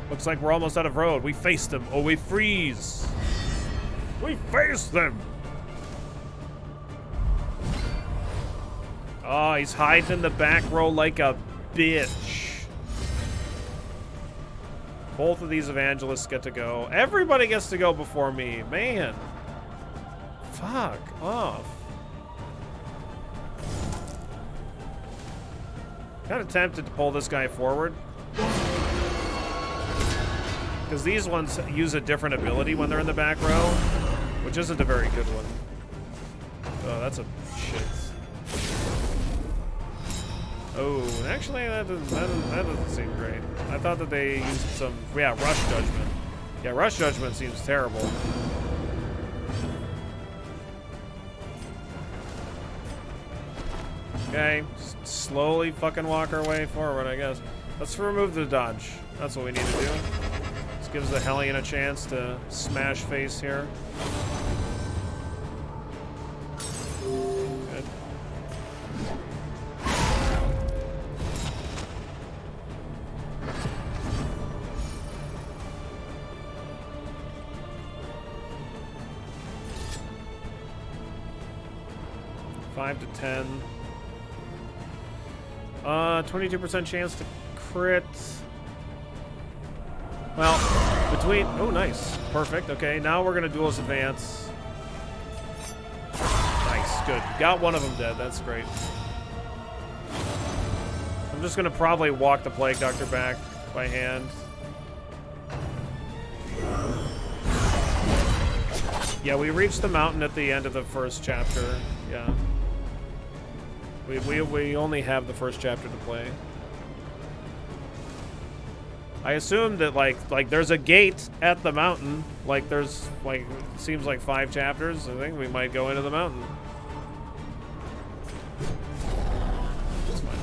Looks like we're almost out of road. We face them or we freeze. We face them. Oh, he's hiding in the back row like a bitch. Both of these evangelists get to go. Everybody gets to go before me. Man. Fuck off. Kind of tempted to pull this guy forward. Because these ones use a different ability when they're in the back row, which isn't a very good one. Oh, that's a shit. Oh, actually, that doesn't seem great. I thought that they used some, yeah, Rush Judgment. Yeah, Rush Judgment seems terrible. Okay, slowly fucking walk our way forward, I guess. Let's remove the dodge. That's what we need to do. This gives the Hellion a chance to smash face here. Good. Five to 10. 22% chance to crit. Well, between... Oh, nice. Perfect. Okay, now we're going to duelist advance. Nice. Good. Got one of them dead. That's great. I'm just going to probably walk the Plague Doctor back by hand. Yeah, we reached the mountain at the end of the first chapter. Yeah. We only have the first chapter to play. I assume that like there's a gate at the mountain. Like there's like seems like 5 chapters. I think we might go into the mountain. That's fine.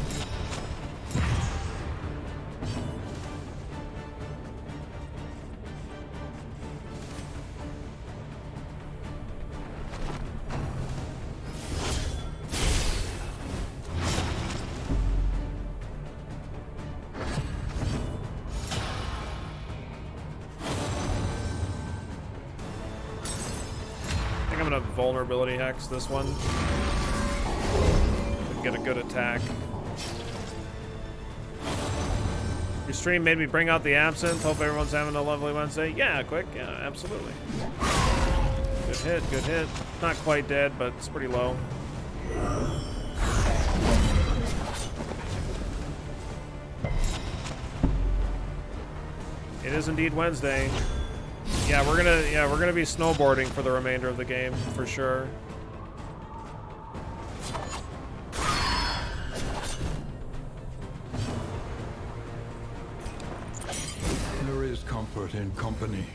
I'm gonna vulnerability hex this one. Get a good attack. Your stream made me bring out the absinthe. Hope everyone's having a lovely Wednesday. Yeah, quick. Yeah, absolutely. Good hit, good hit. Not quite dead, but it's pretty low. It is indeed Wednesday. Yeah, we're gonna be snowboarding for the remainder of the game for sure. There is comfort in company.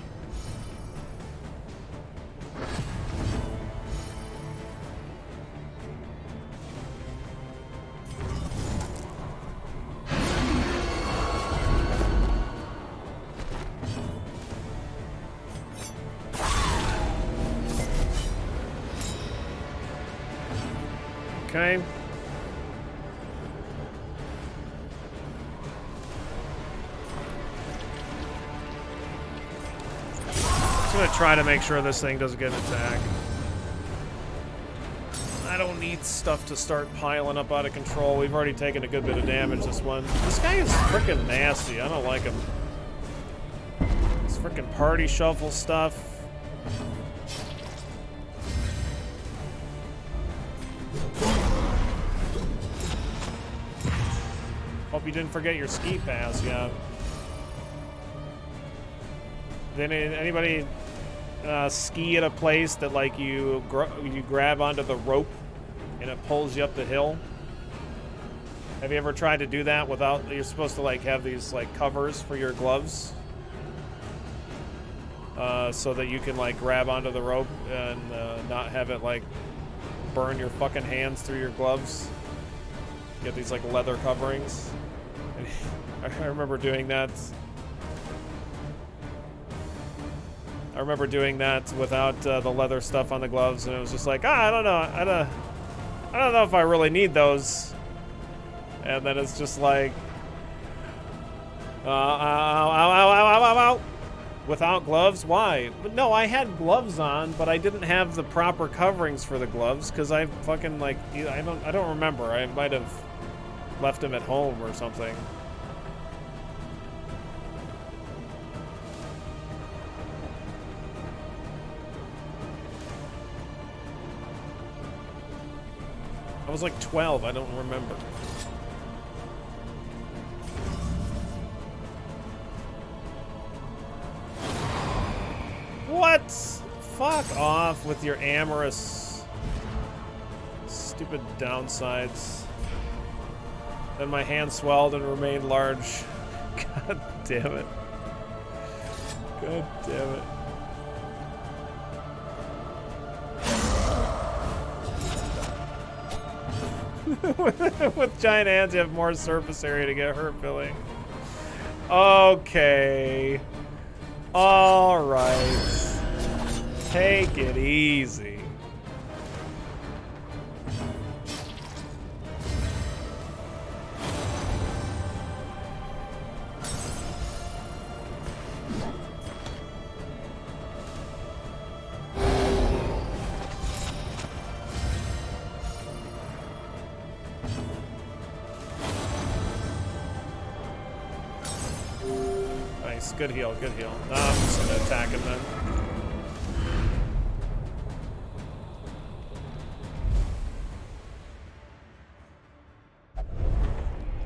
Okay. Just gonna try to make sure this thing doesn't get an attack. I don't need stuff to start piling up out of control. We've already taken a good bit of damage this one. This guy is freaking nasty. I don't like him. This freaking party shuffle stuff. Hope you didn't forget your ski pass, yeah. Did anybody ski at a place that like you grab onto the rope and it pulls you up the hill? Have you ever tried to do that without, you're supposed to like have these like covers for your gloves so that you can like grab onto the rope and not have it like burn your fucking hands through your gloves. You get these like leather coverings. I remember doing that. I remember doing that without the leather stuff on the gloves, and it was just like, I don't know. I don't know if I really need those. And then it's just like, ow, ow, ow, ow, ow, ow. Without gloves? Why? But no, I had gloves on, but I didn't have the proper coverings for the gloves because I fucking like, I don't remember. I might have left them at home or something. I was like 12, I don't remember. What? Fuck off with your amorous stupid downsides. Then my hand swelled and remained large. God damn it. God damn it. With giant hands, you have more surface area to get hurt, Billy. Okay. All right. Take it easy. Nice, good heal, good heal. No, I'm just gonna attack him then.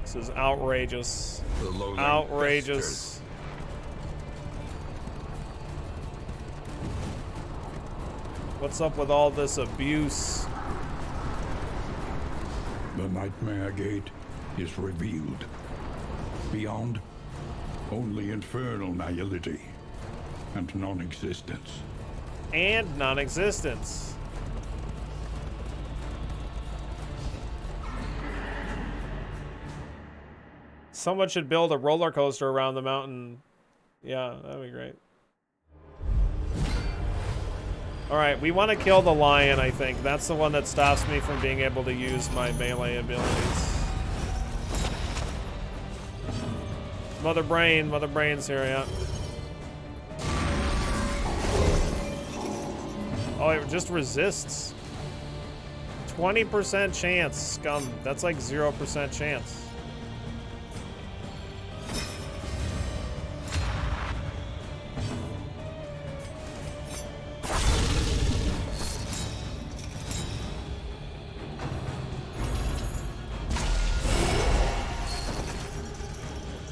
This is outrageous. Outrageous. What's up with all this abuse? The Nightmare Gate is revealed. Beyond, only infernal nihility and non-existence. And non-existence. Someone should build a roller coaster around the mountain. Yeah, that'd be great. Alright, we want to kill the lion, I think. That's the one that stops me from being able to use my melee abilities. Mother Brain's here, yeah. Oh, it just resists. 20% chance, scum. That's like 0% chance.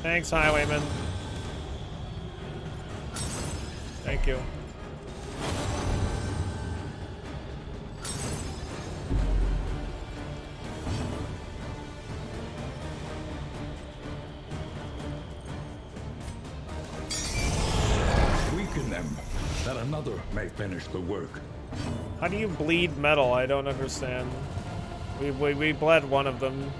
Thanks, Highwayman. Thank you. Weaken them, that another may finish the work. How do you bleed metal? I don't understand. We bled one of them.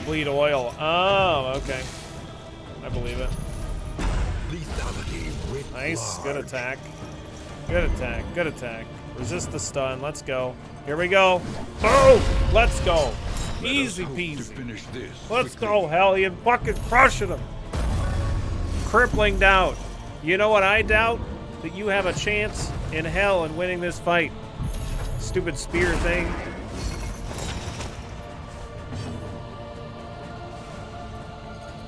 Bleed oil. Oh, okay. I believe it. Lethality. Nice. Good attack. Good attack. Good attack. Resist the stun. Let's go. Here we go. Boom! Let's go. Easy peasy. Let's go, hell. You fucking crushing him. Crippling doubt. You know what I doubt? That you have a chance in hell in winning this fight. Stupid spear thing.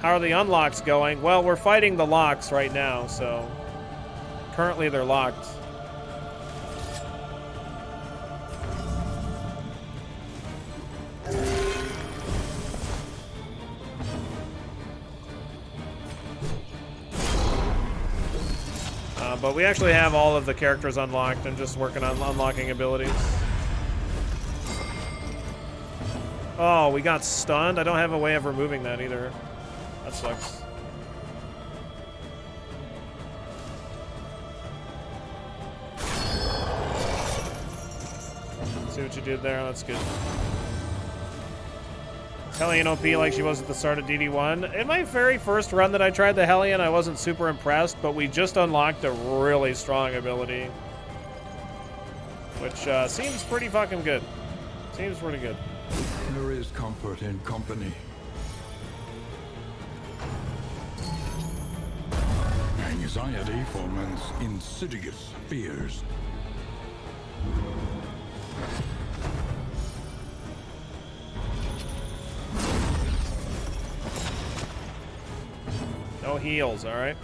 How are the unlocks going? Well, we're fighting the locks right now, so currently they're locked. But we actually have all of the characters unlocked. I'm just working on unlocking abilities. Oh, we got stunned? I don't have a way of removing that either. That sucks. See what you did there? That's good. Hellion OP like she was at the start of DD1. In my very first run that I tried the Hellion, I wasn't super impressed, but we just unlocked a really strong ability. Which seems pretty fucking good. Seems pretty good. There is comfort in company. Anxiety foments insidious fears. No heals, alright?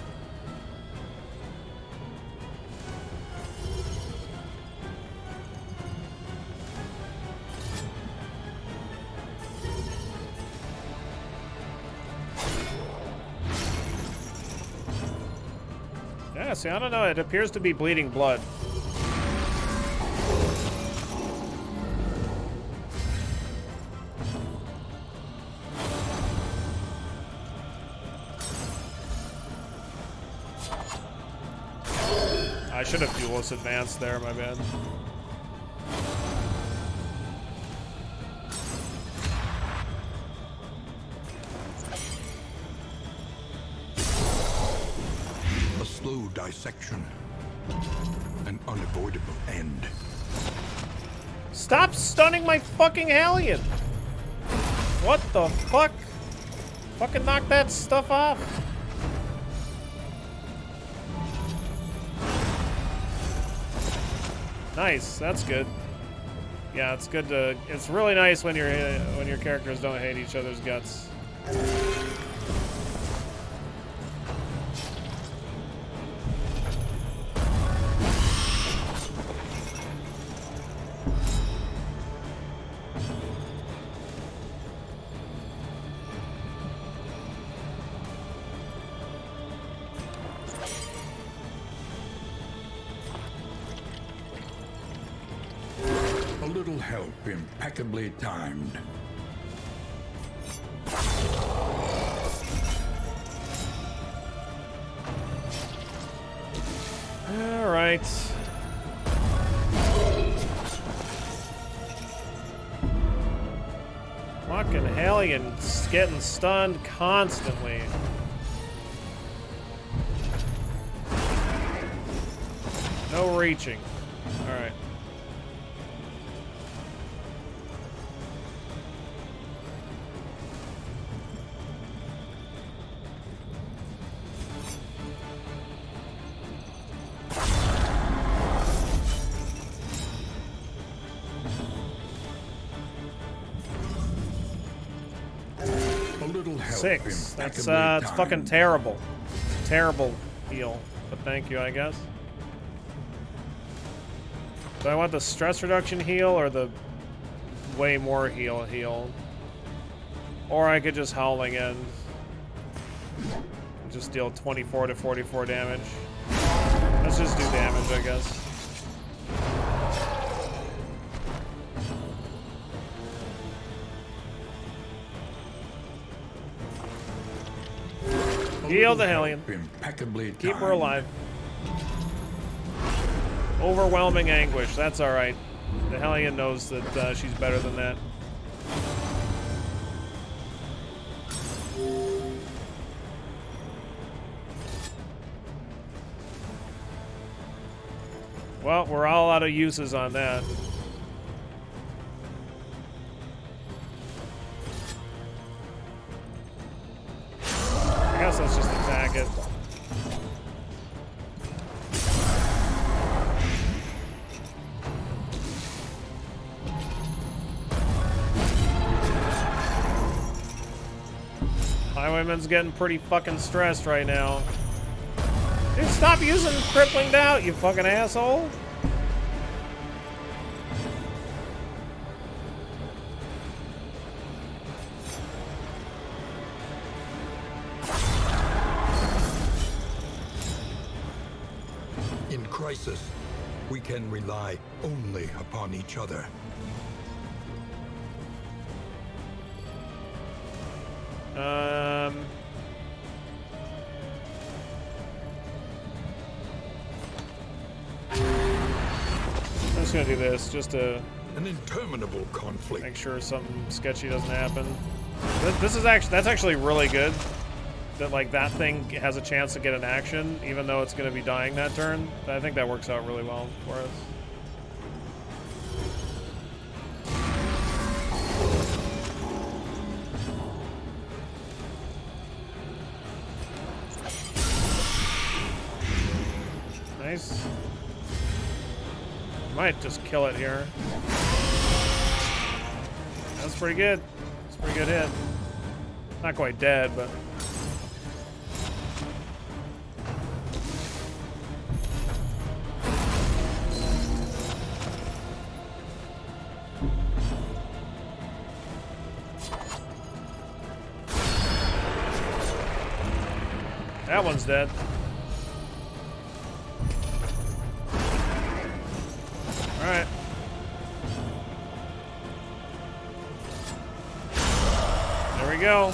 Yeah, see, I don't know. It appears to be bleeding blood. I should have duelist advanced there, my bad. A slow dissection. An unavoidable end. Stop stunning my fucking Hellion! What the fuck? Fucking knock that stuff off. Nice, that's good. Yeah, it's good to. It's really nice when your characters don't hate each other's guts. A little help impeccably timed. All right. Fucking Hellions getting stunned constantly. No reaching. All right. Six. That's it's fucking terrible. Terrible heal. But thank you, I guess. Do I want the stress reduction heal or the way more heal? Or I could just Howling End. Just deal 24 to 44 damage. Let's just do damage, I guess. Heal the Hellion. Impeccably Keep her timed. alive. Overwhelming anguish. That's all right. The Hellion knows that she's better than that. Well, we're all out of uses on that. I guess let's just attack it. Highwayman's getting pretty fucking stressed right now. Dude, stop using Crippling Doubt, you fucking asshole. In crisis, we can rely only upon each other. I'm just gonna do this just to An interminable conflict. make sure something sketchy doesn't happen. That's actually really good. That like that thing has a chance to get an action, even though it's gonna be dying that turn. I think that works out really well for us. Nice. Might just kill it here. That's pretty good. It's a pretty good hit. Not quite dead, but. That one's dead. Alright. There we go.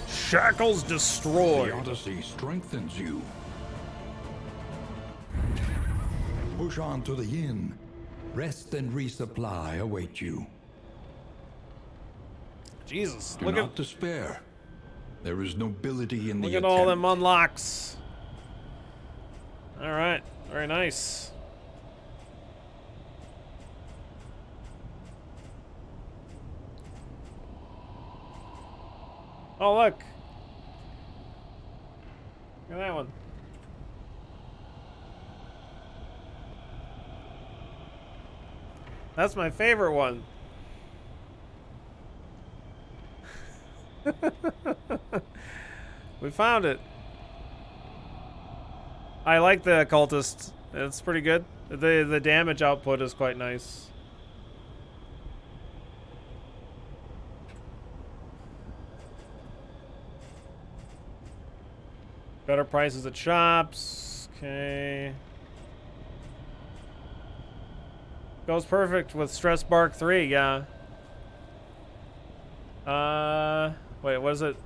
Shackles destroyed. The Odyssey strengthens you. Push on to the inn. Rest and resupply await you. Jesus, Do look not at despair. There is nobility in the look at all them attempt. unlocks. All right, very nice. Oh look, look at that one. That's my favorite one. We found it. I like the Occultist. It's pretty good. The damage output is quite nice. Better prices at shops. Okay. Goes perfect with Stress Bark 3, yeah. Wait, what is it?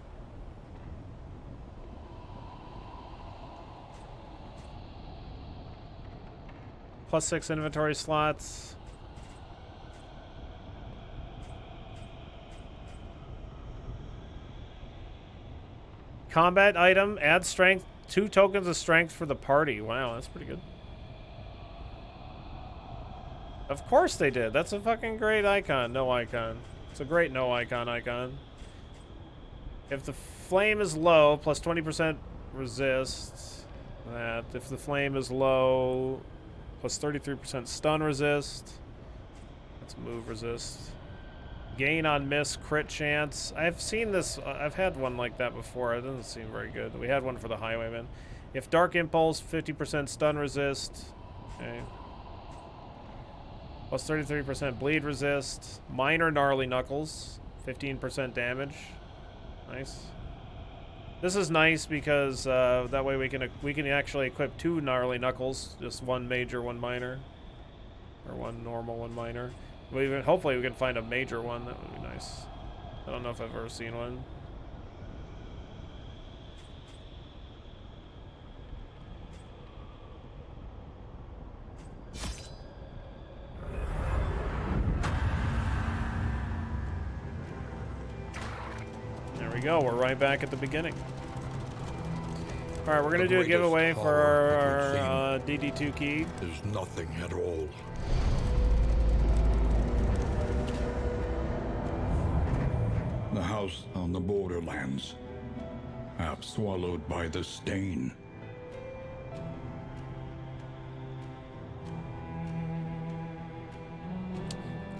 +6 inventory slots. Combat item, add strength, 2 tokens of strength for the party. Wow, that's pretty good. Of course they did. That's a fucking great icon. No icon. It's a great no icon icon. If the flame is low, plus 20% resist. That. If the flame is low, plus 33% stun resist. That's move resist. Gain on miss, crit chance. I've seen this. I've had one like that before. It doesn't seem very good. We had one for the Highwayman. If Dark Impulse, 50% stun resist. Okay. Plus 33% bleed resist. Minor Gnarly Knuckles, 15% damage. Nice. This is nice because that way we can actually equip 2 Gnarly Knuckles, just 1 major, 1 minor, or 1 normal, 1 minor. Hopefully we can find a major one. That would be nice. I don't know if I've ever seen one. There we go. We're right back at the beginning. All right, we're gonna do a giveaway for our DD2 key. There's nothing at all. The house on the borderlands, half swallowed by the stain.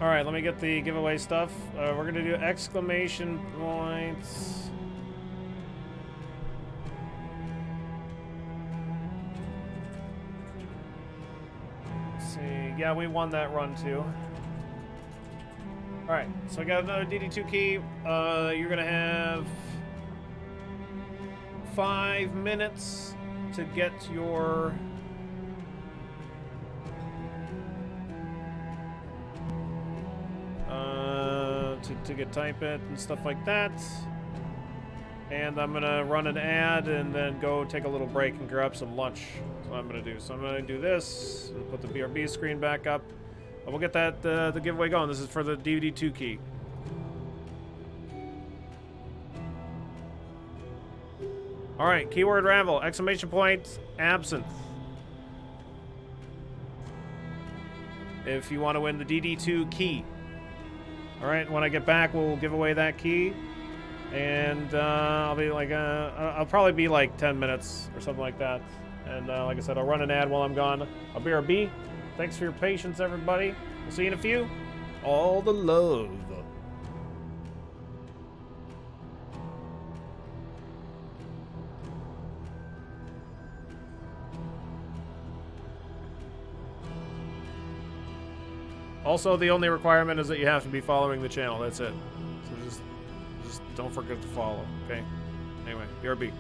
All right, let me get the giveaway stuff. We're gonna do exclamation points. Let's see. Yeah, we won that run too. Alright, so I got another DD2 key. You're gonna have 5 minutes to get your to get type it and stuff like that. And I'm gonna run an ad and then go take a little break and grab some lunch. That's what I'm gonna do. So I'm gonna do this and put the BRB screen back up. And we'll get that the giveaway going. This is for the DD2 key. All right, keyword ramble, exclamation point, absinthe. If you want to win the DD2 key. All right, when I get back, we'll give away that key. And I'll be like, I'll probably be like 10 minutes or something like that. And like I said, I'll run an ad while I'm gone. I'll be RB. Thanks for your patience, everybody. We'll see you in a few. All the love. Also, the only requirement is that you have to be following the channel. That's it. So just don't forget to follow, okay? Anyway, BRB.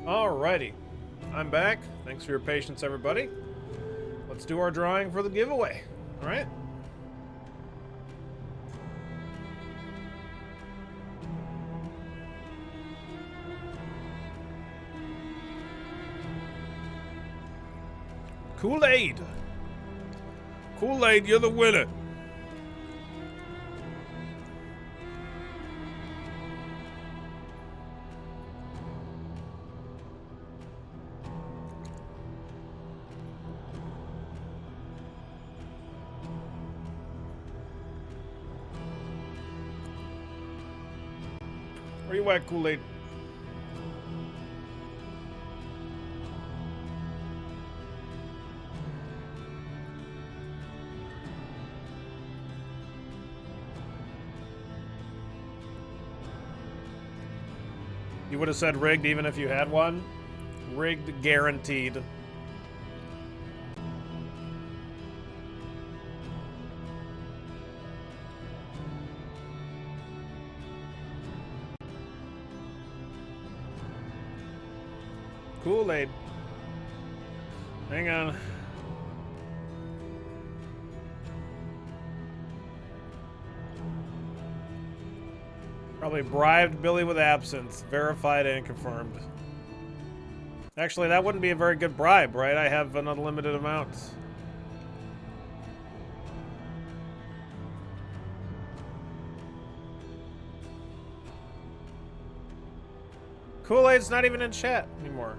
Alrighty. I'm back. Thanks for your patience, everybody. Let's do our drawing for the giveaway. Alright? Kool-Aid. Kool-Aid, you're the winner. Where you at, Kool-Aid? You would have said rigged even if you had one? Rigged guaranteed. Kool-Aid. Hang on. Probably bribed Billy with absinthe. Verified and confirmed. Actually, that wouldn't be a very good bribe, right? I have an unlimited amount. Kool-Aid's not even in chat anymore.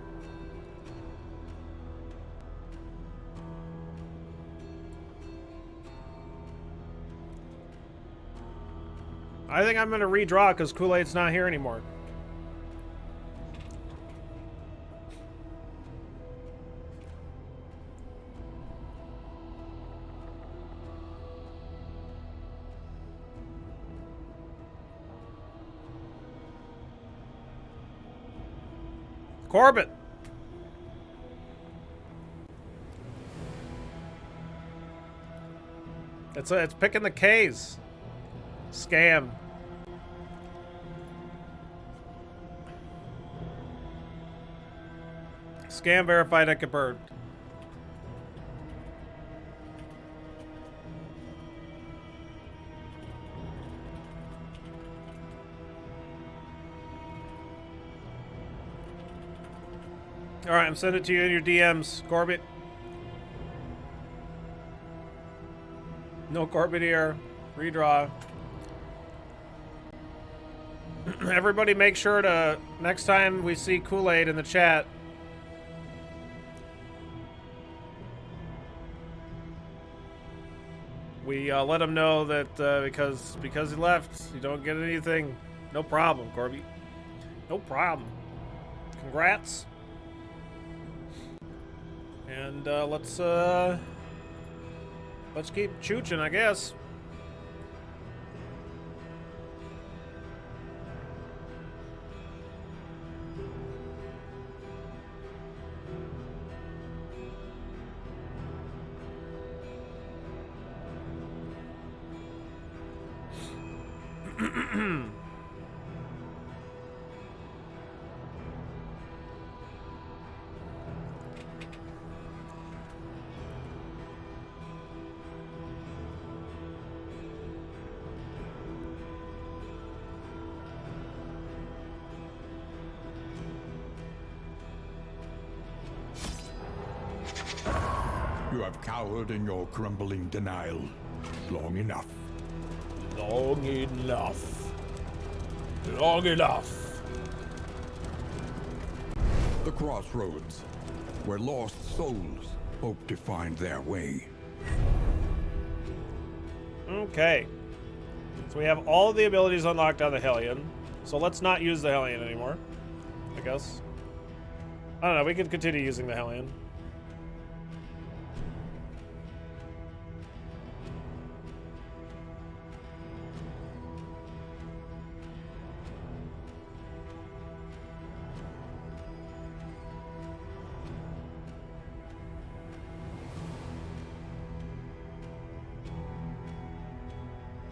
I think I'm going to redraw because Kool-Aid's not here anymore. Corbett. It's picking the K's. Scam. Scam verified and confirmed. All right, I'm sending it to you in your DMs, Corbett. No Corbett here. Redraw. Everybody make sure to, next time we see Kool-Aid in the chat, we let him know that because he left, you don't get anything. No problem, Corby. No problem. Congrats. And let's keep chooching, I guess. You have cowered in your crumbling denial long enough. Long enough. Long enough. The crossroads, where lost souls hope to find their way. Okay. So we have all the abilities unlocked on the Hellion. So let's not use the Hellion anymore, I guess. I don't know, we could continue using the Hellion.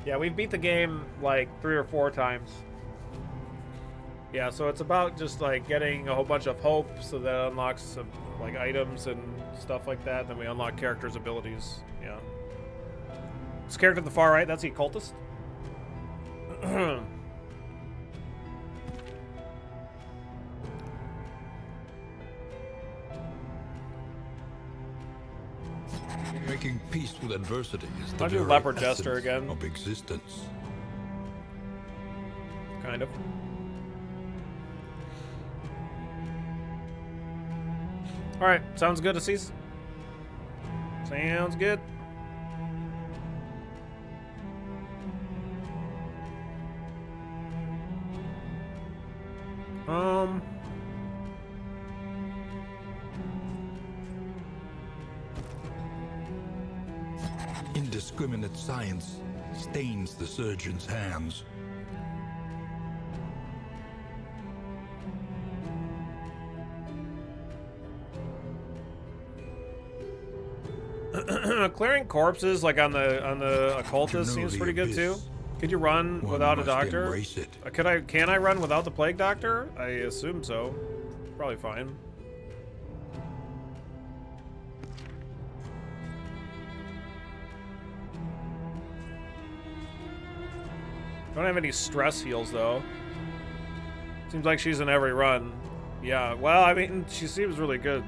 Yeah, we've beat the game like 3 or 4 times. Yeah, so it's about just like getting a whole bunch of hope, so that unlocks some like items and stuff like that. Then we unlock characters' abilities. Yeah. This character at the far right, that's the Occultist. Making peace with adversity is the I'll do very Leopard Jester essence again. of existence. Kind of. Alright, sounds good, Assis. Sounds good. Indiscriminate science stains the surgeon's hands. Clearing corpses like on the Occultist To know seems the pretty good too. abyss, Could you run one without a must doctor? embrace it. Can I run without the Plague Doctor? I assume so. Probably fine. Don't have any stress heals though. Seems like she's in every run. Yeah, well, I mean, she seems really good.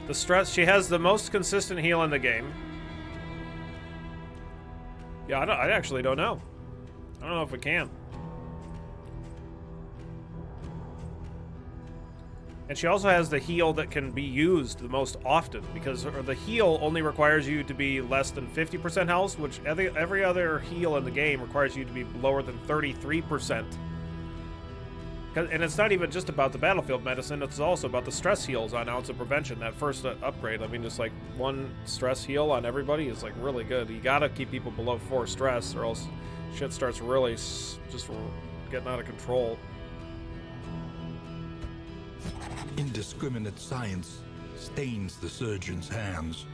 The stress, she has the most consistent heal in the game. Yeah, I actually don't know. I don't know if we can. And she also has the heal that can be used the most often, because the heal only requires you to be less than 50% health, which every other heal in the game requires you to be lower than 33%. And it's not even just about the battlefield medicine, it's also about the stress heals on Ounce of Prevention, that first upgrade. I mean, just like one stress heal on everybody is like really good. You gotta keep people below 4 stress, or else shit starts really just getting out of control. Indiscriminate science stains the surgeon's hands.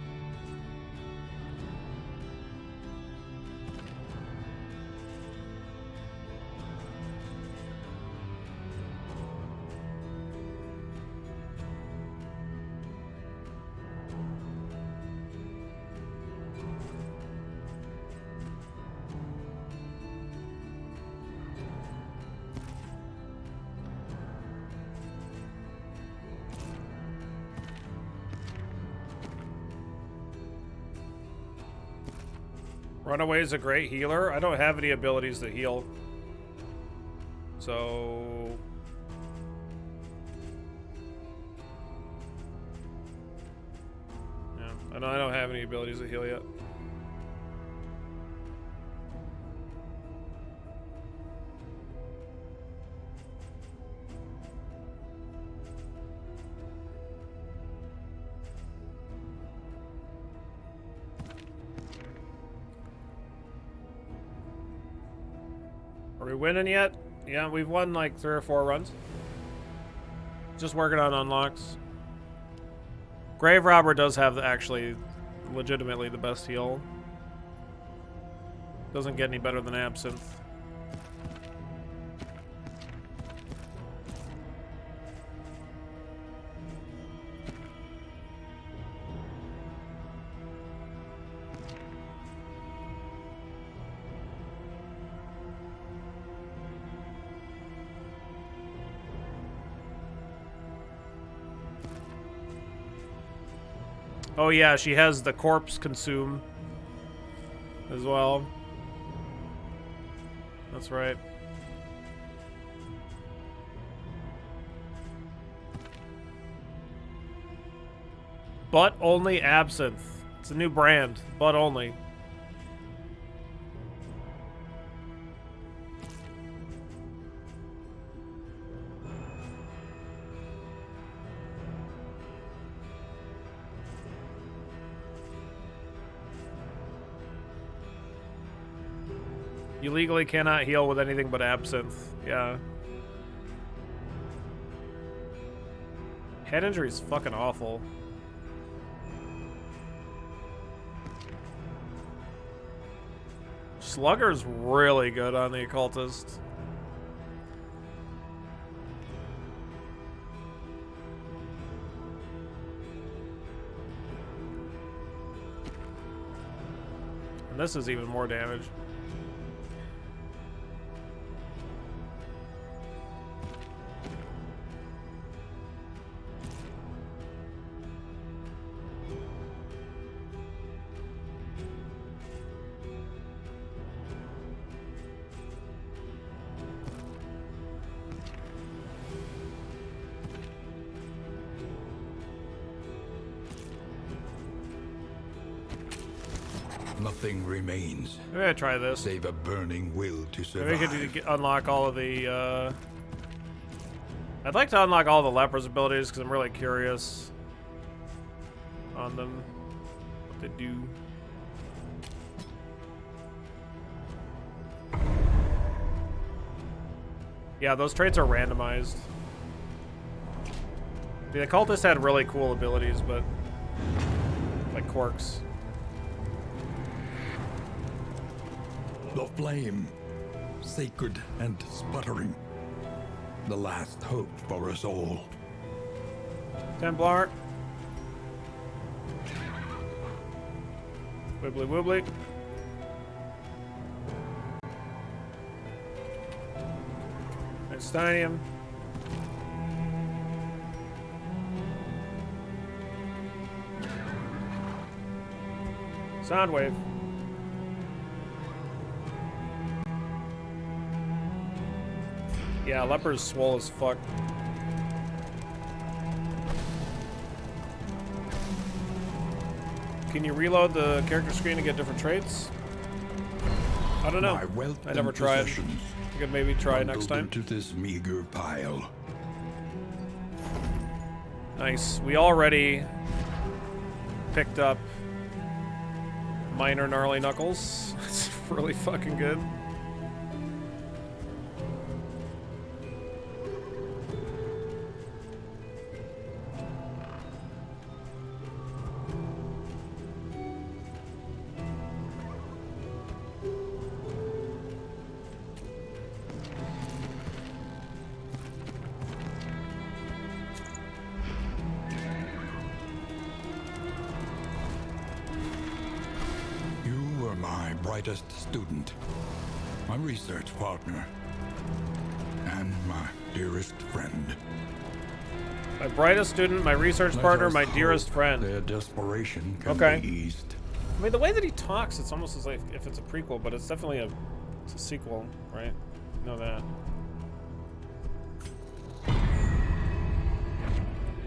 Runaway is a great healer. I don't have any abilities to heal. So... yeah, I don't have any abilities to heal yet. Are we winning yet? Yeah, we've won like 3 or 4 runs. Just working on unlocks. Grave Robber does have actually legitimately the best heal. Doesn't get any better than Absinthe. Oh yeah, she has the corpse consume as well. That's right. But only Absinthe. It's a new brand, but only. You legally cannot heal with anything but Absinthe. Yeah. Head injury is fucking awful. Slugger's really good on the Occultist. this is even more damage. Nothing remains Maybe I try this. save a burning will to Maybe survive. I could unlock all of the, I'd like to unlock all the lepers abilities because I'm really curious on them, what they do. Yeah, those traits are randomized. The Occultist had really cool abilities, but like quirks. The flame, sacred and sputtering. The last hope for us all. Templar. Wibbly wobbly. Einsteinium. Soundwave. Yeah, leper's swole as fuck. Can you reload the character screen to get different traits? I don't know. My wealth I never and tried. possessions I could maybe try next bundled time. into this meager pile. Nice. We already picked up minor gnarly knuckles. It's really fucking good. You were my brightest student, my research partner, and my dearest friend. My brightest student, my research Let partner, us my dearest hope friend. Their desperation can Okay. be eased. I mean, the way that he talks, it's almost as like if it's a prequel, but it's definitely it's a sequel, right? You know that.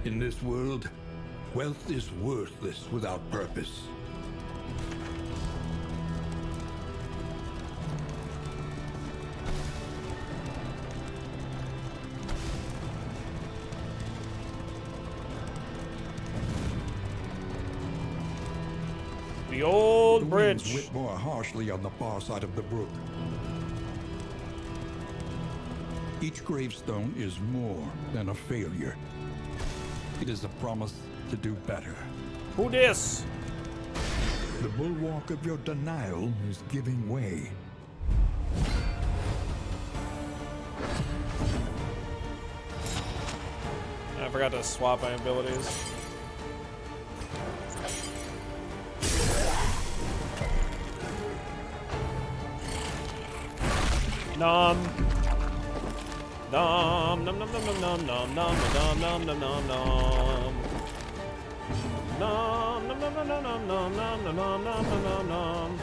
In this world, wealth is worthless without purpose. The old The winds bridge. whip more harshly on the far side of the brook. Each gravestone is more than a failure. It is a promise to do better. Who dis? The bulwark of your denial is giving way. I forgot to swap my abilities. Nom. Nom nom nom nom nom nom nom nom nom nom nom nom. Nom nom nom nom nom nom nom nom nom nom nom nom.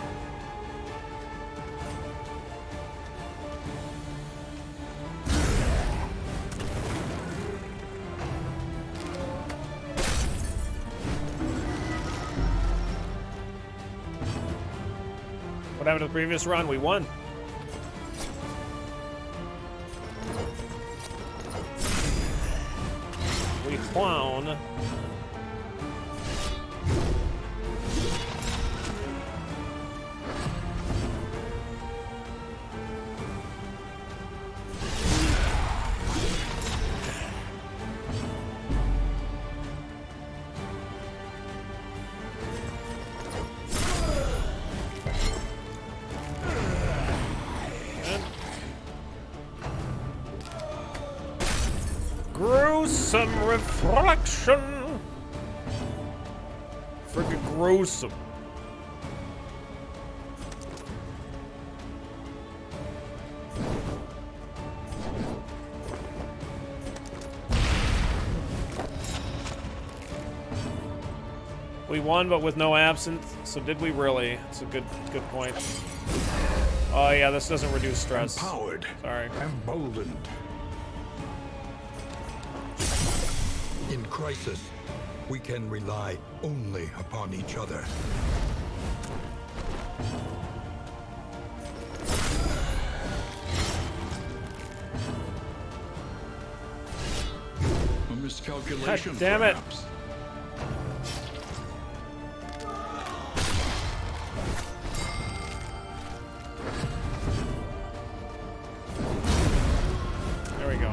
What happened to the previous run? We won. We won. Gruesome reflection. Freaking gruesome. We won, but with no absinthe. So did we really? It's a good point. Oh yeah, this doesn't reduce stress. Empowered. Sorry. Emboldened. In crisis, we can rely only upon each other. A miscalculation, God damn it. perhaps. There we go.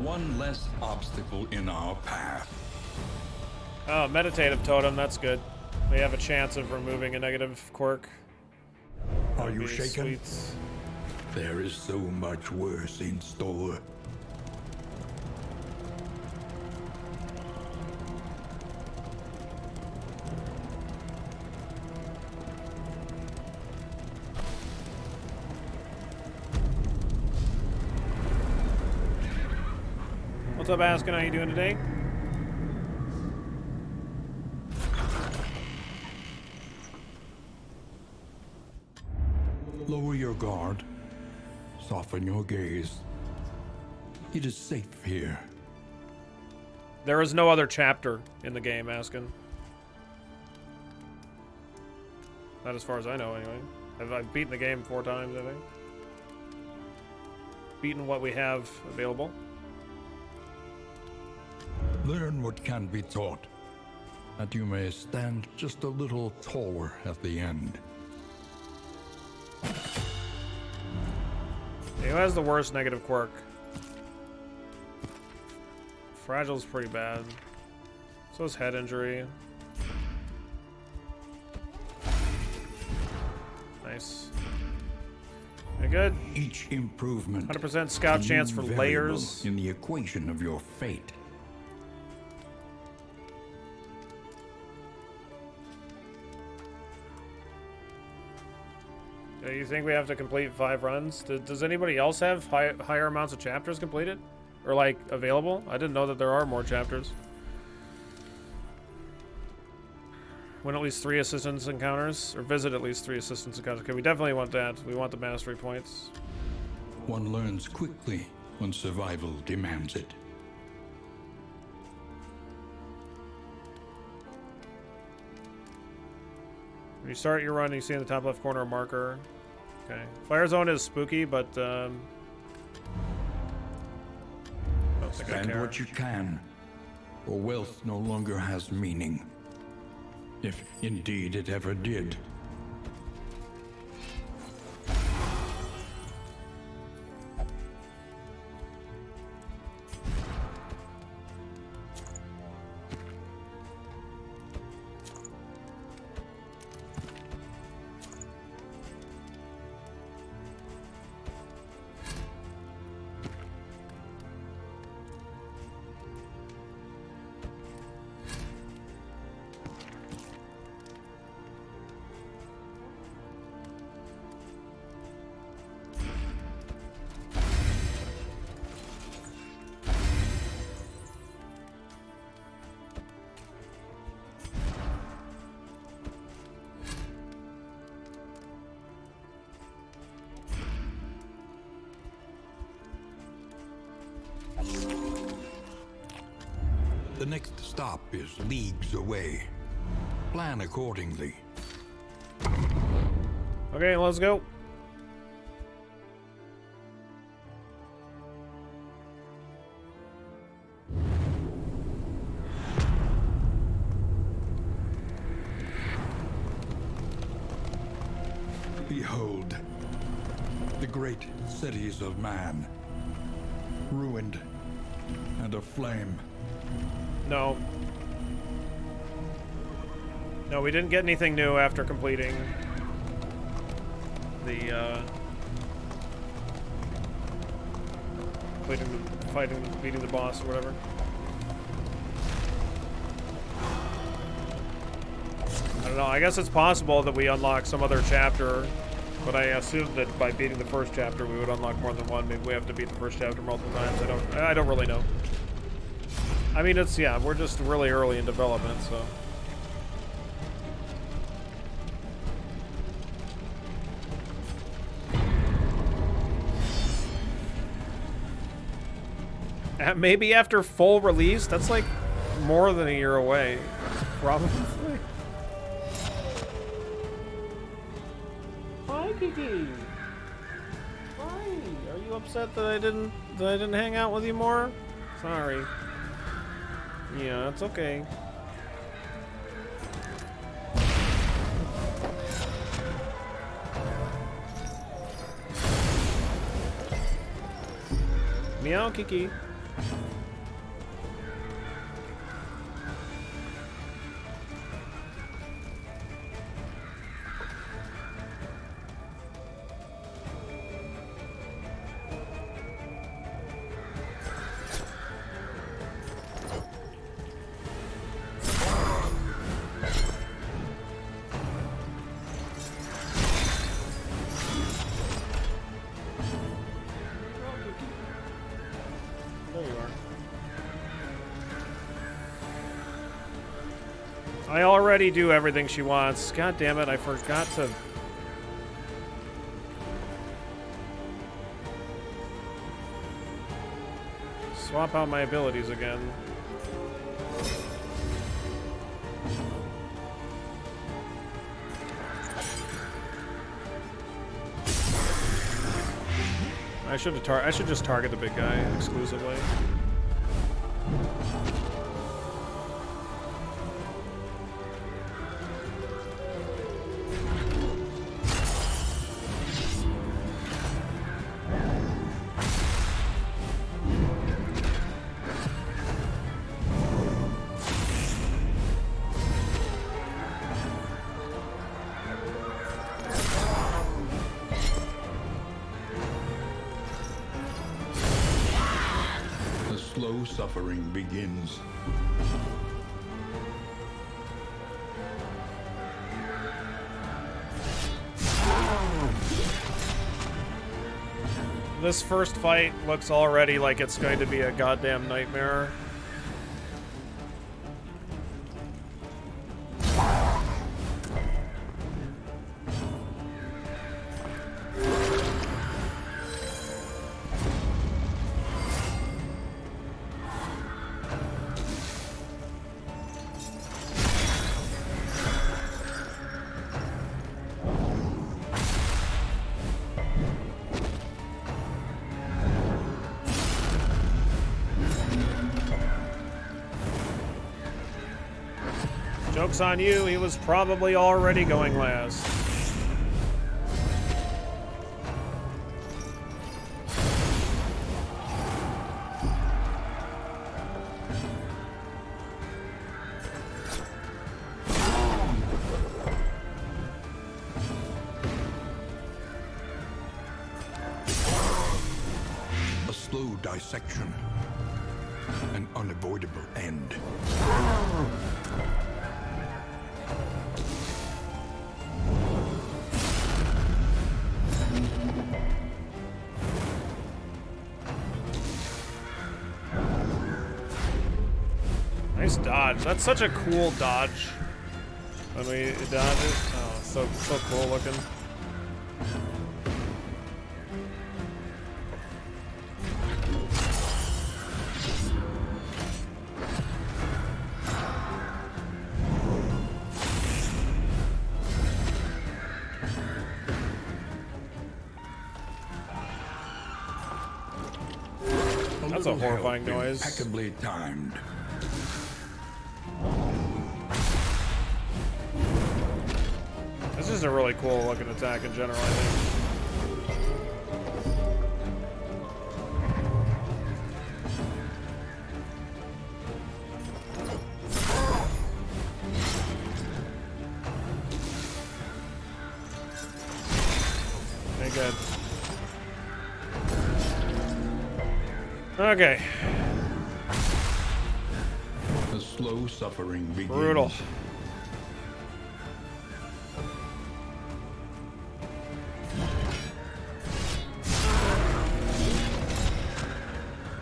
One less obstacle in our path. Oh, meditative totem, that's good. We have a chance of removing a negative quirk. Are That'd you be shaken? sweet. There is so much worse in store. What's up, Askin? How you doing today? Lower your guard. Soften your gaze. It is safe here. There is no other chapter in the game, Askin. Not as far as I know, anyway. I've beaten the game 4 times, I think. Beaten what we have available. Learn what can be taught, that you may stand just a little taller at the end. Who has the worst negative quirk? Fragile's pretty bad. So is head injury. Nice. Very good. Each improvement, 100% scout a new chance for variable layers. in the equation of your fate. Do you think we have to complete 5 runs? Does anybody else have higher amounts of chapters completed? Or, like, available? I didn't know that there are more chapters. Win at least 3 assistance encounters, or visit at least 3 assistance encounters. Okay, we definitely want that. We want the mastery points. One learns quickly when survival demands it. When you start your run, you see in the top left corner a marker. Okay. Fire zone is spooky, but I don't think I Spend care. what you can, or wealth no longer has meaning. If indeed it ever did. The next stop is leagues away. Plan accordingly. Okay, let's go. Behold, the great cities of man, ruined and aflame. No. No, we didn't get anything new after completing the, beating the boss or whatever. I don't know, I guess it's possible that we unlock some other chapter, but I assume that by beating the first chapter we would unlock more than one. Maybe we have to beat the first chapter multiple times. I don't really know. I mean, it's, yeah, we're just really early in development, so. Maybe after full release? That's like more than a year away. Probably. Hi, Kiki. Hi. Are you upset that I didn't hang out with you more? Sorry. Yeah, it's okay. Meow, Kiki. I already do everything she wants. God damn it, I forgot to... swap out my abilities again. I should just target the big guy exclusively. Slow suffering begins. This first fight looks already like it's going to be a goddamn nightmare. Joke's on you, he was probably already going last. A slow dissection. An unavoidable end. Nice dodge. That's such a cool dodge. When we dodge it. Oh, so cool looking. That's a horrifying noise. Impeccably timed. This is a really cool looking attack in general, I think. Okay, good. Okay. The slow suffering begins. Brutal.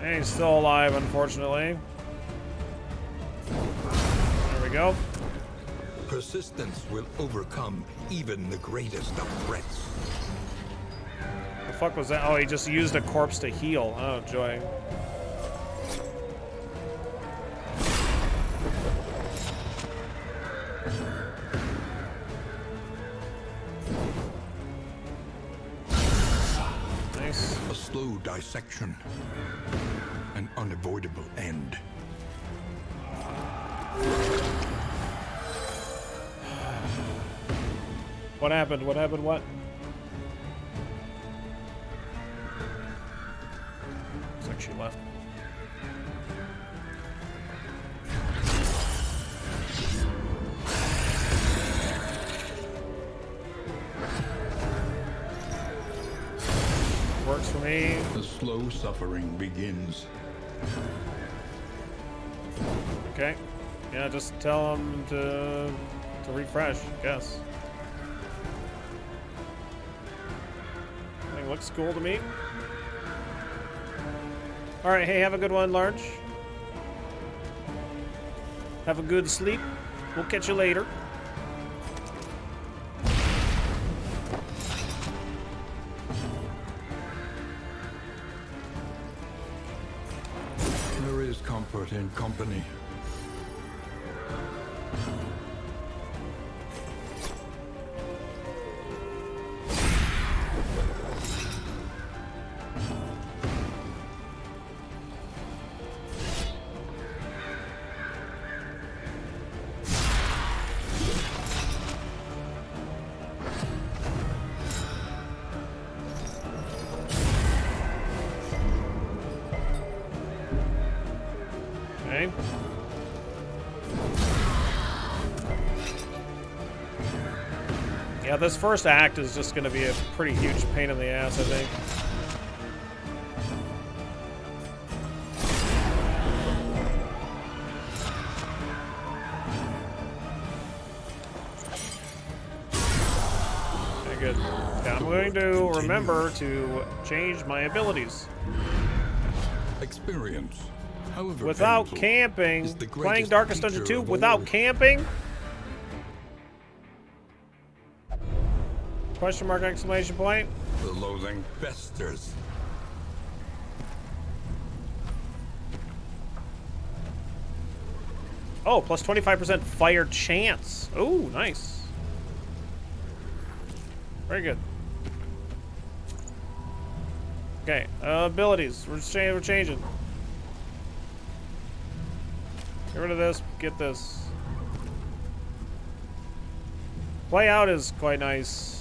He's still alive, unfortunately. There we go. Persistence will overcome even the greatest of threats. The fuck was that? Oh, he just used a corpse to heal. Oh, joy. slow dissection. An unavoidable end. What happened? What happened? What? Looks like she left. Works for me. The slow suffering begins. Okay. Yeah, just tell them to refresh, I guess. Everything looks cool to me. Alright, hey, have a good one, Large. Have a good sleep. We'll catch you later. There is comfort in company. Okay. Yeah, this first act is just going to be a pretty huge pain in the ass, I think. Okay, good. Yeah, I'm going to remember to change my abilities. Experience, however Without painful, camping, is the playing greatest Darkest Dungeon teacher 2 of without all. camping? Question mark, exclamation point. The loathing festers. Oh, plus 25% fire chance. Oh, nice. Very good. Okay, abilities. We're changing. Get rid of this. Get this. Play out is quite nice.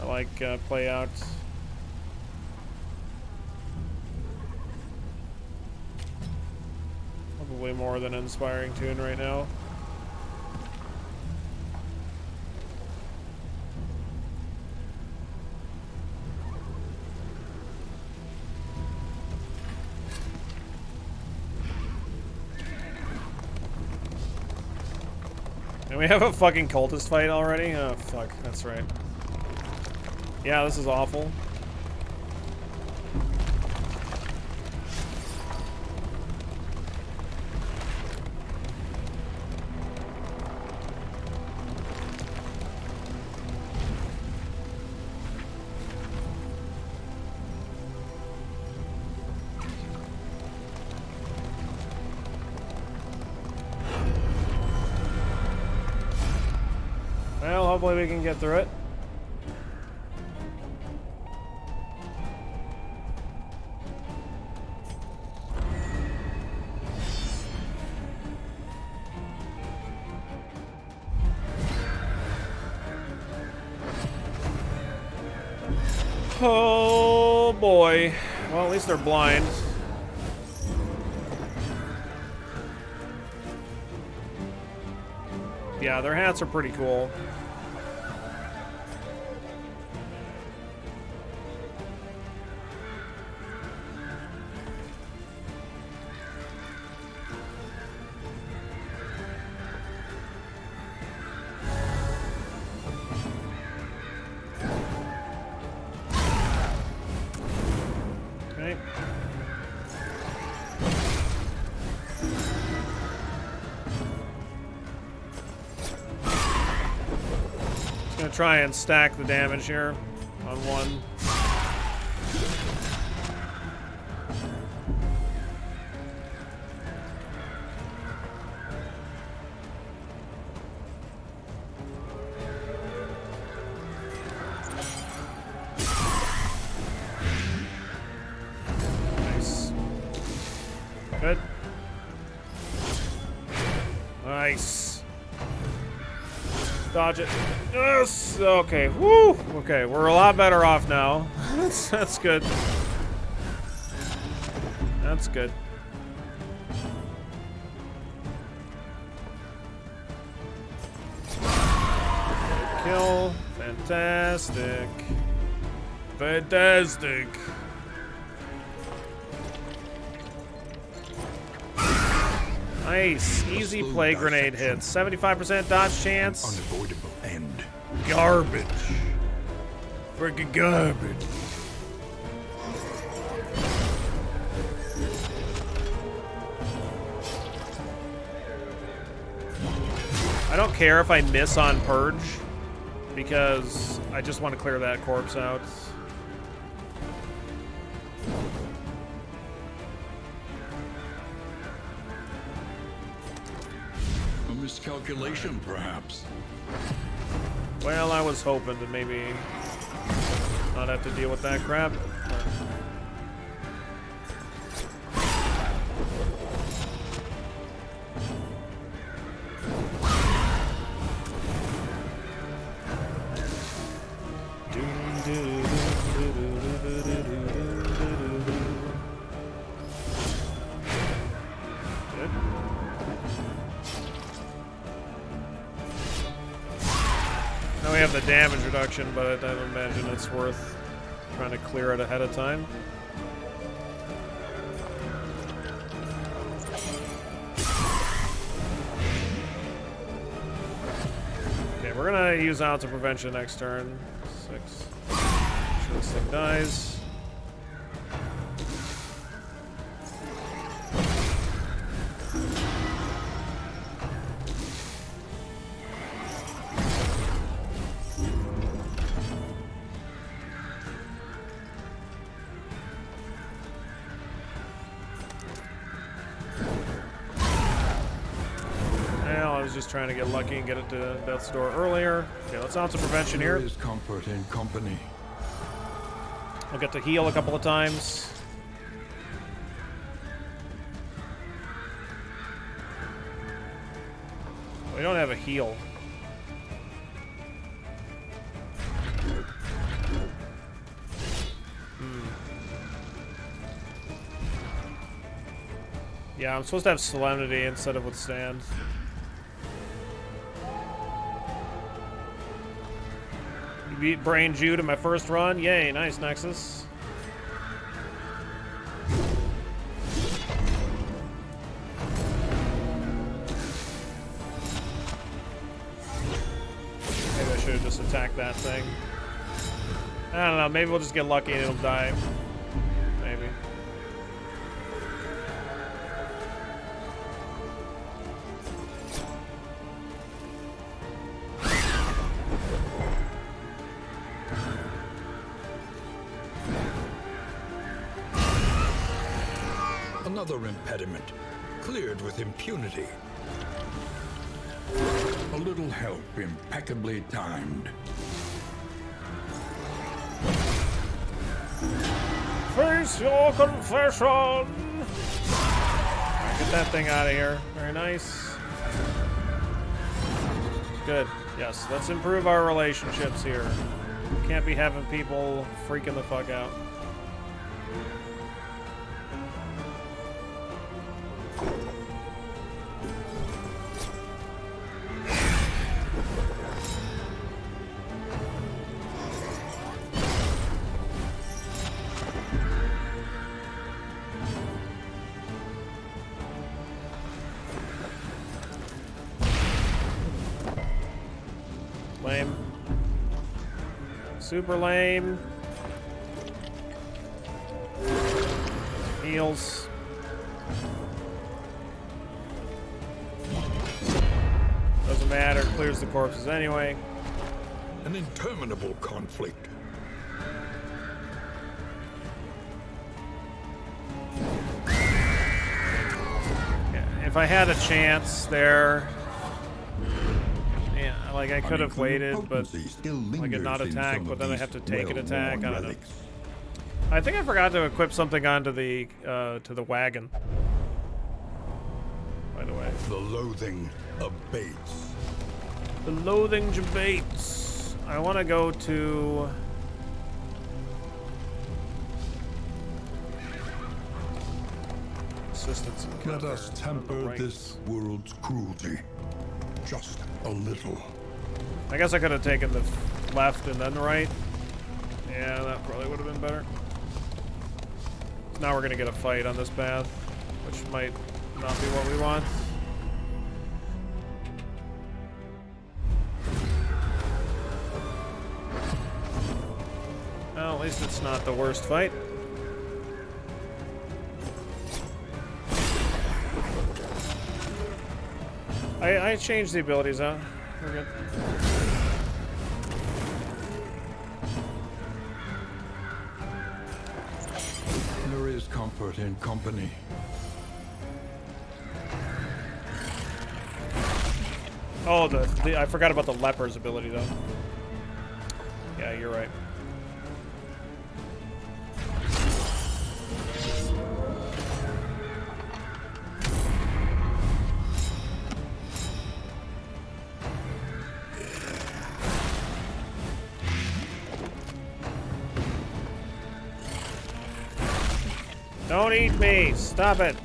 I like play out. Probably more than inspiring tune right now. And we have a fucking cultist fight already? Oh, fuck. That's right. Yeah, this is awful. Well, hopefully we can get through it. Oh boy. Well, at least they're blind. Yeah, their hats are pretty cool. Okay. Just gonna try and stack the damage here on one. Nice. Dodge it. Yes! Okay, woo! Okay, we're a lot better off now. That's good. That's good. Kill. Fantastic. Fantastic. Nice. Easy play grenade hits. 75% dodge chance. Unavoidable end. Garbage. Freaking garbage. I don't care if I miss on Purge, because I just want to clear that corpse out. A miscalculation, perhaps. Well, I was hoping to maybe not have to deal with that crap. We have the damage reduction, but I don't imagine it's worth trying to clear it ahead of time. Okay, we're gonna use Ounce of Prevention next turn. 6. Sure this thing dies. Just trying to get lucky and get it to Death's Door earlier. Okay, let's Ounce of Prevention here. There is comfort in company. I'll get to heal a couple of times. We don't have a heal. Yeah, I'm supposed to have Solemnity instead of Withstand. You beat Brain Jude in my first run. Yay, nice, Nexus. Maybe I should have just attacked that thing. I don't know, maybe we'll just get lucky and it'll die. Maybe. Another impediment, cleared with impunity. A little help, impeccably timed. Face your confession! Get that thing out of here. Very nice. Good. Yes, let's improve our relationships here. Can't be having people freaking the fuck out. Lame. Super lame. Heals. Doesn't matter, clears the corpses anyway. An interminable conflict. Yeah, if I had a chance there, yeah, like I could have waited, but like it not attack, but then I have to take an attack. I don't know. I think I forgot to equip something onto the wagon. By the way, The loathing abates. The loathing debates. I want to go to... Assistance Let encounter. us temper Right. this world's cruelty. Just a little. I guess I could have taken the left and then the right. Yeah, that probably would have been better. Now we're gonna get a fight on this path, which might not be what we want. Well, at least it's not the worst fight. I changed the abilities out. We're good. There is comfort in company. Oh, I forgot about the leper's ability though. Yeah, you're right. Don't eat me! Stop it!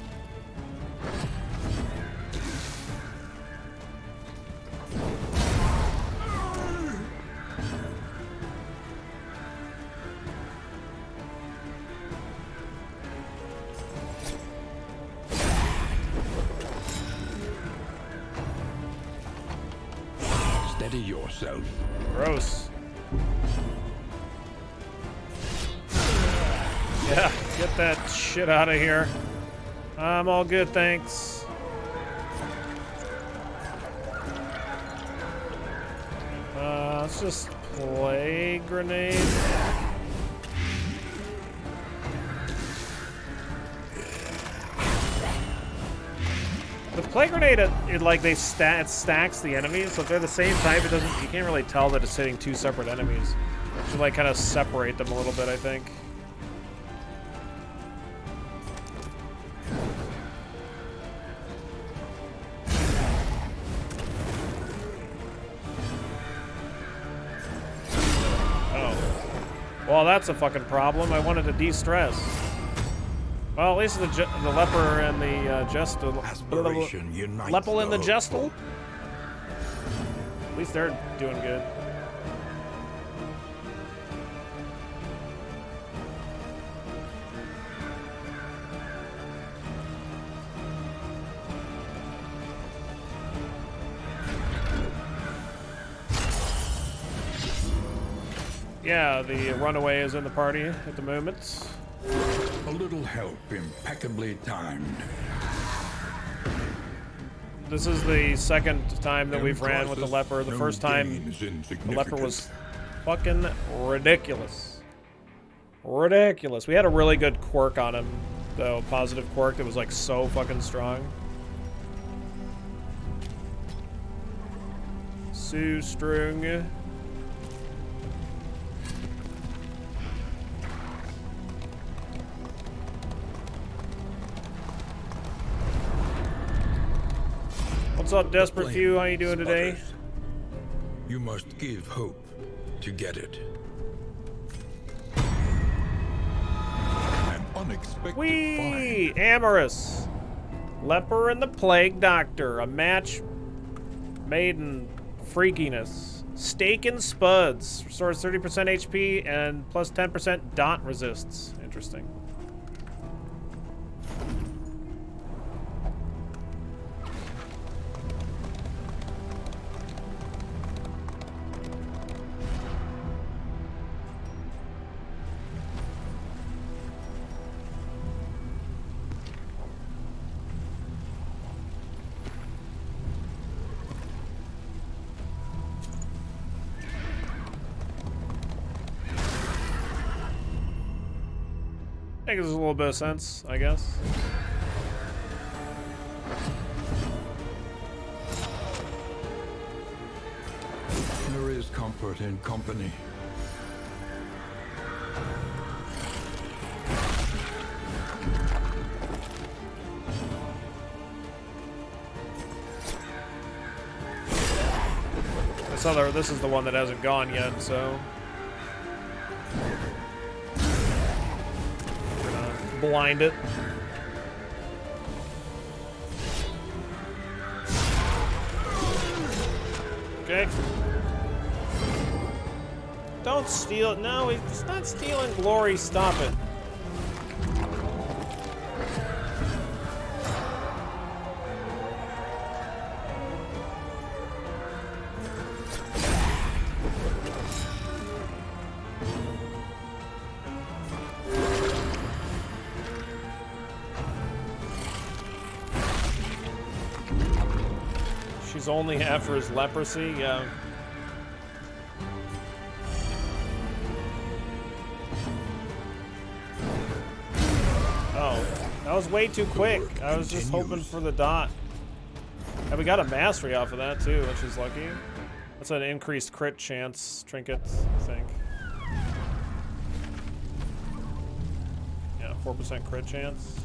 Steady yourself. Gross. Yeah, get that shit out of here. I'm all good, thanks. Let's just play grenade. The play grenade, it like it stacks the enemies, so if they're the same type, it doesn't. You can't really tell that it's hitting two separate enemies. You should like kind of separate them a little bit, I think. Well, that's a fucking problem. I wanted to de-stress. Well, at least the leper and the Aspiration unites leper and the the gestal. At least they're doing good. Yeah, the runaway is in the party at the moment. A little help impeccably timed. This is the second time that we've ran with the leper. The first time, the leper was fucking ridiculous. Ridiculous. We had a really good quirk on him, though. Positive quirk that was like so fucking strong. So strong. What's up, Desperate Few? How you doing today? You must give hope to get it. An unexpected Whee! find. Amorous. Leper and the Plague Doctor. A match made in freakiness. Steak and Spuds. Restores 30% HP and plus 10% dot resists. Interesting. I think there's a little bit of sense, I guess. There is comfort in company. this is the one that hasn't gone yet, so we're gonna blind it. Okay. Don't steal it. No, it's not stealing glory. Stop it. She's only after his leprosy, yeah. Oh, that was way too quick. I was just hoping for the dot. And we got a mastery off of that too, which is lucky. That's an increased crit chance trinket, I think. Yeah, 4% crit chance.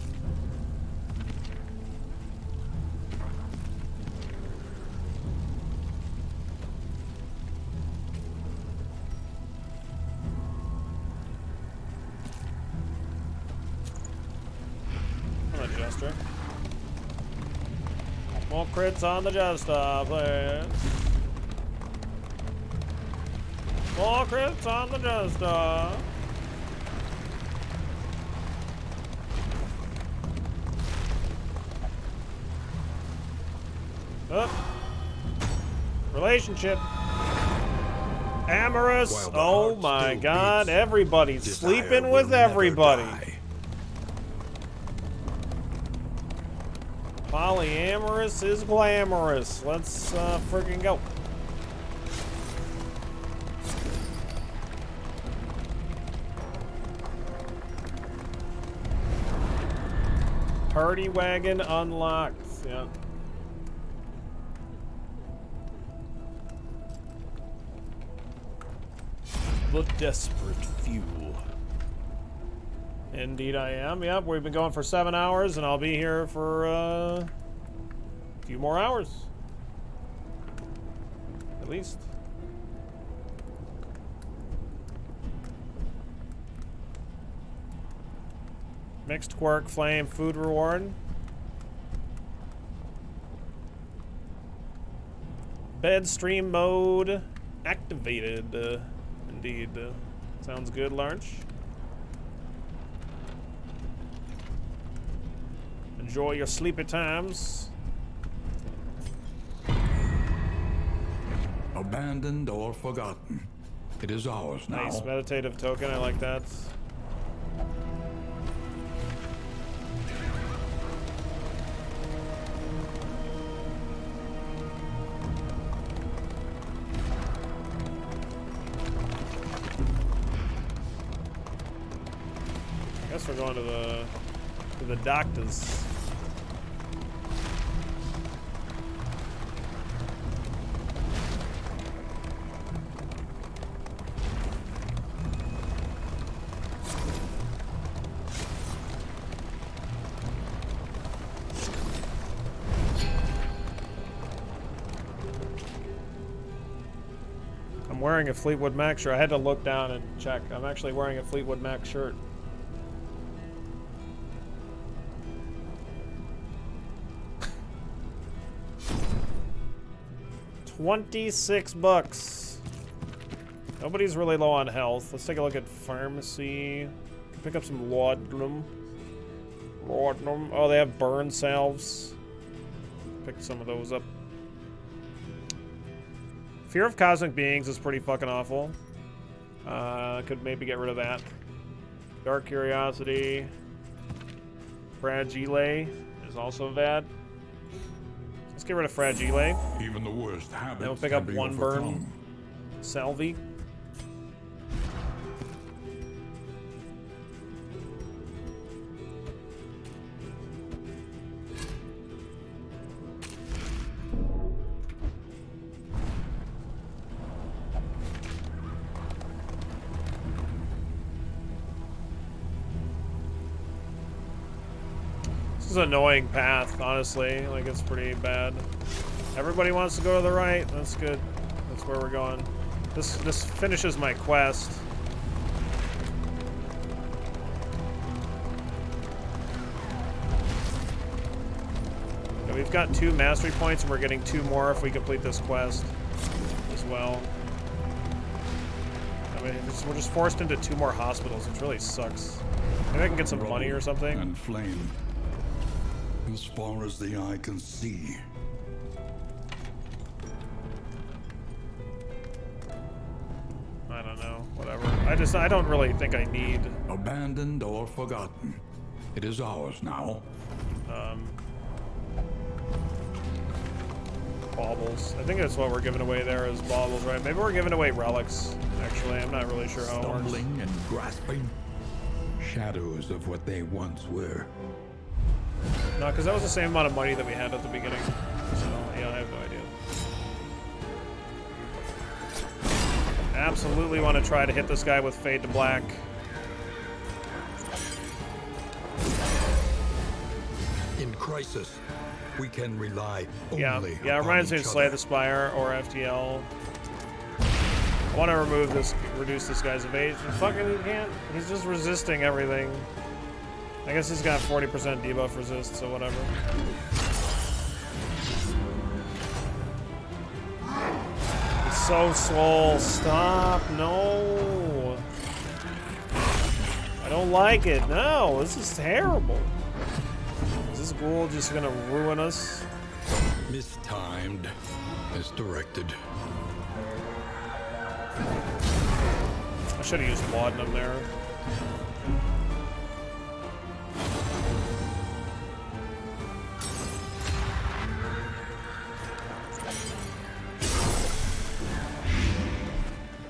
More crits on the Jester, please. More crits on the Jester. Oh. Relationship. Amorous. Oh my god, everybody's sleeping with everybody. Polyamorous is glamorous. Let's freaking go. Party wagon unlocked. Yeah. The desperate few. Indeed I am. Yep, we've been going for 7 hours, and I'll be here for a few more hours. At least. Mixed quirk, flame, food reward. Bed stream mode activated. Indeed. Sounds good, Larch. Enjoy your sleepy times. Abandoned or forgotten. It is ours now. Nice meditative token, I like that. I guess we're going to the doctors. Wearing a Fleetwood Mac shirt. I had to look down and check. I'm actually wearing a Fleetwood Mac shirt. $26. Nobody's really low on health. Let's take a look at pharmacy. Pick up some laudanum. Laudanum. Oh, they have burn salves. Pick some of those up. Fear of cosmic beings is pretty fucking awful. Could maybe get rid of that. Dark curiosity. Fragile is also bad. Let's get rid of Fragile. Even the worst habits. Then we'll pick up one burn. Salvi. This is an annoying path, honestly. Like, it's pretty bad. Everybody wants to go to the right. That's good. That's That's where we're going. This finishes my quest. And we've got 2 mastery points, and we're getting 2 more if we complete this quest as well. I mean, we're just forced into 2 more hospitals, which really sucks. Maybe I can get some money or something. And flame, as far as the eye can see. I don't know. Whatever. I don't really think I need. Abandoned or forgotten, it is ours now. Baubles. I think that's what we're giving away there is baubles, right? Maybe we're giving away relics. Actually, I'm not really sure how it works. Stumbling and grasping, shadows of what they once were. No, because that was the same amount of money that we had at the beginning. So, yeah, I have no idea. Absolutely want to try to hit this guy with Fade to Black. In crisis, we can rely Yeah, only yeah, it upon reminds me each of Slay other. the Spire or FTL. I want to reduce this guy's evasion. Fucking he can't. He's just resisting everything. I guess he's got 40% debuff resist, so whatever. He's so swole. Stop. No. I don't like it. No, this is terrible. Is this ghoul just gonna ruin us? Mistimed, misdirected. I should have used Laudanum there.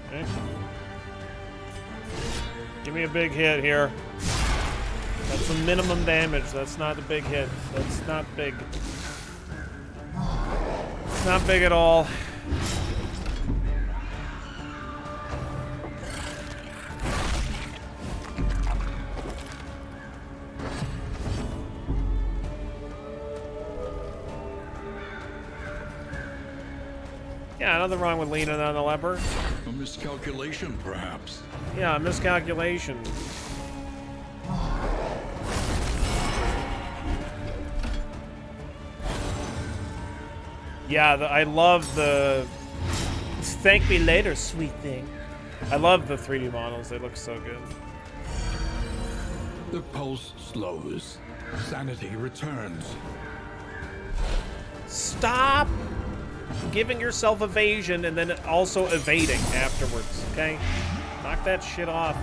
Okay. Give me a big hit here. That's the minimum damage. That's not a big hit. That's not big. It's not big at all. Yeah, nothing wrong with leaning on the leper. A miscalculation, perhaps. Yeah, miscalculation. Yeah, I love the... Thank me later, sweet thing. I love the 3D models. They look so good. The pulse slows. Sanity returns. Stop giving yourself evasion and then also evading afterwards, okay? Knock that shit off.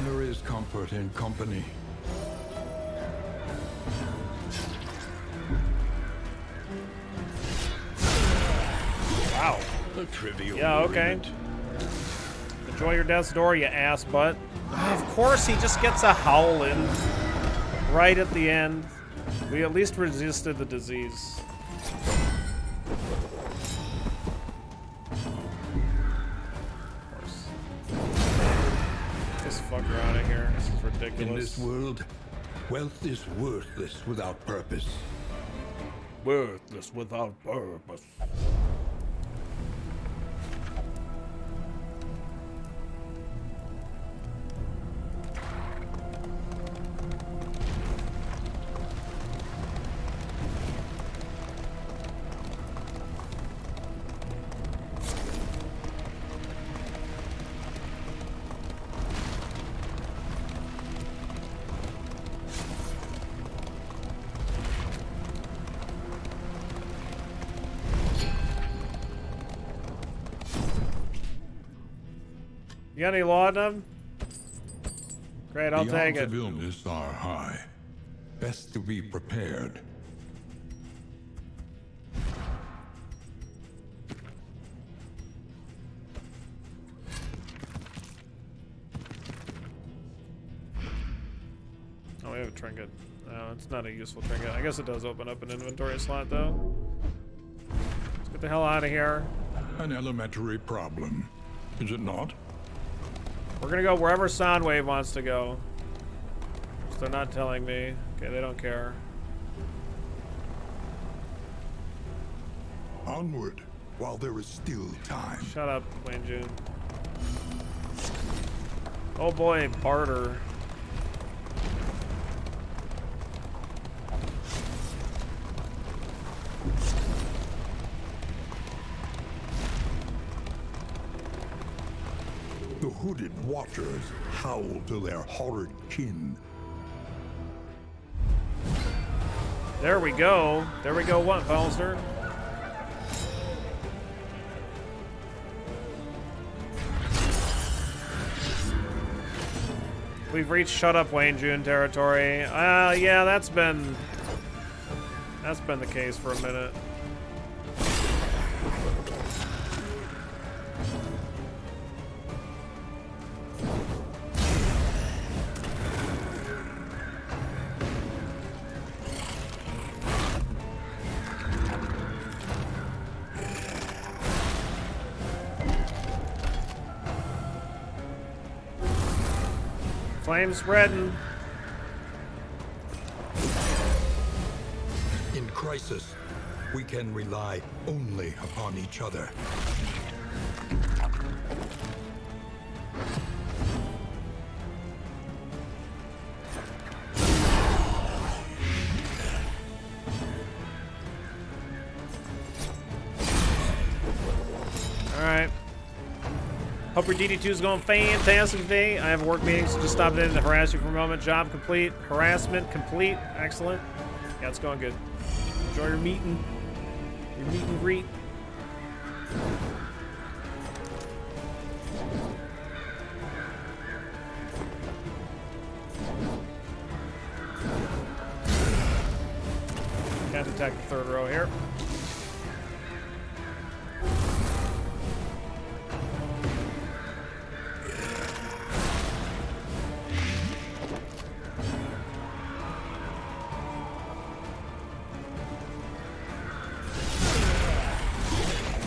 There is comfort in company. Wow. A trivial Yeah, okay. agreement. Enjoy your death's door, you ass butt. Of course, he just gets a howl in right at the end. We at least resisted the disease. Of course. Get this fucker out of here. This is In ridiculous. this world, wealth is worthless without purpose. Worthless without purpose. You got any laudanum? Great, I'll the take odds it. of illness are high. Best to be prepared. Oh, we have a trinket. No, it's not a useful trinket. I guess it does open up an inventory slot, though. Let's get the hell out of here. An elementary problem, is it not? We're gonna go wherever Soundwave wants to go. So they're not telling me. Okay, they don't care. Onward, while there is still time. Shut up, Wayne June. Oh boy, barter. The hooded watchers howl to their horrid kin. There we go. There we go, what, Bowser? We've reached shut up Wayne June territory. Yeah, that's been the case for a minute. Flames spreading. In crisis, we can rely only upon each other. Alright. Hope your DD2 is going fantastic today. I have work meetings, so just stopped in to harass you for a moment. Job complete. Harassment complete. Excellent. Yeah, it's going good. Enjoy your meeting. Your meet and greet. Can't attack the third row here.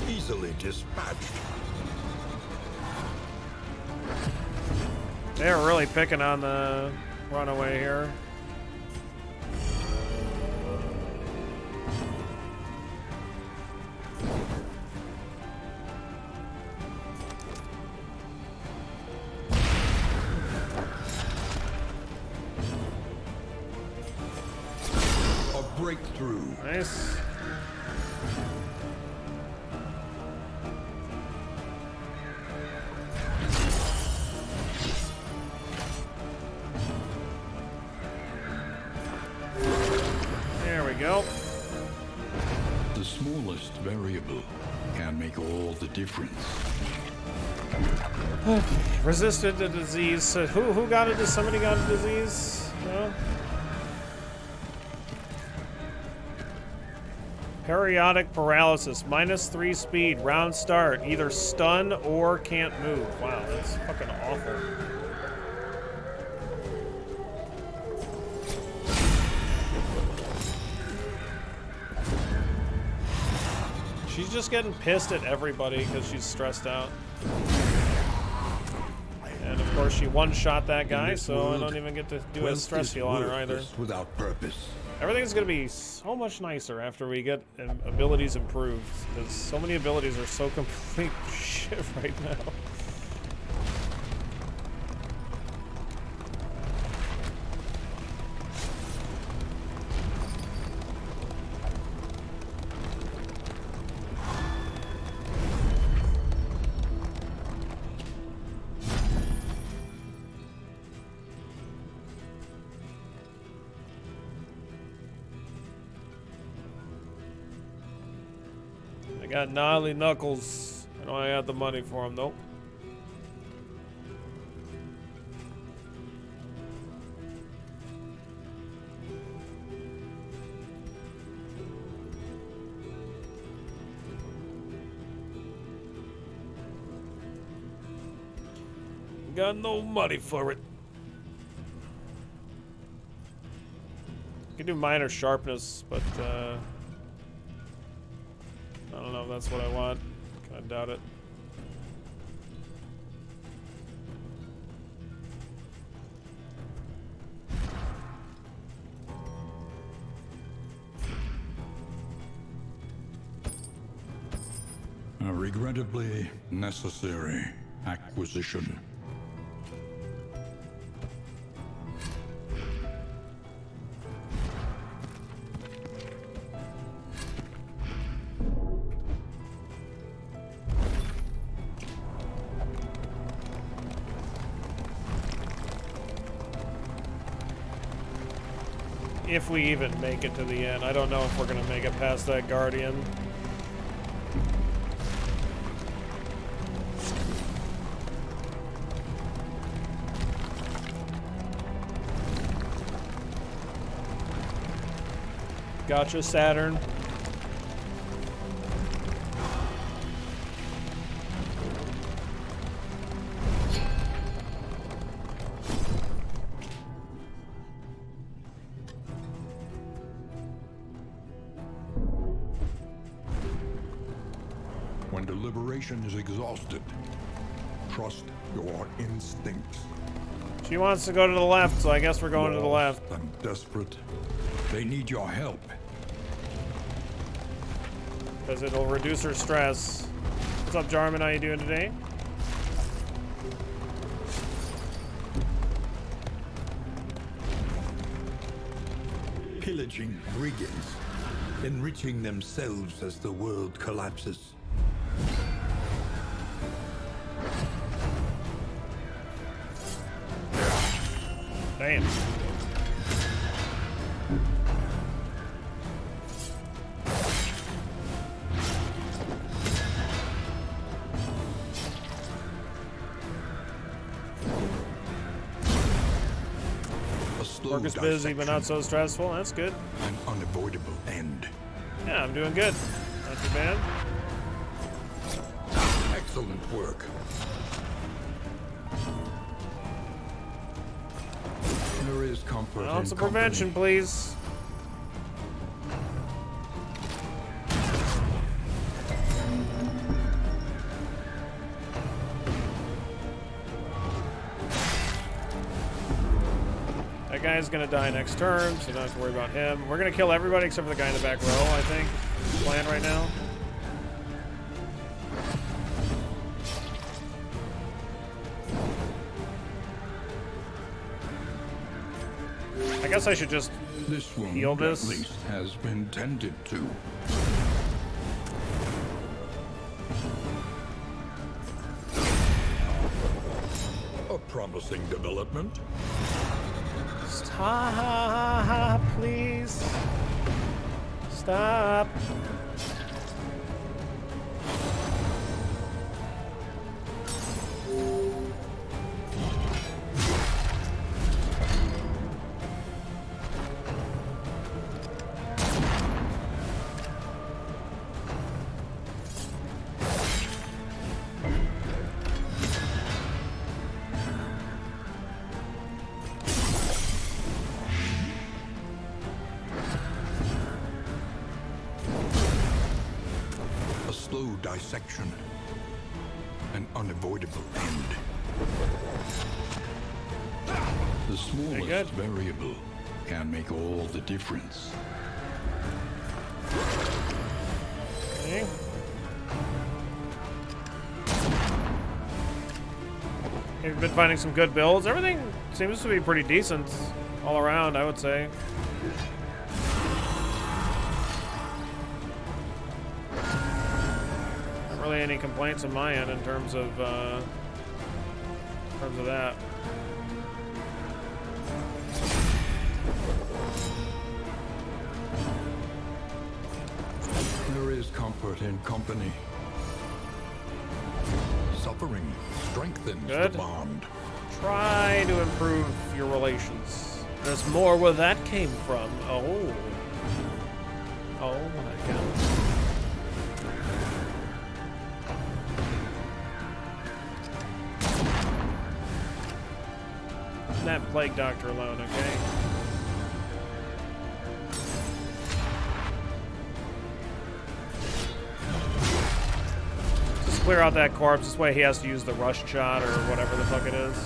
Easily dispatched. They're really picking on the runaway here. A breakthrough. Nice. There we go. The smallest variable can make all the difference. Resisted the disease. So who got it? Somebody got a disease? No? Periodic paralysis. -3 speed. Round start. Either stun or can't move. Wow, that's fucking awful. She's just getting pissed at everybody because she's stressed out. And of course she one-shot that guy, so I don't even get to do a stress heal on her either. Without purpose. Everything's gonna be so much nicer after we get abilities improved, because so many abilities are so complete shit right now. I got gnarly knuckles. I know I had the money for him, though. Got no money for it. could do minor sharpness, but I don't know if that's what I want. Kind of doubt it. A regrettably necessary acquisition. If we even make it to the end. I don't know if we're gonna make it past that Guardian. Gotcha, Saturn. When deliberation is exhausted, trust your instincts. She wants to go to the left, so I guess we're going to the left. Lost and desperate, they need your help. Because it'll reduce her stress. What's up, Jarman? How you doing today? Pillaging brigands, enriching themselves as the world collapses. Damn. Work is busy, but not so stressful. That's good. An unavoidable end. Yeah, I'm doing good. Not too bad. Excellent work. There is comfort Ounce in of prevention, company. please. That guy's gonna die next turn, so don't have to worry about him. We're gonna kill everybody except for the guy in the back row, I think. Plan right now. I guess I should just This wound, heal this. at least, has been tended to. A promising development. Stop, please. Stop. A slow dissection. An unavoidable end. The good. smallest variable can make all the difference. Okay. We've been finding some good builds. Everything seems to be pretty decent all around, I would say. Not really any complaints on my end in terms of that. There is comfort in company. Suffering strengthens Good. the bond. Try to improve your relations. There's more where that came from. Oh. Oh my god. That plague doctor alone, okay? clear out that corpse. This way he has to use the rush shot or whatever the fuck it is.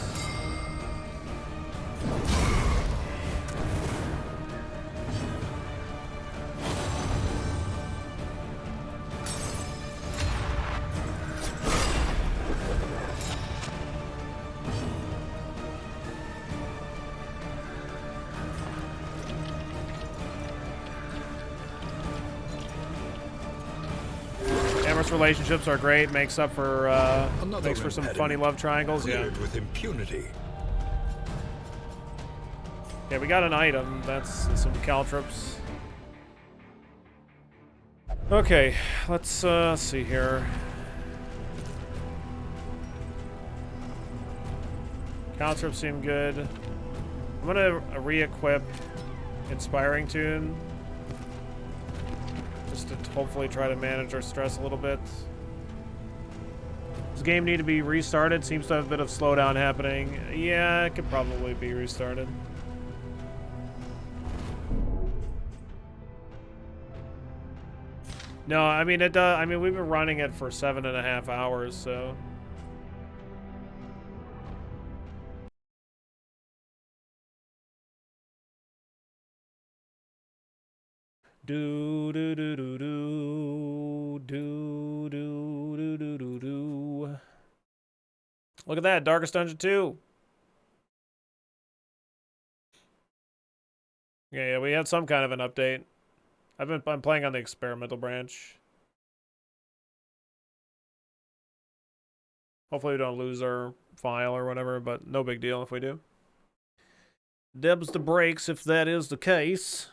Relationships are great. Makes up for makes for some funny love triangles. Cleared with impunity. Yeah, we got an item. That's some caltrops. Okay, let's see here. Caltrops seem good. I'm gonna re-equip Inspiring Tune. To hopefully try to manage our stress a little bit. Does the game need to be restarted? Seems to have a bit of slowdown happening. Yeah, it could probably be restarted. No, I mean it does. I mean we've been running it for 7.5 hours, so. Do do do do do do do do do do do. Look at that, Darkest Dungeon 2. Yeah, we had some kind of an update. I'm playing on the experimental branch. Hopefully we don't lose our file or whatever, but no big deal if we do. Debs the brakes if that is the case.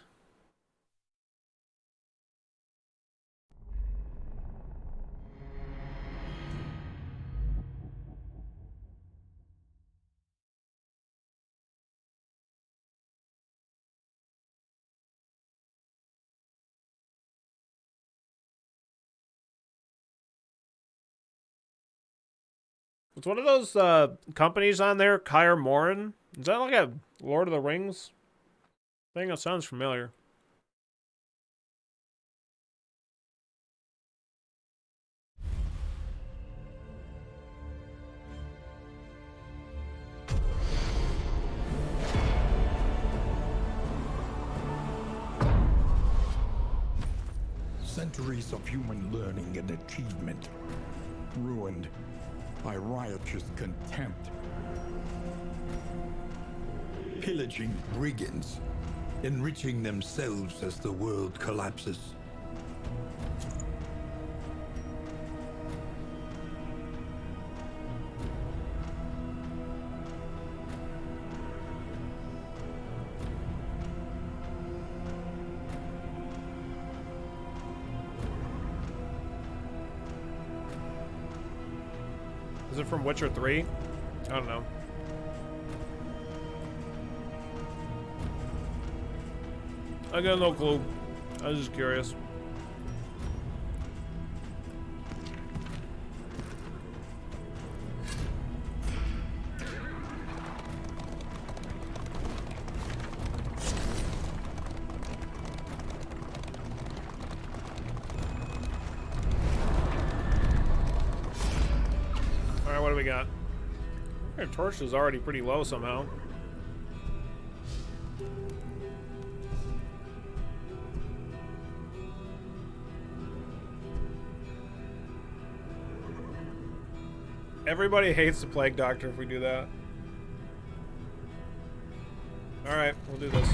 It's one of those companies on there, Kair Morin. Is that like a Lord of the Rings thing? That sounds familiar. Centuries of human learning and achievement ruined by riotous contempt. Pillaging brigands, enriching themselves as the world collapses. Is it from Witcher 3? I don't know. I got no clue. I was just curious. What do we got? Our torch is already pretty low somehow. Everybody hates the Plague Doctor if we do that. Alright, we'll do this.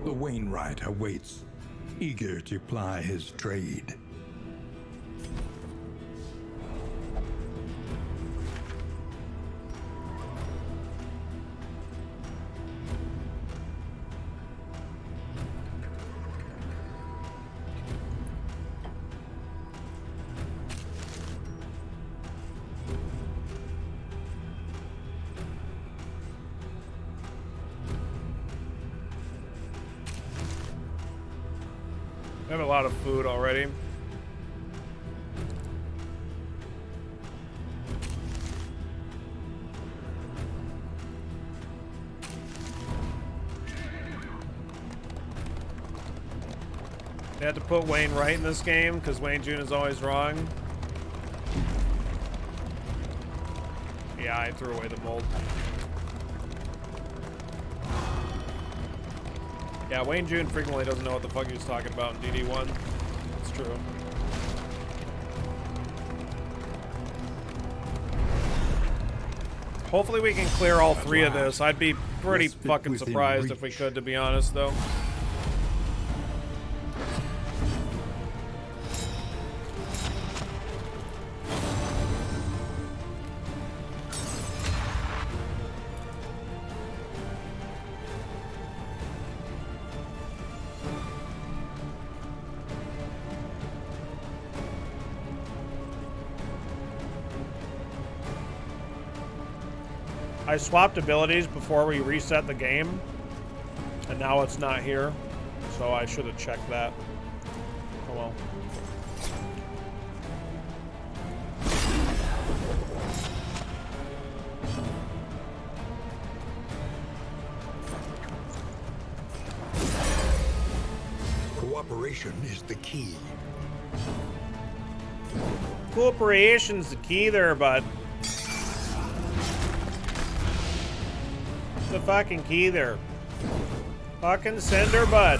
The Wainwright awaits, eager to ply his trade. I have a lot of food already. They had to put Wayne right in this game because Wayne June is always wrong. Yeah, I threw away the mold. Yeah, Wayne June frequently doesn't know what the fuck he was talking about in DD1. It's true. Hopefully we can clear all three of this. I'd be pretty fucking surprised if we could, to be honest, though. I swapped abilities before we reset the game, and now it's not here, so I should have checked that. Oh well. Cooperation is the key. Cooperation's the key there, bud. The fucking key there. Fucking sender, bud.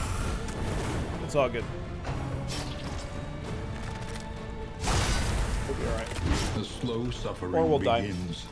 It's all good. We'll be alright. The slow suffering Or we'll begins.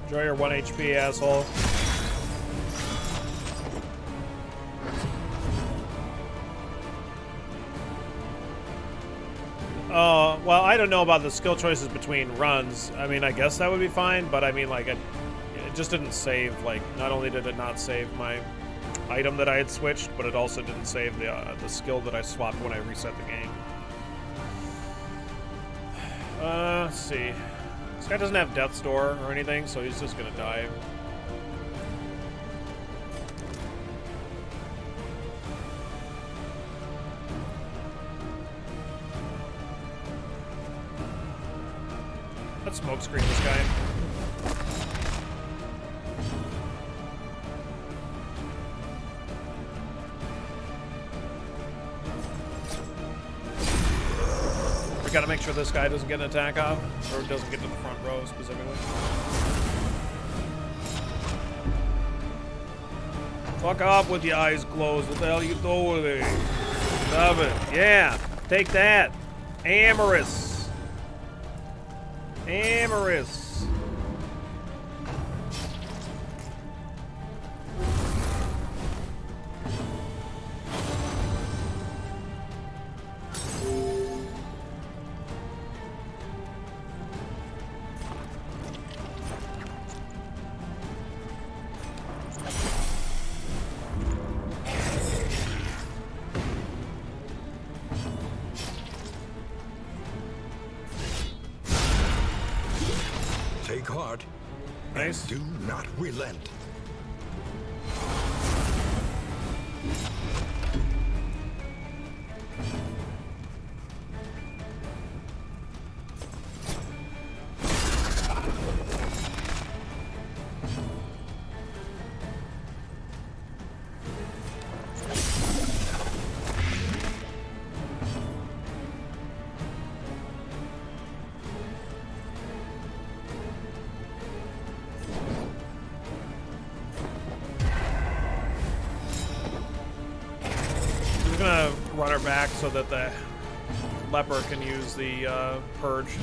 Enjoy your 1 HP, asshole. Well, I don't know about the skill choices between runs. I mean, I guess that would be fine, but I mean, like, it just didn't save. Like, not only did it not save my item that I had switched, but it also didn't save the skill that I swapped when I reset the game. Let's see. This guy doesn't have Death's Door or anything, so he's just gonna die. Let's smoke screen this guy. We gotta make sure this guy doesn't get an attack off, or doesn't get to the front row specifically. Fuck off with your eyes closed. What the hell are you doing with it? Love it. Yeah. Take that. Amorous. Amorous. Take heart. Nice. And do not relent. Run her back so that the leper can use the purge.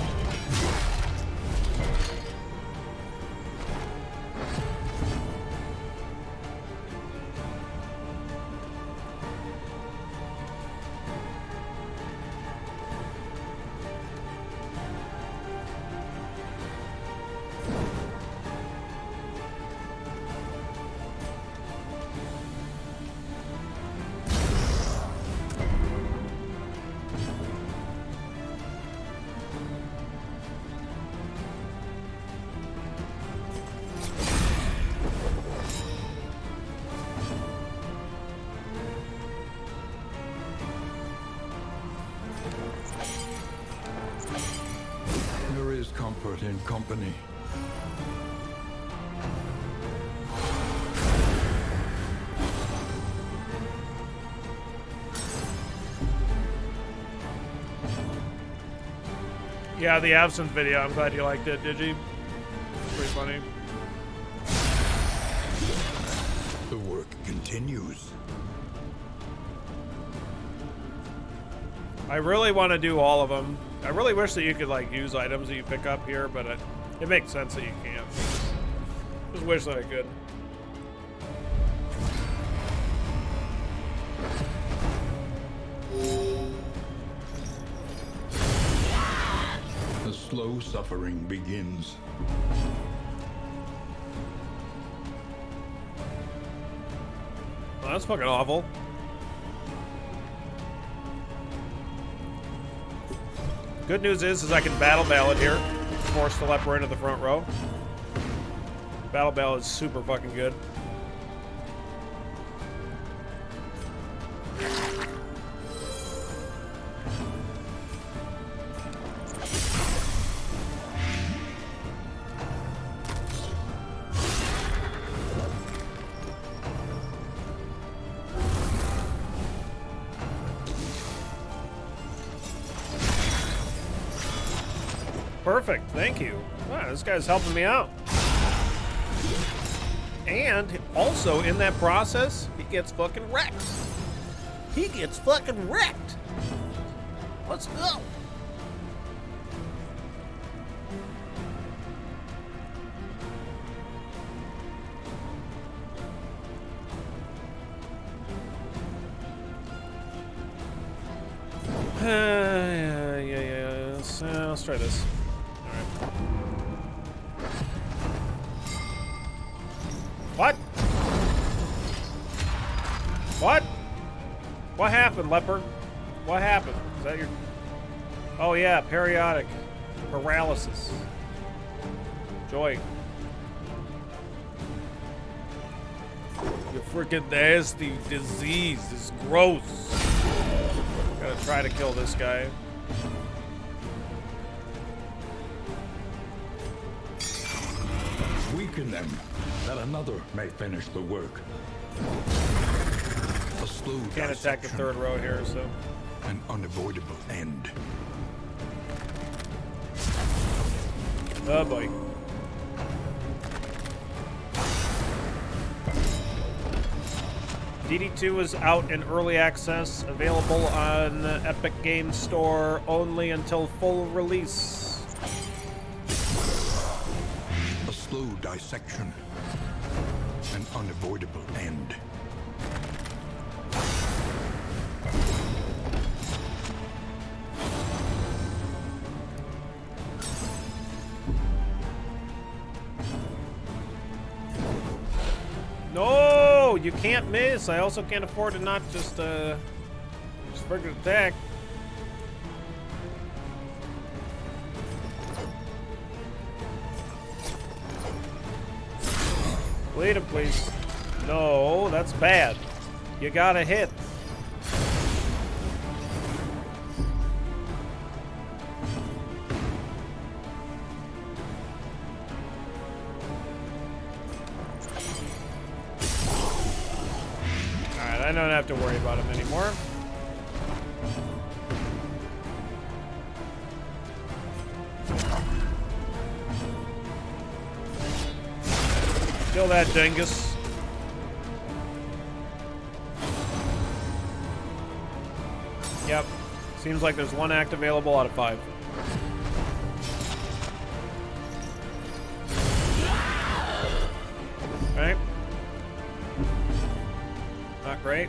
comfort in company. Yeah, the absinthe video. I'm glad you liked it, did you? Pretty funny. The work continues. I really want to do all of them. I really wish that you could like use items that you pick up here, but it makes sense that you can't. Just wish that I could. The slow suffering begins. Well, that's fucking awful. Good news is I can battle ballad here. Force the leper into the front row. Battle ballad is super fucking good. Perfect, thank you. Wow, this guy's helping me out. And also in that process, he gets fucking wrecked. He gets fucking wrecked. Let's go. Yeah. So, let's try this. All right. What? What? What happened, leper? What happened? Is that your... Oh yeah, periodic paralysis. Joy. You're freaking nasty disease. It's gross. Gotta try to kill this guy. Weaken them, that another may finish the work. A slow Can't attack the dissection, third row here, so... an unavoidable end. Oh boy. DD2 is out in early access, available on Epic Games Store only until full release. A slow dissection, an unavoidable end. No, you can't miss. I also can't afford to not just freaking attack. Bleed him, please. No, that's bad. You gotta hit. Alright, I don't have to worry about him anymore. Kill that dingus. Yep. Seems like there's one act available out of 5. Okay. Not great.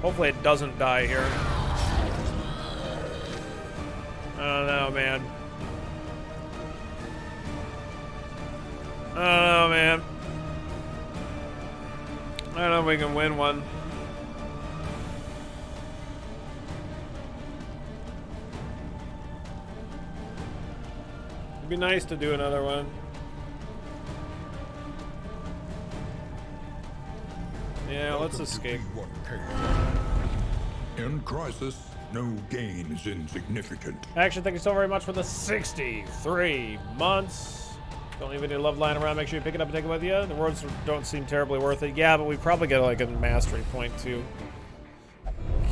Hopefully it doesn't die here. I don't know, man. I don't know, man. I don't know if we can win one. It'd be nice to do another one. Yeah, let's escape. In crisis, no gain is insignificant. Action, thank you so very much for the 63 months. Don't leave any love lying around. Make sure you pick it up and take it with you. The words don't seem terribly worth it. Yeah, but we probably get like a mastery point too.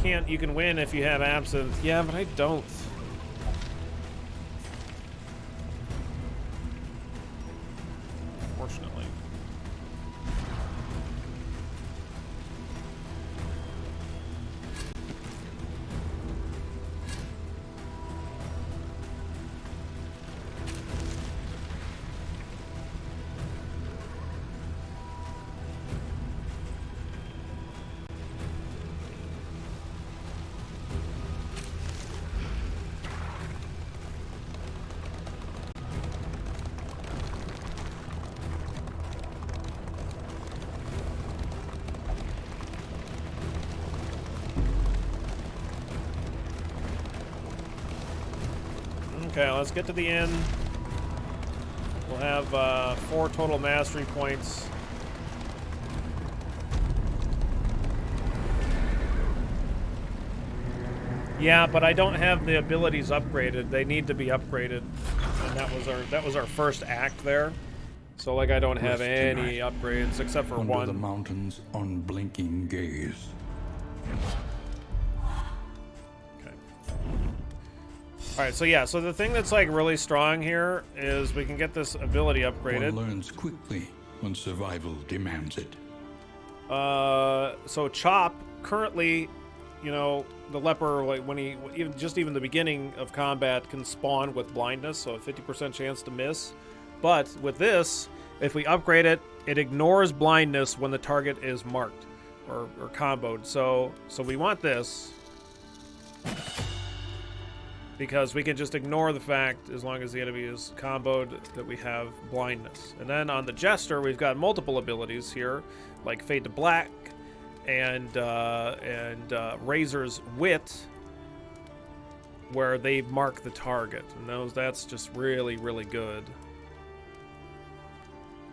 You can win if you have absinthe. Yeah, but I don't. Fortunately. Okay, let's get to the end. We'll have 4 total mastery points. Yeah, but I don't have the abilities upgraded. They need to be upgraded, and that was our first act there. So like I don't have any upgrades except for Under one. the mountain's unblinking gaze. Alright, so yeah, so the thing that's like really strong here is we can get this ability upgraded. One learns quickly when survival demands it. So Chop, currently, you know, the leper, like when he, even the beginning of combat can spawn with blindness, so a 50% chance to miss. But with this, if we upgrade it, it ignores blindness when the target is marked or comboed. So we want this. Because we can just ignore the fact, as long as the enemy is comboed, that we have blindness. And then on the Jester, we've got multiple abilities here, like Fade to Black and Razor's Wit, where they mark the target. And that's just really, really good.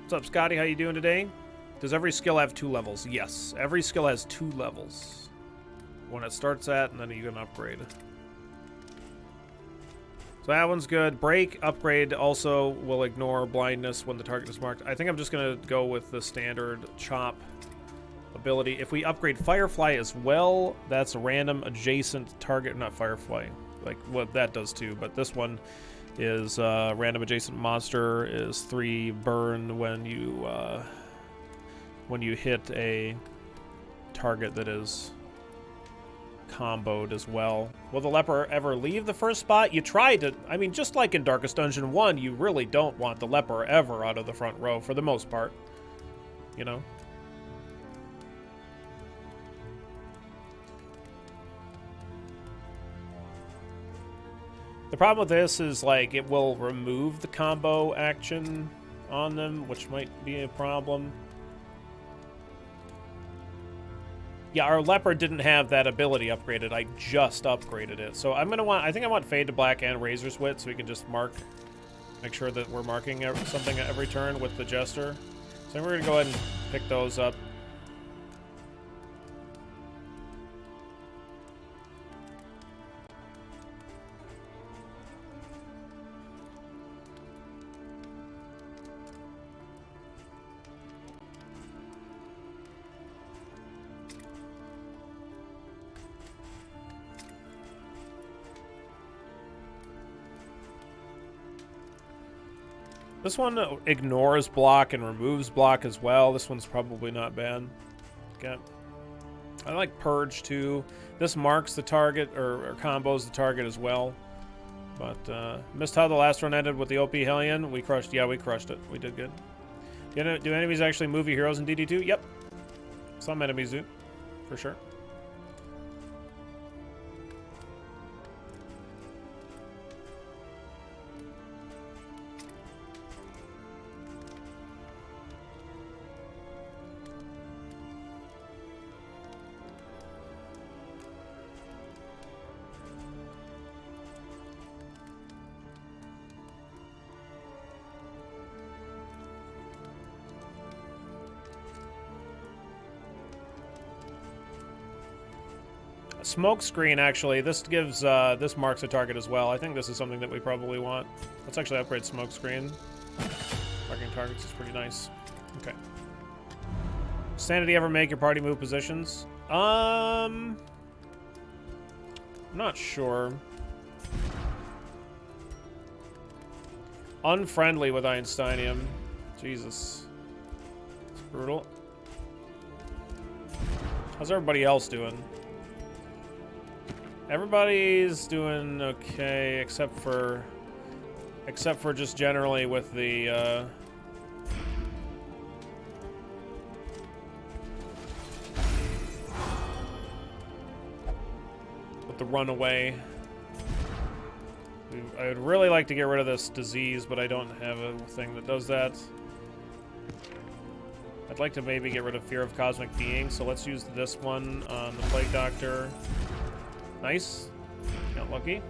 What's up, Scotty? How you doing today? Does every skill have 2 levels? Yes, every skill has 2 levels. When it starts at, and then you can upgrade. So that one's good. Break upgrade also will ignore blindness when the target is marked. I think I'm just going to go with the standard Chop ability. If we upgrade Firefly as well, that's a random adjacent target. Not Firefly, like what that does too, but this one is random adjacent monster is 3 burn when you hit a target that is comboed as well. Will the leper ever leave the first spot? You try to, I mean, just like in Darkest Dungeon 1, you really don't want the leper ever out of the front row for the most part. You know? The problem with this is, like, it will remove the combo action on them, which might be a problem. Yeah, our leper didn't have that ability upgraded. I just upgraded it. So I'm gonna want, I think I want Fade to Black and Razor's Wit, so we can just make sure that we're marking something at every turn with the Jester. So we're gonna go ahead and pick those up. This one ignores block and removes block as well. This one's probably not bad. Okay. I like Purge too. This marks the target or combos the target as well. But missed how the last run ended with the OP Hellion. We crushed. Yeah, we crushed it. We did good. Do enemies actually move your heroes in DD2? Yep. Some enemies do, for sure. Smoke screen, actually. This gives, this marks a target as well. I think this is something that we probably want. Let's actually upgrade smoke screen. Marking targets is pretty nice. Okay. Sanity ever make your party move positions? I'm not sure. Unfriendly with Einsteinium. Jesus. It's brutal. How's everybody else doing? Everybody's doing okay, except for just generally with the runaway. I would really like to get rid of this disease, but I don't have a thing that does that. I'd like to maybe get rid of Fear of Cosmic Being, so let's use this one on the Plague Doctor. Nice. Got lucky.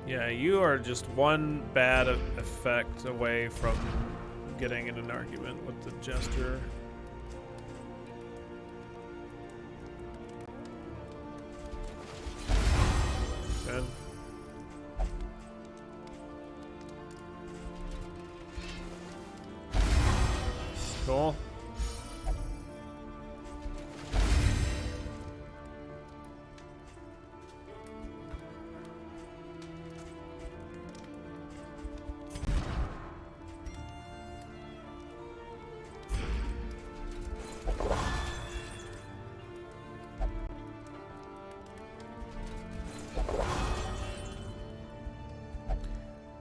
Yeah, you are just one bad effect away from getting in an argument with the Jester. Good. Cool.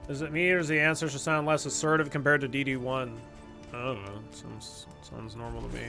Does it mean or does the answer should sound less assertive compared to DD1? I don't know. Sounds normal to me.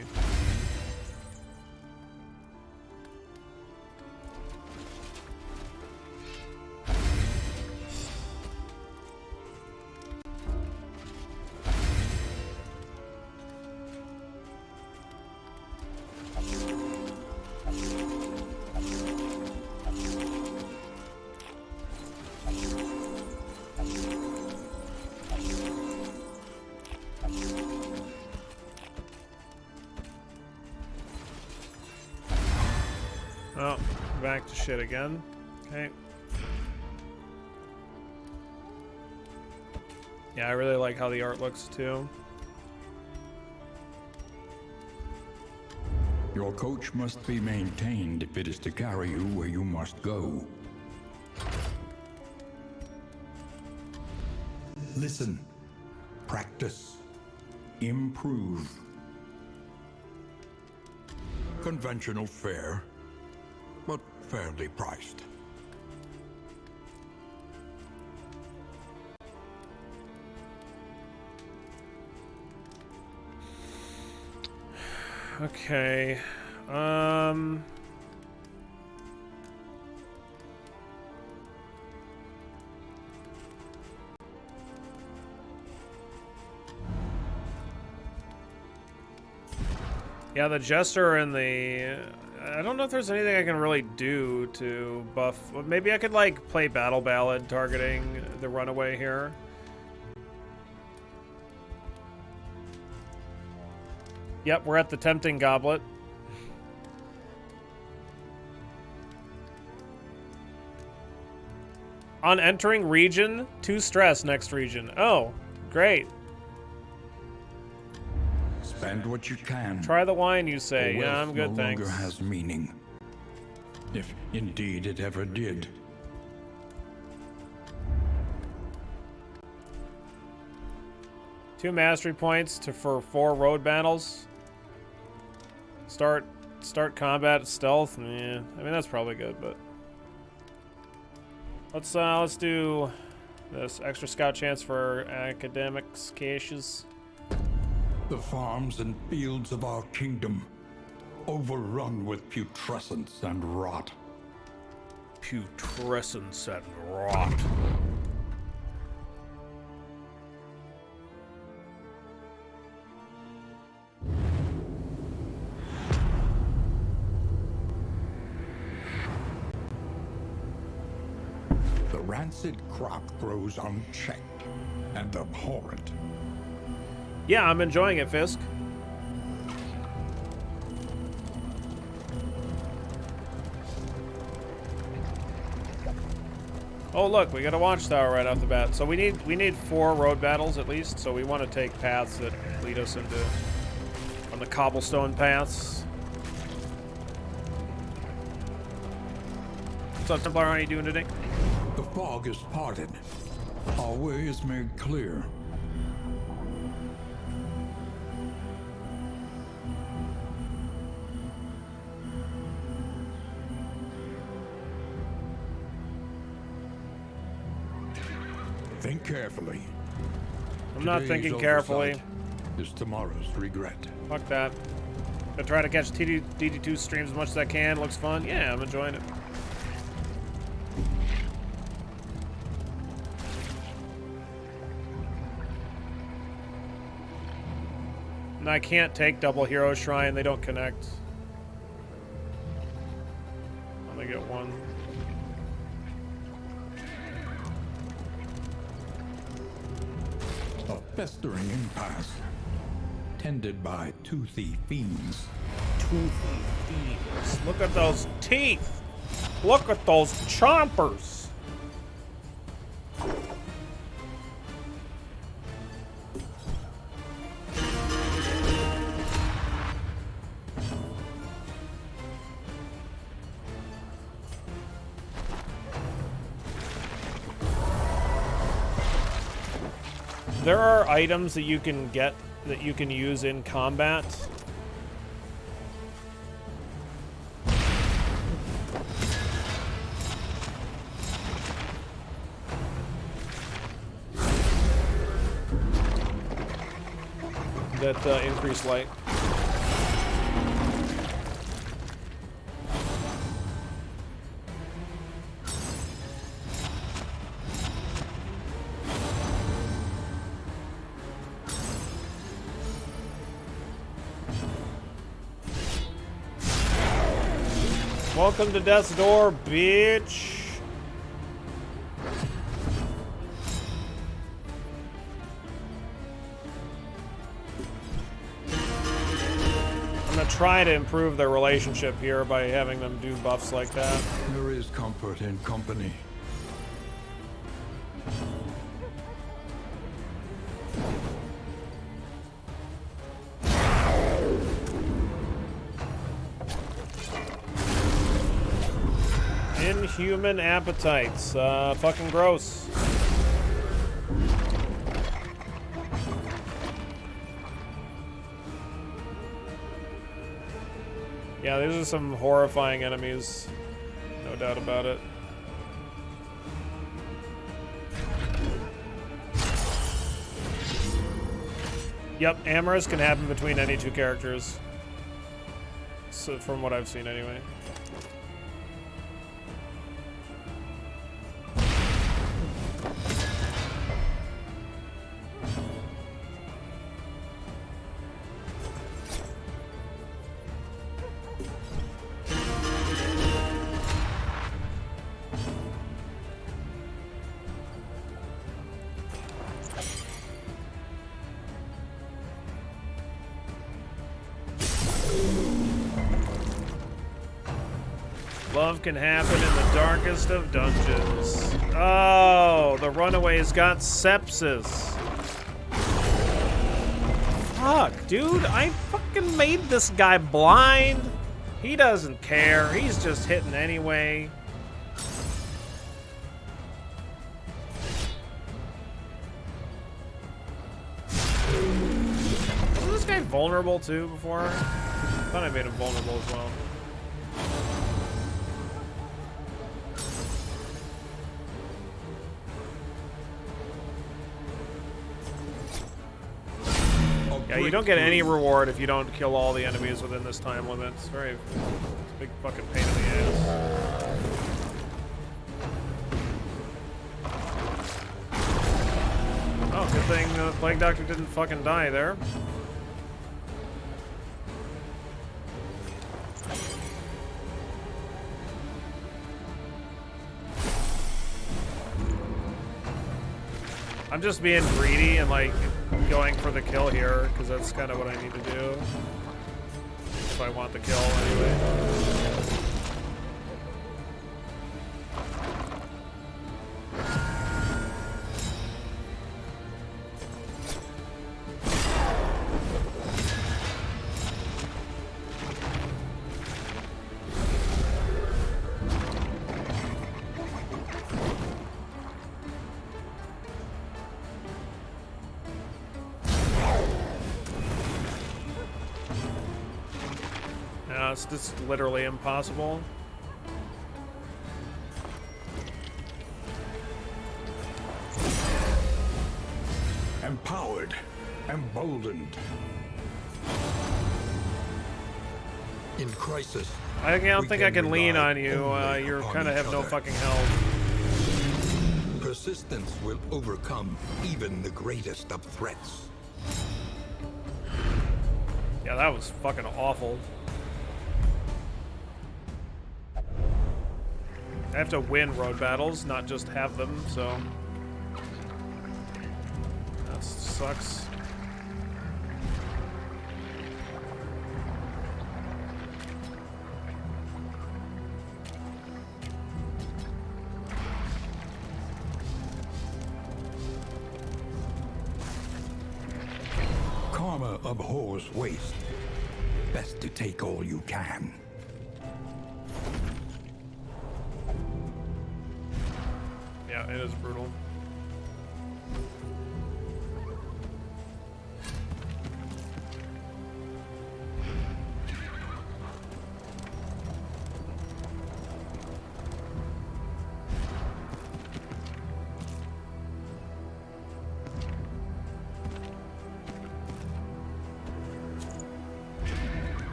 Oh, back to shit again. Okay. Yeah, I really like how the art looks too. Your coach must be maintained if it is to carry you where you must go. Listen, practice, improve. Conventional fare, but fairly priced. Okay. Yeah, the Jester and the... I don't know if there's anything I can really do to buff... Maybe I could, like, play Battle Ballad targeting the Runaway here. Yep, we're at the Tempting Goblet. On entering region, 2 stress next region. Oh, great. Spend what you can. Try the wine, you say. For Yeah, I'm good, no thanks. longer has meaning. If indeed it ever did. Two mastery points for 4 road battles. Start combat stealth. Yeah, I mean that's probably good, but let's do this extra scout chance for academics caches. The farms and fields of our kingdom, overrun with putrescence and rot. Putrescence and rot. The rancid crop grows unchecked and abhorrent. Yeah, I'm enjoying it, Fisk. Oh look, we got a watchtower right off the bat. So we need 4 road battles at least. So we want to take paths that lead us into on the cobblestone paths. What's up, Templar? How are you doing today? The fog is parted. Our way is made clear. Think carefully. I'm not Today's thinking carefully. oversight is tomorrow's regret. Fuck that. I try to catch DD2 streams as much as I can. Looks fun. Yeah, I'm enjoying it. And I can't take double hero shrine. They don't connect. Only get one. A festering impasse, tended by toothy fiends. Toothy fiends. Look at those teeth. Look at those chompers. There are items that you can get that you can use in combat. That increase light. Welcome to Death's Door, bitch. I'm gonna try to improve their relationship here by having them do buffs like that. There is comfort in company. Inhuman appetites. Fucking gross. Yeah, these are some horrifying enemies. No doubt about it. Yep, amorous can happen between any 2 characters. So, from what I've seen anyway. Love can happen in the darkest of dungeons. Oh, the runaway's got sepsis. Fuck, dude, I fucking made this guy blind. He doesn't care. He's just hitting anyway. Was this guy vulnerable too before? I thought I made him vulnerable as well. Yeah, you don't get any reward if you don't kill all the enemies within this time limit. It's very it's a big fucking pain in the ass. Oh, good thing the Plague Doctor didn't fucking die there. I'm just being greedy and like going for the kill here because that's kind of what I need to do if I want the kill anyway. It's just literally impossible. Empowered, emboldened. In crisis, I don't think I can lean on you. only You upon kind of each have no other. fucking health. Persistence will overcome even the greatest of threats. Yeah, that was fucking awful. I have to win road battles, not just have them, so that sucks. Karma abhors waste. Best to take all you can. Yeah, it is brutal.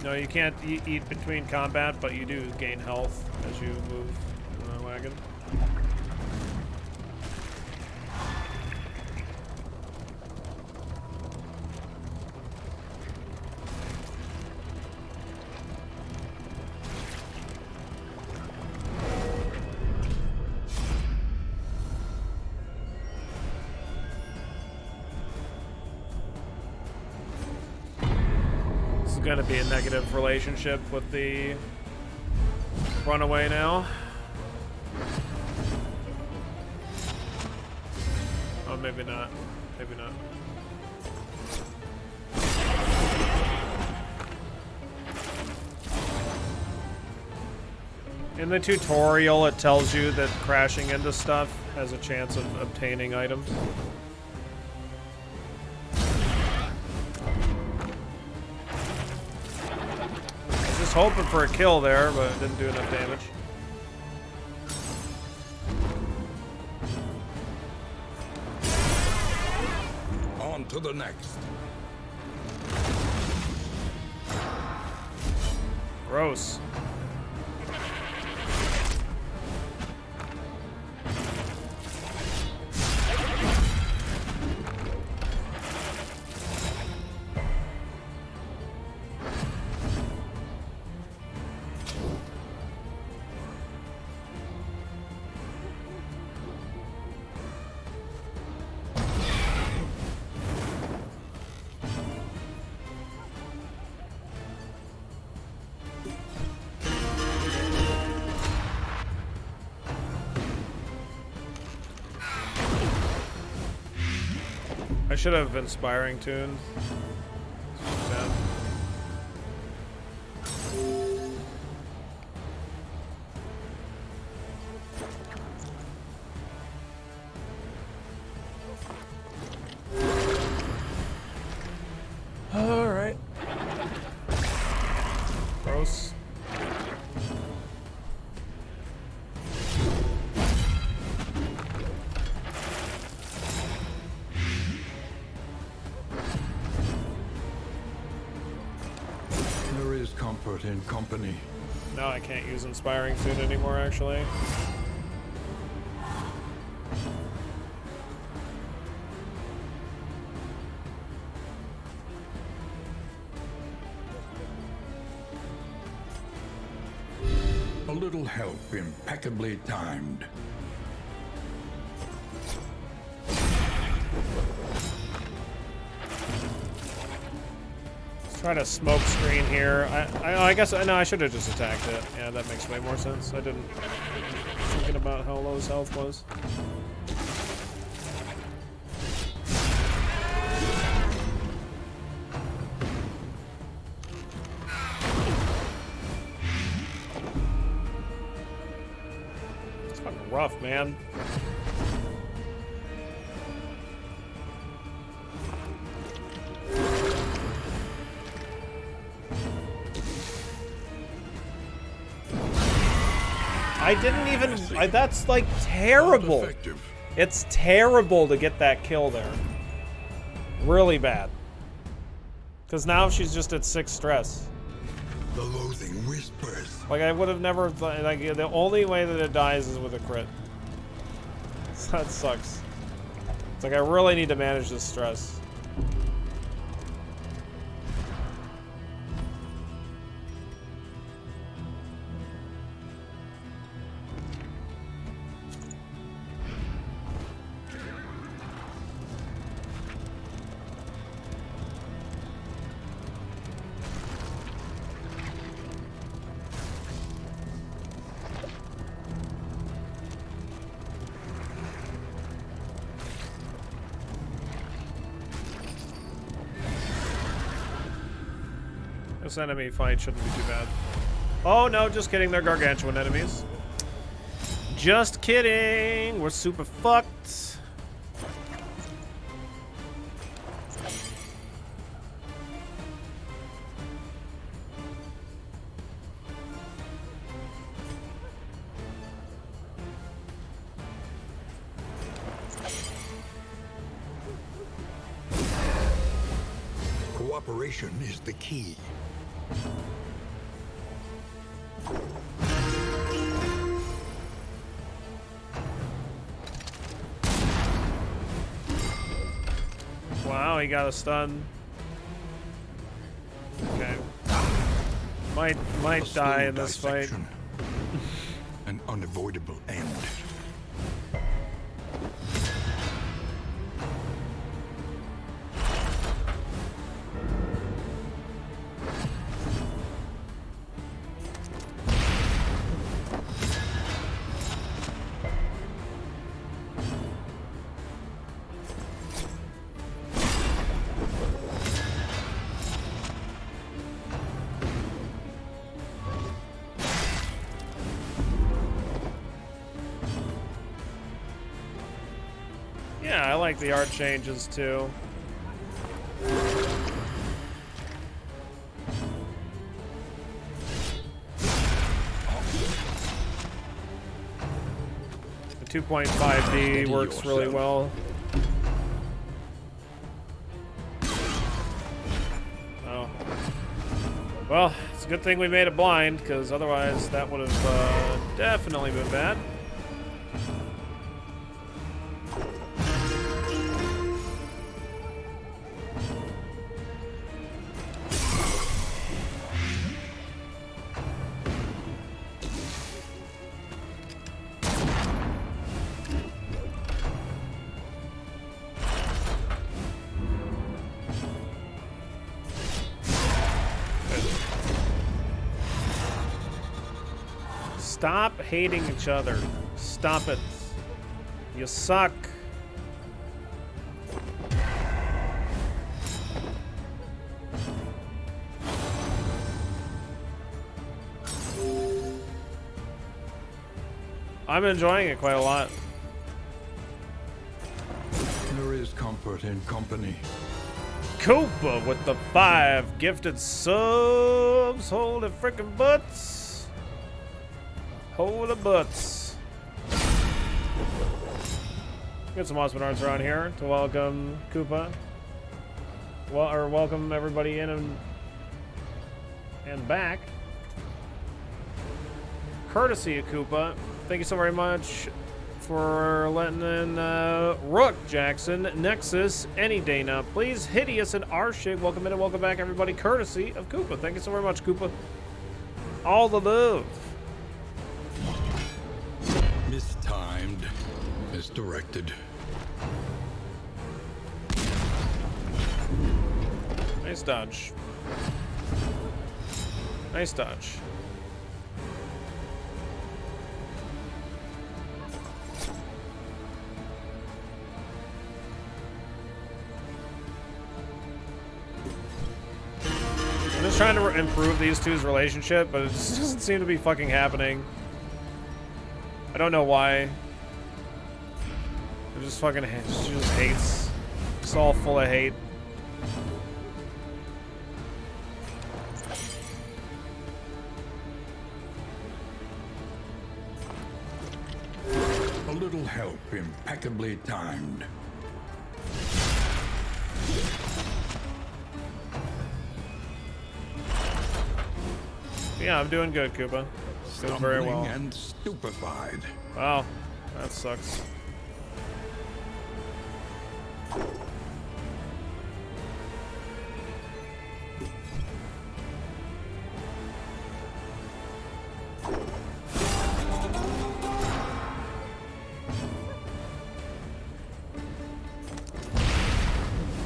No, you can't eat between combat, but you do gain health as you move in the wagon. Gonna be a negative relationship with the runaway now. Oh, maybe not. Maybe not. In the tutorial, it tells you that crashing into stuff has a chance of obtaining items. Hoping for a kill there, but it didn't do enough damage. On to the next. Gross. I should have inspiring tune. Bad. All right. Gross. Comfort in company. Now I can't use inspiring tune anymore, actually. A little help impeccably timed. Try to smoke screen here. I guess no, I should have just attacked it. Yeah, that makes way more sense. I didn't thinking about how low his health was. It's fucking rough, man. I didn't even. That's like terrible. It's terrible to get that kill there. Really bad. Because now she's just at 6 stress. The loathing whispers. Like I would have never. Like the only way that it dies is with a crit. That sucks. It's like I really need to manage this stress. This enemy fight shouldn't be too bad. Oh no, just kidding, they're gargantuan enemies. Just kidding, we're super fucked. Cooperation is the key. Wow, he got a stun. Okay. Might die in this fight. An unavoidable end. Yeah, I like the art changes too. The 2.5D works really well. Oh. Well, it's a good thing we made it blind, because otherwise that would have definitely been bad. Stop hating each other. Stop it. You suck. I'm enjoying it quite a lot. There is comfort in company. Koopa with the 5 gifted subs. Holy freaking butts. Holy butts. Get some awesome arts around here to welcome Koopa. Well, or welcome everybody in and back. Courtesy of Koopa. Thank you so very much for letting in Rook Jackson, Nexus, any day now. Please, Hideous and Arshig. Welcome in and welcome back, everybody. Courtesy of Koopa. Thank you so very much, Koopa. All the love. Mistimed. Misdirected. Nice dodge. Nice dodge. I'm just trying to improve these two's relationship, but it just doesn't seem to be fucking happening. I don't know why. She just fucking she just hates. It's all full of hate. A little help impeccably timed. Yeah, I'm doing good, Koopa. Doing very well. Stumbling and stupefied. Wow, that sucks.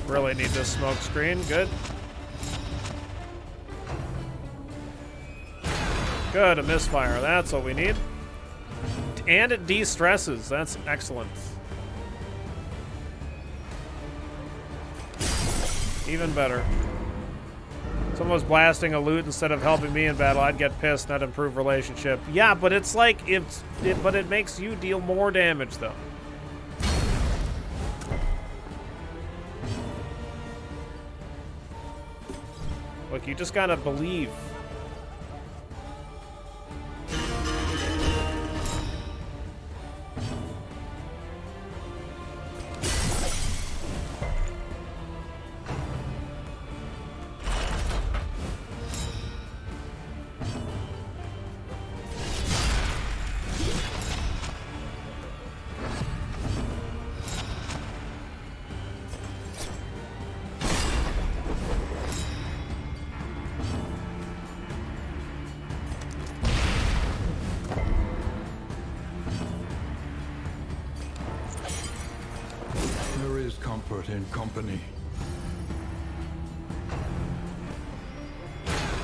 Really need this smoke screen. Good. Good, a misfire. That's what we need. And it de-stresses. That's excellent. Even better. If someone was blasting a loot instead of helping me in battle, I'd get pissed, not improve relationship. Yeah, but it's like, but it makes you deal more damage, though. Look, you just gotta believe. Comfort in company.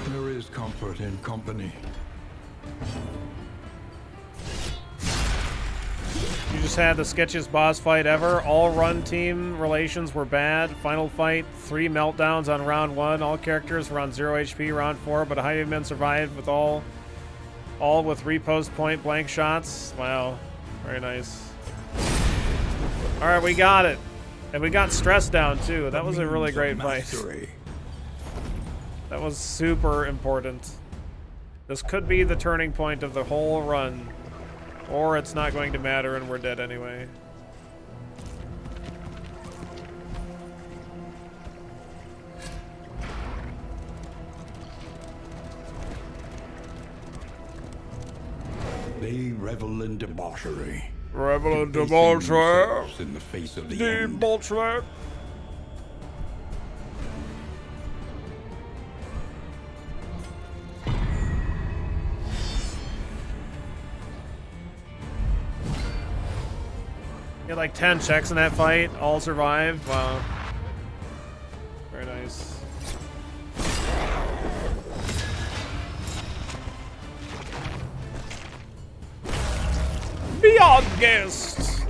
There is comfort in company. You just had the sketchiest boss fight ever. All run team relations were bad. Final fight, 3 meltdowns on round 1. All characters were on 0 HP round 4, but Highwaymen survived with all with repost point blank shots. Wow, very nice. All right, we got it. And we got stress down too. That was a really great fight. That was super important. This could be the turning point of the whole run. Or it's not going to matter and we're dead anyway. They revel in debauchery. Revel in debauchery. In the face of the end. Debauchery. You had like 10 checks in that fight, all survived. Wow. Very nice. Be our guest.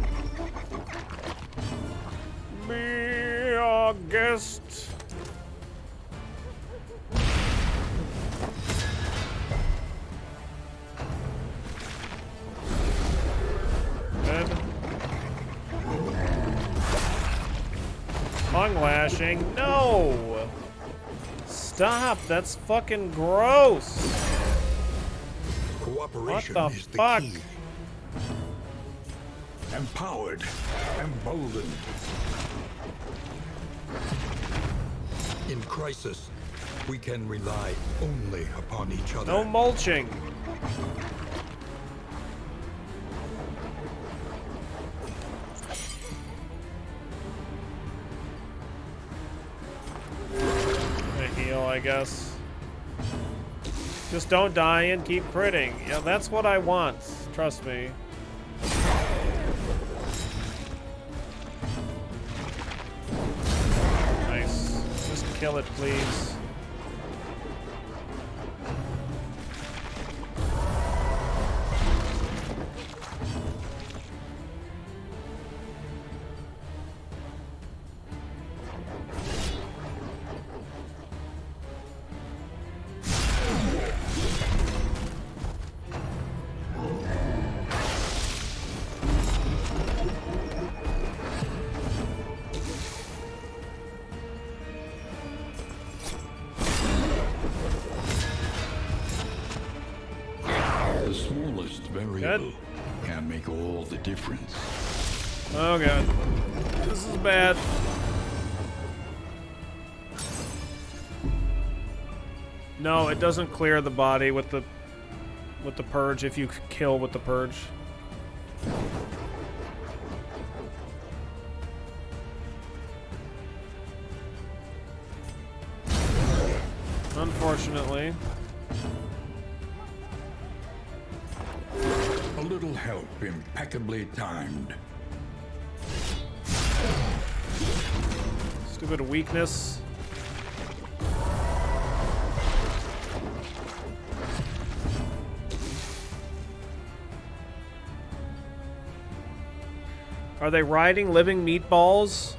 Be our guest. Good. Tongue lashing. No. Stop. That's fucking gross. Cooperation What the is the fuck? key. Empowered. Emboldened. In crisis, we can rely only upon each other. No mulching. A heal, I guess. Just don't die and keep critting. Yeah, that's what I want. Trust me. Nice. Just Kill it, please. The smallest variable can make all the difference. Oh god. This is bad. No, it doesn't clear the body with the purge if you kill with the purge. Unfortunately. A little help impeccably timed. Stupid weakness. Are they riding living meatballs?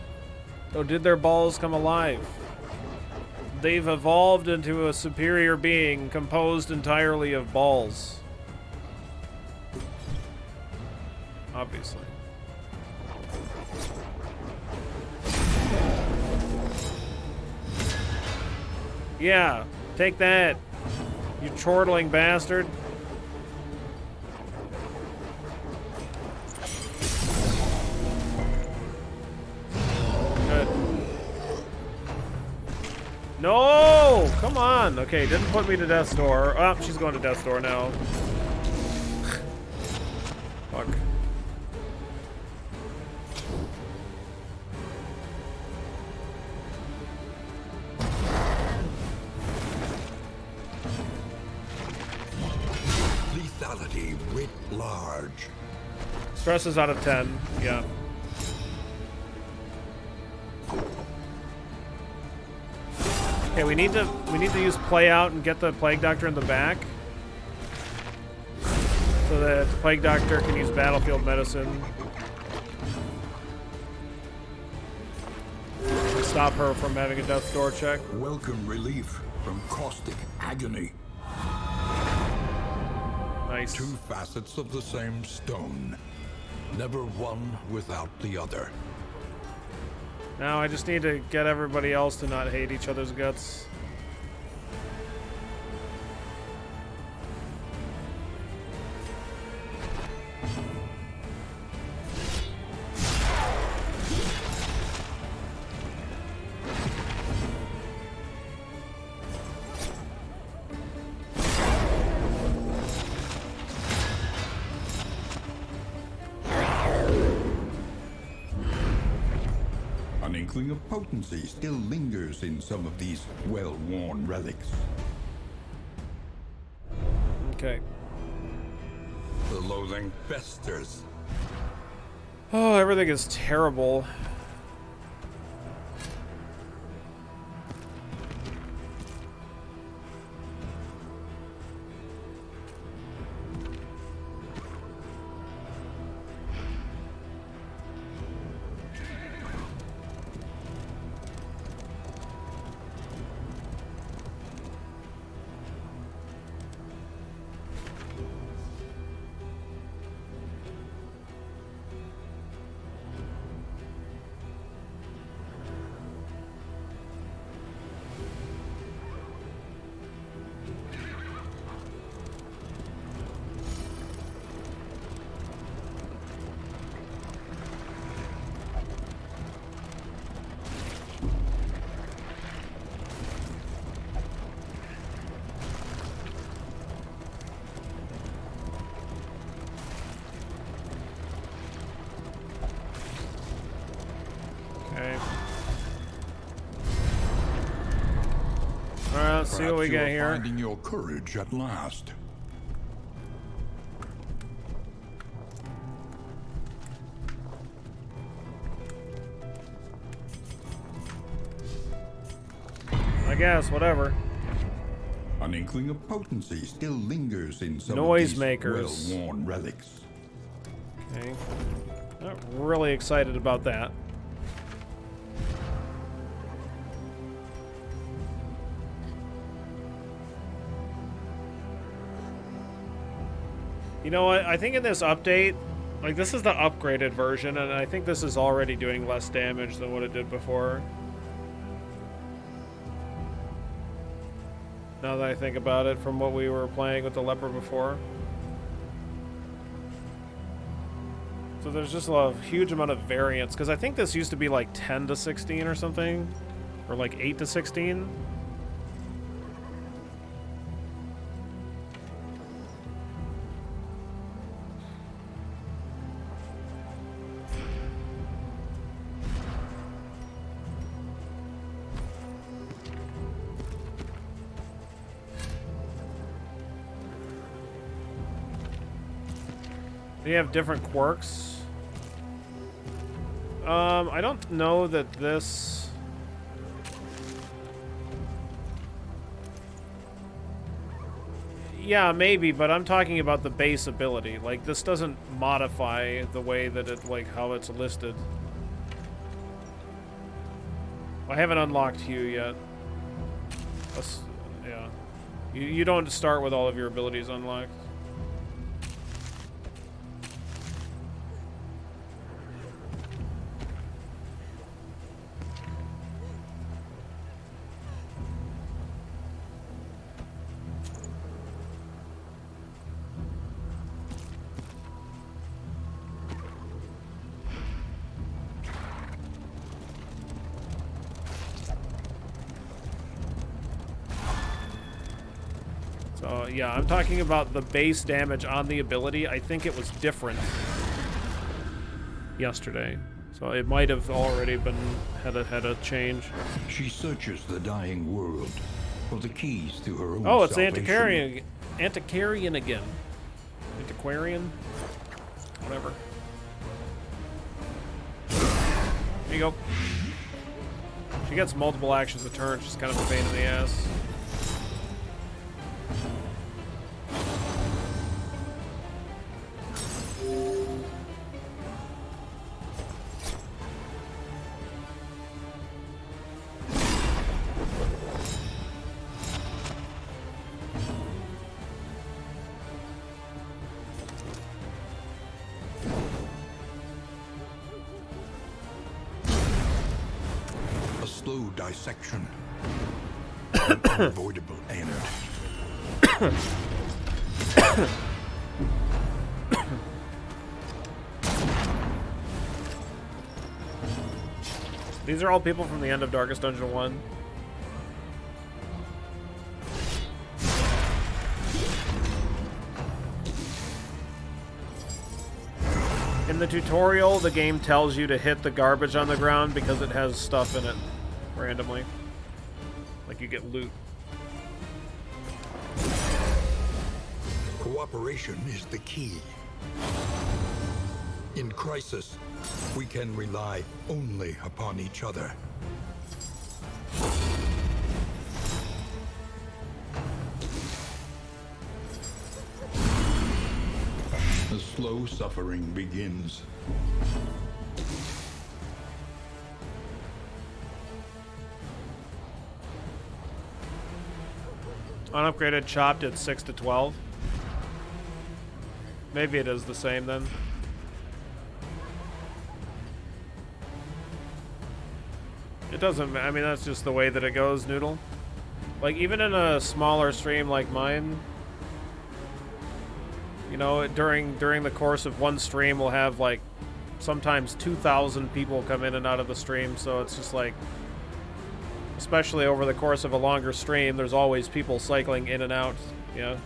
Or did their balls come alive? They've evolved into a superior being composed entirely of balls. Obviously. Yeah, take that, you chortling bastard. Good. No! Come on! Okay, didn't put me to death's door. Oh, she's going to death's door now. Fuck. Lethality writ large. Stress is out of 10. Yeah. Okay, we need to use play out and get the Plague Doctor in the back, so that the Plague Doctor can use battlefield medicine to stop her from having a death's door check. Welcome relief from caustic agony. Nice. Two facets of the same stone. Never one without the other. Now I just need to get everybody else to not hate each other's guts. An inkling of potency still lingers in some of these well-worn relics. Okay. The loathing festers. Oh, everything is terrible. Let's see what we got here. Finding your courage at last. guess, whatever. An inkling of potency still lingers in some Noisemakers. of these well-worn relics. Okay. Not really excited about that. You know what? I think in this update, like, this is the upgraded version, and I think this is already doing less damage than what it did before. Now that I think about it, from what we were playing with the leper before. So there's just a huge amount of variance, because I think this used to be like 10 to 16 or something, or like 8 to 16. They have different quirks. I don't know that this... Yeah, maybe, but I'm talking about the base ability. Like, this doesn't modify the way that it, like, how it's listed. I haven't unlocked Hugh yet. Yeah. You don't start with all of your abilities unlocked. So, yeah, I'm talking about the base damage on the ability. I think it was different yesterday. So it might have already been had a change. She searches the dying world for the keys to her own Oh, it's salvation. Antiquarian again. Antiquarian? Whatever. There you go. She gets multiple actions a turn. She's kind of a pain in the ass. Slow dissection. An unavoidable end. These are all people from the end of Darkest Dungeon 1. In the tutorial, the game tells you to hit the garbage on the ground because it has stuff in it randomly. Like you get loot. Cooperation is the key. In crisis, we can rely only upon each other. The slow suffering begins. Unupgraded chopped at 6 to 12. Maybe it is the same then. It doesn't, I mean, that's just the way that it goes, Noodle. Like, even in a smaller stream like mine, you know, during the course of one stream, we'll have, like, sometimes 2,000 people come in and out of the stream, so it's just like, especially over the course of a longer stream, there's always people cycling in and out, yeah.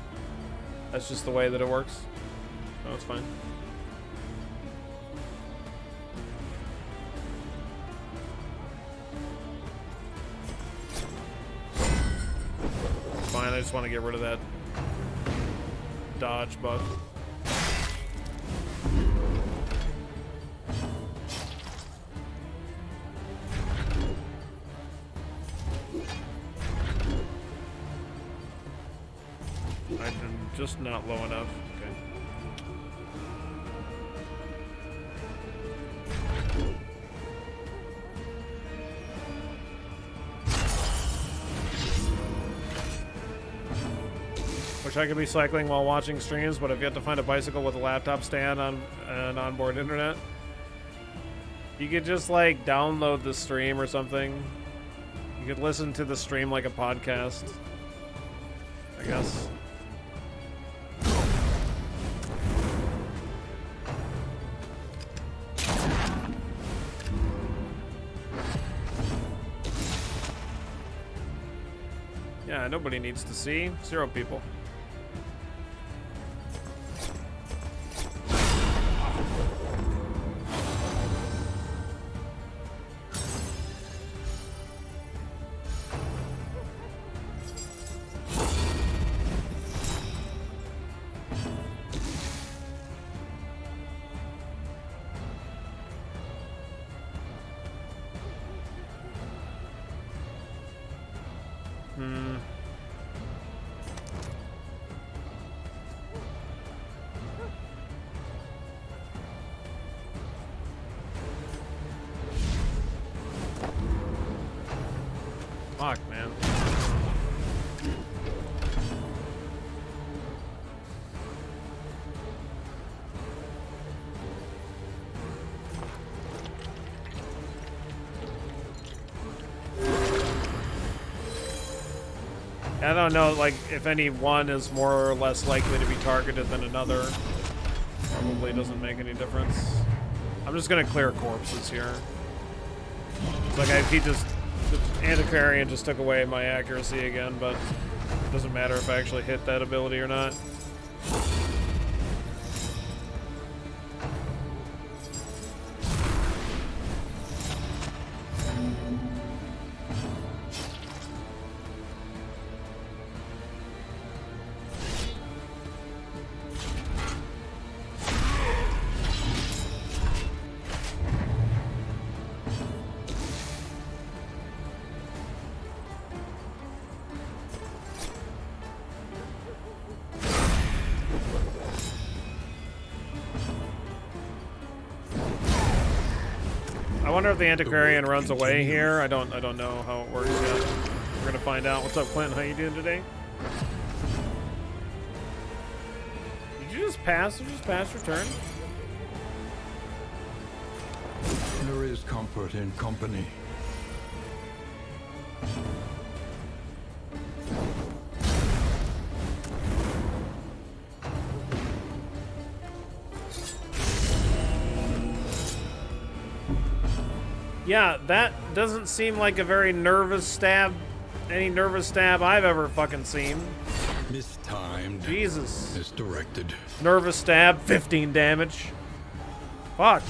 That's just the way that it works. So it's fine. Fine, I just want to get rid of that dodge buff. I'm just not low enough. Okay. Wish I could be cycling while watching streams, but I've yet to find a bicycle with a laptop stand on and onboard internet. You could just like download the stream or something. You could listen to the stream like a podcast, I guess. Yeah, nobody needs to see. 0 people. Fuck, man. I don't know, like, if any one is more or less likely to be targeted than another. Probably doesn't make any difference. I'm just gonna clear corpses here. It's like he just... The Antiquarian just took away my accuracy again, but it doesn't matter if I actually hit that ability or not. I wonder if the Antiquarian runs away here. I don't know how it works yet. We're gonna find out. What's up, Clinton? How you doing today? Did you just pass? Did you just pass your turn? There is comfort in company. Yeah, that doesn't seem like a very nervous stab. Any nervous stab I've ever fucking seen. Mistimed. Jesus. Misdirected. Nervous stab, 15 damage. Fuck.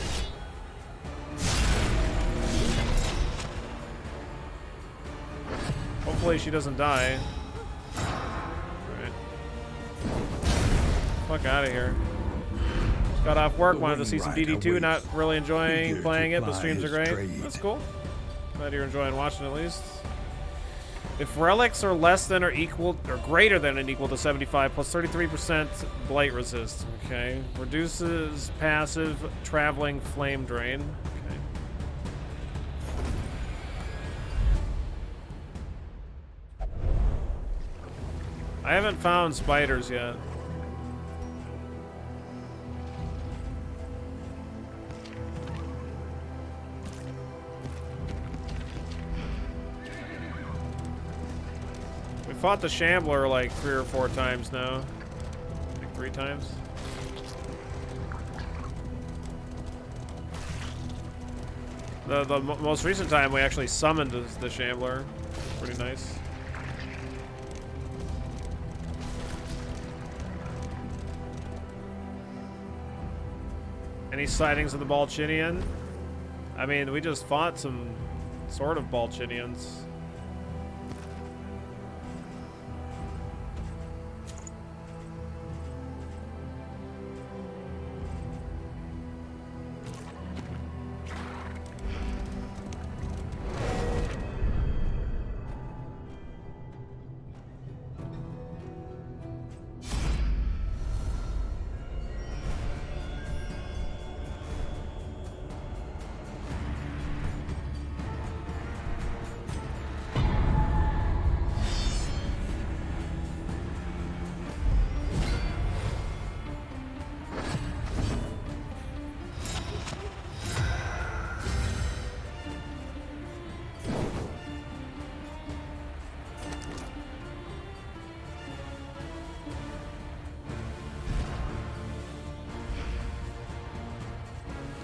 Hopefully she doesn't die. Alright. Fuck out of here. Got off work, wanted to see some DD2, not really enjoying playing it, but streams are great. That's cool. Glad you're enjoying watching at least. If relics are less than or equal or greater than and equal to 75 plus 33% blight resist. Okay. Reduces passive traveling flame drain. Okay. I haven't found spiders yet. Fought the Shambler like 3 or 4 times now. I think 3 times. The most recent time we actually summoned the Shambler. Pretty nice. Any sightings of the Balchinian? I mean, we just fought some sort of Balchinians.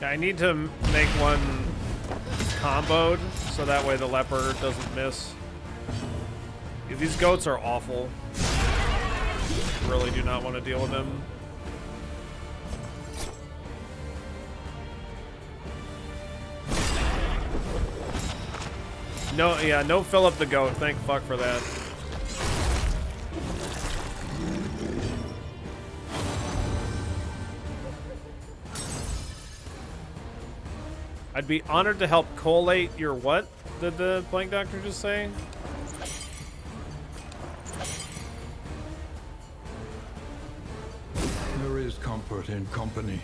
I need to make one comboed so that way the leper doesn't miss. These goats are awful. Really do not want to deal with them. No, yeah, no Philip the goat. Thank fuck for that. I'd be honored to help collate your what? Did the Blank Doctor just say? There is comfort in company.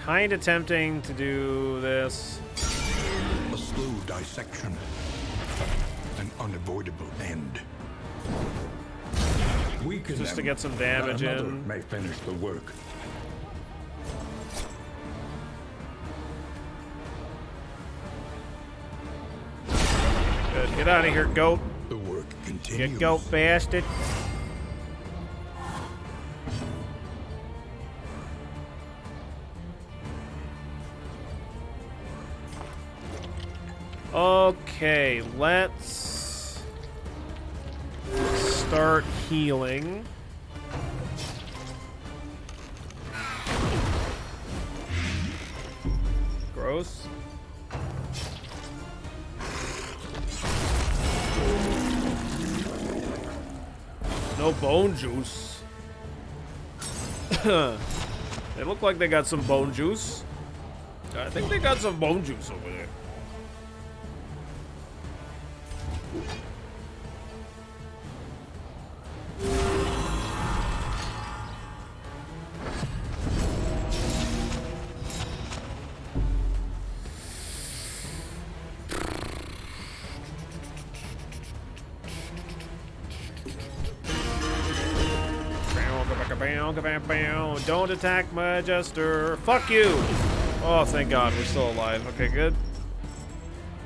Kind of tempting to do this. A slow dissection. An unavoidable end. Weaken Just to them, get some that damage another in. may finish the work. Good. Get out of here, goat. The work continues. You goat bastard. Okay, let's start healing. Gross. No bone juice. They look like they got some bone juice. I think they got some bone juice over there. Don't attack my jester. Fuck you. Oh, thank God, we're still alive. Okay, good.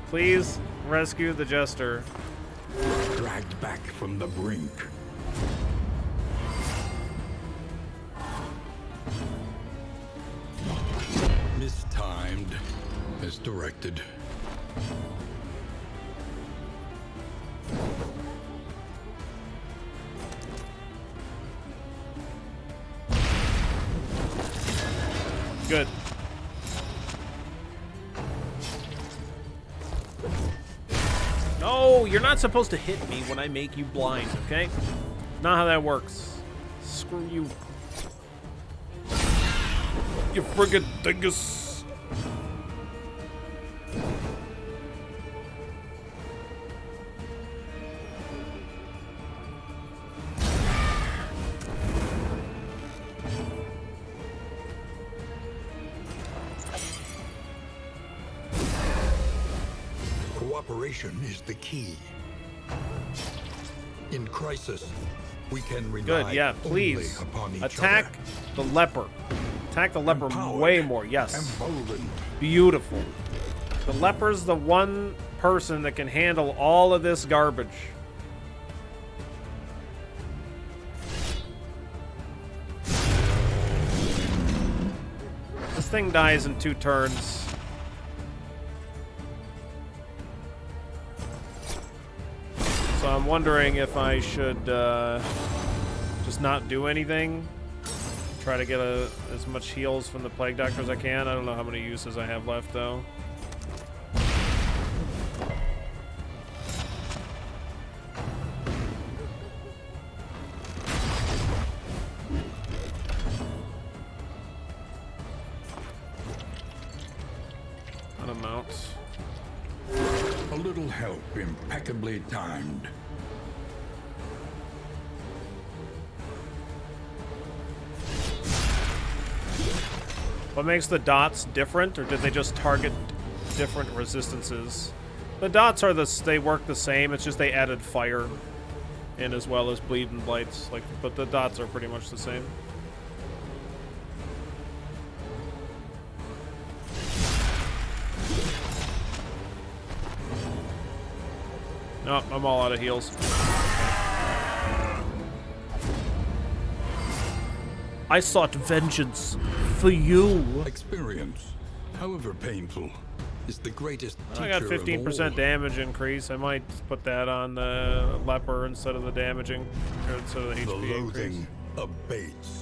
Please rescue the jester. Dragged back from the brink. Mistimed as directed. Good. No, you're not supposed to hit me when I make you blind, okay? Not how that works. Screw you. You friggin' dingus. Cooperation is the key. In crisis, we can rely Good, yeah, please. only upon each Attack other. the leper. Attack the leper Empowered. way more, yes. Emboldened. Beautiful. The leper's the one person that can handle all of this garbage. This thing dies in 2 turns. So I'm wondering if I should just not do anything. Try to get as much heals from the Plague Doctor as I can. I don't know how many uses I have left, though. That amounts. A little help impeccably timed. What makes the dots different, or did they just target different resistances? The dots are they work the same. It's just they added fire in as well as bleed and blights. Like, but the dots are pretty much the same. No, I'm all out of heals. I sought vengeance for you. Experience, however painful, is the greatest teacher I got of 15% all. damage increase. I might put that on the leper instead of the damaging, or instead of the The HP increase. loathing abates.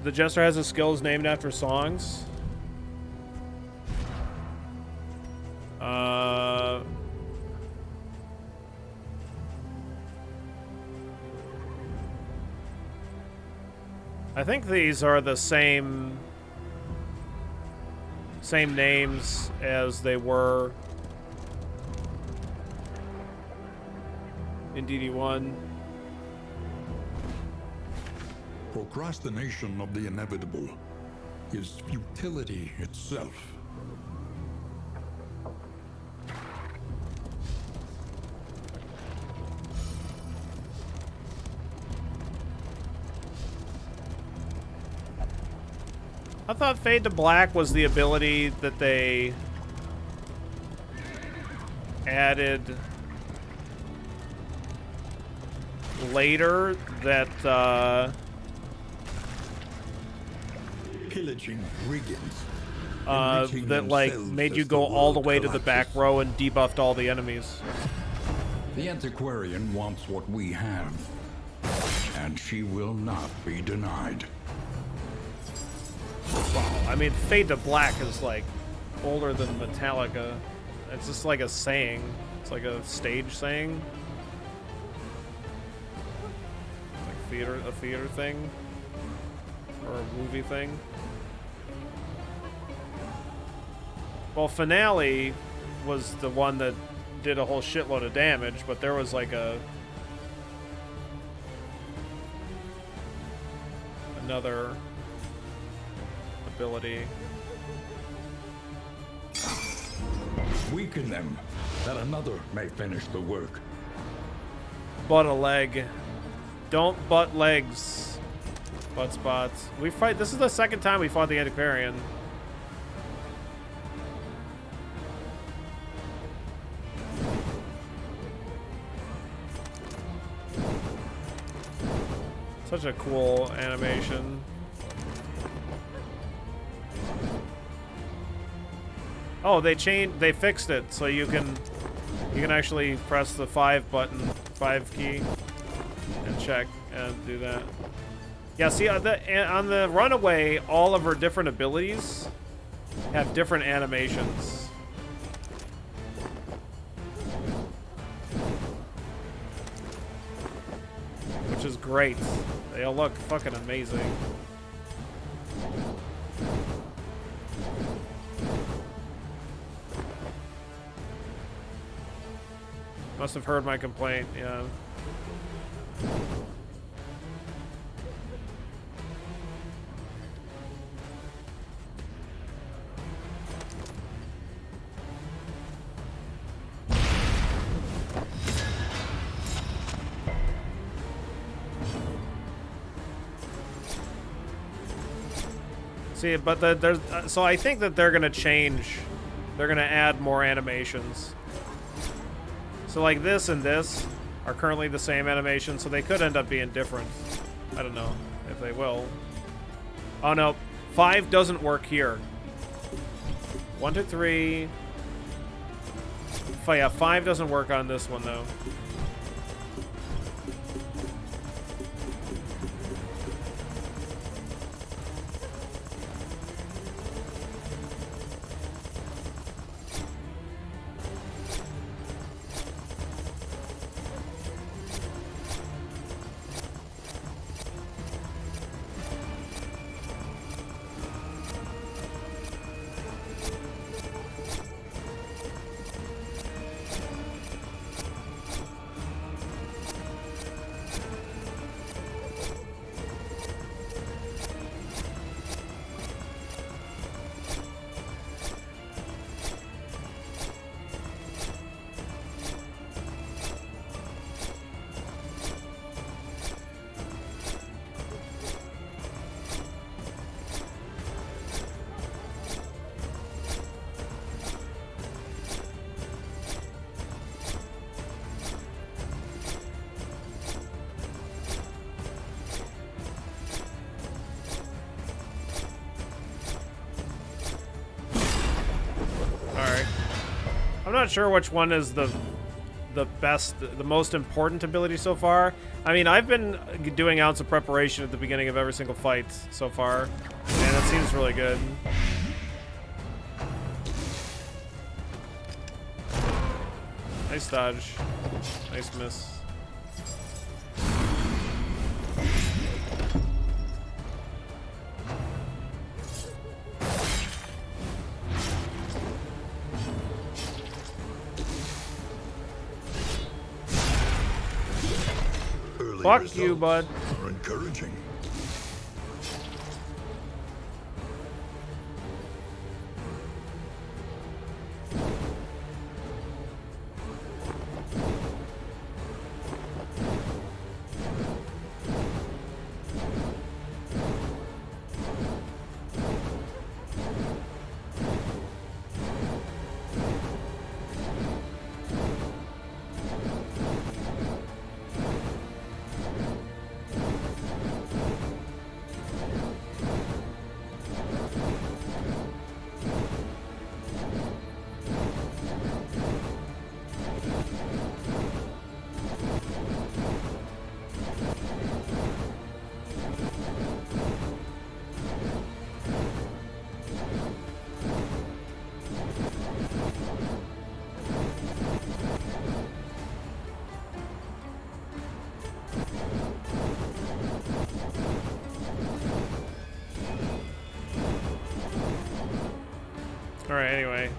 The Jester has his skills named after songs. I think these are the same names as they were in DD1. Procrastination of the inevitable is futility itself. I thought Fade to Black was the ability that they added later that Pillaging brigands. that like made you go all the way to the back row and debuffed all the enemies. The antiquarian wants what we have, and she will not be denied. I mean, Fade to Black is like older than Metallica. It's just like a saying. It's like a stage saying. Like a theater thing. Or a movie thing. Well, Finale was the one that did a whole shitload of damage, but there was like another ability. Weaken them, that another may finish the work. Butt a leg. Don't butt legs. Butt spots. We fight. This is the second time we fought the Antiquarian. Such a cool animation. Oh, they fixed it, so you can actually press the 5 key, and check and do that. Yeah, see on the Runaway, all of her different abilities have different animations. Which is great. They all look fucking amazing. Must have heard my complaint, yeah. See, but there's so I think that they're gonna change. They're gonna add more animations. So like this and this are currently the same animation, so they could end up being different. I don't know if they will. Oh no, 5 doesn't work here. 1, 2, 3. Yeah, 5 doesn't work on this one though. I'm not sure which one is the best, the most important ability so far. I mean, I've been doing ounce of preparation at the beginning of every single fight so far, and it seems really good. Nice dodge. Nice miss. Fuck you, bud. Are encouraging. Alright, anyway.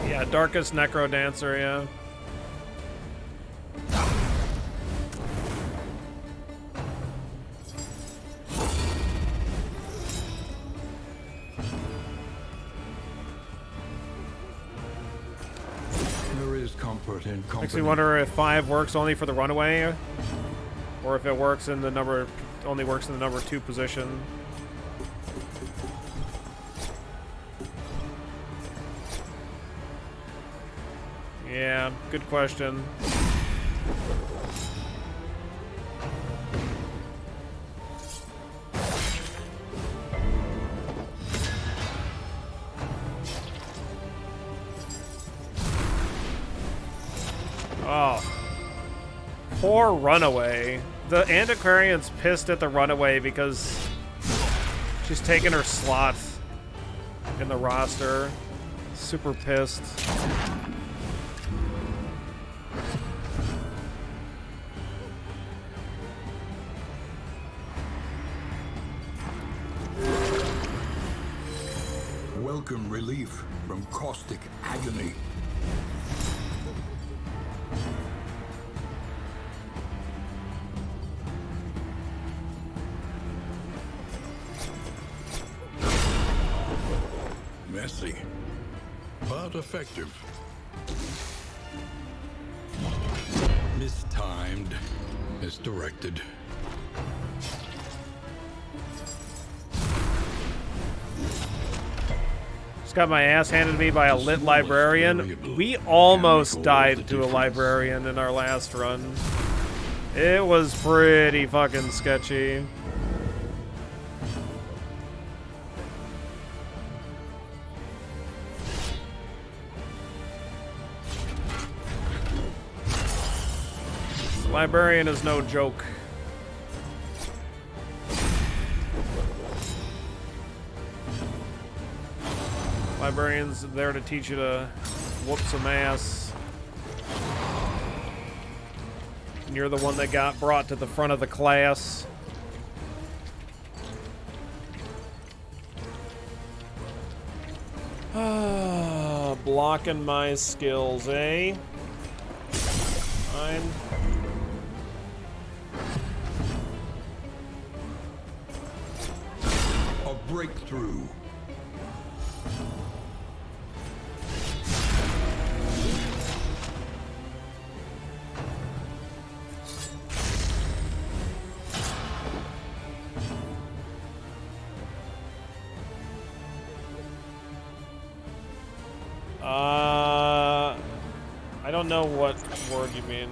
Yeah, Darkest Necro Dancer, yeah. Makes me wonder if 5 works only for the runaway, or if it works in the number, only works in the number 2 position. Yeah, good question. Oh. Poor Runaway. The Antiquarian's pissed at the Runaway because she's taken her slot in the roster. Super pissed. Welcome relief from caustic agony. Messy, but effective. Mistimed, misdirected. Just got my ass handed to me by a lit librarian. We almost died to a librarian in our last run. It was pretty fucking sketchy. Librarian is no joke. Librarian's there to teach you to whoop some ass. And you're the one that got brought to the front of the class. Blocking my skills, eh? Fine. A breakthrough. don't know what word you mean.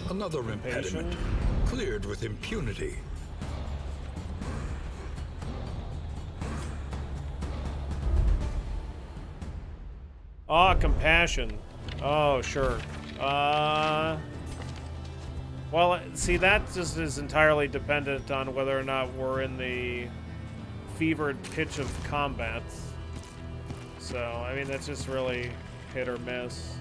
Another impediment, cleared with impunity. Ah, compassion. Oh, sure. Well, see, that just is entirely dependent on whether or not we're in the fevered pitch of combat. So, I mean, that's just really hit or miss.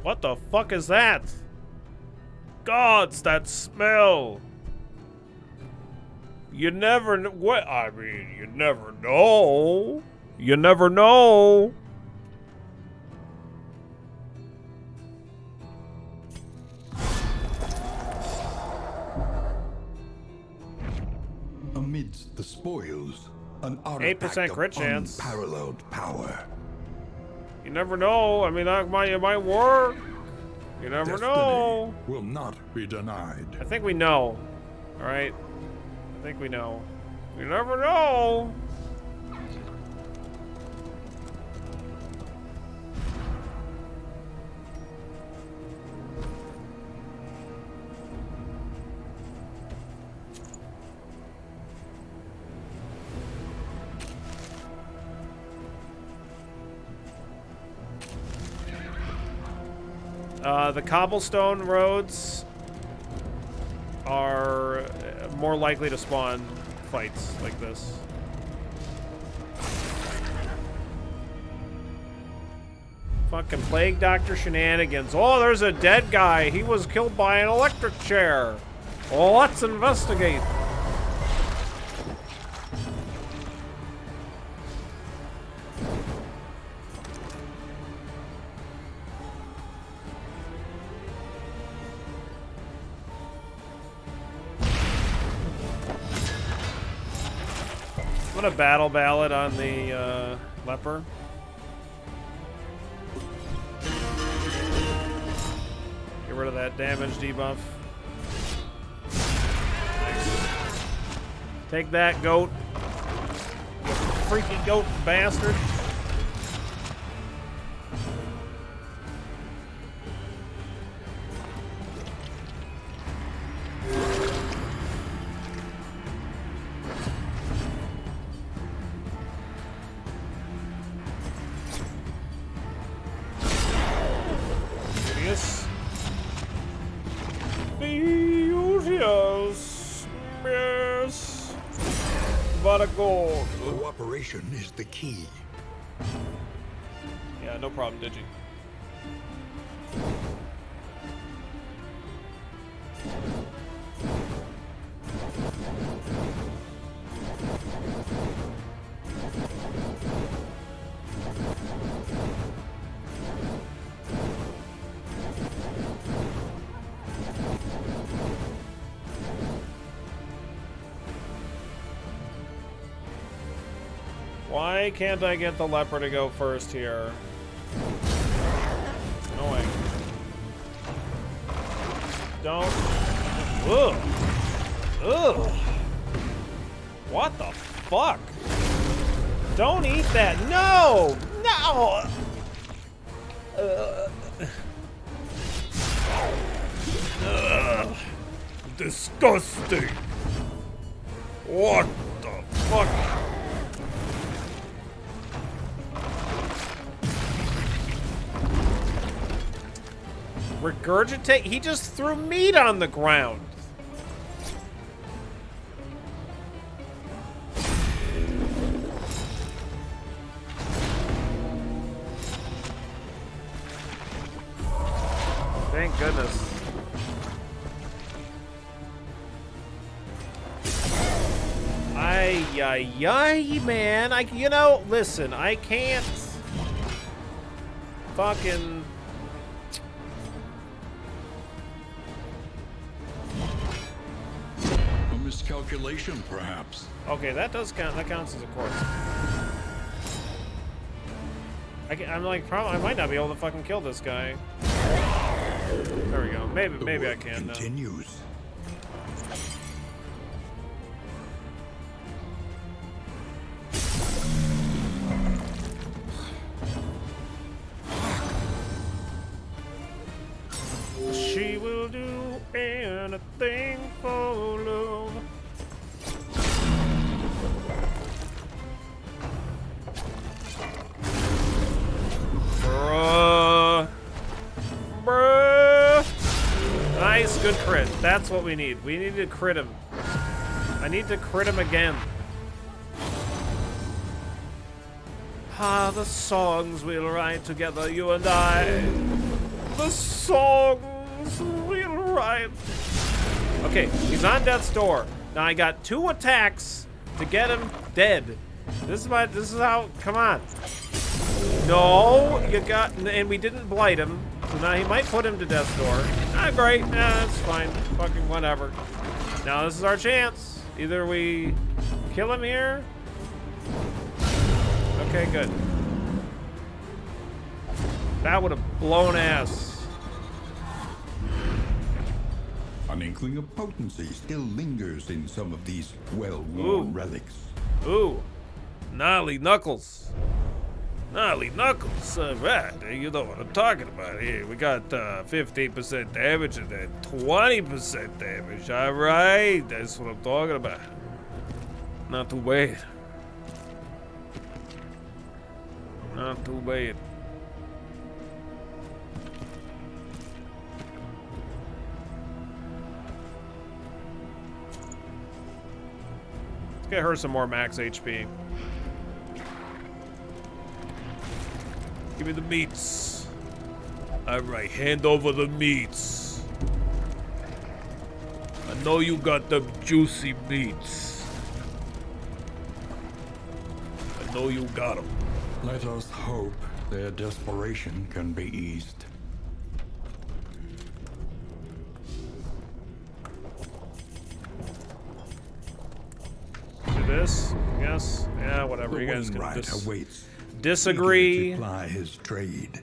What the fuck is that? Gods, that smell! You never know. What? I mean, you never know. You never know. Amidst the spoils, an 8% artifact crit of chance. unparalleled power. You never know. I mean, it might work. You never Destiny know. will not be denied. I think we know. All right. I think we know. You never know. The cobblestone roads are more likely to spawn fights like this. Fucking Plague Doctor shenanigans. Oh, there's a dead guy. He was killed by an electric chair. Well, let's investigate. A battle ballad on the leper. Get rid of that damage debuff. Nice. Take that, goat. You freaky goat bastard. Gold. Cooperation is the key. Yeah, no problem, Digi. Why can't I get the leper to go first here? No way. Don't. Ugh. Ugh. What the fuck? Don't eat that. No! No! Ugh. Disgusting. What the fuck? Regurgitate? He just threw meat on the ground. Thank goodness. Ay, ay, ay, man. You know, listen, I can't fucking... A miscalculation, perhaps. Okay, that does count. That counts as a corpse. I'm like, probably, I might not be able to fucking kill this guy. There we go. Maybe I can. Continues. She will do anything for love. Bruh. Nice, good crit. That's what we need. We need to crit him. I need to crit him again. Ah, the songs we'll write together, you and I. The songs we'll write. Okay, he's on death's door. Now I got 2 attacks to get him dead. This is how, come on. No, you got, and we didn't blight him. So now he might put him to death's door. Ah, great, that's fine. Fucking whatever. Now this is our chance. Either we kill him here. Okay, good. That would have blown ass. An inkling of potency still lingers in some of these well-worn relics. Ooh, gnarly knuckles. Gnarly knuckles, right. You know what I'm talking about here. We got 15% damage and then 20% damage. All right, that's what I'm talking about. Not too bad. Not too bad. Let's get her some more max HP. Give me the meats. All right, hand over the meats. I know you got the juicy meats. I know you got them. Let us hope their desperation can be eased. Do this? Yes? Yeah, whatever. The You guys can Wainwright awaits, disagree. eager to ply his trade.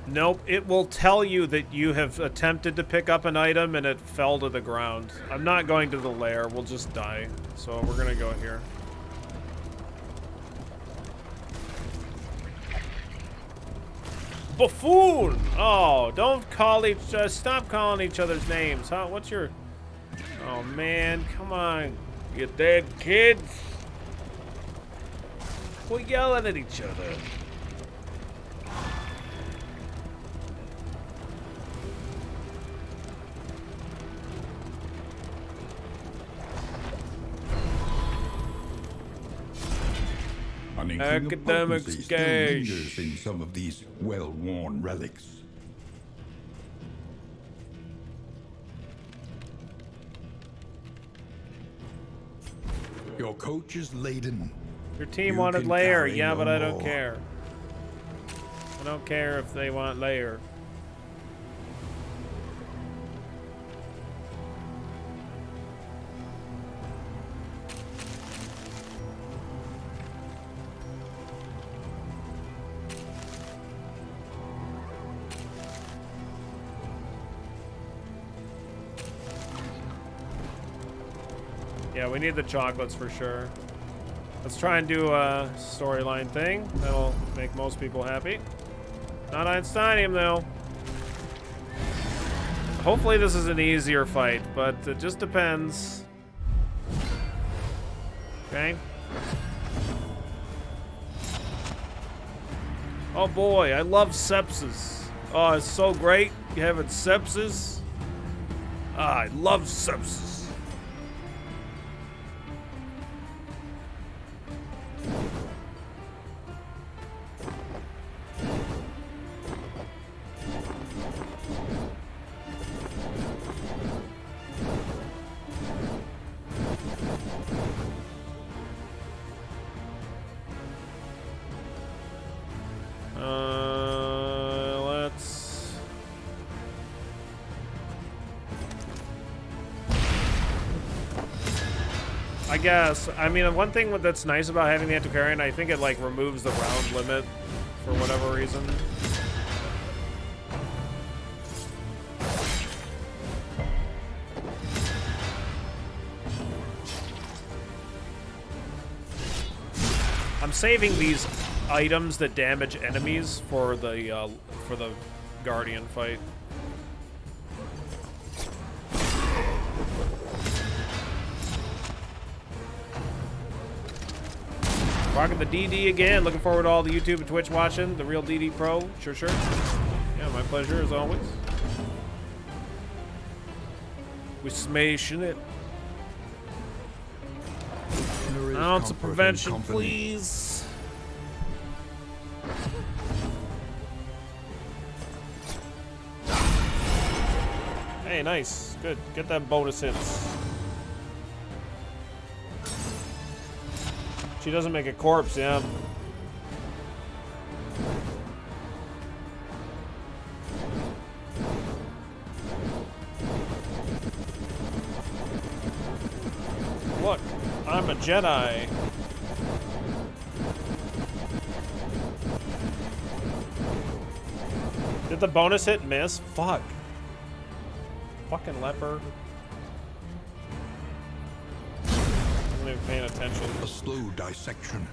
Nope, it will tell you that you have attempted to pick up an item and it fell to the ground. I'm not going to the lair, we'll just die. So we're gonna go here. Buffoon! Oh, don't call stop calling each other's names, huh? What's your... Oh man, come on. You dead kids? Quit yelling at each other. An inkling of Academic potency still gauge. lingers in some of these well-worn relics. Your coach is laden. Your team You wanted can layer, carry yeah, no but I don't more. care. I don't care if they want layer. Yeah, we need the chocolates for sure. Let's try and do a storyline thing. That'll make most people happy. Not Einsteinium, though. Hopefully this is an easier fight, but it just depends. Okay. Oh boy, I love sepsis. Oh, it's so great. You having sepsis? Ah, I love sepsis. Let's... I guess. I mean, one thing that's nice about having the Antiquarian, I think it, like, removes the round limit for whatever reason. I'm saving these items that damage enemies for the Guardian fight. Rocking the DD again. Looking forward to all the YouTube and Twitch watching. The real DD Pro. Sure. Yeah, my pleasure as always. We're smashing it. Ounce of prevention, please. Hey, nice. Good. Get that bonus hits. She doesn't make a corpse, yeah. Look, I'm a Jedi. Did the bonus hit miss? Fuck. Fucking leper. Wasn't even paying attention. A slow dissection.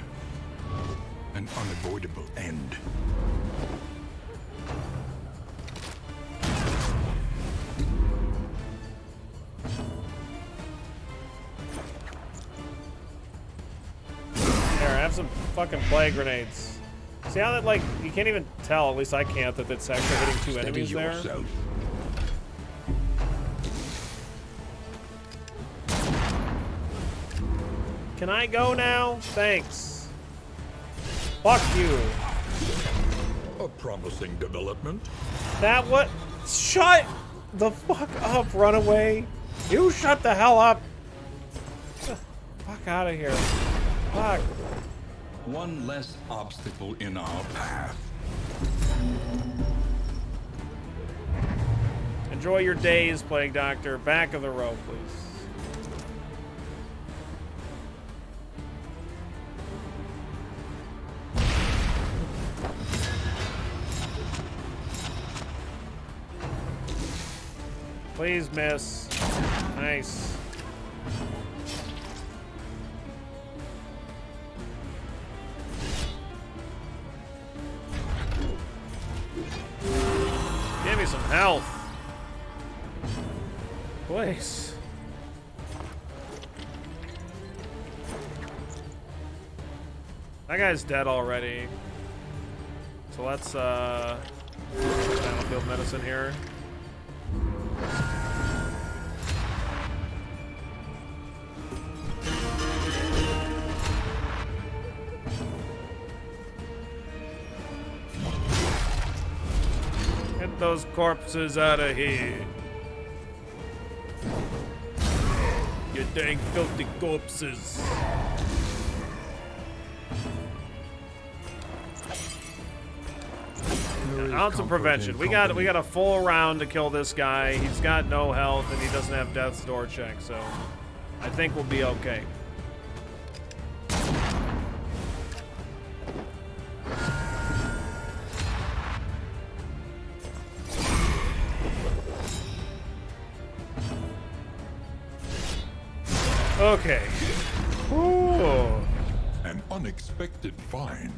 An unavoidable end. There, have some fucking plague grenades. See how that, like, you can't even tell, at least I can't, that it's actually hitting two enemies there? Yourself. Can I go now? Thanks. Fuck you. A promising development. That what? Shut the fuck up, runaway. You shut the hell up. Fuck out of here. Fuck. One less obstacle in our path. Enjoy your days, Plague Doctor. Back of the row, please. Please miss. Nice. Give me some health. Please. That guy's dead already. So let's battlefield medicine here. Get those corpses out of here. You dang filthy corpses. Ounce of prevention. We got a full round to kill this guy. He's got no health and he doesn't have death's door check, so I think we'll be okay. Okay. Ooh. An unexpected find.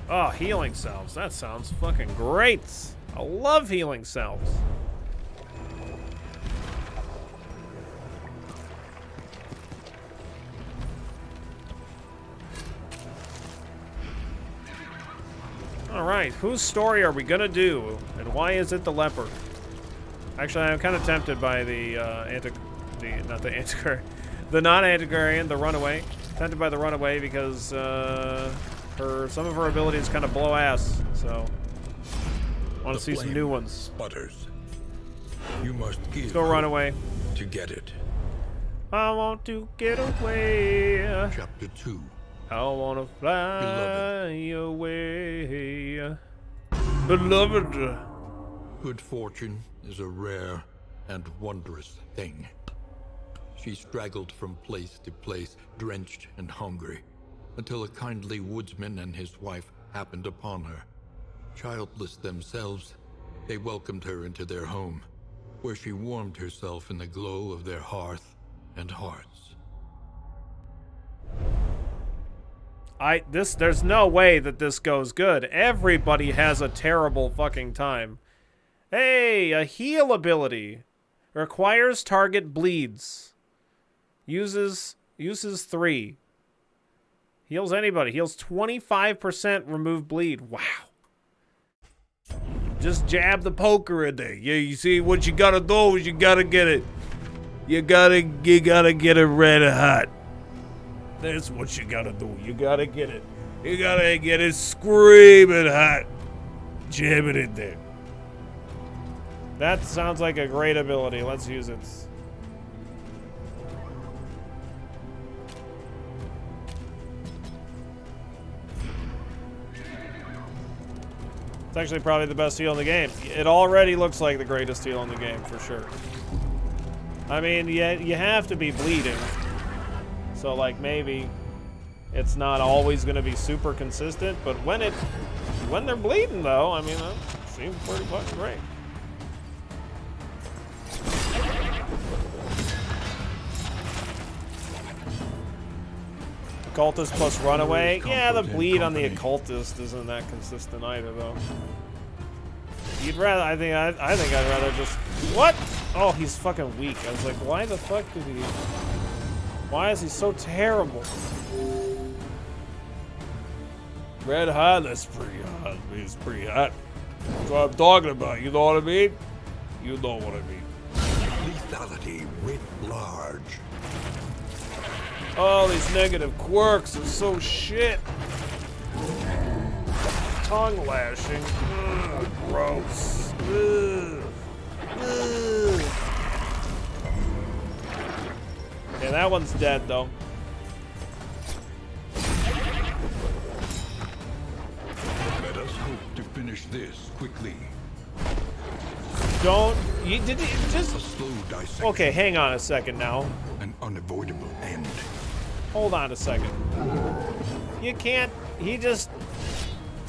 Oh, healing salves. That sounds fucking great. I love healing salves. All Alright, whose story are we gonna do? And why is it the leper? Actually, I'm kind of tempted by the non-antiquarian, the runaway. Tempted by the runaway because some of her abilities kind of blow ass, so want to see some new ones. Sputters. You must give. Let's go runaway. To get it. I want to get away. Chapter 2. I want to fly away. Beloved. Good fortune is a rare and wondrous thing. She straggled from place to place, drenched and hungry, until a kindly woodsman and his wife happened upon her. Childless themselves, they welcomed her into their home, where she warmed herself in the glow of their hearth and hearts. There's no way that this goes good. Everybody has a terrible fucking time. Hey, a heal ability. Requires target bleeds. Uses 3. Heals anybody. Heals 25% remove bleed. Wow. Just jab the poker in there. Yeah, you see what you gotta do is you gotta get it. You gotta get it red hot. That's what you gotta do. You gotta get it. You gotta get it screaming hot. Jab it in there. That sounds like a great ability. Let's use it. It's actually probably the best heal in the game. It already looks like the greatest heal in the game, for sure. I mean, you have to be bleeding. So, like, maybe it's not always going to be super consistent, but when they're bleeding, though, I mean, that seems pretty fucking great. Occultist plus runaway. Yeah, the bleed on the occultist isn't that consistent either, though. You'd rather, I think I'd rather just. What? Oh, he's fucking weak. I was like, why the fuck did he? Why is he so terrible? Red hot. That's pretty hot. It's pretty hot. That's what I'm talking about. You know what I mean? You know what I mean. Lethality writ large. Oh, these negative quirks are so shit. Tongue lashing. Ugh, gross. Ugh. Ugh. Okay, that one's dead, though. Let us hope to finish this quickly. Don't. You just. A slow dissection. Okay, hang on a second now. An unavoidable end. Hold on a second. You can't. He just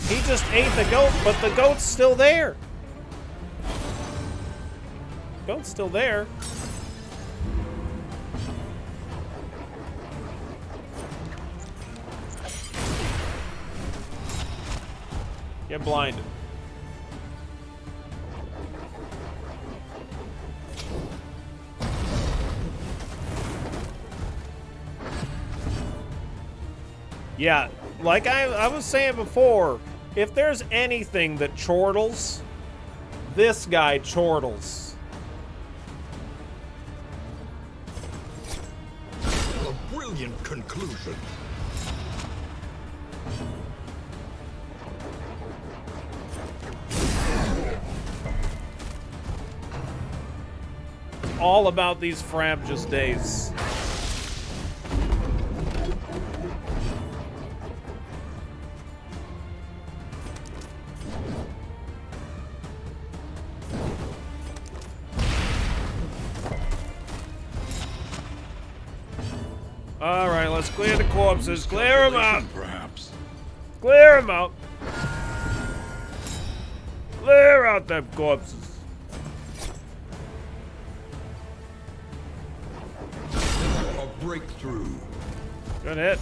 ate the goat, but the goat's still there. Goat's still there. Get blinded. Yeah, like I was saying before, if there's anything that chortles, this guy chortles. A brilliant conclusion. All about these frabjous days. All right, let's clear the corpses. Clear them out. Perhaps. Clear them out. Clear out them corpses. A breakthrough. Good hit.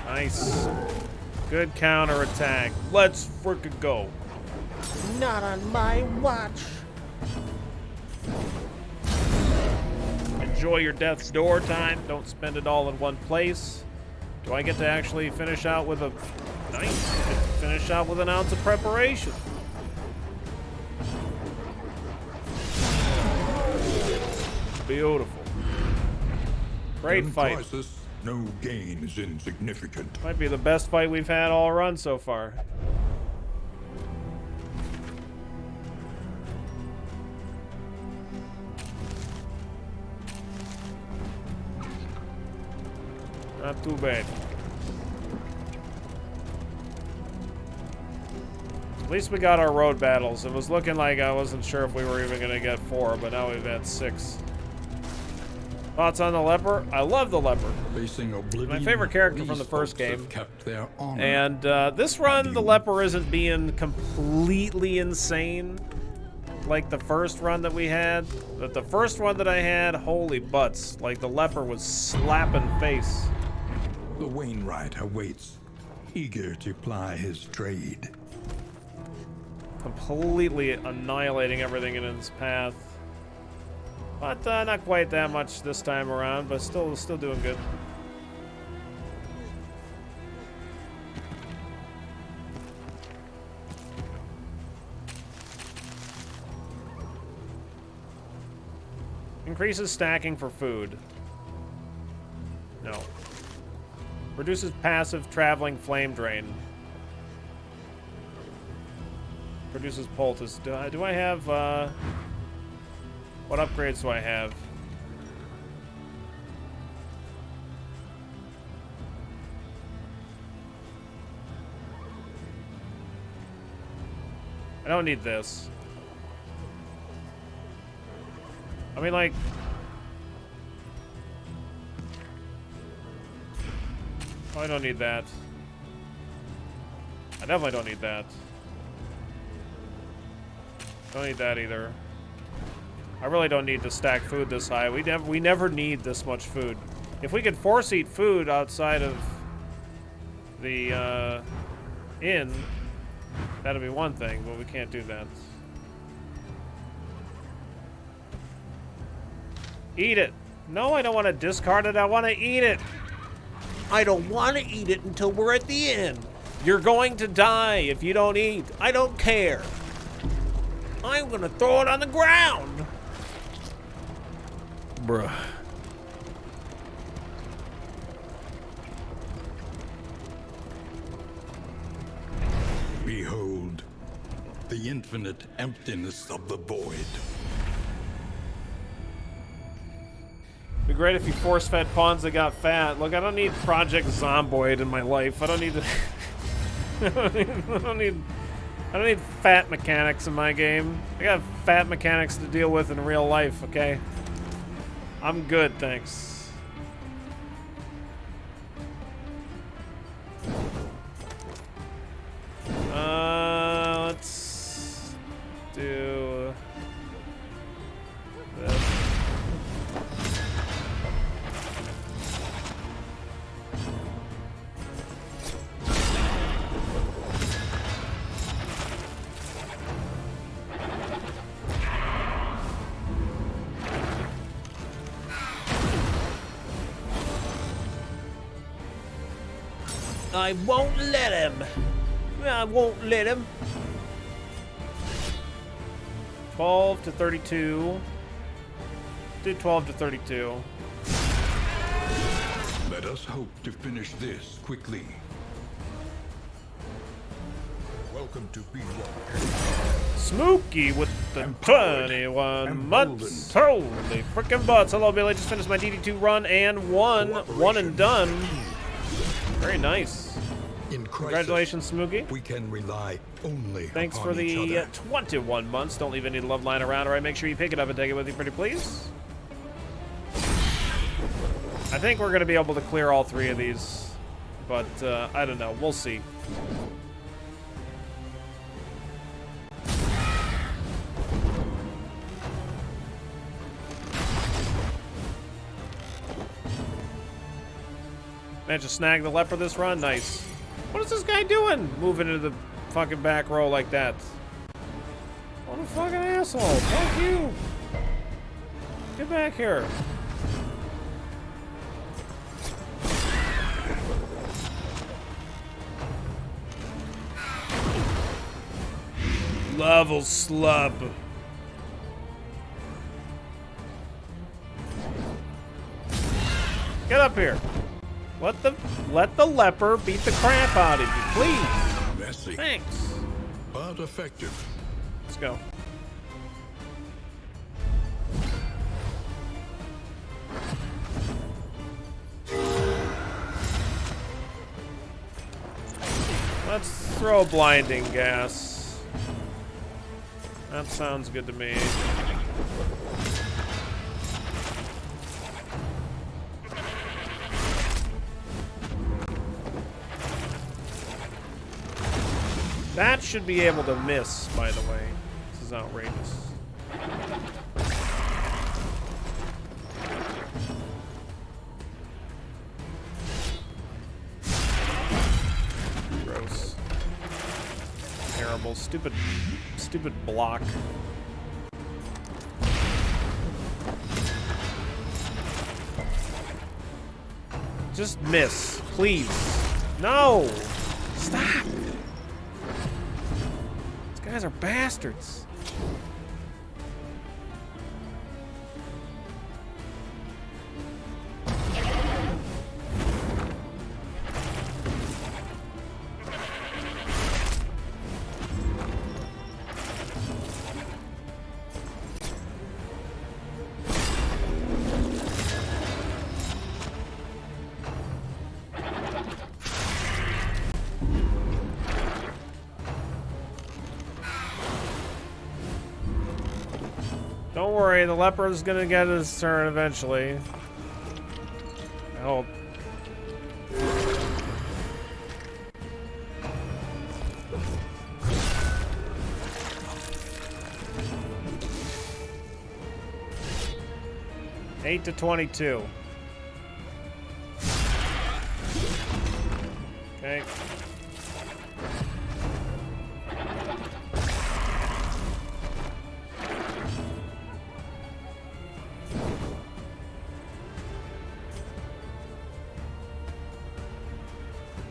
Nice. Good counterattack. Let's frickin' go. Not on my watch. Enjoy your death's door time. Don't spend it all in one place. Do I get to actually finish out with a... Nice. Finish out with an ounce of preparation. Beautiful. Great In fight. crisis, no gain is insignificant. Might be the best fight we've had all run so far. Not too bad. At least we got our road battles. It was looking like I wasn't sure if we were even going to get 4, but now we've had 6. Thoughts on the leper? I love the leper. Facing oblivion, My favorite character from these the first folks have game. kept their honor. And this run, the leper isn't being completely insane like the first run that we had. But the first one that I had, holy butts. Like, the leper was slapping face. The Wainwright awaits, eager to ply his trade. Completely annihilating everything in its path. But not quite that much this time around, but still doing good. Increases stacking for food. No. Reduces passive traveling flame drain. Produces poultice. Do I have, what upgrades do I have? I don't need this. I mean, like... Oh, I don't need that. I definitely don't need that. Don't need that either. I really don't need to stack food this high. We never need this much food. If we could force eat food outside of the inn, that'd be one thing, but we can't do that. Eat it. No, I don't want to discard it. I want to eat it. I don't want to eat it until we're at the end. You're going to die if you don't eat. I don't care. I'm gonna throw it on the ground. Bruh. Behold, the infinite emptiness of the void. Be great if you force-fed pawns that got fat. Look, I don't need Project Zomboid in my life. I don't need to... I don't need fat mechanics in my game. I got fat mechanics to deal with in real life, okay? I'm good, thanks. Let's do this. I won't let him. I won't let him. 12 to 32. Do 12 to 32. Let us hope to finish this quickly. Welcome to B1. Smokey with the Empowered 21 and months. Holy frickin' butts. Hello, Billy. Just finished my DD2 run and won. One and done. Very nice. In crisis, Congratulations, Smokey. we can rely only Thanks upon for each the other. 21 months. Don't leave any love lying around, all right? Make sure you pick it up and take it with you, pretty please. I think we're going to be able to clear all 3 of these, but I don't know. We'll see. Managed to snag the leper this run? Nice. What is this guy doing? Moving into the fucking back row like that. What a fucking asshole. Fuck you. Get back here. Level slub. Get up here. Let the leper beat the crap out of you, please. Messy, Thanks. but effective. Let's go. Let's throw blinding gas. That sounds good to me. That should be able to miss, by the way. This is outrageous. Gross. Terrible. Stupid block. Just miss, please. No! Stop! These guys are bastards. Don't worry, the leper's gonna get his turn eventually. I hope. Eight to 22. Okay.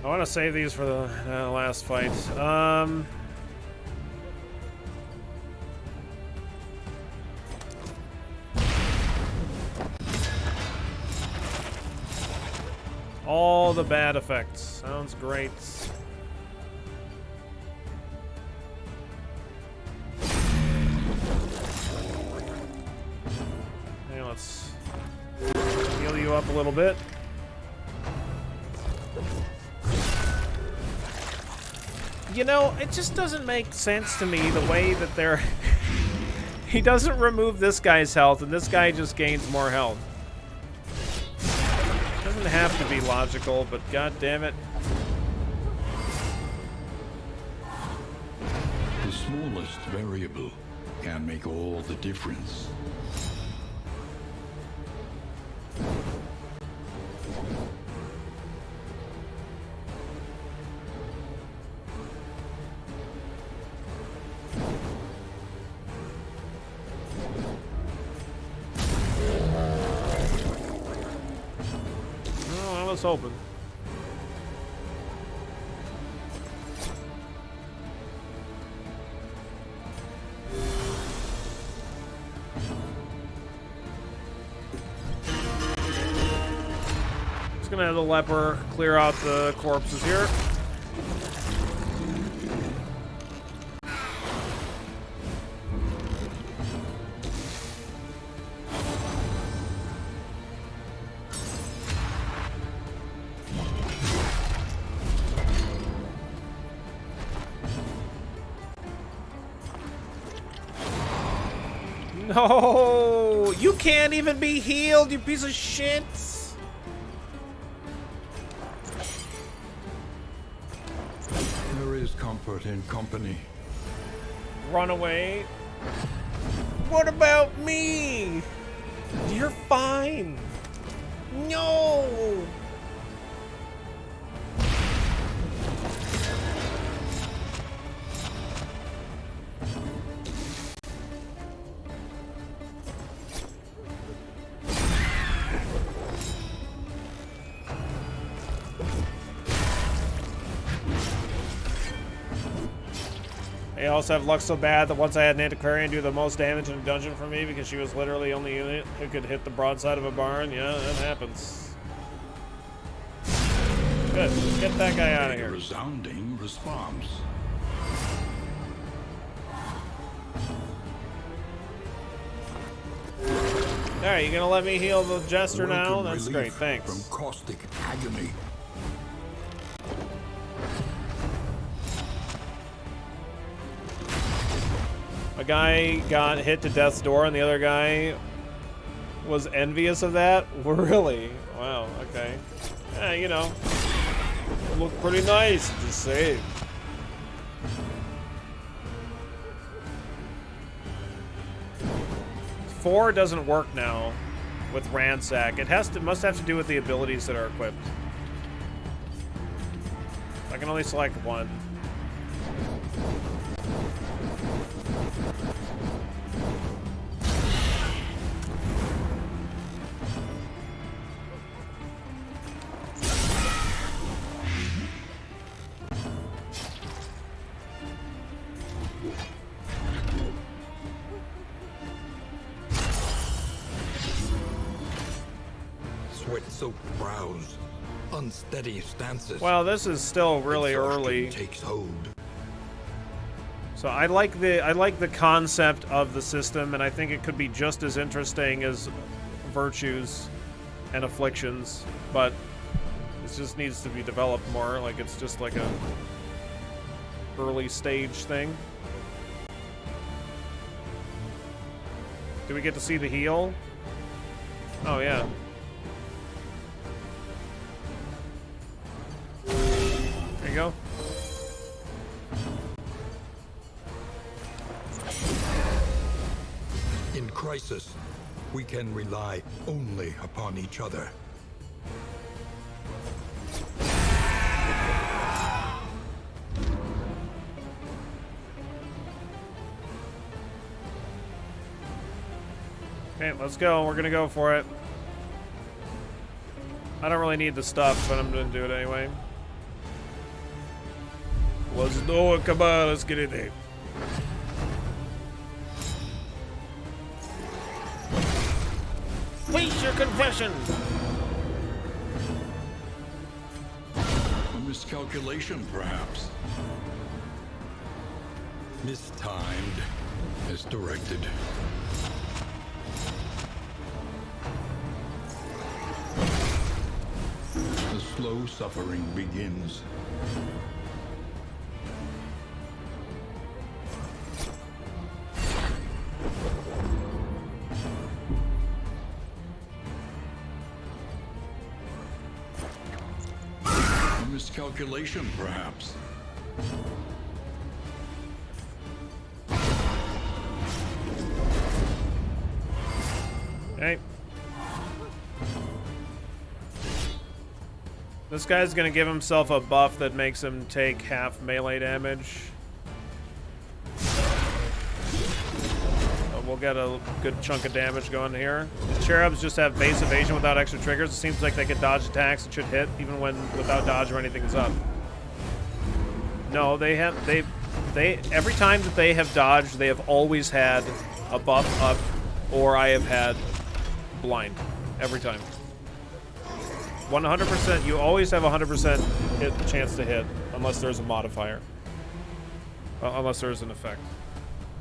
I want to save these for the last fight. All the bad effects. Sounds great. Okay, let's heal you up a little bit. You know, it just doesn't make sense to me the way that they're... He doesn't remove this guy's health, and this guy just gains more health. Doesn't have to be logical, but god damn it. The smallest variable can make all the difference. Open. Just gonna have the leper clear out the corpses here. No, you can't even be healed, you piece of shit. There is comfort in company. Run away. What about me? You're fine. No. also have luck so bad that once I had an antiquarian do the most damage in a dungeon for me because she was literally the only unit who could hit the broadside of a barn. Yeah, that happens. Good. Get that guy out of A here. resounding response. Alright, you gonna let me heal the jester now? Welcome That's relief great, thanks. From caustic agony. A guy got hit to death's door and the other guy was envious of that? Really? Wow, okay. Yeah, you know. It looked pretty nice, just saying. Four doesn't work now with Ransack. It must have to do with the abilities that are equipped. I can only select one. Sweat-soaked brows, unsteady stances. Well, this is still really Exhaustion early. takes hold. So I like the concept of the system, and I think it could be just as interesting as virtues and afflictions, but it just needs to be developed more. Like it's just like a early stage thing. Do we get to see the heal? Oh yeah. There you go. In crisis, we can rely only upon each other. Okay, let's go. We're gonna go for it. I don't really need the stuff, but I'm gonna do it anyway. Let's do it. Come on, let's get in there. Face your confession. A miscalculation, perhaps. Mistimed as directed. The slow suffering begins. A miscalculation, perhaps. Okay. This guy's gonna give himself a buff that makes him take half melee damage. We'll get a good chunk of damage going here. The cherubs just have base evasion without extra triggers. It seems like they can dodge attacks and should hit even when without dodge or anything is up. No, they every time that they have dodged, they have always had a buff up, or I have had blind every time. 100%. You always have 100% hit chance to hit unless there's a modifier, unless there's an effect.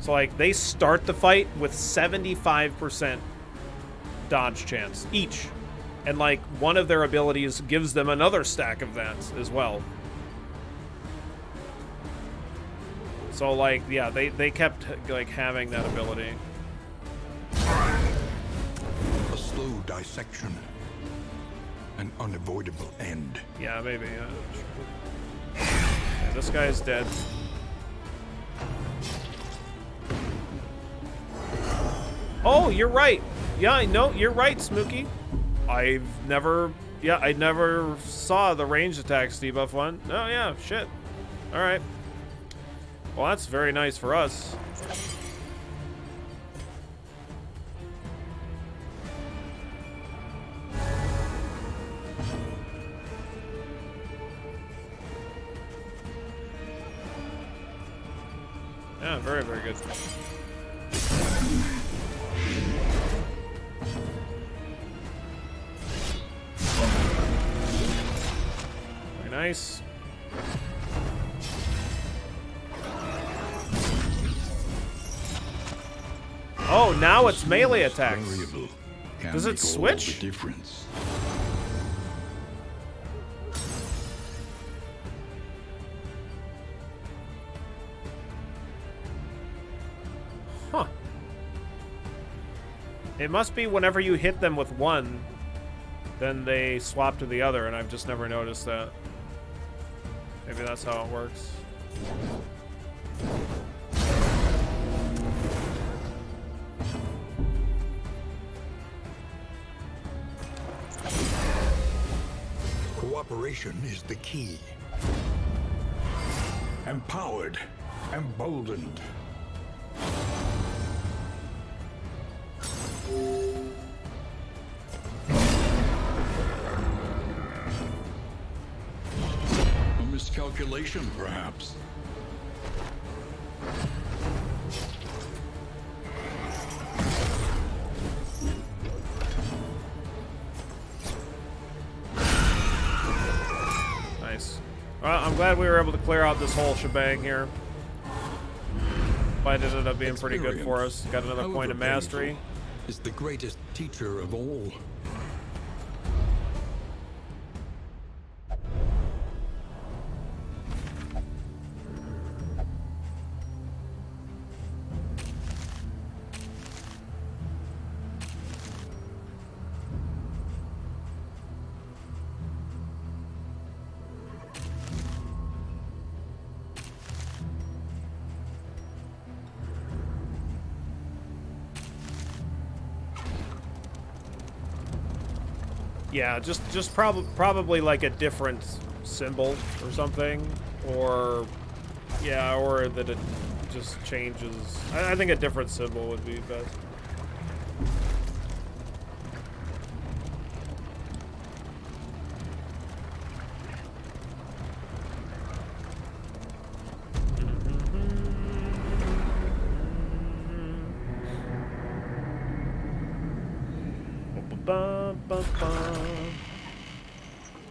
So like they start the fight with 75% dodge chance each, and like one of their abilities gives them another stack of that as well. So like yeah, they kept like having that ability. A slow dissection. An unavoidable end. Yeah, maybe. Yeah, this guy's dead. Oh, you're right. Yeah, I know. You're right, Smooky. I never saw the ranged attacks debuff one. Oh, yeah, shit. All right. Well, that's very nice for us. Yeah, very, very good. Very nice. Oh, now it's melee attacks. Variable can Does it make all switch? the difference. Huh. It must be whenever you hit them with one, then they swap to the other, and I've just never noticed that. Maybe that's how it works. Cooperation is the key. Empowered, emboldened. A miscalculation, perhaps. Nice. Well, I'm glad we were able to clear out this whole shebang here. Fight ended up being pretty good for us. Got another However point of mastery. painful, is the greatest teacher of all. Yeah, just probably like a different symbol or something, or yeah, or that it just changes. I think a different symbol would be best.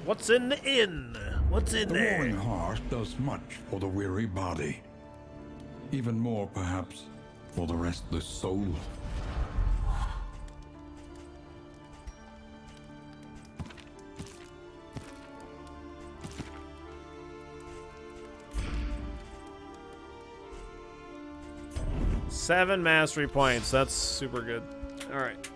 What's in the inn? What's in The there? warring heart does much for the weary body. Even more, perhaps, for the restless soul. Seven mastery points. That's super good. All right.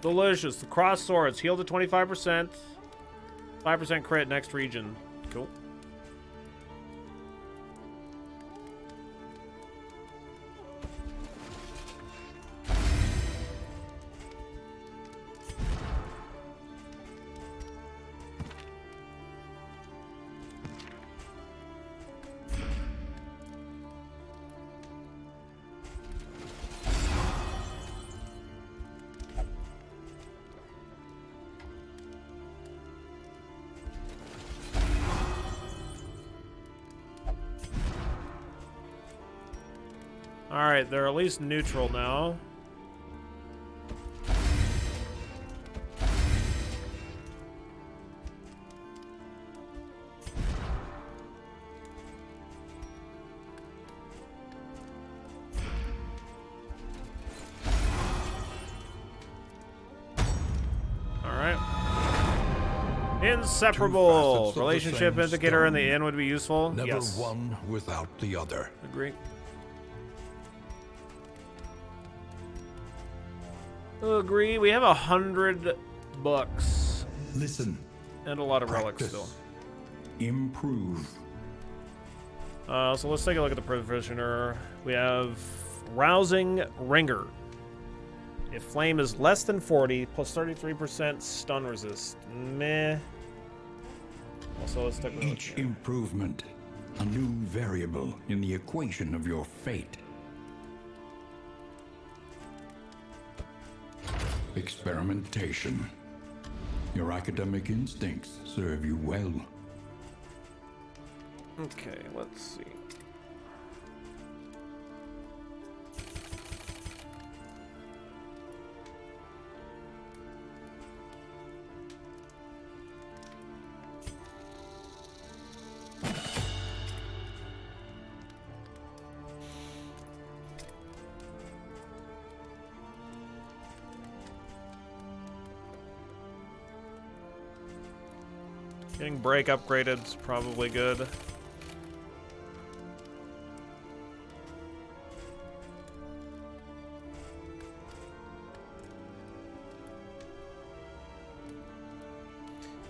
Delicious. The cross swords heal to 25%. 5% crit next region. Cool. Alright, they're at least neutral now. Alright. Inseparable. the Relationship same indicator in the stone. inn would be useful. Never Yes. one without the other. Agree. Agree. We have $100 Listen, and a lot of relics practice, still. improve. So let's take a look at the provisioner. We have Rousing Ringer. If flame is less than 40, plus 33% stun resist. Meh. Also, let's take a look Each here. improvement, a new variable in the equation of your fate. experimentation. Your academic instincts serve you well. Okay, let's see. Getting break upgraded is probably good.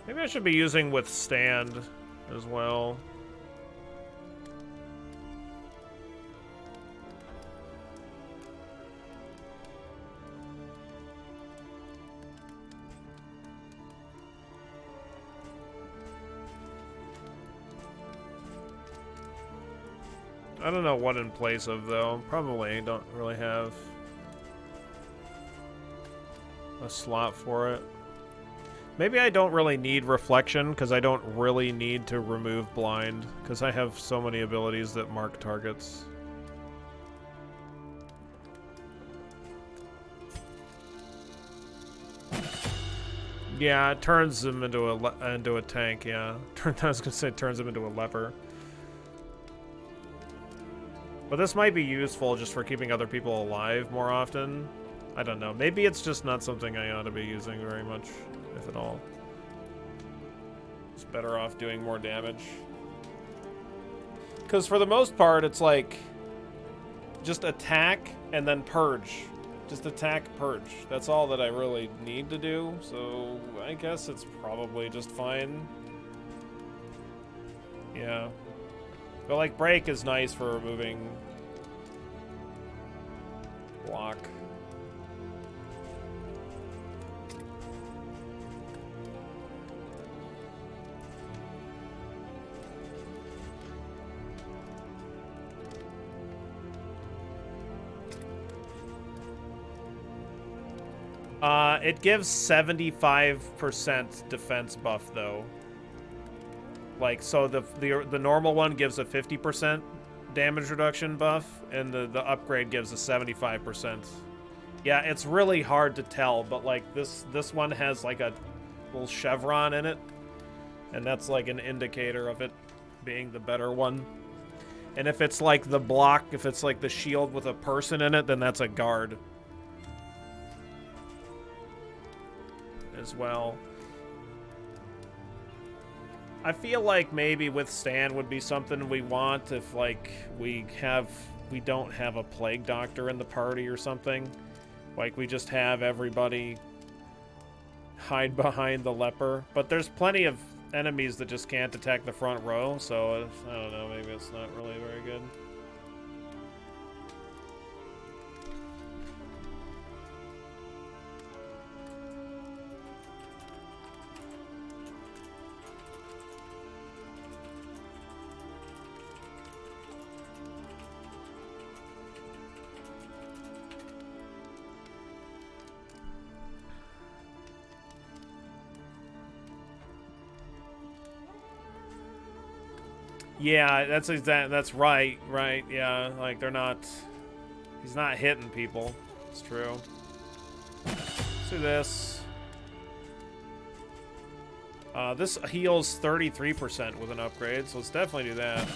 Maybe I should be using withstand as well. I don't know what in place of, though. Probably don't really have a slot for it. Maybe I don't really need reflection, because I don't really need to remove blind, because I have so many abilities that mark targets. Yeah, it turns them into a tank, yeah. I was gonna say it turns them into a leper. But this might be useful just for keeping other people alive more often. I don't know. Maybe it's just not something I ought to be using very much, if at all. It's better off doing more damage. Because for the most part, it's like just attack and then purge. Just attack, purge. That's all that I really need to do. So I guess it's probably just fine. Yeah. But like break is nice for removing block. It gives 75% defense buff though. Like, so the normal one gives a 50% damage reduction buff, and the upgrade gives a 75%. Yeah, it's really hard to tell, but like this one has like a little chevron in it, and that's like an indicator of it being the better one. And if it's like the block, if it's like the shield with a person in it, then that's a guard as well. I feel like maybe withstand would be something we want if like we don't have a plague doctor in the party or something. Like we just have everybody hide behind the leper. But there's plenty of enemies that just can't attack the front row, so I don't know, maybe it's not really very good. Yeah, that's right, yeah, like he's not hitting people. It's true. Let's do this. This heals 33% with an upgrade, so let's definitely do that.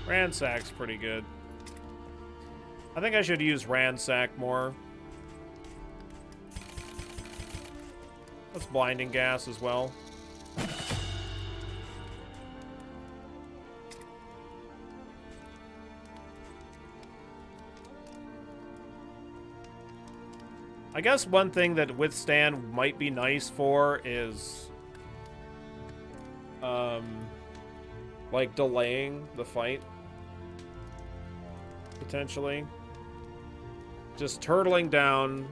Ransack's pretty good. I think I should use Ransack more. That's blinding gas as well. I guess one thing that withstand might be nice for is like delaying the fight. potentially. Just turtling down,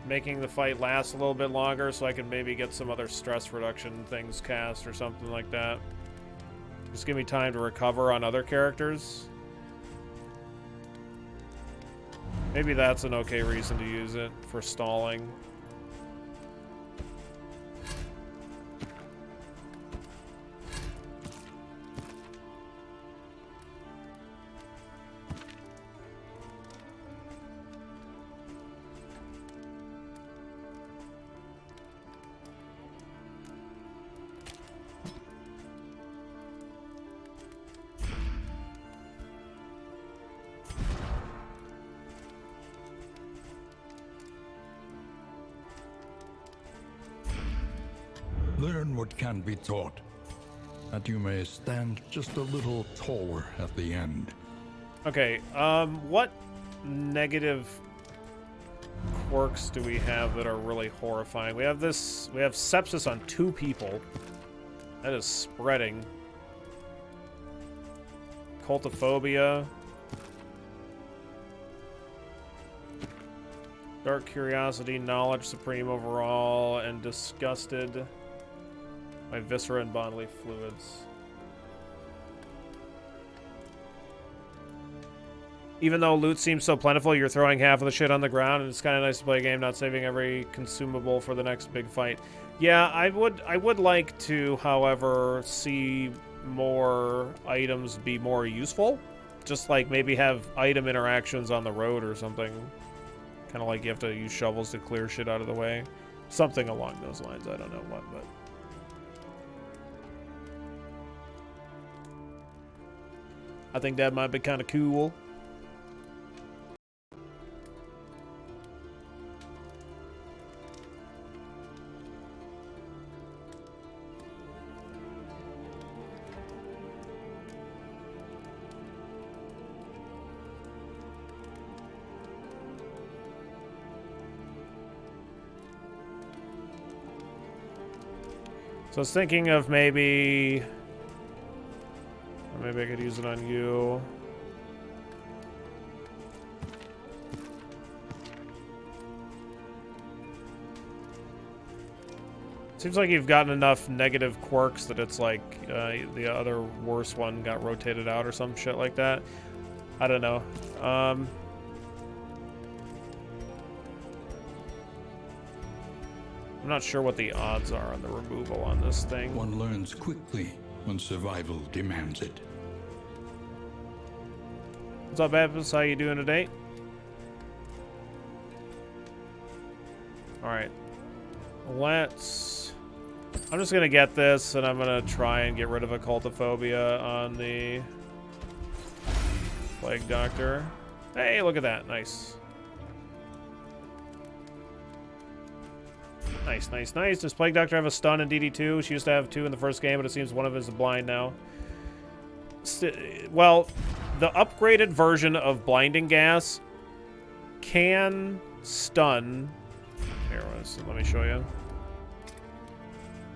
making the fight last a little bit longer so I can maybe get some other stress reduction things cast or something like that. Just give me time to recover on other characters. Maybe that's an okay reason to use it for stalling. Learn what can be taught, that you may stand just a little taller at the end. Okay, what negative quirks do we have that are really horrifying? We have sepsis on 2 people. That is spreading. Cultophobia. Dark curiosity, knowledge supreme overall, and disgusted by viscera and bodily fluids. Even though loot seems so plentiful, you're throwing half of the shit on the ground, and it's kind of nice to play a game not saving every consumable for the next big fight. Yeah, I would like to, however, see more items be more useful. Just like maybe have item interactions on the road or something. Kind of like you have to use shovels to clear shit out of the way. Something along those lines. I don't know what, but... I think that might be kind of cool. So I was thinking of maybe I could use it on you. Seems like you've gotten enough negative quirks that it's like the other worse one got rotated out or some shit like that. I don't know. I'm not sure what the odds are on the removal on this thing. One learns quickly when survival demands it. What's up, Epips? How you doing today? Alright. I'm just gonna get this, and I'm gonna try and get rid of Occultophobia on the Plague Doctor. Hey, look at that. Nice. Nice, nice, nice. Does Plague Doctor have a stun in DD2? She used to have 2 in the first game, but it seems one of them is blind now. Well, the upgraded version of Blinding Gas can stun. Here, let me show you.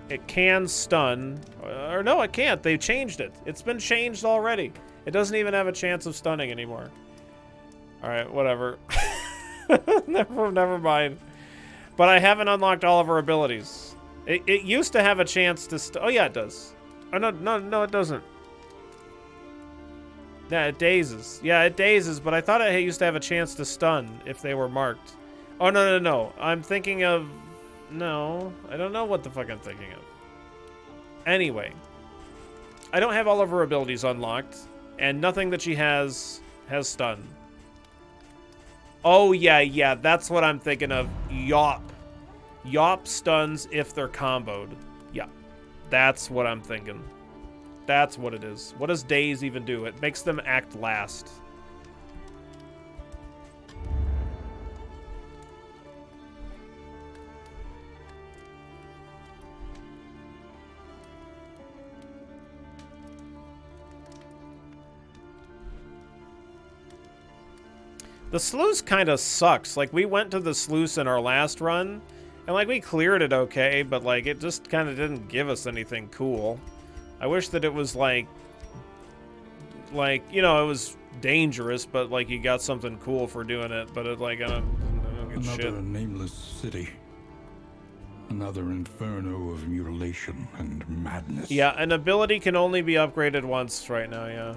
It can stun. Or no, it can't. They changed it. It's been changed already. It doesn't even have a chance of stunning anymore. Alright, whatever. Never mind. But I haven't unlocked all of her abilities. It used to have a chance to oh yeah, it does. Oh no, it doesn't. Yeah, it dazes. Yeah, it dazes, but I thought it used to have a chance to stun if they were marked. Oh no. I'm thinking of no, I don't know what the fuck I'm thinking of. Anyway, I don't have all of her abilities unlocked, and nothing that she has stun. Oh, yeah, that's what I'm thinking of. Yop. Yop stuns if they're comboed. Yeah, that's what I'm thinking. That's what it is. What does Daze even do? It makes them act last. The sluice kind of sucks. Like, we went to the sluice in our last run, and, like, we cleared it okay, but, like, it just kind of didn't give us anything cool. I wish that it was, like, like, you know, it was dangerous, but like you got something cool for doing it. But it like I don't get Another shit. nameless city. Another inferno of mutilation and madness. Yeah, an ability can only be upgraded once right now. Yeah.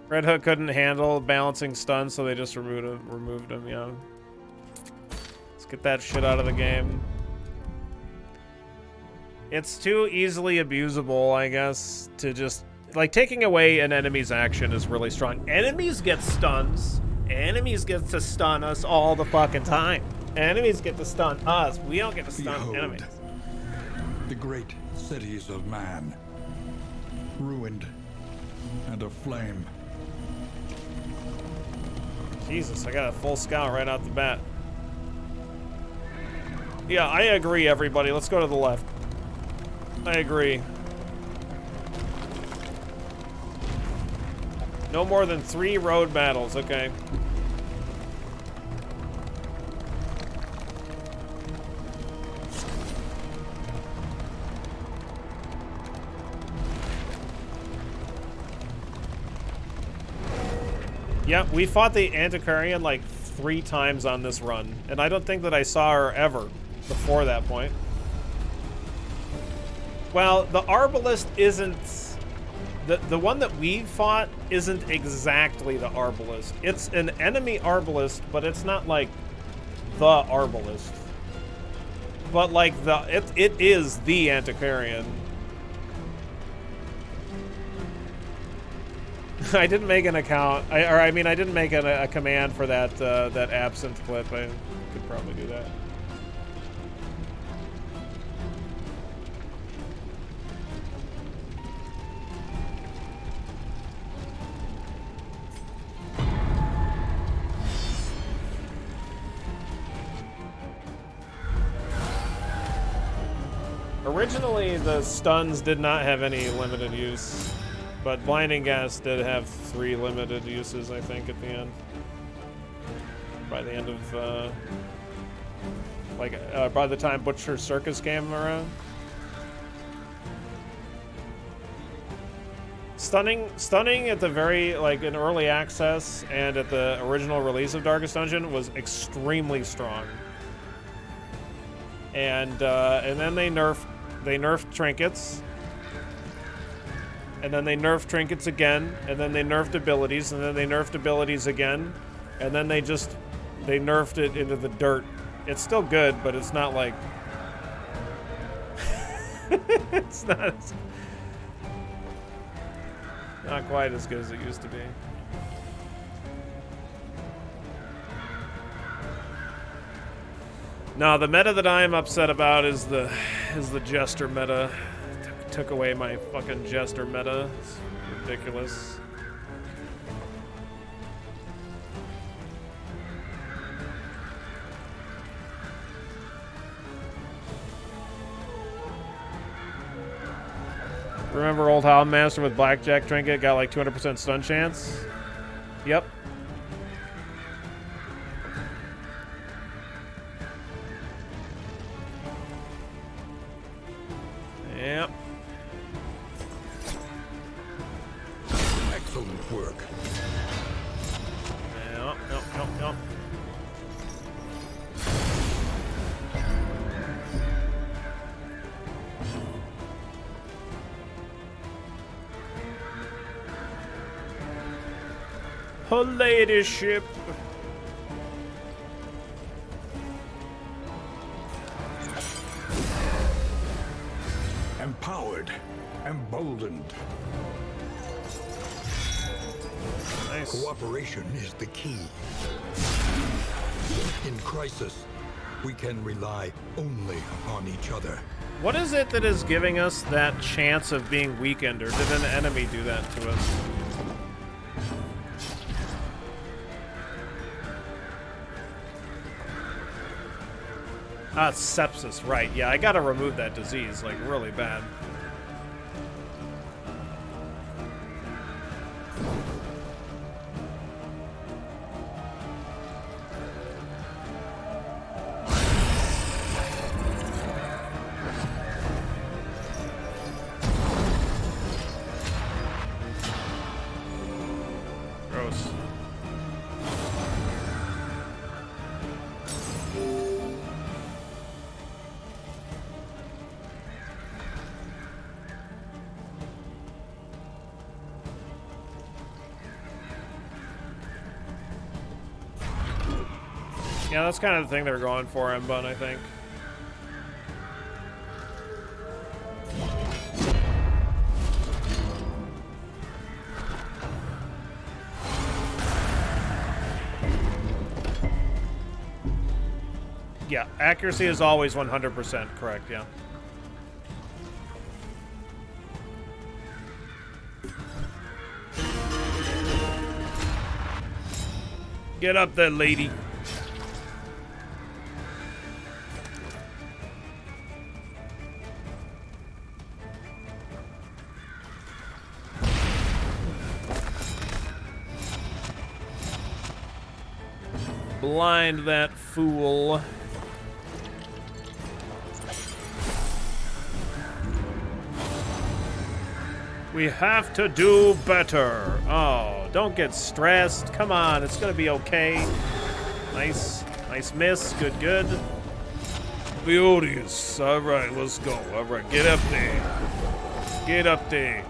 Red Hook couldn't handle balancing stuns, so they just removed him. Yeah. Let's get that shit out of the game. It's too easily abusable, I guess, to just... Like, taking away an enemy's action is really strong. Enemies get stuns. Enemies get to stun us all the fucking time. Enemies get to stun us. We don't get to stun Behold, enemies. the great cities of man, ruined and aflame. Jesus, I got a full scout right out the bat. Yeah, I agree, everybody. Let's go to the left. I agree. No more than 3 road battles, okay. Yeah, we fought the Antiquarian like 3 times on this run, and I don't think that I saw her ever before that point. Well, the Arbalist isn't... The one that we fought isn't exactly the Arbalist. It's an enemy Arbalist, but it's not like the Arbalist. But like it is the Antiquarian. I didn't make an account, I didn't make a command for that that absinthe clip. I could probably do that. Originally, the stuns did not have any limited use, but Blinding Gas did have 3 limited uses, I think, at the end. By the end of, by the time Butcher Circus came around. Stunning at the very, in early access and at the original release of Darkest Dungeon was extremely strong. And then they nerfed trinkets, and then they nerfed trinkets again, and then they nerfed abilities, and then they nerfed abilities again, and then they nerfed it into the dirt. It's still good, but it's not like it's not quite as good as it used to be. No, the meta that I'm upset about is the Jester meta. Took away my fucking Jester meta. It's ridiculous. Remember old Houndmaster with Blackjack Trinket got like 200% stun chance? Yep. Yep. Excellent work. Yep. Her ladyship. Empowered, emboldened. Nice. Cooperation is the key. In crisis, we can rely only upon each other. What is it that is giving us that chance of being weakened, or did an enemy do that to us? Ah, it's sepsis, right. Yeah, I gotta remove that disease, like, really bad. Yeah, that's kind of the thing they're going for, M-Bun, I think. Yeah, accuracy is always 100% correct, yeah. Get up there, lady. Blind that fool. We have to do better. Oh, don't get stressed. Come on, it's gonna be okay. Nice, nice miss. Good, good. Beauteous. All right, let's go. All right, get up there. Get up there.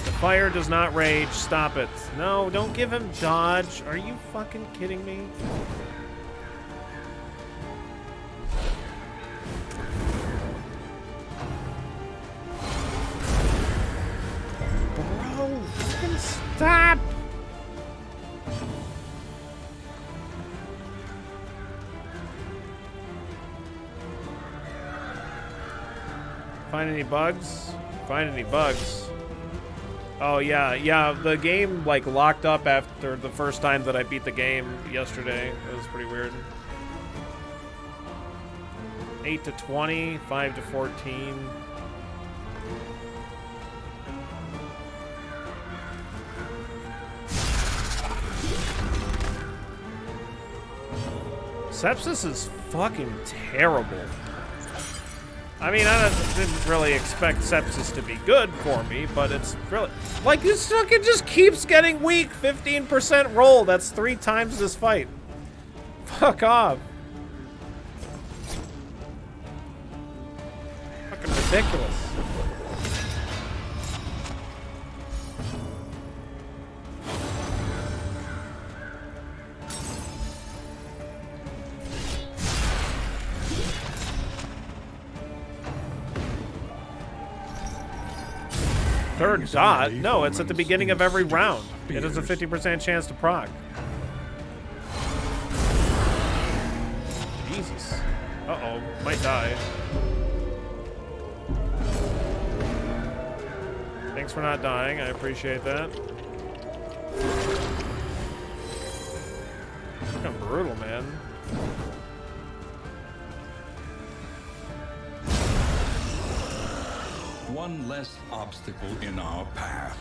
The fire does not rage. Stop it. No, don't give him dodge. Are you fucking kidding me? Bro, fucking stop! Find any bugs? Find any bugs? Oh yeah, the game like locked up after the first time that I beat the game yesterday. It was pretty weird. 8 to 20, 5 to 14. Sepsis is fucking terrible. I mean, I didn't really expect sepsis to be good for me, but it's really... Like, this fucking just keeps getting weak. 15% roll. That's 3 times this fight. Fuck off. Fucking ridiculous. Third dot? No, it's at the beginning of every round. It has a 50% chance to proc. Jesus. Uh-oh. Might die. Thanks for not dying. I appreciate that. Fucking brutal, man. One less obstacle in our path.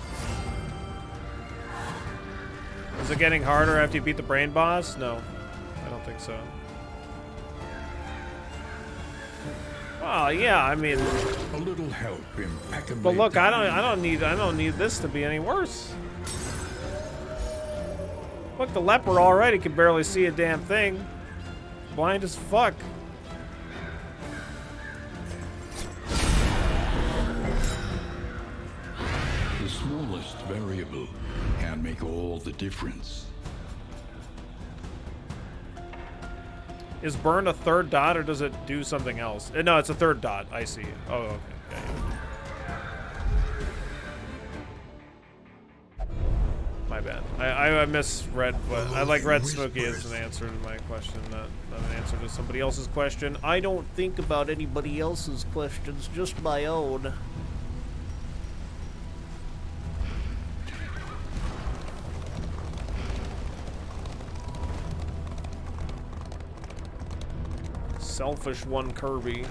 Is it getting harder after you beat the brain boss? No, I don't think so. Well, yeah, I mean, A little help impeccably. but look, I timed. don't need this to be any worse. Look, the leper already can barely see a damn thing. Blind as fuck. The smallest variable can make all the difference. Is burn a third dot, or does it do something else? No, it's a third dot. I see. Oh, okay. Yeah. My bad. I misread, but I like red smoky as an answer to my question, not an answer to somebody else's question. I don't think about anybody else's questions, just my own. Selfish one, Kirby.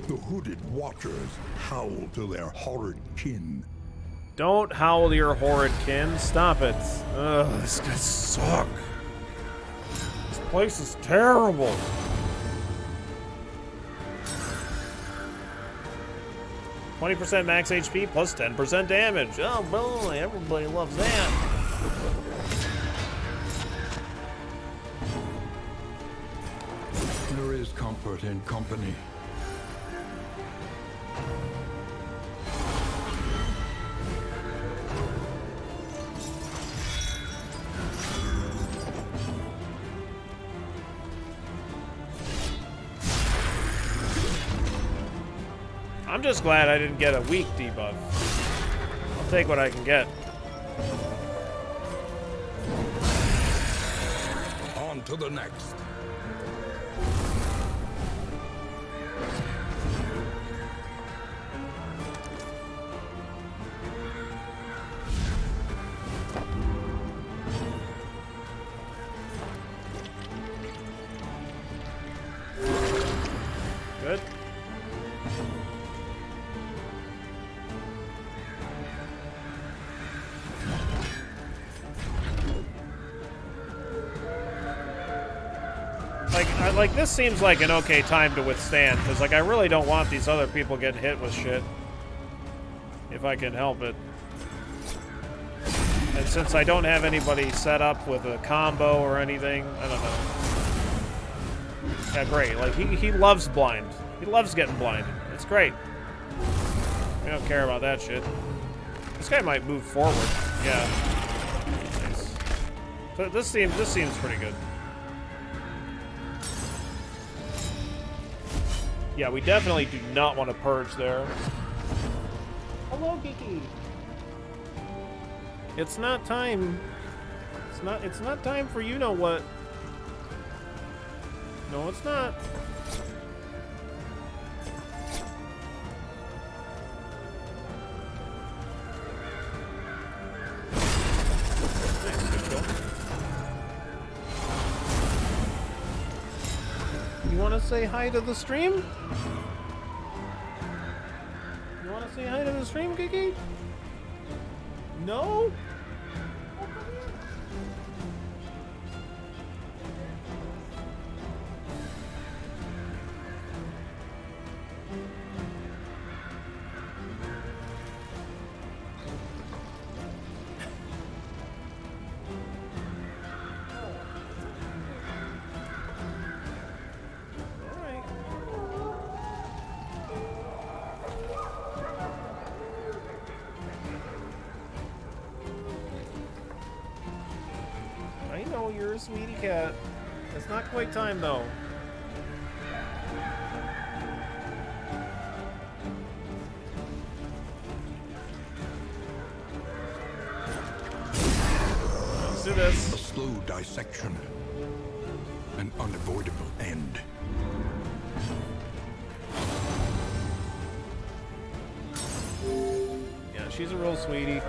The hooded watchers howl to their horrid kin. Don't howl to your horrid kin. Stop it. Ugh, this guy sucks. This place is terrible. %, max HP plus 10% damage. Oh boy, everybody loves that. There is comfort in company. I'm just glad I didn't get a weak debuff. I'll take what I can get. On to the next. Good. Like this seems like an okay time to withstand, because like I really don't want these other people getting hit with shit. If I can help it. And since I don't have anybody set up with a combo or anything, I don't know. Yeah, great. Like he loves blind. He loves getting blinded. It's great. We don't care about that shit. This guy might move forward. Yeah. Nice. So this seems pretty good. Yeah, we definitely do not want to purge there. Hello, Kiki. It's not time. It's not time for you know what. No, it's not. Nice, good kill. You want to say hi to the stream? You want to say hi to the stream, Kiki? No? You're a sweetie cat. It's not quite time though. Let's do this. A slow dissection. An unavoidable end. Yeah, she's a real sweetie.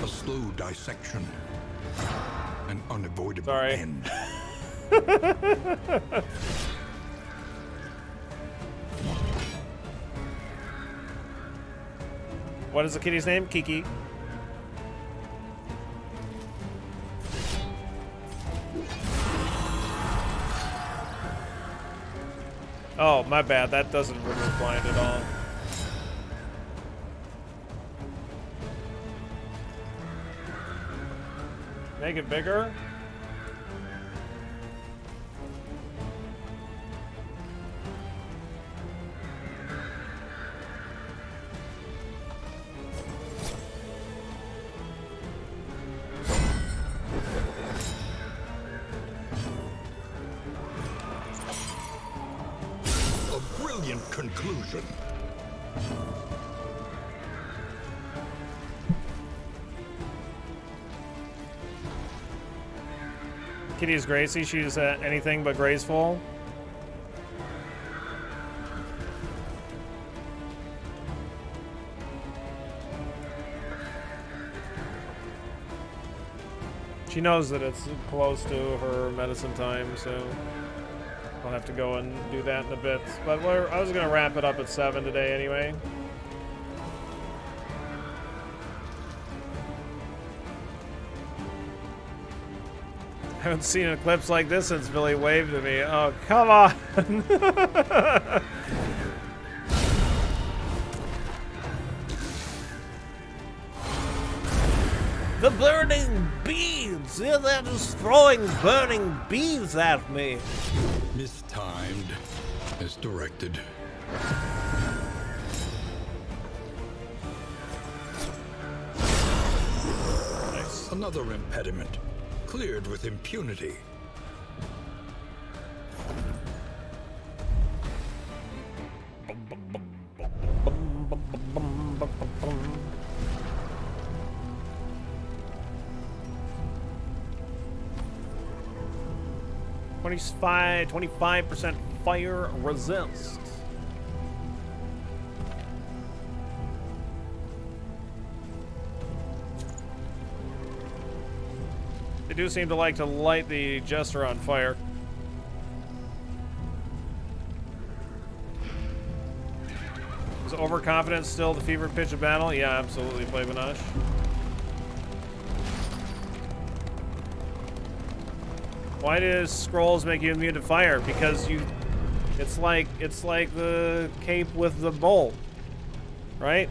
Slow dissection. An unavoidable Sorry. end. What is the kitty's name? Kiki. Oh, my bad. That doesn't remove blind at all. Make it bigger. A brilliant conclusion. Kitty is Gracie. She's anything but graceful. She knows that it's close to her medicine time, so I'll have to go and do that in a bit. But I was going to wrap it up at 7 today anyway. I haven't seen an eclipse like this since Billy waved at me. Oh, come on! The burning bees! They're just throwing burning bees at me. Mistimed as directed. Nice. Another impediment. Cleared with impunity. 25% fire resist. They do seem to like to light the Jester on fire. Is overconfidence still the fever pitch of battle? Yeah, absolutely, Playvanash. Why does scrolls make you immune to fire? Because you, it's like the cape with the bowl, right?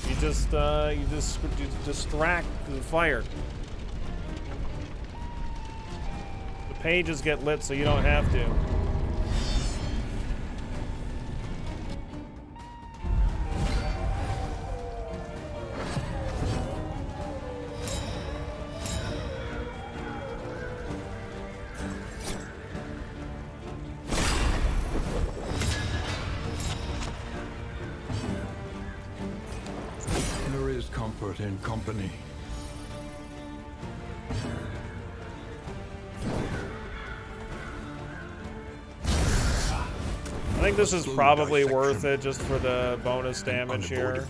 You just distract the fire. The pages get lit so you don't have to. Comfort in company. I think this is probably worth it just for the bonus damage here.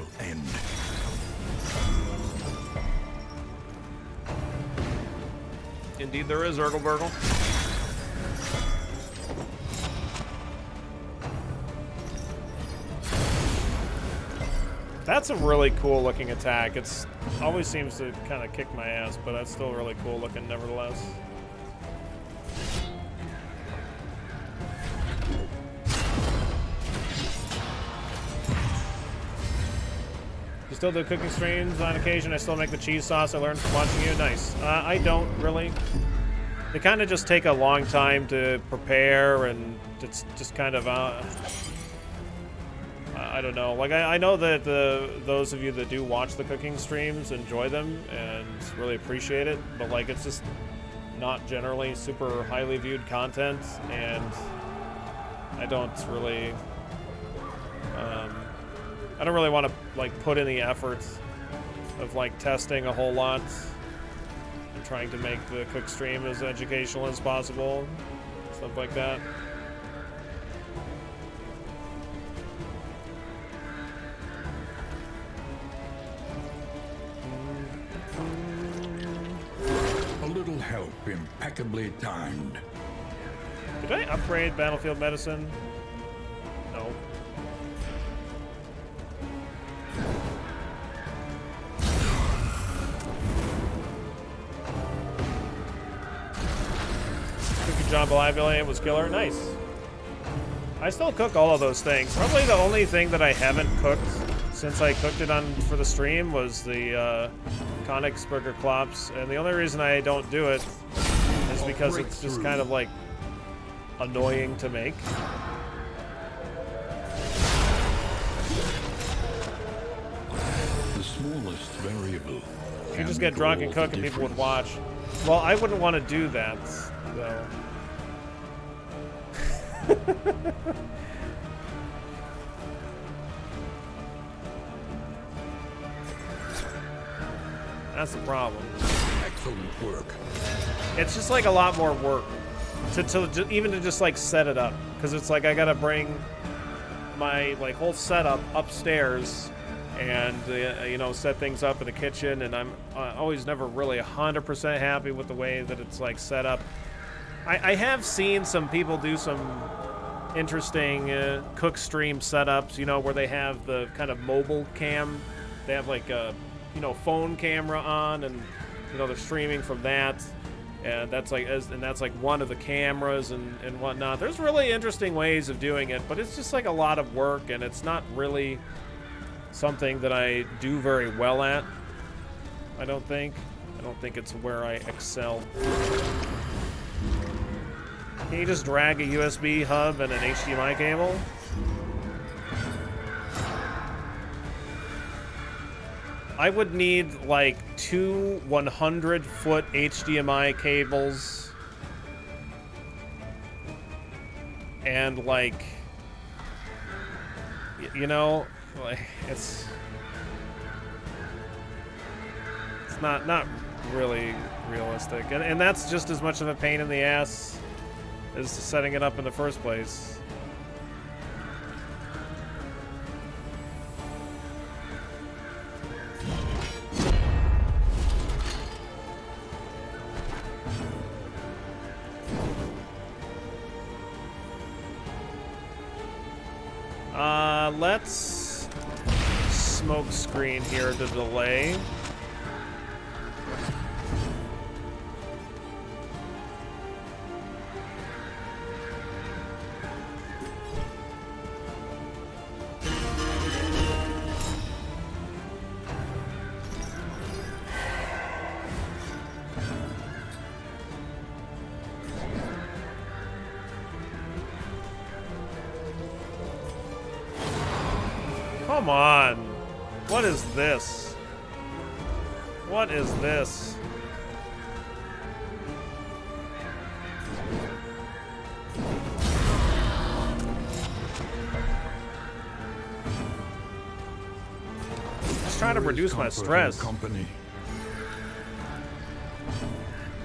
Indeed, there is Urgle-Burgle. That's a really cool looking attack. It's always seems to kind of kick my ass, but that's still really cool looking nevertheless. You still do cooking streams on occasion? I still make the cheese sauce I learned from watching you. Nice. I don't really. They kind of just take a long time to prepare, and it's just kind of I don't know. Like I know that those of you that do watch the cooking streams enjoy them and really appreciate it, but like it's just not generally super highly viewed content, and I don't really want to like put in the effort of like testing a whole lot and trying to make the cook stream as educational as possible, stuff like that. Help impeccably timed. Did I upgrade Battlefield Medicine? No. Cookie Jambalaya was killer. Nice. I still cook all of those things. Probably the only thing that I haven't cooked since I cooked it on for the stream was the Königsberger Klops, and the only reason I don't do it is because it's just kind of like annoying to make. The smallest variable. You could just get drunk and cook and people would watch. Well, I wouldn't want to do that, though. That's the problem. Excellent work. It's just like a lot more work even to just like set it up, because it's like I gotta bring my like whole setup upstairs and you know, set things up in the kitchen, and I'm always never really 100% happy with the way that it's like set up. I have seen some people do some interesting cook stream setups, you know, where they have the kind of mobile cam. They have like a, you know, phone camera on, and you know, they're streaming from that, and that's like one of the cameras and whatnot. There's really interesting ways of doing it, but it's just like a lot of work, and it's not really something that I do very well at. I don't think it's where I excel. Can you just drag a USB hub and an HDMI cable? I would need like 2 100-foot HDMI cables and like, you know, like it's not really realistic. And that's just as much of a pain in the ass as setting it up in the first place. Let's smoke screen here to delay. Come on. What is this? What is this? Just trying to reduce my stress. Company.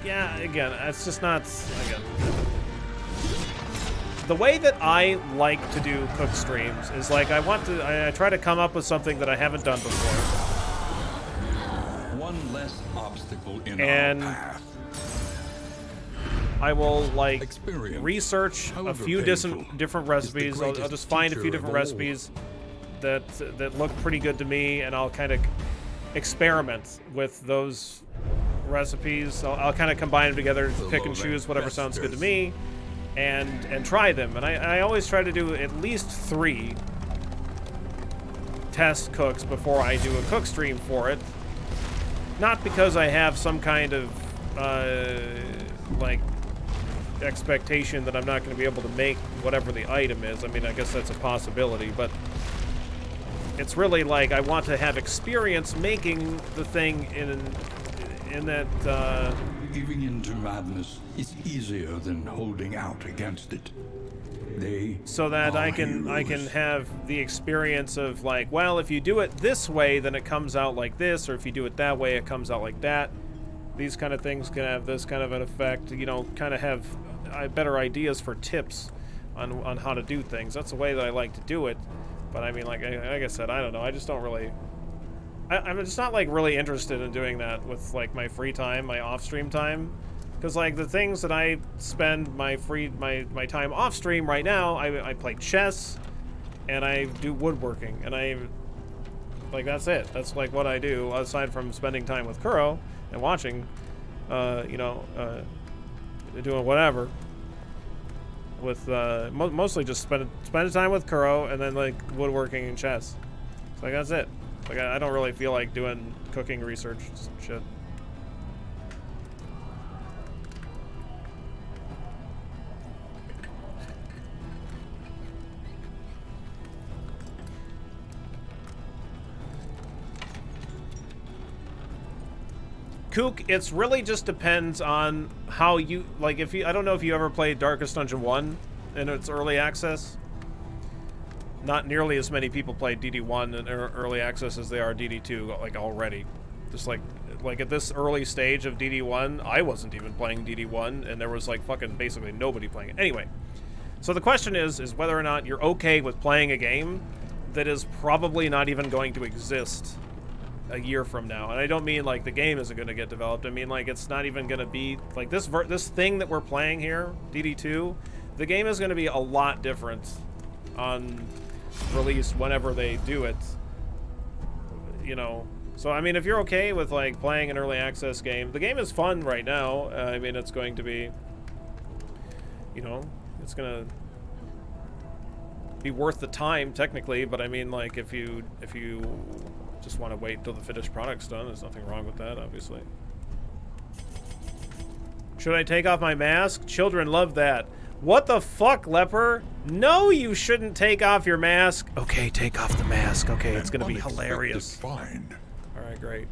Yeah, again, it's just not, again. The way that I like to do cook streams is like I try to come up with something that I haven't done before. One less obstacle in And our path. I will like Experience, research a however few painful, different is the recipes. I'll greatest just find a few teacher different of all. recipes that look pretty good to me, and I'll kind of experiment with those recipes. I'll kind of combine them together, pick and choose whatever sounds good to me, and try them. And I always try to do at least 3 test cooks before I do a cook stream for it. Not because I have some kind of like expectation that I'm not going to be able to make whatever the item is. I mean, I guess that's a possibility, but it's really like I want to have experience making the thing in that Giving into madness is easier than holding out against it. so that are I can heroes. have the experience of like, well, if you do it this way, then it comes out like this, or if you do it that way, it comes out like that. These kind of things can have this kind of an effect, you know, kind of have better ideas for tips on how to do things. That's the way that I like to do it. But I mean, like I said, I don't know. I just don't really. I'm just not like really interested in doing that with like my free time, my off-stream time, because like the things that I spend my time off-stream right now, I play chess, and I do woodworking, and I like that's it. That's like what I do aside from spending time with Kuro and watching, you know, doing whatever. With mostly just spending time with Kuro and then like woodworking and chess. So like that's it. Like I don't really feel like doing cooking research shit. Kook, it's really just depends on how you like. If you, I don't know if you ever played Darkest Dungeon 1 in its early access. Not nearly as many people played DD1 in early access as they are DD2, like already. Just like at this early stage of DD1, I wasn't even playing DD1, and there was like fucking basically nobody playing it. Anyway, so the question is whether or not you're okay with playing a game that is probably not even going to exist a year from now. And I don't mean like the game isn't going to get developed. I mean like it's not even going to be like this thing that we're playing here, DD2. The game is going to be a lot different on release whenever they do it, you know. So I mean, if you're okay with like playing an early access game, the game is fun right now. I mean, it's going to be, you know, it's gonna be worth the time technically. But I mean, like if you just want to wait until the finished product's done, there's nothing wrong with that, obviously. Should I take off my mask? Children love that. What the fuck, Leper? No, you shouldn't take off your mask. Okay, take off the mask. Okay, it's gonna be hilarious. Find. All right, great.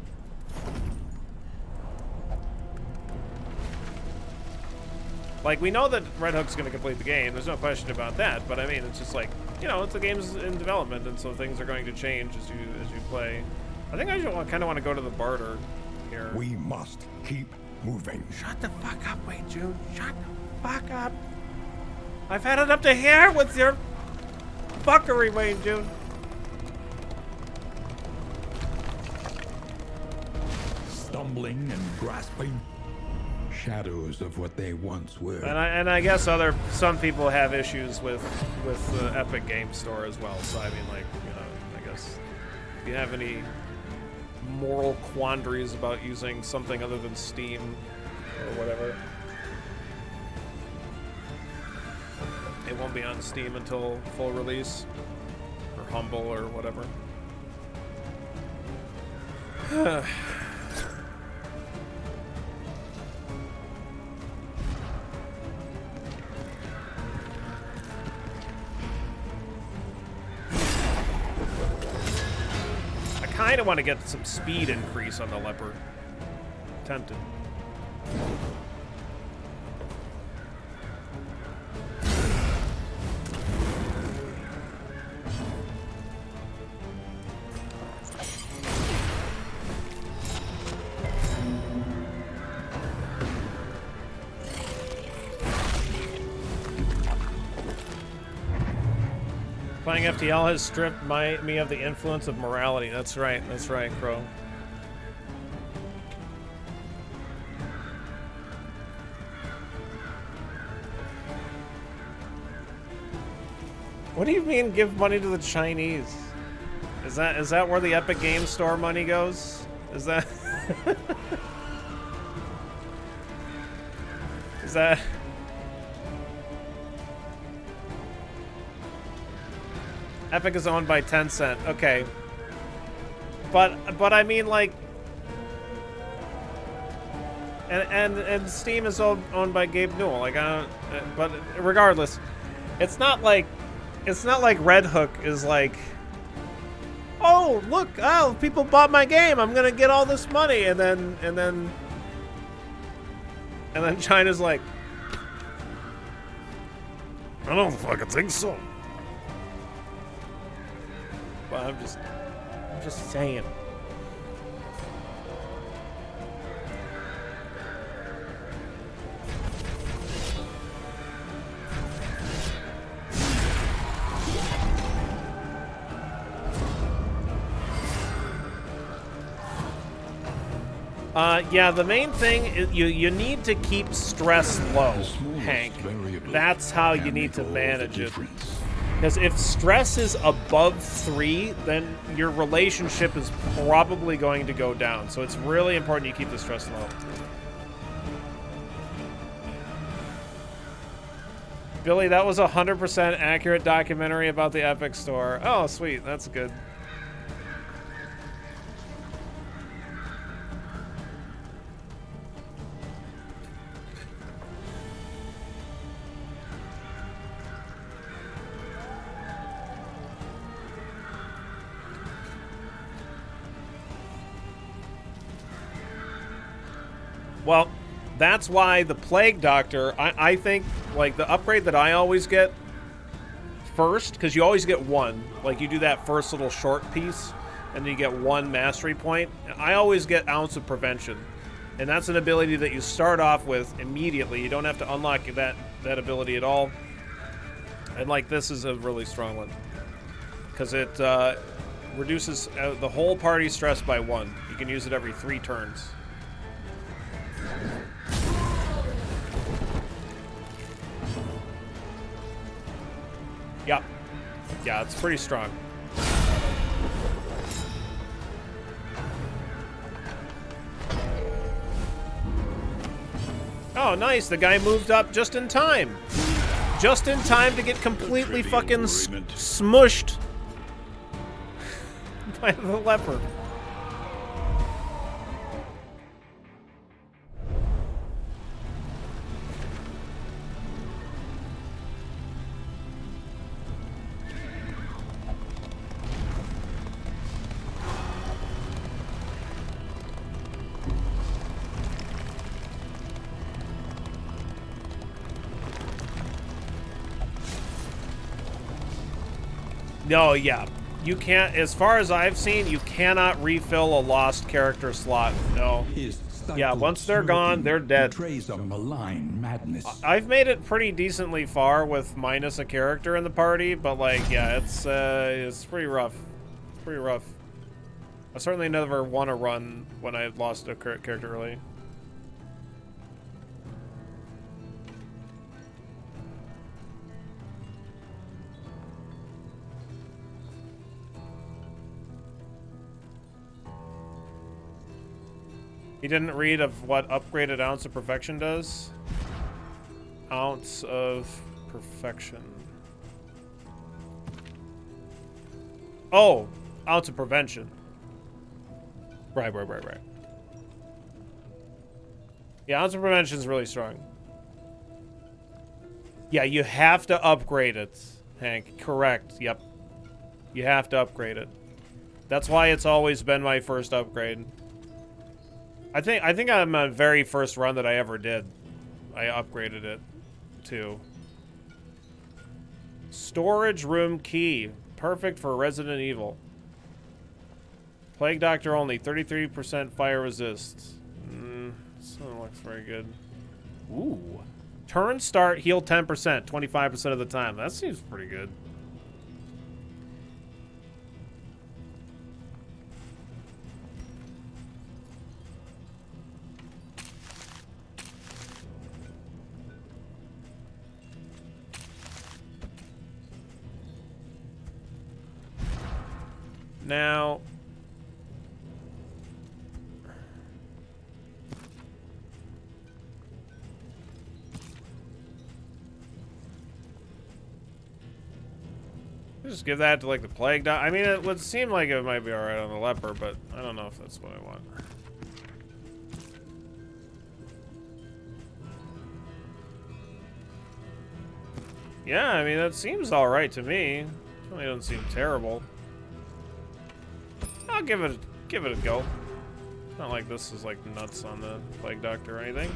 Like, we know that Red Hook's gonna complete the game. There's no question about that. But I mean, it's just like, you know, it's the game's in development, and so things are going to change as you play. I think I kind of want to go to the barter here. We must keep moving. Shut the fuck up, Wayne June. Shut the fuck up. I've had it up to here with your fuckery, Wayne June. Stumbling and grasping. Shadows of what they once were. And I guess some people have issues with the Epic Game Store as well. So I mean, like, you know, I guess if you have any moral quandaries about using something other than Steam or whatever, it won't be on Steam until full release or Humble or whatever. I kind of want to get some speed increase on the leopard. Tempted. Playing FTL has stripped me of the influence of morality. That's right, Crow. What do you mean give money to the Chinese? Is that where the Epic Game Store money goes? Is that Is that Epic is owned by Tencent. Okay. But I mean, like, and Steam is owned by Gabe Newell. Like, I don't, but regardless, it's not like Red Hook is like, oh look, oh people bought my game, I'm gonna get all this money, and then China's like, I don't fucking think so. But I'm just saying. Yeah, the main thing is you need to keep stress low, Hank. That's how you need to manage it. Because if stress is above 3, then your relationship is probably going to go down. So it's really important you keep the stress low. Billy, that was a 100% accurate documentary about the Epic Store. Oh, sweet. That's good. Well, that's why the Plague Doctor, I think, like, the upgrade that I always get first, because you always get one. Like, you do that first little short piece, and then you get 1 mastery point. I always get Ounce of Prevention. And that's an ability that you start off with immediately. You don't have to unlock that ability at all. And, like, this is a really strong one. Because it reduces the whole party's stress by 1. You can use it every 3 turns. Yep. Yeah, it's pretty strong. Oh, nice. The guy moved up just in time. Just in time to get completely fucking smushed by the leopard. No, yeah. You can't, as far as I've seen, you cannot refill a lost character slot. No. His Yeah, stifled once they're gone, smirking they're dead. betrays a malign madness. I've made it pretty decently far with minus a character in the party, but like, yeah, it's pretty rough. It's pretty rough. I certainly never want to run when I lost a character early. He didn't read of what upgraded Ounce of Perfection does. Ounce of Perfection. Oh, Ounce of Prevention. Right. Yeah, Ounce of Prevention is really strong. Yeah, you have to upgrade it, Hank. Correct. Yep. You have to upgrade it. That's why it's always been my first upgrade. I think on my very first run that I ever did, I upgraded it too. Storage room key, perfect for Resident Evil. Plague Doctor only, 33% fire resist. This one looks very good. Ooh. Turn start, heal 10%, 25% of the time. That seems pretty good. Now, just give that to like the plague dot. I mean, it would seem like it might be all right on the leper, but I don't know if that's what I want. Yeah, I mean, that seems all right to me. It really doesn't seem terrible. I'll give it a go. Not like this is like nuts on the Plague Doctor or anything.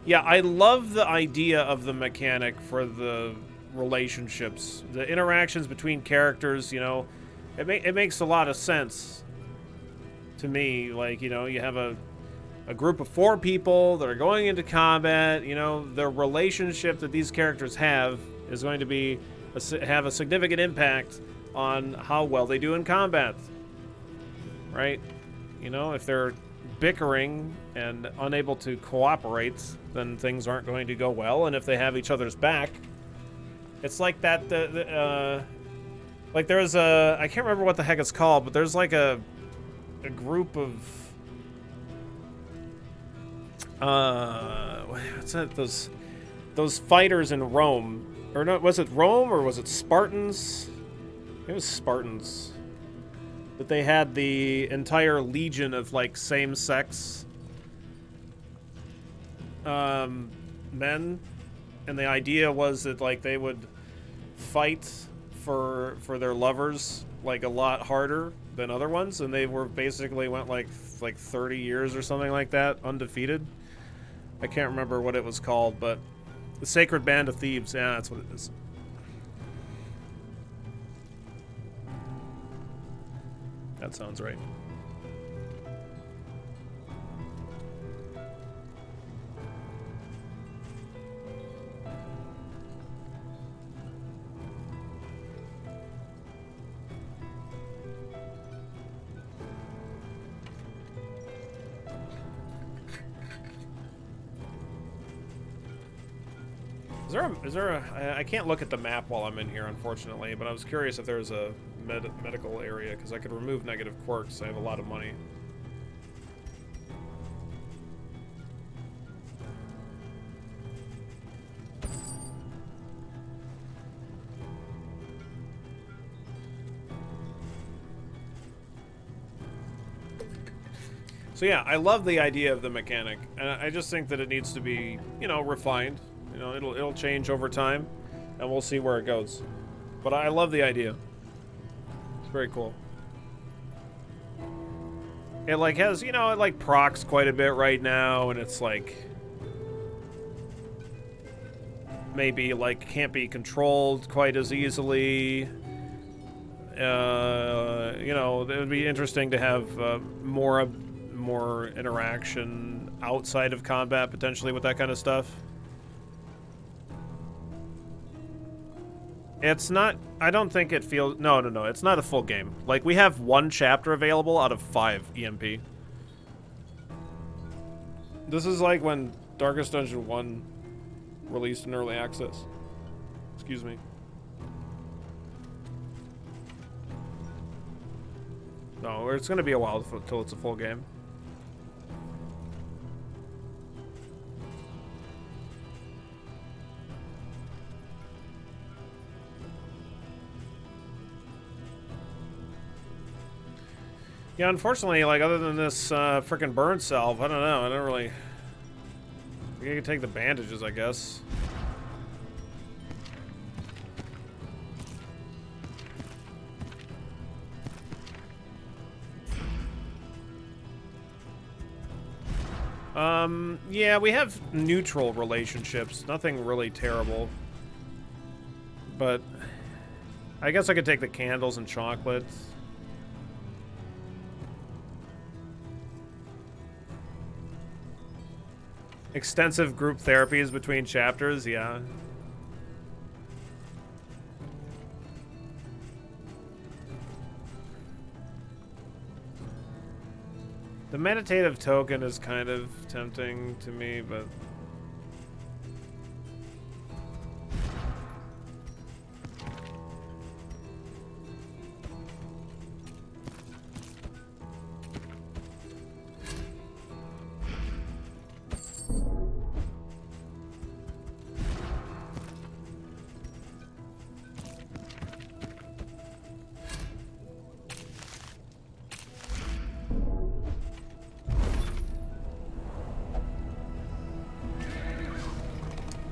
Yeah, I love the idea of the mechanic for the relationships, the interactions between characters. You know, it makes a lot of sense to me. Like, you know, you have a group of 4 people that are going into combat. You know, the relationship that these characters have is going to be have a significant impact on how well they do in combat, right? You know, if they're bickering and unable to cooperate, then things aren't going to go well. And if they have each other's back, it's like that. Like there's I can't remember what the heck it's called, but there's like a group of what's that? Those fighters in Rome, or no? Was it Rome or was it Spartans? It was Spartans. But they had the entire legion of like same-sex men, and the idea was that like they would fight for their lovers like a lot harder than other ones, and they were basically went like 30 years or something like that undefeated. I can't remember what it was called, but the Sacred Band of Thieves. Yeah, that's what it is. That sounds right. Is there a I can't look at the map while I'm in here, unfortunately, but I was curious if there's a medical area, because I could remove negative quirks. I have a lot of money. So yeah, I love the idea of the mechanic, and I just think that it needs to be, you know, refined. You know, it'll change over time, and we'll see where it goes. But I love the idea. It's very cool. It like has, you know, it like procs quite a bit right now, and it's like maybe like can't be controlled quite as easily. You know, it would be interesting to have more interaction outside of combat, potentially, with that kind of stuff. It's not... I don't think it feels... No, it's not a full game. Like, we have 1 chapter available out of 5 EMP. This is like when Darkest Dungeon 1 released in early access. Excuse me. No, it's going to be a while until it's a full game. Yeah, unfortunately, like, other than this frickin' burn salve, I don't know. I don't really... You can take the bandages, I guess. Yeah, we have neutral relationships. Nothing really terrible. But I guess I could take the candles and chocolates. Extensive group therapies between chapters, yeah. The meditative token is kind of tempting to me, but...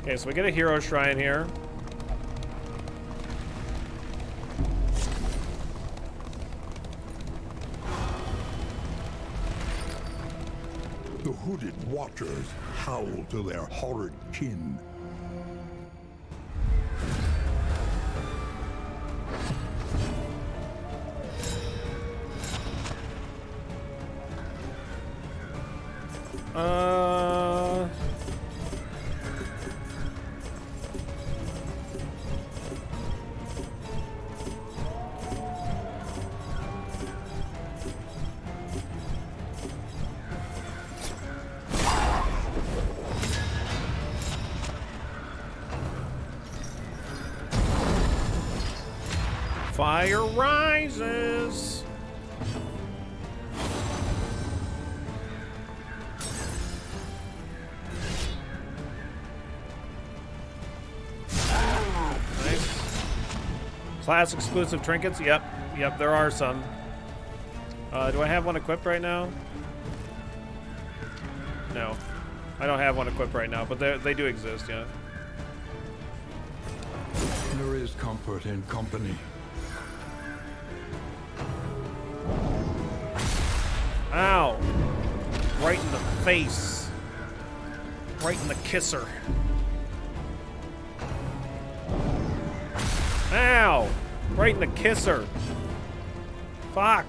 Okay, so we get a hero shrine here. The hooded watchers howl to their horrid kin. Fire rises. Nice. Class exclusive trinkets. Yep, there are some. Do I have one equipped right now? No, I don't have one equipped right now, but they do exist. Yeah. There is comfort in company. Ow! Right in the face. Right in the kisser. Ow! Right in the kisser. Fuck.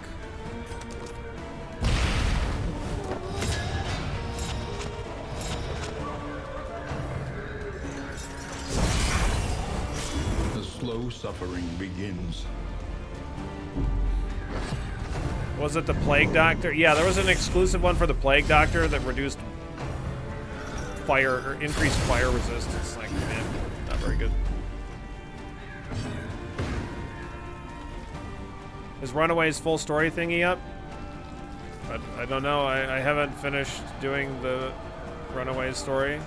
The slow suffering begins. Was it the Plague Doctor? Yeah, there was an exclusive one for the Plague Doctor that reduced fire, or increased fire resistance. Like, man, not very good. Is Runaway's full story thingy up? I don't know. I haven't finished doing the Runaway's story.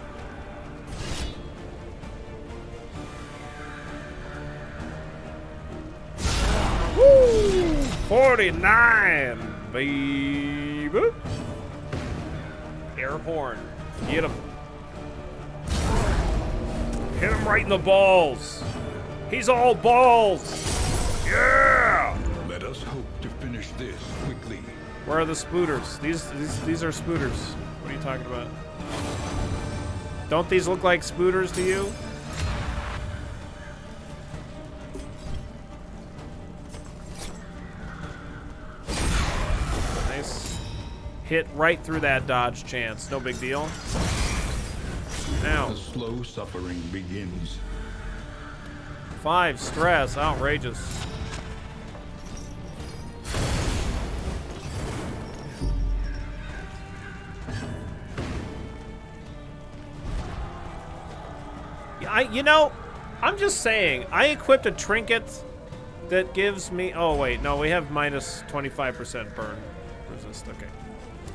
Woo! 49, baby. Air horn. Get him. Hit him right in the balls. He's all balls. Yeah. Let us hope to finish this quickly. Where are the spooters? These are spooters. What are you talking about? Don't these look like spooters to you? hit right through that dodge chance. No big deal. Now. The slow suffering begins. 5 stress. Outrageous. You know, I'm just saying, I equipped a trinket that gives me... Oh, wait, no, we have minus 25% burn resist. Okay,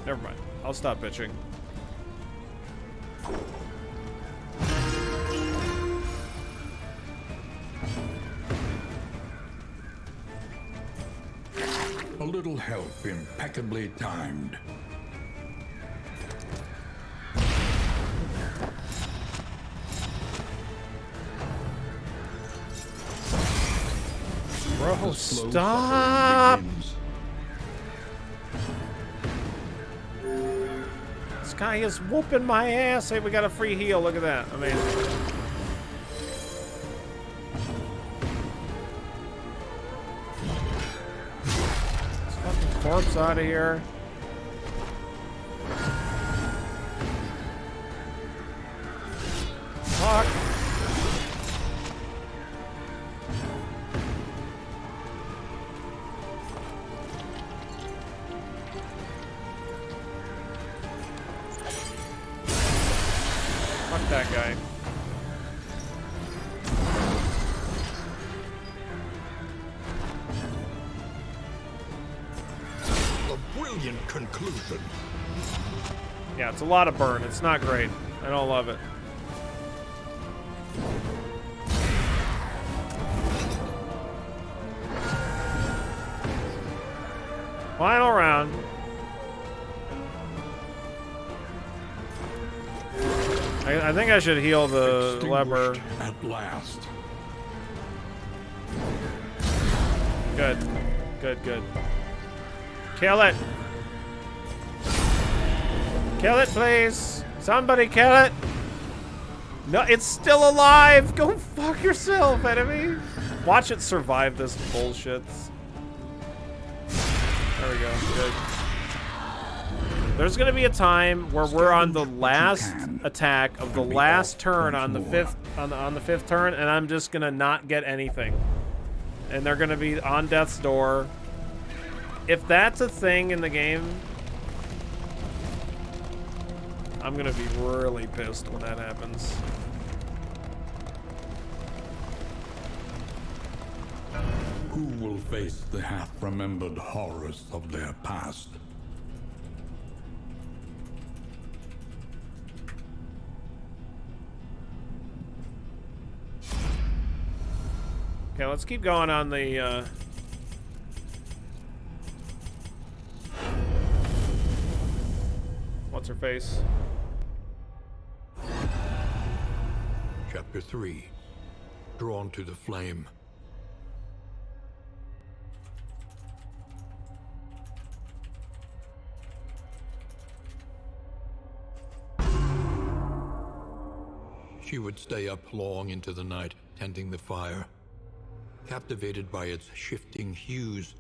never mind. I'll stop bitching. A little help impeccably timed. Bro, stop! This guy is whooping my ass. Hey, we got a free heal. Look at that. Amazing. This fucking corpse out of here. Fuck. Fuck that guy. A brilliant conclusion. Yeah, it's a lot of burn. It's not great. I don't love it. Final round. I think I should heal the leper. At last. Good. Good, good. Kill it. Kill it, please. Somebody kill it. No, it's still alive. Go fuck yourself, enemy. Watch it survive this bullshit. There we go. Good. There's gonna be a time where we're on the last attack of the last turn on the fifth on the fifth turn, and I'm just gonna not get anything. And they're gonna be on death's door. If that's a thing in the game, I'm gonna be really pissed when that happens. Who will face the half-remembered horrors of their past? Okay, let's keep going on the, what's her face? Chapter 3. Drawn to the flame. She would stay up long into the night, tending the fire. Captivated by its shifting hues,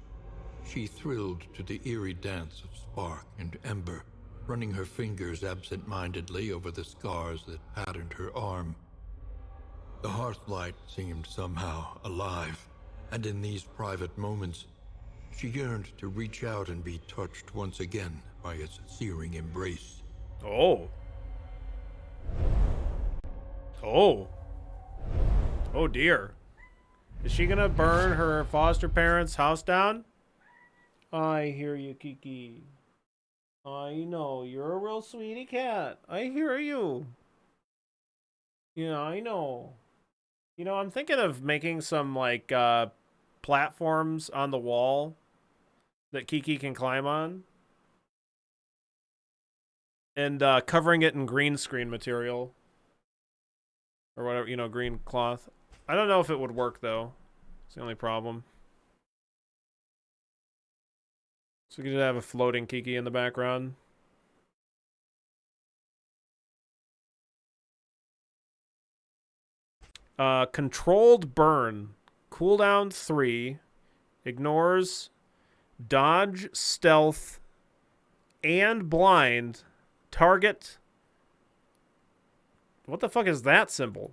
she thrilled to the eerie dance of spark and ember, running her fingers absent-mindedly over the scars that patterned her arm. The hearthlight seemed somehow alive, and in these private moments, she yearned to reach out and be touched once again by its searing embrace. Oh. Oh. Oh dear. Is she gonna burn her foster parents' house down? I hear you, Kiki. I know, you're a real sweetie cat. I hear you. Yeah, I know. You know, I'm thinking of making some, like, platforms on the wall that Kiki can climb on. And covering it in green screen material. Or whatever, you know, green cloth. I don't know if it would work, though. It's the only problem. So we could have a floating Kiki in the background. Controlled burn. Cooldown 3. Ignores dodge, stealth, and blind. Target. What the fuck is that symbol?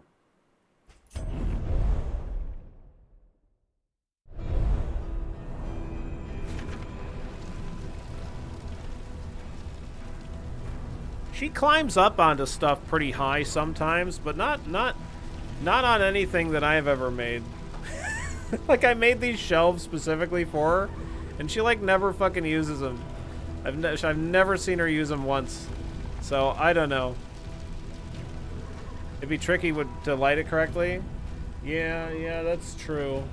She climbs up onto stuff pretty high sometimes, but not on anything that I've ever made. Like, I made these shelves specifically for her, and she, like, never fucking uses them. I've never seen her use them once. So, I don't know. It'd be tricky to light it correctly. Yeah, that's true.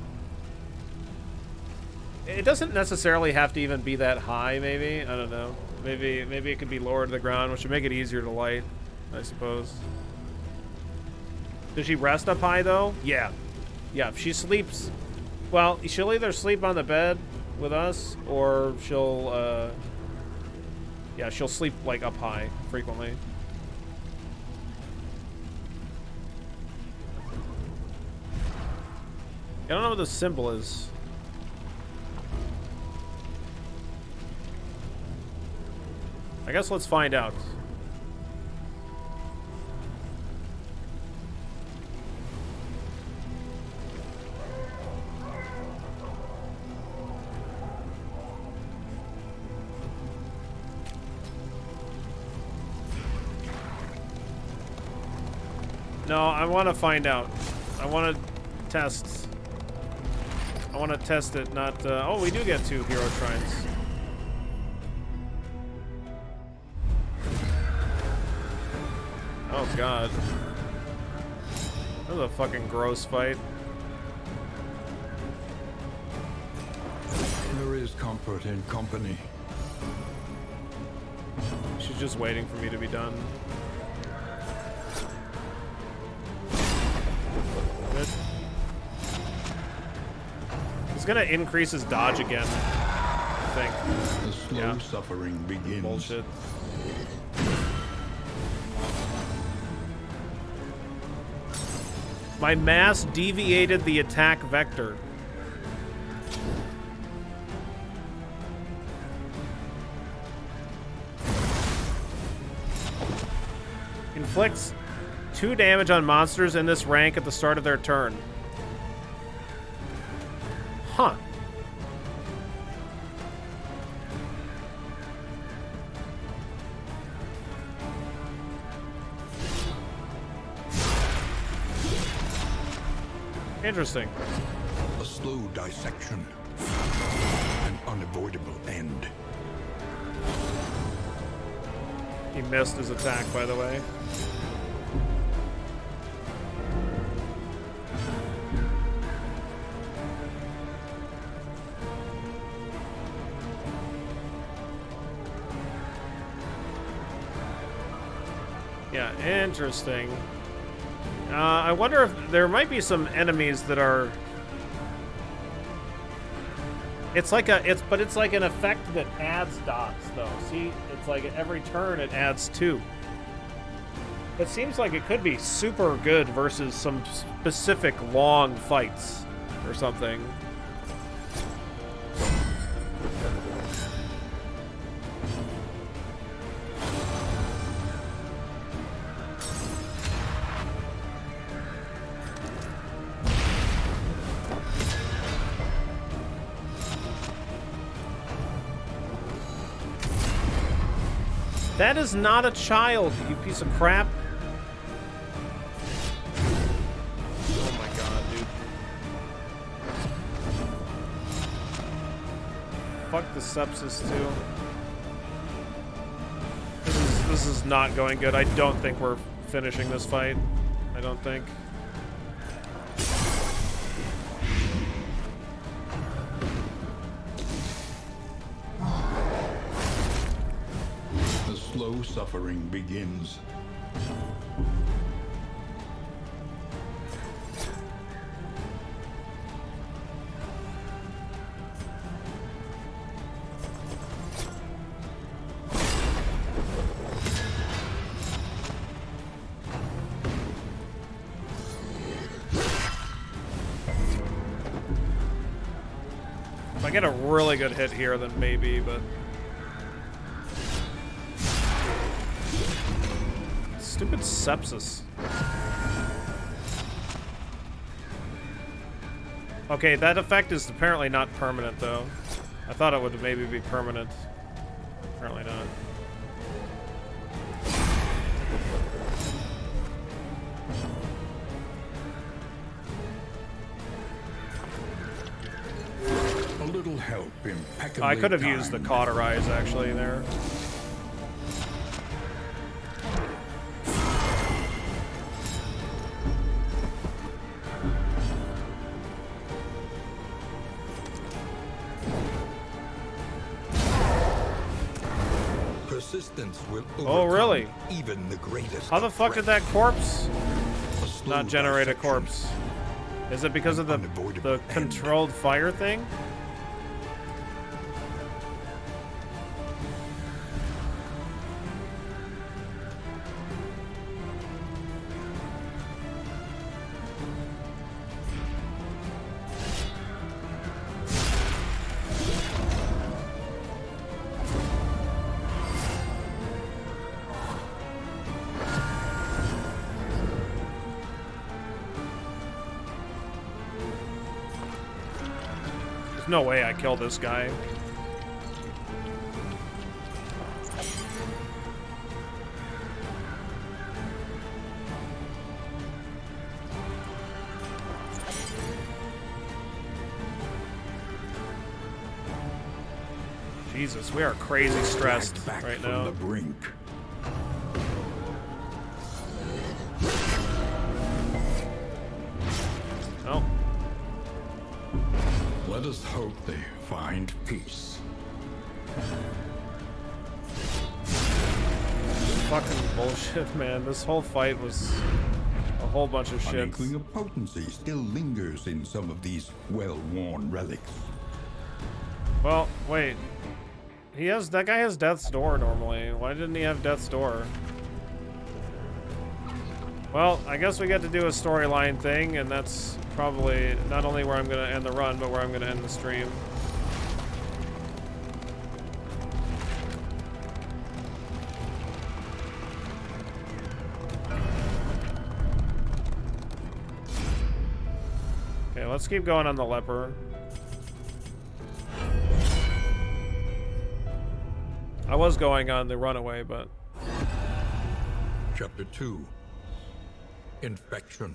It doesn't necessarily have to even be that high, maybe. I don't know. Maybe it could be lower to the ground, which would make it easier to light, I suppose. Does she rest up high, though? Yeah. Yeah, if she sleeps... Well, she'll either sleep on the bed with us, or she'll, yeah, she'll sleep, like, up high, frequently. I don't know what the symbol is. I guess let's find out. No, I want to find out. I want to test. I want to test it, not... oh, we do get 2 hero shrines. Oh, God. That was a fucking gross fight. There is comfort in company. She's just waiting for me to be done. Good. He's gonna increase his dodge again, I think. The slow suffering begins. Bullshit. My mass deviated the attack vector. Inflicts 2 damage on monsters in this rank at the start of their turn. Huh. Interesting. A slow dissection. An unavoidable end. He missed his attack, by the way. Yeah, interesting. I wonder if there might be some enemies that are... It's like an effect that adds dots, though. See, it's like at every turn it adds 2. It seems like it could be super good versus some specific long fights or something. That is not a child, you piece of crap. Oh my god, dude. Fuck the sepsis, too. This is not going good. I don't think we're finishing this fight. I don't think. Slow suffering begins. If I get a really good hit here, then maybe, but... Stupid sepsis. Okay, that effect is apparently not permanent, though. I thought it would maybe be permanent. Apparently not. A little help impeccably I could have used the timed. cauterize, actually, there. Persistence will Oh, overcome really? even the greatest. How the fuck did that corpse A slow not generate a dissection. corpse? Is it because of the Unavoidable end. controlled fire thing? There's no way I killed this guy. Jesus, we are crazy stressed Dragged back right from now. the brink. Oh, Let us hope they find peace. fucking bullshit, man. This whole fight was a whole bunch of An shit. inkling of potency still lingers in some of these well-worn relics. Well, wait. That guy has Death's Door normally. Why didn't he have Death's Door? Well, I guess we get to do a storyline thing, and that's probably not only where I'm gonna end the run, but where I'm gonna end the stream. Okay, let's keep going on the leper. I was going on the runaway, but Chapter 2. Infection.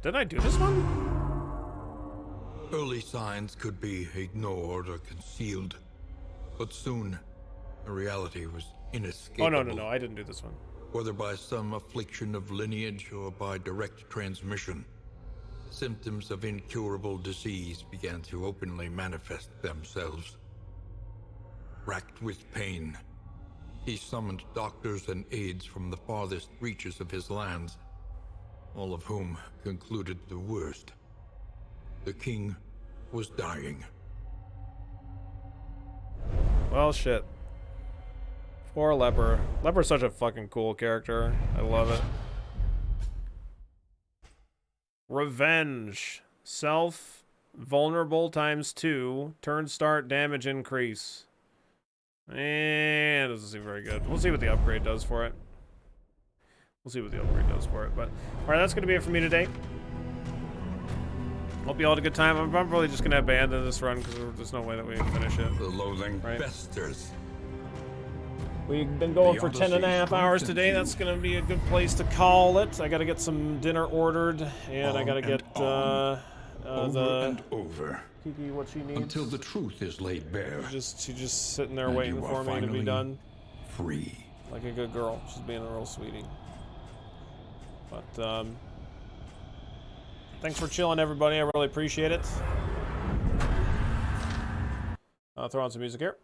did I do this one? Early signs could be ignored or concealed, but soon the reality was inescapable. Oh, no, I didn't do this one. Whether by some affliction of lineage or by direct transmission, symptoms of incurable disease began to openly manifest themselves. Racked with pain, he summoned doctors and aides from the farthest reaches of his lands, all of whom concluded the worst. The king was dying. Well, shit. Poor Leper. Leper's such a fucking cool character. I love it. Revenge. Self. Vulnerable ×2. Turn start damage increase. And it doesn't seem very good. We'll see what the upgrade does for it. But, alright, that's going to be it for me today. Hope you all had a good time. I'm probably just going to abandon this run because there's no way that we can finish it. The loathing Right. festers. We've been going The for 10.5 Odyssey hours today. strengthens That's going to be a good place to call it. I got to get some dinner ordered, and I On got to and get on. Over the and over, Kiki what she needs. until the truth is laid bare. She's just sitting there And waiting you are for me to be finally done, free. like a good girl. She's being a real sweetie. But thanks for chilling, everybody. I really appreciate it. I'll throw on some music here.